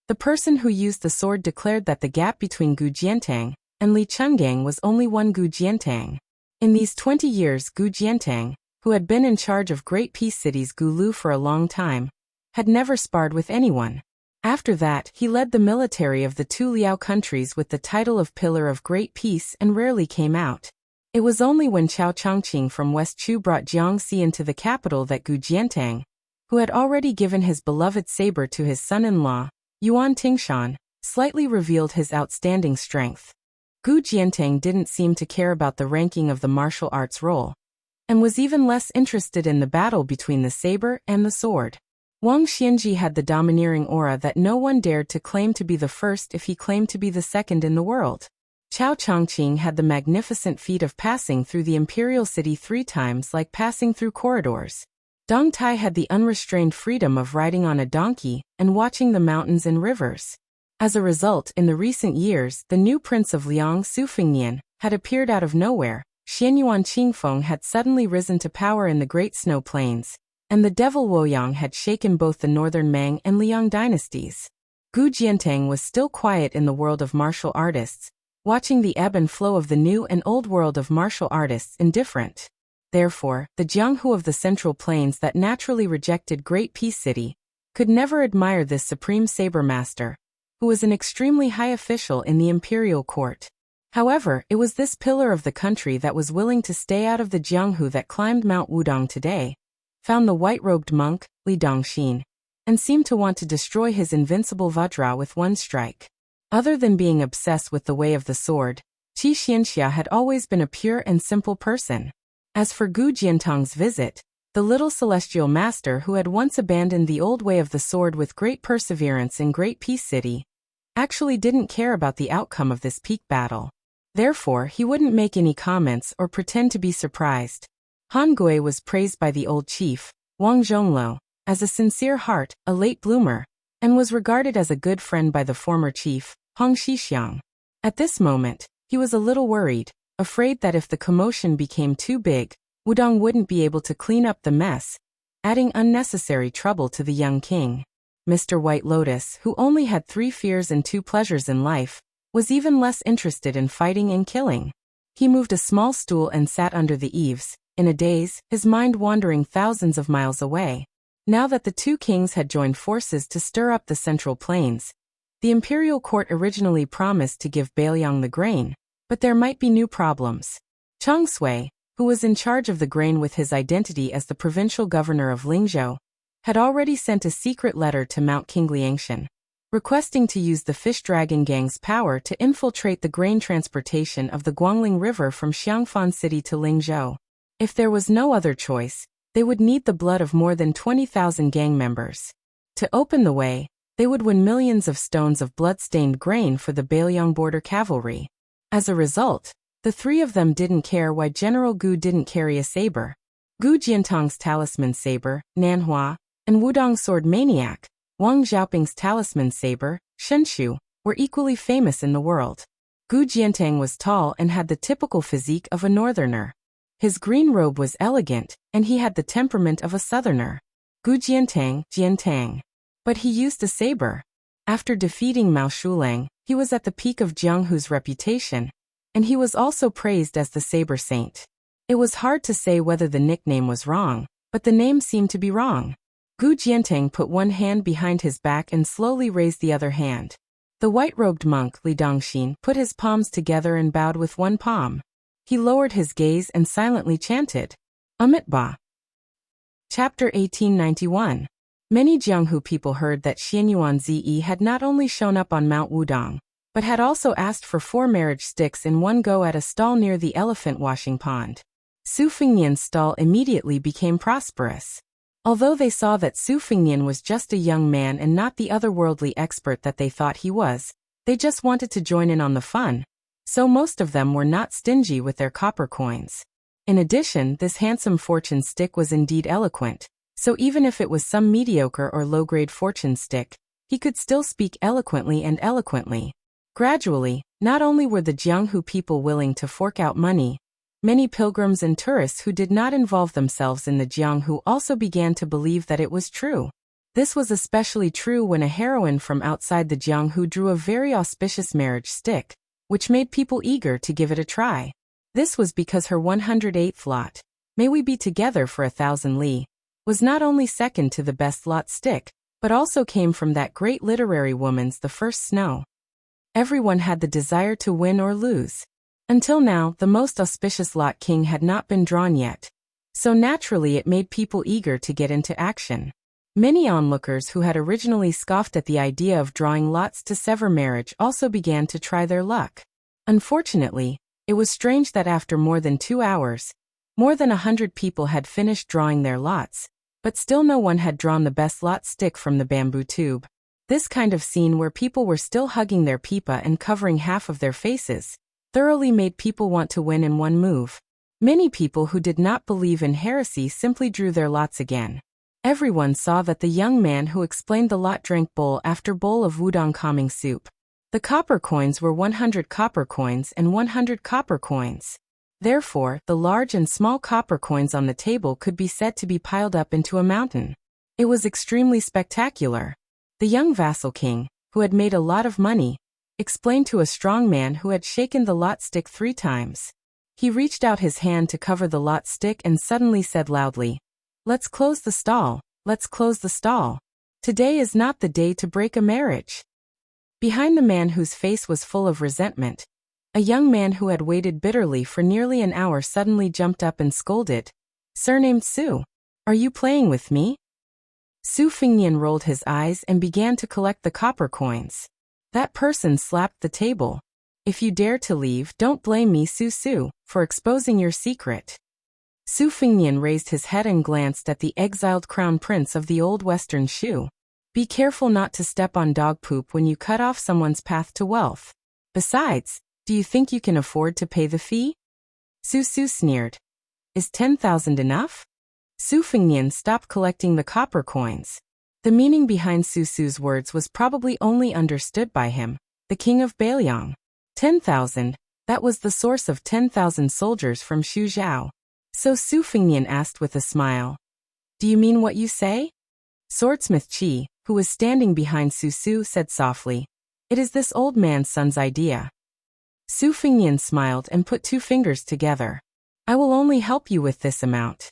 the person who used the sword declared that the gap between Gu Jiantang and Li Chenggang was only 1 Gu Jiantang. In these 20 years, Gu Jiantang, who had been in charge of Great Peace City's Gulu for a long time, had never sparred with anyone. After that, he led the military of the 2 Liao countries with the title of Pillar of Great Peace and rarely came out. It was only when Chao Chongqing from West Chu brought Jiangxi into the capital that Gu Jiantang, who had already given his beloved saber to his son-in-law, Yuan Tingshan, slightly revealed his outstanding strength. Gu Jiantang didn't seem to care about the ranking of the martial arts role, and was even less interested in the battle between the saber and the sword. Wang Xianji had the domineering aura that no one dared to claim to be the first if he claimed to be the second in the world. Chao Chongqing had the magnificent feat of passing through the imperial city 3 times like passing through corridors. Dong Tai had the unrestrained freedom of riding on a donkey and watching the mountains and rivers. As a result, in the recent years, the new prince of Liang, Su Fengnian, had appeared out of nowhere. Xianyuan Qingfeng had suddenly risen to power in the Great Snow Plains, and the devil Luoyang had shaken both the northern Meng and Liang dynasties. Gu Jiantang was still quiet in the world of martial artists, watching the ebb and flow of the new and old world of martial artists indifferent. Therefore, the Jianghu of the Central Plains that naturally rejected Great Peace City could never admire this supreme saber master, who was an extremely high official in the imperial court. However, it was this pillar of the country that was willing to stay out of the Jianghu that climbed Mount Wudong today, found the white-robed monk, Li Dongxin, and seemed to want to destroy his invincible Vajra with one strike. Other than being obsessed with the way of the sword, Qi Xianxia had always been a pure and simple person. As for Gu Jiantang's visit, the little celestial master who had once abandoned the old way of the sword with great perseverance in Great Peace City, actually didn't care about the outcome of this peak battle. Therefore, he wouldn't make any comments or pretend to be surprised. Han Gui was praised by the old chief, Wang Zhongluo, as a sincere heart, a late bloomer, and was regarded as a good friend by the former chief, Hong Xixiang. At this moment, he was a little worried, afraid that if the commotion became too big, Wudong wouldn't be able to clean up the mess, adding unnecessary trouble to the young king. Mr. White Lotus, who only had 3 fears and 2 pleasures in life, was even less interested in fighting and killing. He moved a small stool and sat under the eaves, in a daze, his mind wandering thousands of miles away. Now that the 2 kings had joined forces to stir up the Central Plains, the imperial court originally promised to give Bailiang the grain, but there might be new problems. Cheng Sui, who was in charge of the grain with his identity as the provincial governor of Lingzhou, had already sent a secret letter to Mount Qingliangshan, requesting to use the Fish Dragon Gang's power to infiltrate the grain transportation of the Guangling River from Xiangfan City to Lingzhou. If there was no other choice, they would need the blood of more than 20,000 gang members. To open the way, they would win millions of stones of blood-stained grain for the Bailiang border cavalry. As a result, the 3 of them didn't care why General Gu didn't carry a saber. Gu Jiantang's talisman saber, Nanhua, and Wudong's sword maniac, Wang Xiaoping's talisman saber, Shenshu, were equally famous in the world. Gu Jiantang was tall and had the typical physique of a northerner. His green robe was elegant, and he had the temperament of a southerner. Gu Jiantang, Jiantang. But he used a saber. After defeating Mao Shulang, he was at the peak of Jianghu's reputation, and he was also praised as the Saber Saint. It was hard to say whether the nickname was wrong, but the name seemed to be wrong. Gu Jiantang put one hand behind his back and slowly raised the other hand. The white-robed monk Li Dongxin put his palms together and bowed with one palm. He lowered his gaze and silently chanted, Amitabha. Chapter 1891. Many Jianghu people heard that Xianyuan Zi had not only shown up on Mount Wudong, but had also asked for 4 marriage sticks in one go at a stall near the elephant washing pond. Su Fengnian's stall immediately became prosperous. Although they saw that Su Fengnian was just a young man and not the otherworldly expert that they thought he was, they just wanted to join in on the fun. so most of them were not stingy with their copper coins. In addition, this handsome fortune stick was indeed eloquent, so even if it was some mediocre or low-grade fortune stick, he could still speak eloquently and eloquently. Gradually, not only were the Jianghu people willing to fork out money, many pilgrims and tourists who did not involve themselves in the Jianghu also began to believe that it was true. This was especially true when a heroine from outside the Jianghu drew a very auspicious marriage stick, which made people eager to give it a try. This was because her 108th lot, "May we be together for 1,000 li," was not only second to the best lot stick, but also came from that great literary woman's The First Snow. Everyone had the desire to win or lose. Until now, the most auspicious lot king had not been drawn yet, so naturally it made people eager to get into action. Many onlookers who had originally scoffed at the idea of drawing lots to sever marriage also began to try their luck. Unfortunately, it was strange that after more than 2 hours, more than 100 people had finished drawing their lots, but still no one had drawn the best lot stick from the bamboo tube. This kind of scene where people were still hugging their pipa and covering half of their faces thoroughly made people want to win in one move. Many people who did not believe in heresy simply drew their lots again. Everyone saw that the young man who explained the lot drank bowl after bowl of wudang kambing soup. The copper coins were 100 copper coins and 100 copper coins. Therefore, the large and small copper coins on the table could be said to be piled up into a mountain. It was extremely spectacular. The young vassal king, who had made a lot of money, explained to a strong man who had shaken the lot stick 3 times. He reached out his hand to cover the lot stick and suddenly said loudly, "Let's close the stall, let's close the stall. Today is not the day to break a marriage." Behind the man whose face was full of resentment, a young man who had waited bitterly for nearly an hour suddenly jumped up and scolded, "Surnamed Su, are you playing with me?" Su Fingnian rolled his eyes and began to collect the copper coins. That person slapped the table. "If you dare to leave, don't blame me, Su, for exposing your secret." Su Fingnian raised his head and glanced at the exiled crown prince of the old western Shu. "Be careful not to step on dog poop when you cut off someone's path to wealth. Besides, do you think you can afford to pay the fee?" Su sneered. "Is 10,000 enough?" Su Fingnian stopped collecting the copper coins. The meaning behind Su's words was probably only understood by him, the king of Bailiang. 10,000, that was the source of 10,000 soldiers from Shuzhou. So Su Fingnian asked with a smile, "Do you mean what you say?" Swordsmith Qi, who was standing behind Su, said softly, "It is this old man's son's idea." Su Fingnian smiled and put 2 fingers together. "I will only help you with this amount."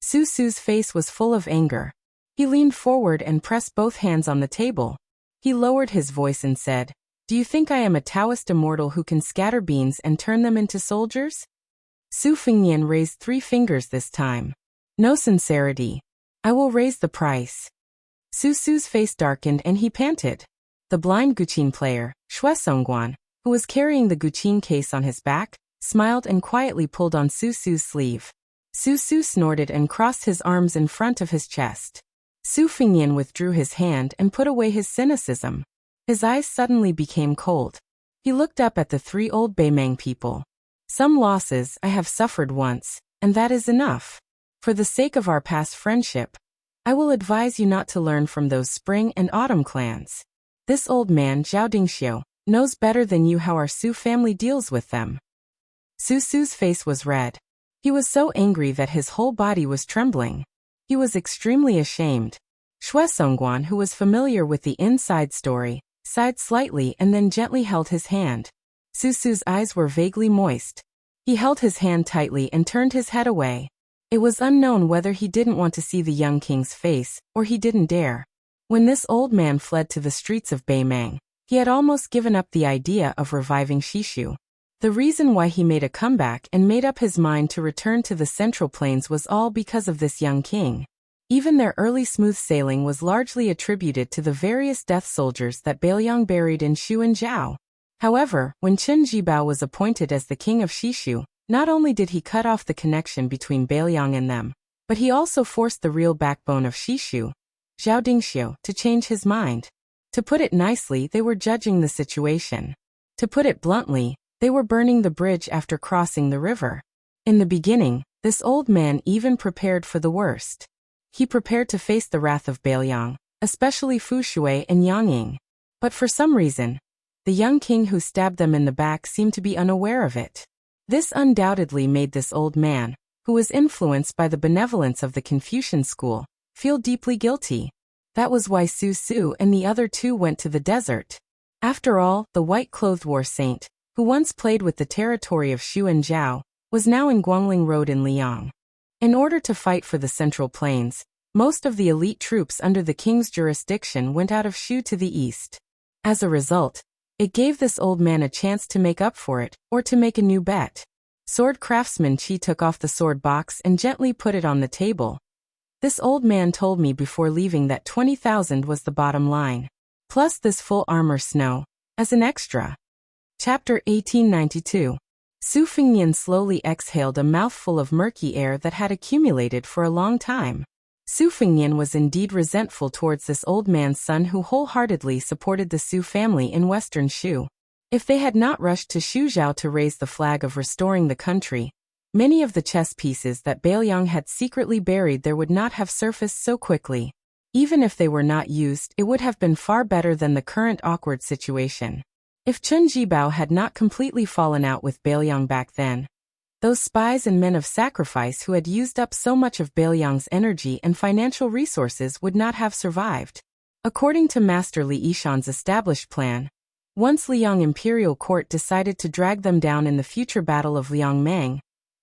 Su's face was full of anger. He leaned forward and pressed both hands on the table. He lowered his voice and said, "Do you think I am a Taoist immortal who can scatter beans and turn them into soldiers?" Su Fingnian raised 3 fingers this time. "No sincerity. I will raise the price." Su's face darkened and he panted. The blind guqin player, Xue Songguan, who was carrying the guqin case on his back, smiled and quietly pulled on Su's sleeve. Su snorted and crossed his arms in front of his chest. Su Fingnian withdrew his hand and put away his cynicism. His eyes suddenly became cold. He looked up at the 3 old Beimang people. "Some losses I have suffered once, and that is enough. For the sake of our past friendship, I will advise you not to learn from those spring and autumn clans. This old man, Zhao Dingxiu, knows better than you how our Su family deals with them." Su's face was red. He was so angry that his whole body was trembling. He was extremely ashamed. Xue Songguan, who was familiar with the inside story, sighed slightly and then gently held his hand. Su's eyes were vaguely moist. He held his hand tightly and turned his head away. It was unknown whether he didn't want to see the young king's face, or he didn't dare. When this old man fled to the streets of Beimang, he had almost given up the idea of reviving Shishu. The reason why he made a comeback and made up his mind to return to the Central Plains was all because of this young king. Even their early smooth sailing was largely attributed to the various death soldiers that Bailiang buried in Shu and Zhao. However, when Chen Jibao was appointed as the king of Shishu, not only did he cut off the connection between Bailiang and them, but he also forced the real backbone of Shishu, Zhao Dingxiu, to change his mind. To put it nicely, they were judging the situation. To put it bluntly, They were burning the bridge after crossing the river. In the beginning, this old man even prepared for the worst. He prepared to face the wrath of Bailiang, especially Fu Shui and Yang Ying. But for some reason, the young king who stabbed them in the back seemed to be unaware of it. This undoubtedly made this old man, who was influenced by the benevolence of the Confucian school, feel deeply guilty. That was why Su Su and the other two went to the desert. After all, the white-clothed war saint, who once played with the territory of Shu and Zhao, was now in Guangling Road in Liang. In order to fight for the Central Plains, most of the elite troops under the king's jurisdiction went out of Shu to the east. As a result, it gave this old man a chance to make up for it, or to make a new bet. Sword craftsman Qi took off the sword box and gently put it on the table. This old man told me before leaving that 20,000 was the bottom line. Plus this full armor snow, as an extra. Chapter 1892. Su Fengnian slowly exhaled a mouthful of murky air that had accumulated for a long time. Su Fengnian was indeed resentful towards this old man's son who wholeheartedly supported the Su family in western Shu. If they had not rushed to Shuzhou to raise the flag of restoring the country, many of the chess pieces that Bailiang had secretly buried there would not have surfaced so quickly. Even if they were not used, it would have been far better than the current awkward situation. If Chun Jibao had not completely fallen out with Bailiang back then, those spies and men of sacrifice who had used up so much of Bailiang's energy and financial resources would not have survived. According to Master Li Yishan's established plan, once Liang Imperial Court decided to drag them down in the future Battle of Liangmang,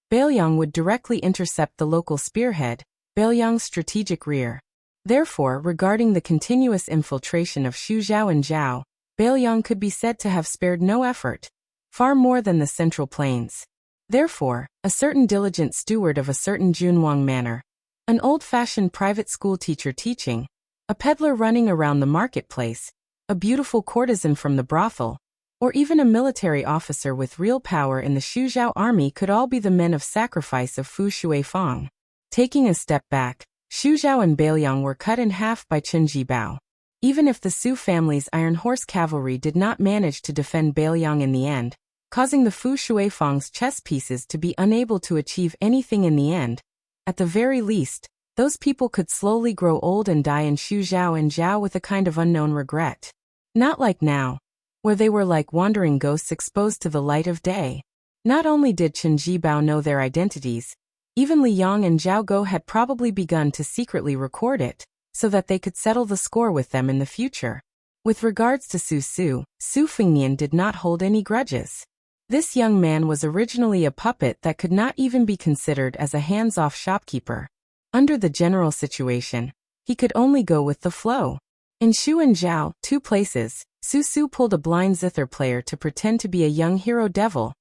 Bailiang would directly intercept the local spearhead, Bailiang's strategic rear. Therefore, regarding the continuous infiltration of Shuzhou and Zhao, Bailiang could be said to have spared no effort, far more than the Central Plains. Therefore, a certain diligent steward of a certain Junwang manor, an old-fashioned private school teacher teaching, a peddler running around the marketplace, a beautiful courtesan from the brothel, or even a military officer with real power in the Shuzhou army could all be the men of sacrifice of Fu Shuifang. Taking a step back, Shuzhou and Bailiang were cut in half by Chun Jibao. Even if the Su family's Iron Horse cavalry did not manage to defend Bailiang in the end, causing the Fu Shuifang's chess pieces to be unable to achieve anything in the end, at the very least, those people could slowly grow old and die in Shuzhou and Zhao with a kind of unknown regret. Not like now, where they were like wandering ghosts exposed to the light of day. Not only did Chun Jibao know their identities, even Liang and Zhao Go had probably begun to secretly record it, so that they could settle the score with them in the future. With regards to Su Fengnian did not hold any grudges. This young man was originally a puppet that could not even be considered as a hands-off shopkeeper. Under the general situation, he could only go with the flow. In Shu and Zhao, two places, Su pulled a blind zither player to pretend to be a young hero devil,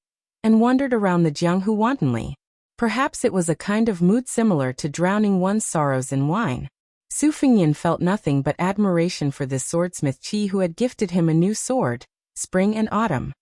and wandered around the Jianghu wantonly. Perhaps it was a kind of mood similar to drowning one's sorrows in wine. Su Fengnian felt nothing but admiration for this swordsmith Qi who had gifted him a new sword, Spring and Autumn.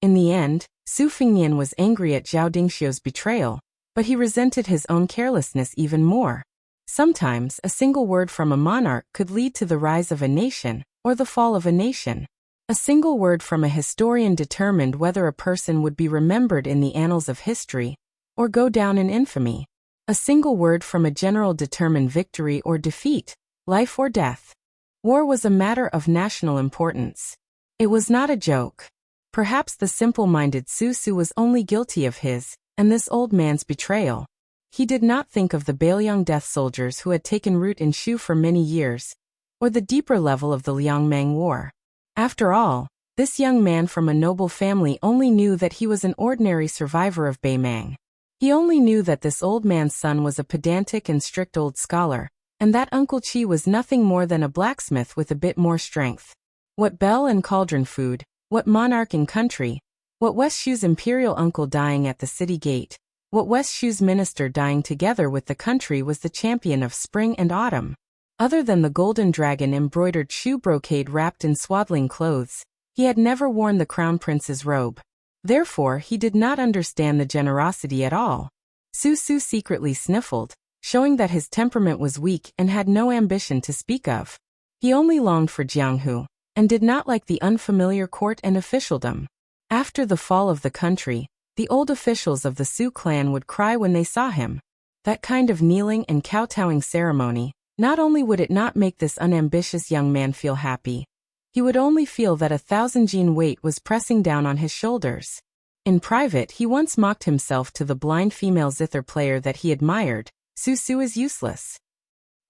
In the end, Su Fengnian was angry at Zhao Dingxiu's betrayal, but he resented his own carelessness even more. Sometimes, a single word from a monarch could lead to the rise of a nation, or the fall of a nation. A single word from a historian determined whether a person would be remembered in the annals of history, or go down in infamy. A single word from a general determined victory or defeat, life or death. War was a matter of national importance. It was not a joke. Perhaps the simple-minded Su was only guilty of his, and this old man's betrayal. He did not think of the Bailiang death soldiers who had taken root in Shu for many years, or the deeper level of the Liangmang War. After all, this young man from a noble family only knew that he was an ordinary survivor of Beimang. He only knew that this old man's son was a pedantic and strict old scholar, and that Uncle Qi was nothing more than a blacksmith with a bit more strength. What bell and cauldron food, what monarch and country, what West Shu's imperial uncle dying at the city gate, what West Shu's minister dying together with the country was the champion of spring and autumn. Other than the golden dragon embroidered Shu brocade wrapped in swaddling clothes, he had never worn the crown prince's robe. Therefore, he did not understand the generosity at all. Su secretly sniffled, showing that his temperament was weak and had no ambition to speak of. He only longed for Jianghu, and did not like the unfamiliar court and officialdom. After the fall of the country, the old officials of the Su clan would cry when they saw him. That kind of kneeling and kowtowing ceremony, not only would it not make this unambitious young man feel happy, he would only feel that 1,000 weight was pressing down on his shoulders. In private, he once mocked himself to the blind female zither player that he admired. Su is useless.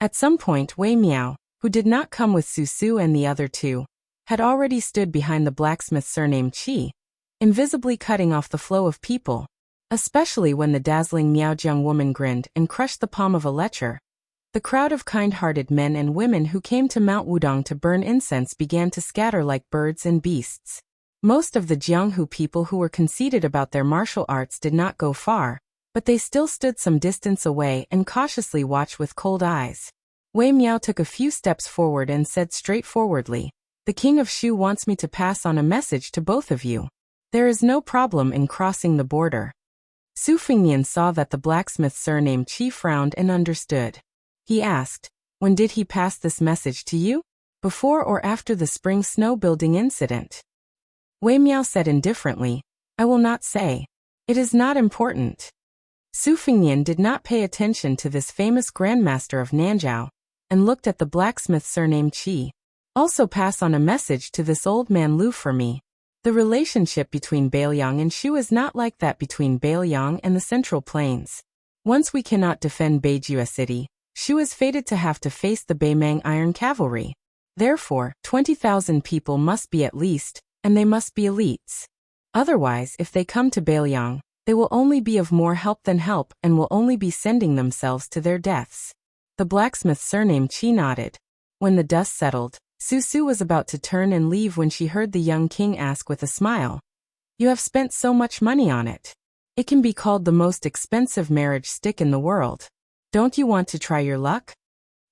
At some point, Wei Miao, who did not come with Su and the other two, had already stood behind the blacksmith surnamed Qi, invisibly cutting off the flow of people, especially when the dazzling Miaojiang woman grinned and crushed the palm of a lecher. The crowd of kind-hearted men and women who came to Mount Wudong to burn incense began to scatter like birds and beasts. Most of the Jianghu people who were conceited about their martial arts did not go far, but they still stood some distance away and cautiously watched with cold eyes. Wei Miao took a few steps forward and said straightforwardly, "The king of Shu wants me to pass on a message to both of you. There is no problem in crossing the border." Su Fengnian saw that the blacksmith surnamed Qi frowned and understood. He asked, "When did he pass this message to you? Before or after the spring snow building incident?" Wei Miao said indifferently, "I will not say. It is not important." Su Fengnian did not pay attention to this famous grandmaster of Nanzhao, and looked at the blacksmith surnamed Qi. "Also pass on a message to this old man Lu for me. The relationship between Beiliang and Shu is not like that between Beiliang and the Central Plains. Once we cannot defend Beijua City, Shu is fated to have to face the Beimang Iron Cavalry. Therefore, 20,000 people must be at least, and they must be elites. Otherwise, if they come to Beiliang, they will only be of more help than help and will only be sending themselves to their deaths." The blacksmith surnamed Qi nodded. When the dust settled, Su was about to turn and leave when she heard the young king ask with a smile, "You have spent so much money on it. It can be called the most expensive marriage stick in the world. Don't you want to try your luck?"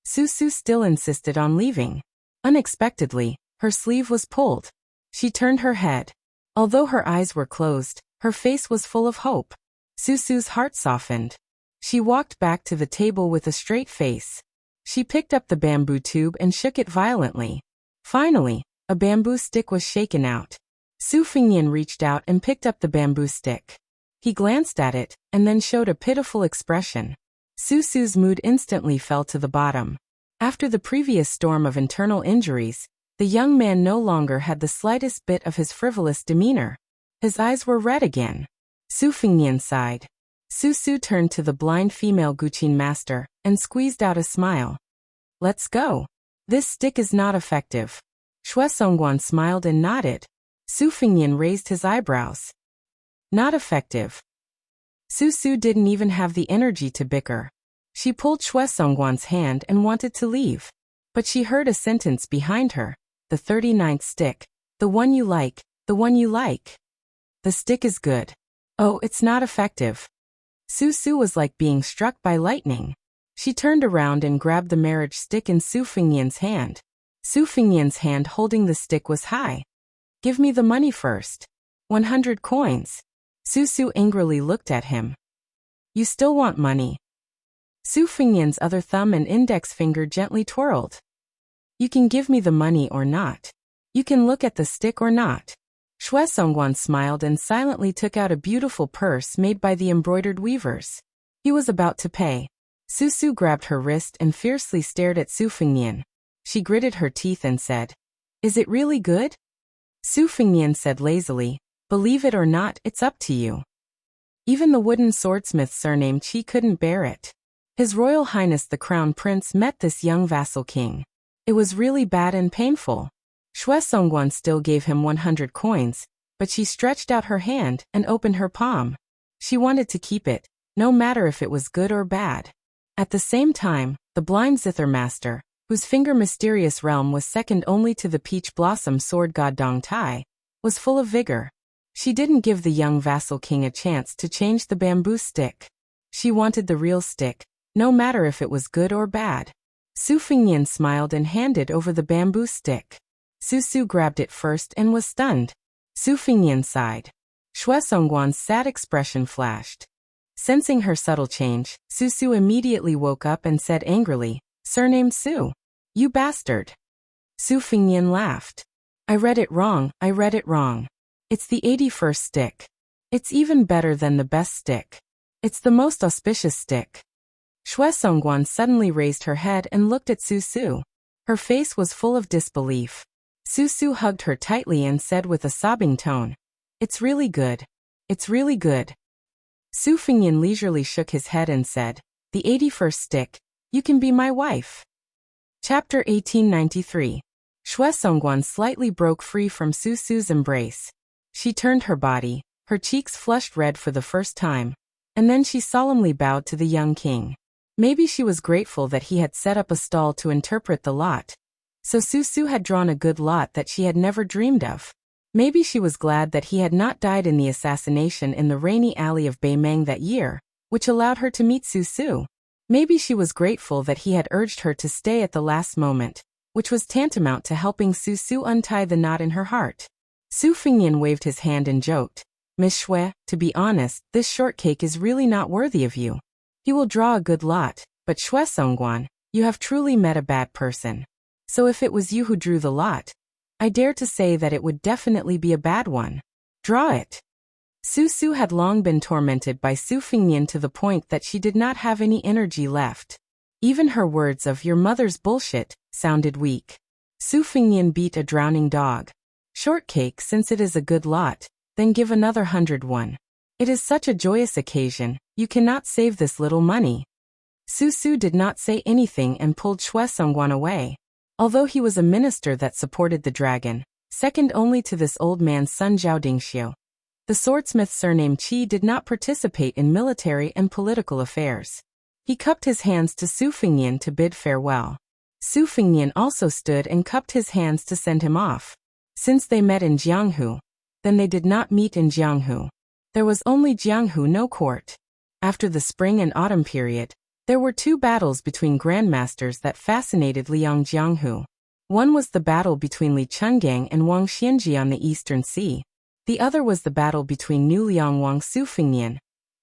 Su still insisted on leaving. Unexpectedly, her sleeve was pulled. She turned her head. Although her eyes were closed, her face was full of hope. Su's heart softened. She walked back to the table with a straight face. She picked up the bamboo tube and shook it violently. Finally, a bamboo stick was shaken out. Su Fengnian reached out and picked up the bamboo stick. He glanced at it, and then showed a pitiful expression. Su's mood instantly fell to the bottom. After the previous storm of internal injuries, the young man no longer had the slightest bit of his frivolous demeanor. His eyes were red again. Su Fengnian sighed. Su turned to the blind female Guqin master, and squeezed out a smile. "Let's go. This stick is not effective." Xue Songguan smiled and nodded. Su Fengnian raised his eyebrows. "Not effective." Su didn't even have the energy to bicker. She pulled Xue Songguan's hand and wanted to leave. But she heard a sentence behind her. "The 39th stick. The one you like, the one you like. The stick is good." "Oh, it's not effective." Su was like being struck by lightning. She turned around and grabbed the marriage stick in Su Fengnian's hand. Su Fengnian's hand holding the stick was high. "Give me the money first." 100 coins. Su angrily looked at him. "You still want money?" Su Fengnian's other thumb and index finger gently twirled. "You can give me the money or not. You can look at the stick or not." Xue Songguan smiled and silently took out a beautiful purse made by the embroidered weavers. He was about to pay. Su grabbed her wrist and fiercely stared at Su Fengnian. She gritted her teeth and said, "Is it really good?" Su Fengnian said lazily, "Believe it or not, it's up to you." Even the wooden swordsmith surnamed Qi couldn't bear it. His Royal Highness the Crown Prince met this young vassal king. It was really bad and painful. Xue Songguan still gave him 100 coins, but she stretched out her hand and opened her palm. She wanted to keep it, no matter if it was good or bad. At the same time, the blind zither master, whose finger mysterious realm was second only to the peach blossom sword god Dong Tai, was full of vigor. She didn't give the young vassal king a chance to change the bamboo stick. She wanted the real stick, no matter if it was good or bad. Su Fengnian smiled and handed over the bamboo stick. Su grabbed it first and was stunned. Su Fengnian sighed. Xue Songguan's sad expression flashed. Sensing her subtle change, Su immediately woke up and said angrily, "Surname Su. You bastard." Su Fengnian laughed. I read it wrong. It's the 81st stick. It's even better than the best stick. It's the most auspicious stick. Shue Songguan suddenly raised her head and looked at Su Su. Her face was full of disbelief. Su Su hugged her tightly and said with a sobbing tone, "It's really good. It's really good." Su Fingyan leisurely shook his head and said, "The 81st stick, you can be my wife." Chapter 1893. Shue Songguan slightly broke free from Su Su's embrace. She turned her body, her cheeks flushed red for the first time, and then she solemnly bowed to the young king. Maybe she was grateful that he had set up a stall to interpret the lot. So Su Su had drawn a good lot that she had never dreamed of. Maybe she was glad that he had not died in the assassination in the rainy alley of Beimeng that year, which allowed her to meet Su Su. Maybe she was grateful that he had urged her to stay at the last moment, which was tantamount to helping Su Su untie the knot in her heart. Su Fingyan waved his hand and joked, "Miss Shue, to be honest, this shortcake is really not worthy of you. You will draw a good lot, but Shue Songguan, you have truly met a bad person. So if it was you who drew the lot, I dare to say that it would definitely be a bad one. Draw it." Su Su had long been tormented by Su Fingyan to the point that she did not have any energy left. Even her words of "your mother's bullshit" sounded weak. Su Fingyan beat a drowning dog. "Shortcake, since it is a good lot, then give another 101. It is such a joyous occasion, you cannot save this little money." Su Su did not say anything and pulled Shue Songguan away. Although he was a minister that supported the dragon, second only to this old man's son Zhao Dingxiu, the swordsmith surnamed Qi did not participate in military and political affairs. He cupped his hands to Su Fingyan to bid farewell. Su Fingyan also stood and cupped his hands to send him off. Since they met in Jianghu, then they did not meet in Jianghu. There was only Jianghu, no court. After the spring and autumn period, there were two battles between grandmasters that fascinated Liang Jianghu. One was the battle between Li Chungang and Wang Xianji on the Eastern Sea. The other was the battle between Nu Liang Wang Su Fingyan,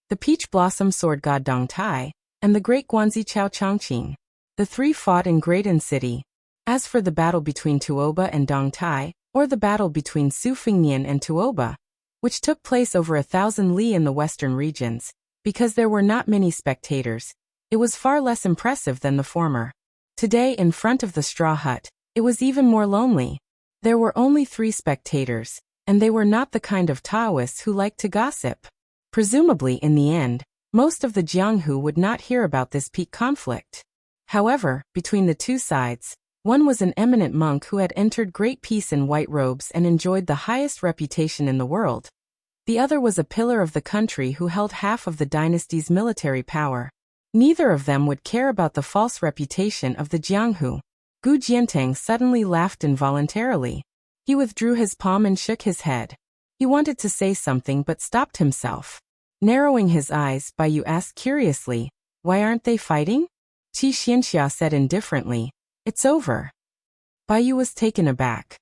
the peach blossom sword god Dong Tai, and the great Guanzi Chao Chongqing. The three fought in Graydon City. As for the battle between Tuoba and Dong Tai, or the battle between Su Fingyan and Tuoba, which took place over 1,000 li in the western regions, because there were not many spectators, it was far less impressive than the former. Today, in front of the straw hut, it was even more lonely. There were only 3 spectators, and they were not the kind of Taoists who liked to gossip. Presumably, in the end, most of the Jianghu would not hear about this peak conflict. However, between the two sides, one was an eminent monk who had entered great peace in white robes and enjoyed the highest reputation in the world. The other was a pillar of the country who held half of the dynasty's military power. Neither of them would care about the false reputation of the Jianghu. Gu Jiantang suddenly laughed involuntarily. He withdrew his palm and shook his head. He wanted to say something but stopped himself. Narrowing his eyes, Baiyu asked curiously, "Why aren't they fighting?" Qi Xianxia said indifferently, "It's over." Baiyu was taken aback.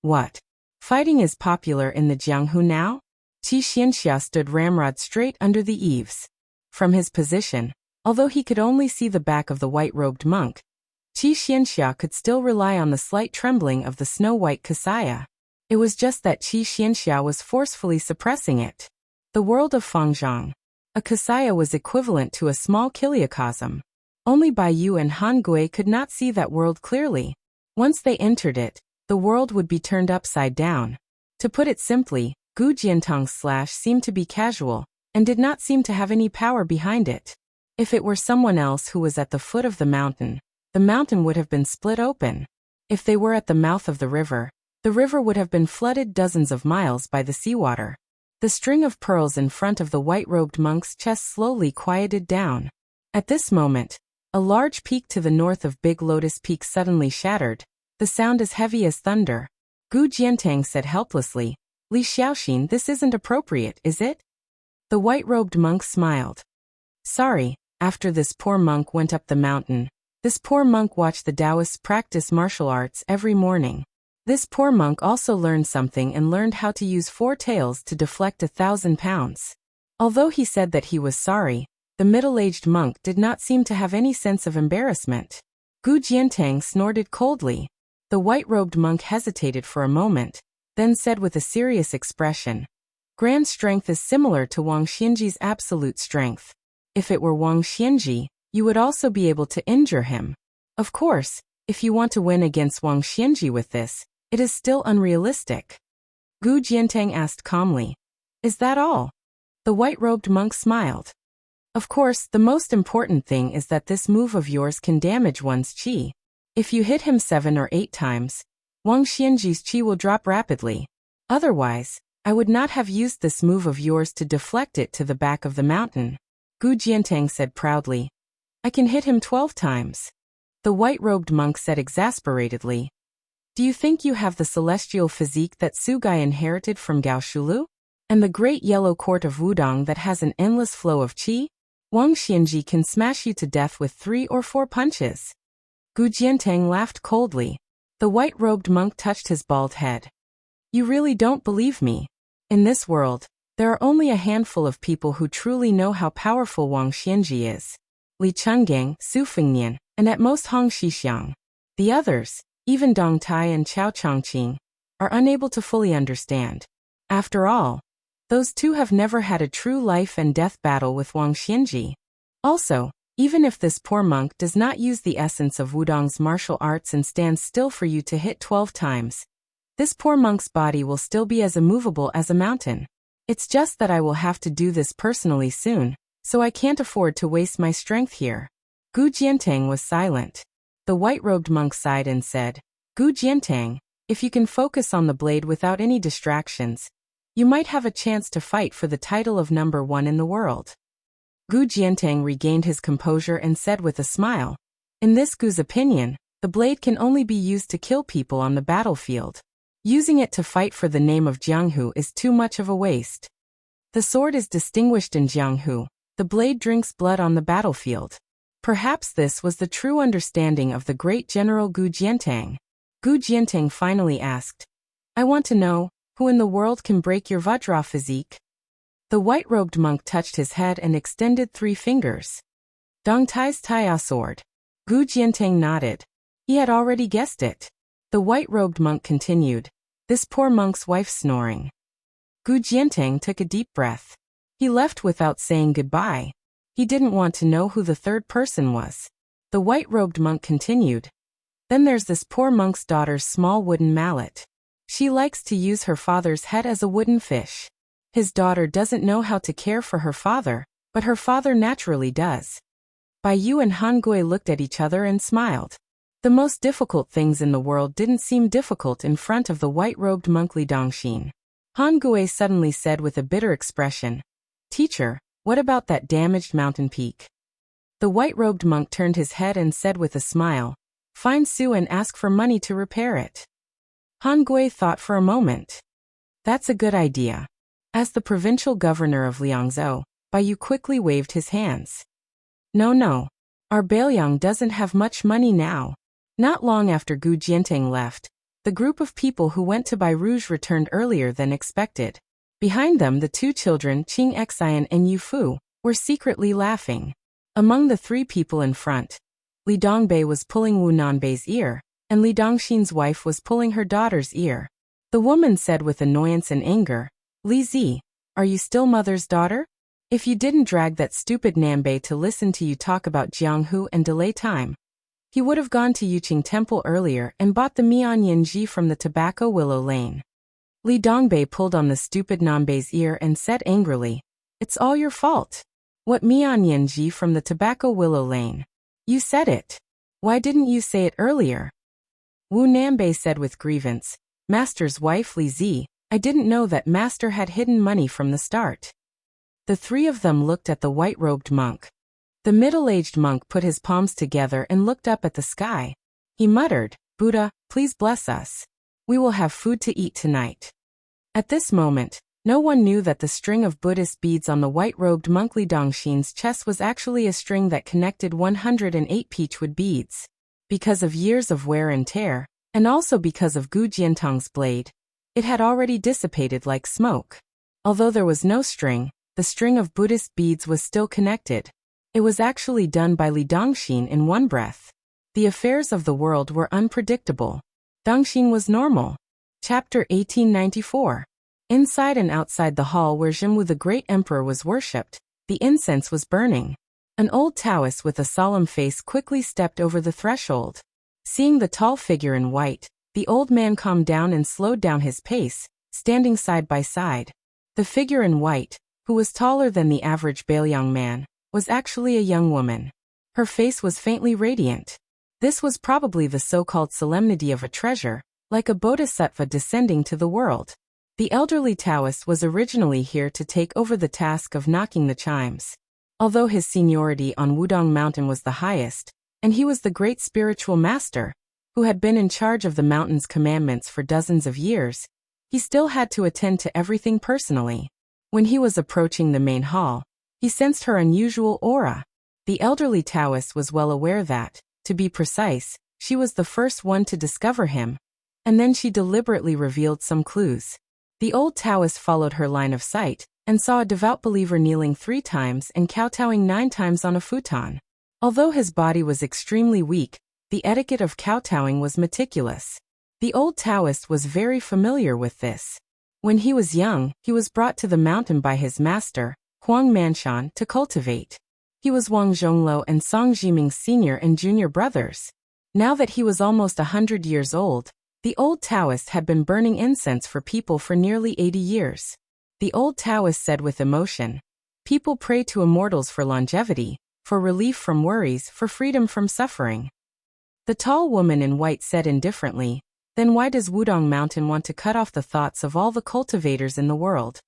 "What? Fighting is popular in the Jianghu now?" Qi Xianxia stood ramrod straight under the eaves. From his position, although he could only see the back of the white-robed monk, Qi Xianxia could still rely on the slight trembling of the snow-white kasaya. It was just that Qi Xianxia was forcefully suppressing it. The world of Fangzhong. A kasaya was equivalent to a small kiliocosm. Only Baiyu and Han Gui could not see that world clearly. Once they entered it, the world would be turned upside down. To put it simply, Gu Jiantang's slash seemed to be casual, and did not seem to have any power behind it. If it were someone else who was at the foot of the mountain would have been split open. If they were at the mouth of the river would have been flooded dozens of miles by the seawater. The string of pearls in front of the white-robed monk's chest slowly quieted down. At this moment, a large peak to the north of Big Lotus Peak suddenly shattered, the sound as heavy as thunder. Gu Jiantang said helplessly, "Li Xiaoxin, this isn't appropriate, is it?" The white-robed monk smiled. "Sorry." After this poor monk went up the mountain, this poor monk watched the Taoists practice martial arts every morning. This poor monk also learned something and learned how to use 4 tails to deflect 1,000 pounds. Although he said that he was sorry, the middle-aged monk did not seem to have any sense of embarrassment. Gu Jiantang snorted coldly. The white-robed monk hesitated for a moment, then said with a serious expression, "Grand strength is similar to Wang Xianji's absolute strength. If it were Wang Xianji, you would also be able to injure him. Of course, if you want to win against Wang Xianji with this, it is still unrealistic." Gu Jiantang asked calmly, "Is that all?" The white-robed monk smiled. "Of course, the most important thing is that this move of yours can damage one's qi. If you hit him 7 or 8 times, Wang Xianji's qi will drop rapidly. Otherwise, I would not have used this move of yours to deflect it to the back of the mountain." Gu Jiantang said proudly, "I can hit him 12 times. The white-robed monk said exasperatedly, "Do you think you have the celestial physique that Sugai inherited from Gao Shulu? And the great yellow court of Wudong that has an endless flow of qi? Wang Xianji can smash you to death with 3 or 4 punches." Gu Jiantang laughed coldly. The white-robed monk touched his bald head. "You really don't believe me. In this world, there are only a handful of people who truly know how powerful Wang Xianji is. Li Chenggang, Su Fengnian, and at most Hong Xixiang. The others, even Dong Tai and Chao Chongqing, are unable to fully understand. After all, those two have never had a true life and death battle with Wang Xianji. Also, even if this poor monk does not use the essence of Wudong's martial arts and stands still for you to hit 12 times, this poor monk's body will still be as immovable as a mountain. It's just that I will have to do this personally soon, so I can't afford to waste my strength here." Gu Jiantang was silent. The white-robed monk sighed and said, "Gu Jiantang, if you can focus on the blade without any distractions, you might have a chance to fight for the title of number 1 in the world." Gu Jiantang regained his composure and said with a smile, "In this Gu's opinion, the blade can only be used to kill people on the battlefield. Using it to fight for the name of Jianghu is too much of a waste. The sword is distinguished in Jianghu, the blade drinks blood on the battlefield." Perhaps this was the true understanding of the great General Gu Jiantang. Gu Jiantang finally asked, "I want to know, who in the world can break your Vajra physique?" The white-robed monk touched his head and extended 3 fingers. "Dong Tai's Taiya sword." Gu Jiantang nodded. He had already guessed it. The white-robed monk continued, "This poor monk's wife snoring." Gu Jiantang took a deep breath. He left without saying goodbye. He didn't want to know who the third person was. The white-robed monk continued, "Then there's this poor monk's daughter's small wooden mallet. She likes to use her father's head as a wooden fish. His daughter doesn't know how to care for her father, but her father naturally does." Bai Yu and Han Gui looked at each other and smiled. The most difficult things in the world didn't seem difficult in front of the white-robed monk Li Dongxin. Han Gui suddenly said with a bitter expression, "Teacher, what about that damaged mountain peak?" The white-robed monk turned his head and said with a smile, "Find Su and ask for money to repair it." Han Gui thought for a moment. "That's a good idea." As the provincial governor of Liangzhou, Bai Yu quickly waved his hands. No, our Bailiang doesn't have much money now." Not long after Gu Jiantang left, the group of people who went to Bai Rouge returned earlier than expected. Behind them, the 2 children, Qing Xian and Yu Fu, were secretly laughing. Among the 3 people in front, Li Dongbei was pulling Wu Nanbei's ear, and Li Dongxin's wife was pulling her daughter's ear. The woman said with annoyance and anger, "Li Zi, are you still mother's daughter? If you didn't drag that stupid Nanbei to listen to you talk about Jianghu and delay time, he would have gone to Yuqing Temple earlier and bought the Mian Ji from the Tobacco Willow Lane." Li Dongbei pulled on the stupid Nanbei's ear and said angrily, "It's all your fault. What Mian Ji from the Tobacco Willow Lane? You said it. Why didn't you say it earlier?" Wu Nanbei said with grievance, "Master's wife Li Zi, I didn't know that Master had hidden money from the start." The 3 of them looked at the white-robed monk. The middle-aged monk put his palms together and looked up at the sky. He muttered, "Buddha, please bless us. We will have food to eat tonight." At this moment, no one knew that the string of Buddhist beads on the white-robed monk Li Dongxin's chest was actually a string that connected 108 peachwood beads. Because of years of wear and tear, and also because of Gu Jiantang's blade, it had already dissipated like smoke. Although there was no string, the string of Buddhist beads was still connected. It was actually done by Li Dongxin in one breath. The affairs of the world were unpredictable. Dongxin was normal. Chapter 1894. Inside and outside the hall where Jimmu the great emperor was worshipped, the incense was burning. An old Taoist with a solemn face quickly stepped over the threshold. Seeing the tall figure in white, the old man calmed down and slowed down his pace, standing side by side. The figure in white, who was taller than the average Baelyang man, was actually a young woman. Her face was faintly radiant. This was probably the so-called solemnity of a treasure, like a bodhisattva descending to the world. The elderly Taoist was originally here to take over the task of knocking the chimes. Although his seniority on Wudong Mountain was the highest, and he was the great spiritual master, who had been in charge of the mountain's commandments for dozens of years, he still had to attend to everything personally. When he was approaching the main hall, he sensed her unusual aura. The elderly Taoist was well aware that, to be precise, she was the first one to discover him, and then she deliberately revealed some clues. The old Taoist followed her line of sight, and saw a devout believer kneeling 3 times and kowtowing 9 times on a futon. Although his body was extremely weak, the etiquette of kowtowing was meticulous. The old Taoist was very familiar with this. When he was young, he was brought to the mountain by his master, Huang Manshan, to cultivate. He was Wang Zhongluo and Song Jiming's senior and junior brothers. Now that he was almost 100 years old, the old Taoist had been burning incense for people for nearly 80 years. The old Taoist said with emotion, "People pray to immortals for longevity, for relief from worries, for freedom from suffering." The tall woman in white said indifferently, "Then why does Wudong Mountain want to cut off the thoughts of all the cultivators in the world?"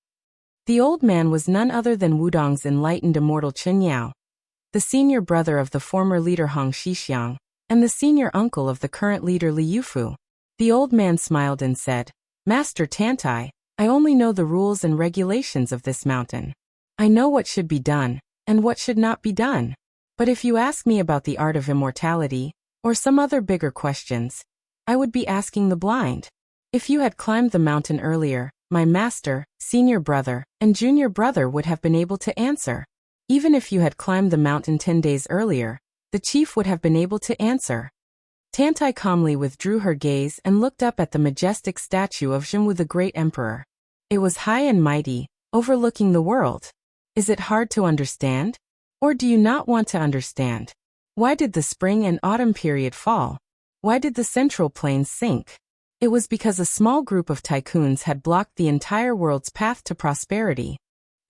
The old man was none other than Wudong's enlightened immortal Chen Yao, the senior brother of the former leader Hong Shixiang, and the senior uncle of the current leader Li Yufu. The old man smiled and said, "Master Tantai, I only know the rules and regulations of this mountain. I know what should be done, and what should not be done. But if you ask me about the art of immortality, or some other bigger questions, I would be asking the blind. If you had climbed the mountain earlier, my master, senior brother, and junior brother would have been able to answer. Even if you had climbed the mountain 10 days earlier, the chief would have been able to answer." Tantai calmly withdrew her gaze and looked up at the majestic statue of Jimmu the great emperor. It was high and mighty, overlooking the world. Is it hard to understand? Or do you not want to understand? Why did the spring and autumn period fall? Why did the central plains sink? It was because a small group of tycoons had blocked the entire world's path to prosperity.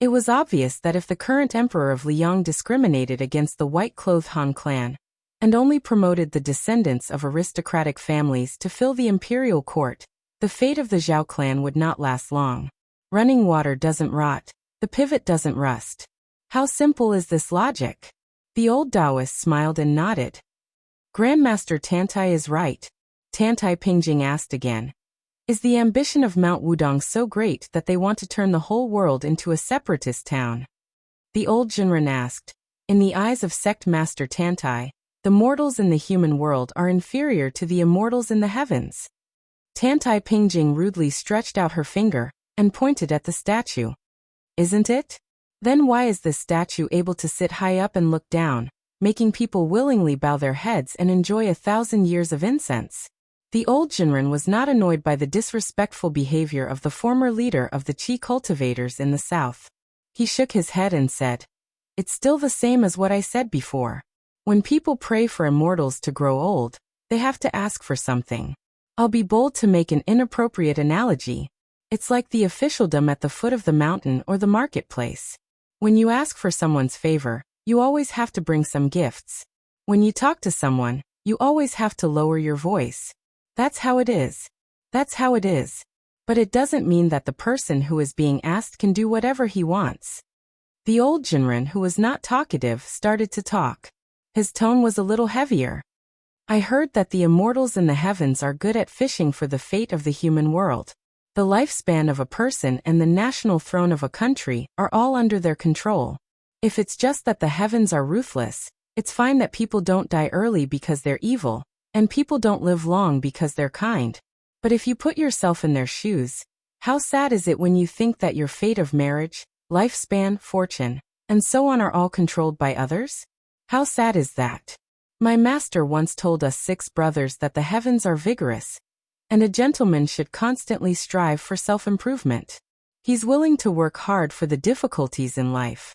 It was obvious that if the current emperor of Liang discriminated against the white-clothed Han clan, and only promoted the descendants of aristocratic families to fill the imperial court, the fate of the Zhao clan would not last long. Running water doesn't rot, the pivot doesn't rust. How simple is this logic? The old Taoist smiled and nodded. Grandmaster Tantai is right. Tantai Pingjing asked again. Is the ambition of Mount Wudong so great that they want to turn the whole world into a separatist town? The old Jinren asked. In the eyes of sect master Tantai, the mortals in the human world are inferior to the immortals in the heavens. Tantai Pingjing rudely stretched out her finger and pointed at the statue. Isn't it? Then why is this statue able to sit high up and look down, making people willingly bow their heads and enjoy 1,000 years of incense? The old Jinren was not annoyed by the disrespectful behavior of the former leader of the Qi cultivators in the south. He shook his head and said, "It's still the same as what I said before. When people pray for immortals to grow old, they have to ask for something. I'll be bold to make an inappropriate analogy. It's like the officialdom at the foot of the mountain or the marketplace. When you ask for someone's favor, you always have to bring some gifts. When you talk to someone, you always have to lower your voice. That's how it is. That's how it is. But it doesn't mean that the person who is being asked can do whatever he wants." The old Jinren, who was not talkative, started to talk. His tone was a little heavier. "I heard that the immortals in the heavens are good at fishing for the fate of the human world. The lifespan of a person and the national throne of a country are all under their control. If it's just that the heavens are ruthless, it's fine that people don't die early because they're evil, and people don't live long because they're kind. But if you put yourself in their shoes, how sad is it when you think that your fate of marriage, lifespan, fortune, and so on are all controlled by others? How sad is that? My master once told us 6 brothers that the heavens are vigorous. and a gentleman should constantly strive for self-improvement. He's willing to work hard for the difficulties in life.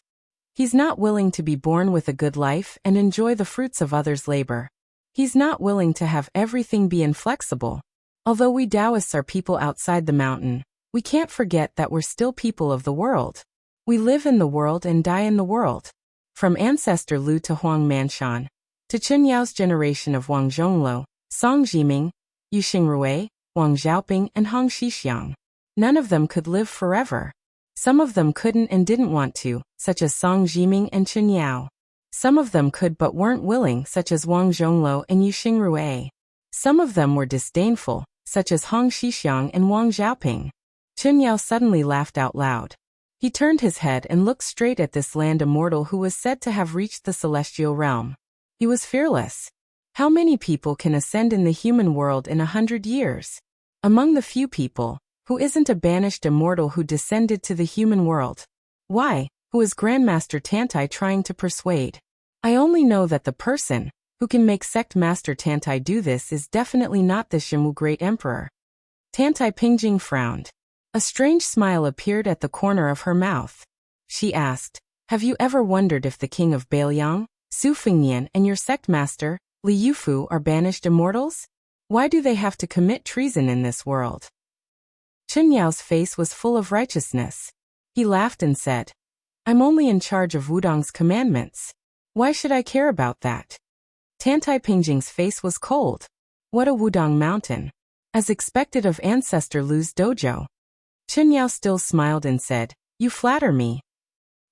He's not willing to be born with a good life and enjoy the fruits of others' labor. He's not willing to have everything be inflexible. Although we Taoists are people outside the mountain, we can't forget that we're still people of the world. We live in the world and die in the world. From ancestor Lu to Huang Manshan, to Chen Yao's generation of Wang Zhongluo, Song Jiming, Yu Xingrui, Wang Xiaoping, and Hong Xixiang. None of them could live forever. Some of them couldn't and didn't want to, such as Song Jiming and Chen Yao. Some of them could but weren't willing, such as Wang Zhongluo and Yu Xingrui. Some of them were disdainful, such as Hong Xixiang and Wang Xiaoping. Chen Yao suddenly laughed out loud. He turned his head and looked straight at this land immortal who was said to have reached the celestial realm. He was fearless. How many people can ascend in the human world in 100 years? Among the few people, who isn't a banished immortal who descended to the human world? Why, who is Grandmaster Tantai trying to persuade? I only know that the person who can make Sect Master Tantai do this is definitely not the Shimu Great Emperor. Tantai Pingjing frowned. A strange smile appeared at the corner of her mouth. She asked, "Have you ever wondered if the king of Bailiang, Su Fengnian, and your sect master, Li Yufu, are banished immortals? Why do they have to commit treason in this world?" Chen Yao's face was full of righteousness. He laughed and said, "I'm only in charge of Wudong's commandments. Why should I care about that?" Tantai Pingjing's face was cold. What a Wudong mountain. As expected of ancestor Lu's dojo. Chen Yao still smiled and said, "You flatter me."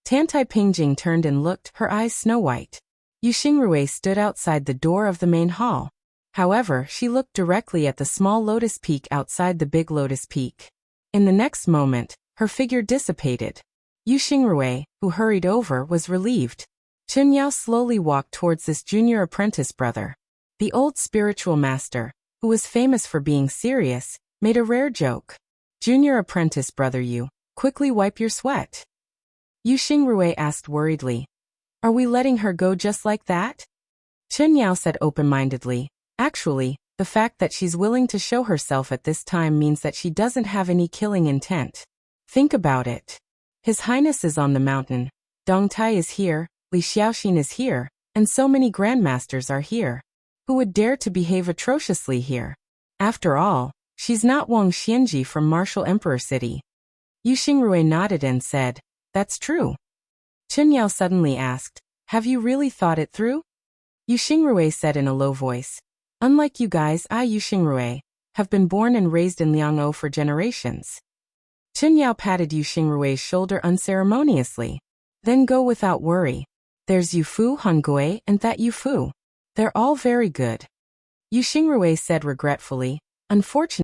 Tantai Pingjing turned and looked, her eyes snow-white. Yu Xingrui stood outside the door of the main hall. However, she looked directly at the small lotus peak outside the big lotus peak. In the next moment, her figure dissipated. Yu Xingrui, who hurried over, was relieved. Chen Yao slowly walked towards this junior apprentice brother. The old spiritual master, who was famous for being serious, made a rare joke. "Junior apprentice brother Yu, quickly wipe your sweat." Yu Xingrui asked worriedly, "Are we letting her go just like that?" Chen Yao said open-mindedly, "Actually, the fact that she's willing to show herself at this time means that she doesn't have any killing intent. Think about it. His Highness is on the mountain, Dong Tai is here, Li Xiaoxin is here, and so many grandmasters are here. Who would dare to behave atrociously here? After all, she's not Wang Xianji from Martial Emperor City." Yu Xingrui nodded and said, "That's true." Chen Yao suddenly asked, "Have you really thought it through?" Yu Xingrui said in a low voice, "Unlike you guys, I, Yu Xingrui, have been born and raised in Liang'o for generations." Chen Yao patted Yu Xingrui's shoulder unceremoniously. "Then go without worry. There's Yu Fu, Han Gui, and that Yu Fu. They're all very good." Yu Xingrui said regretfully, "Unfortunately,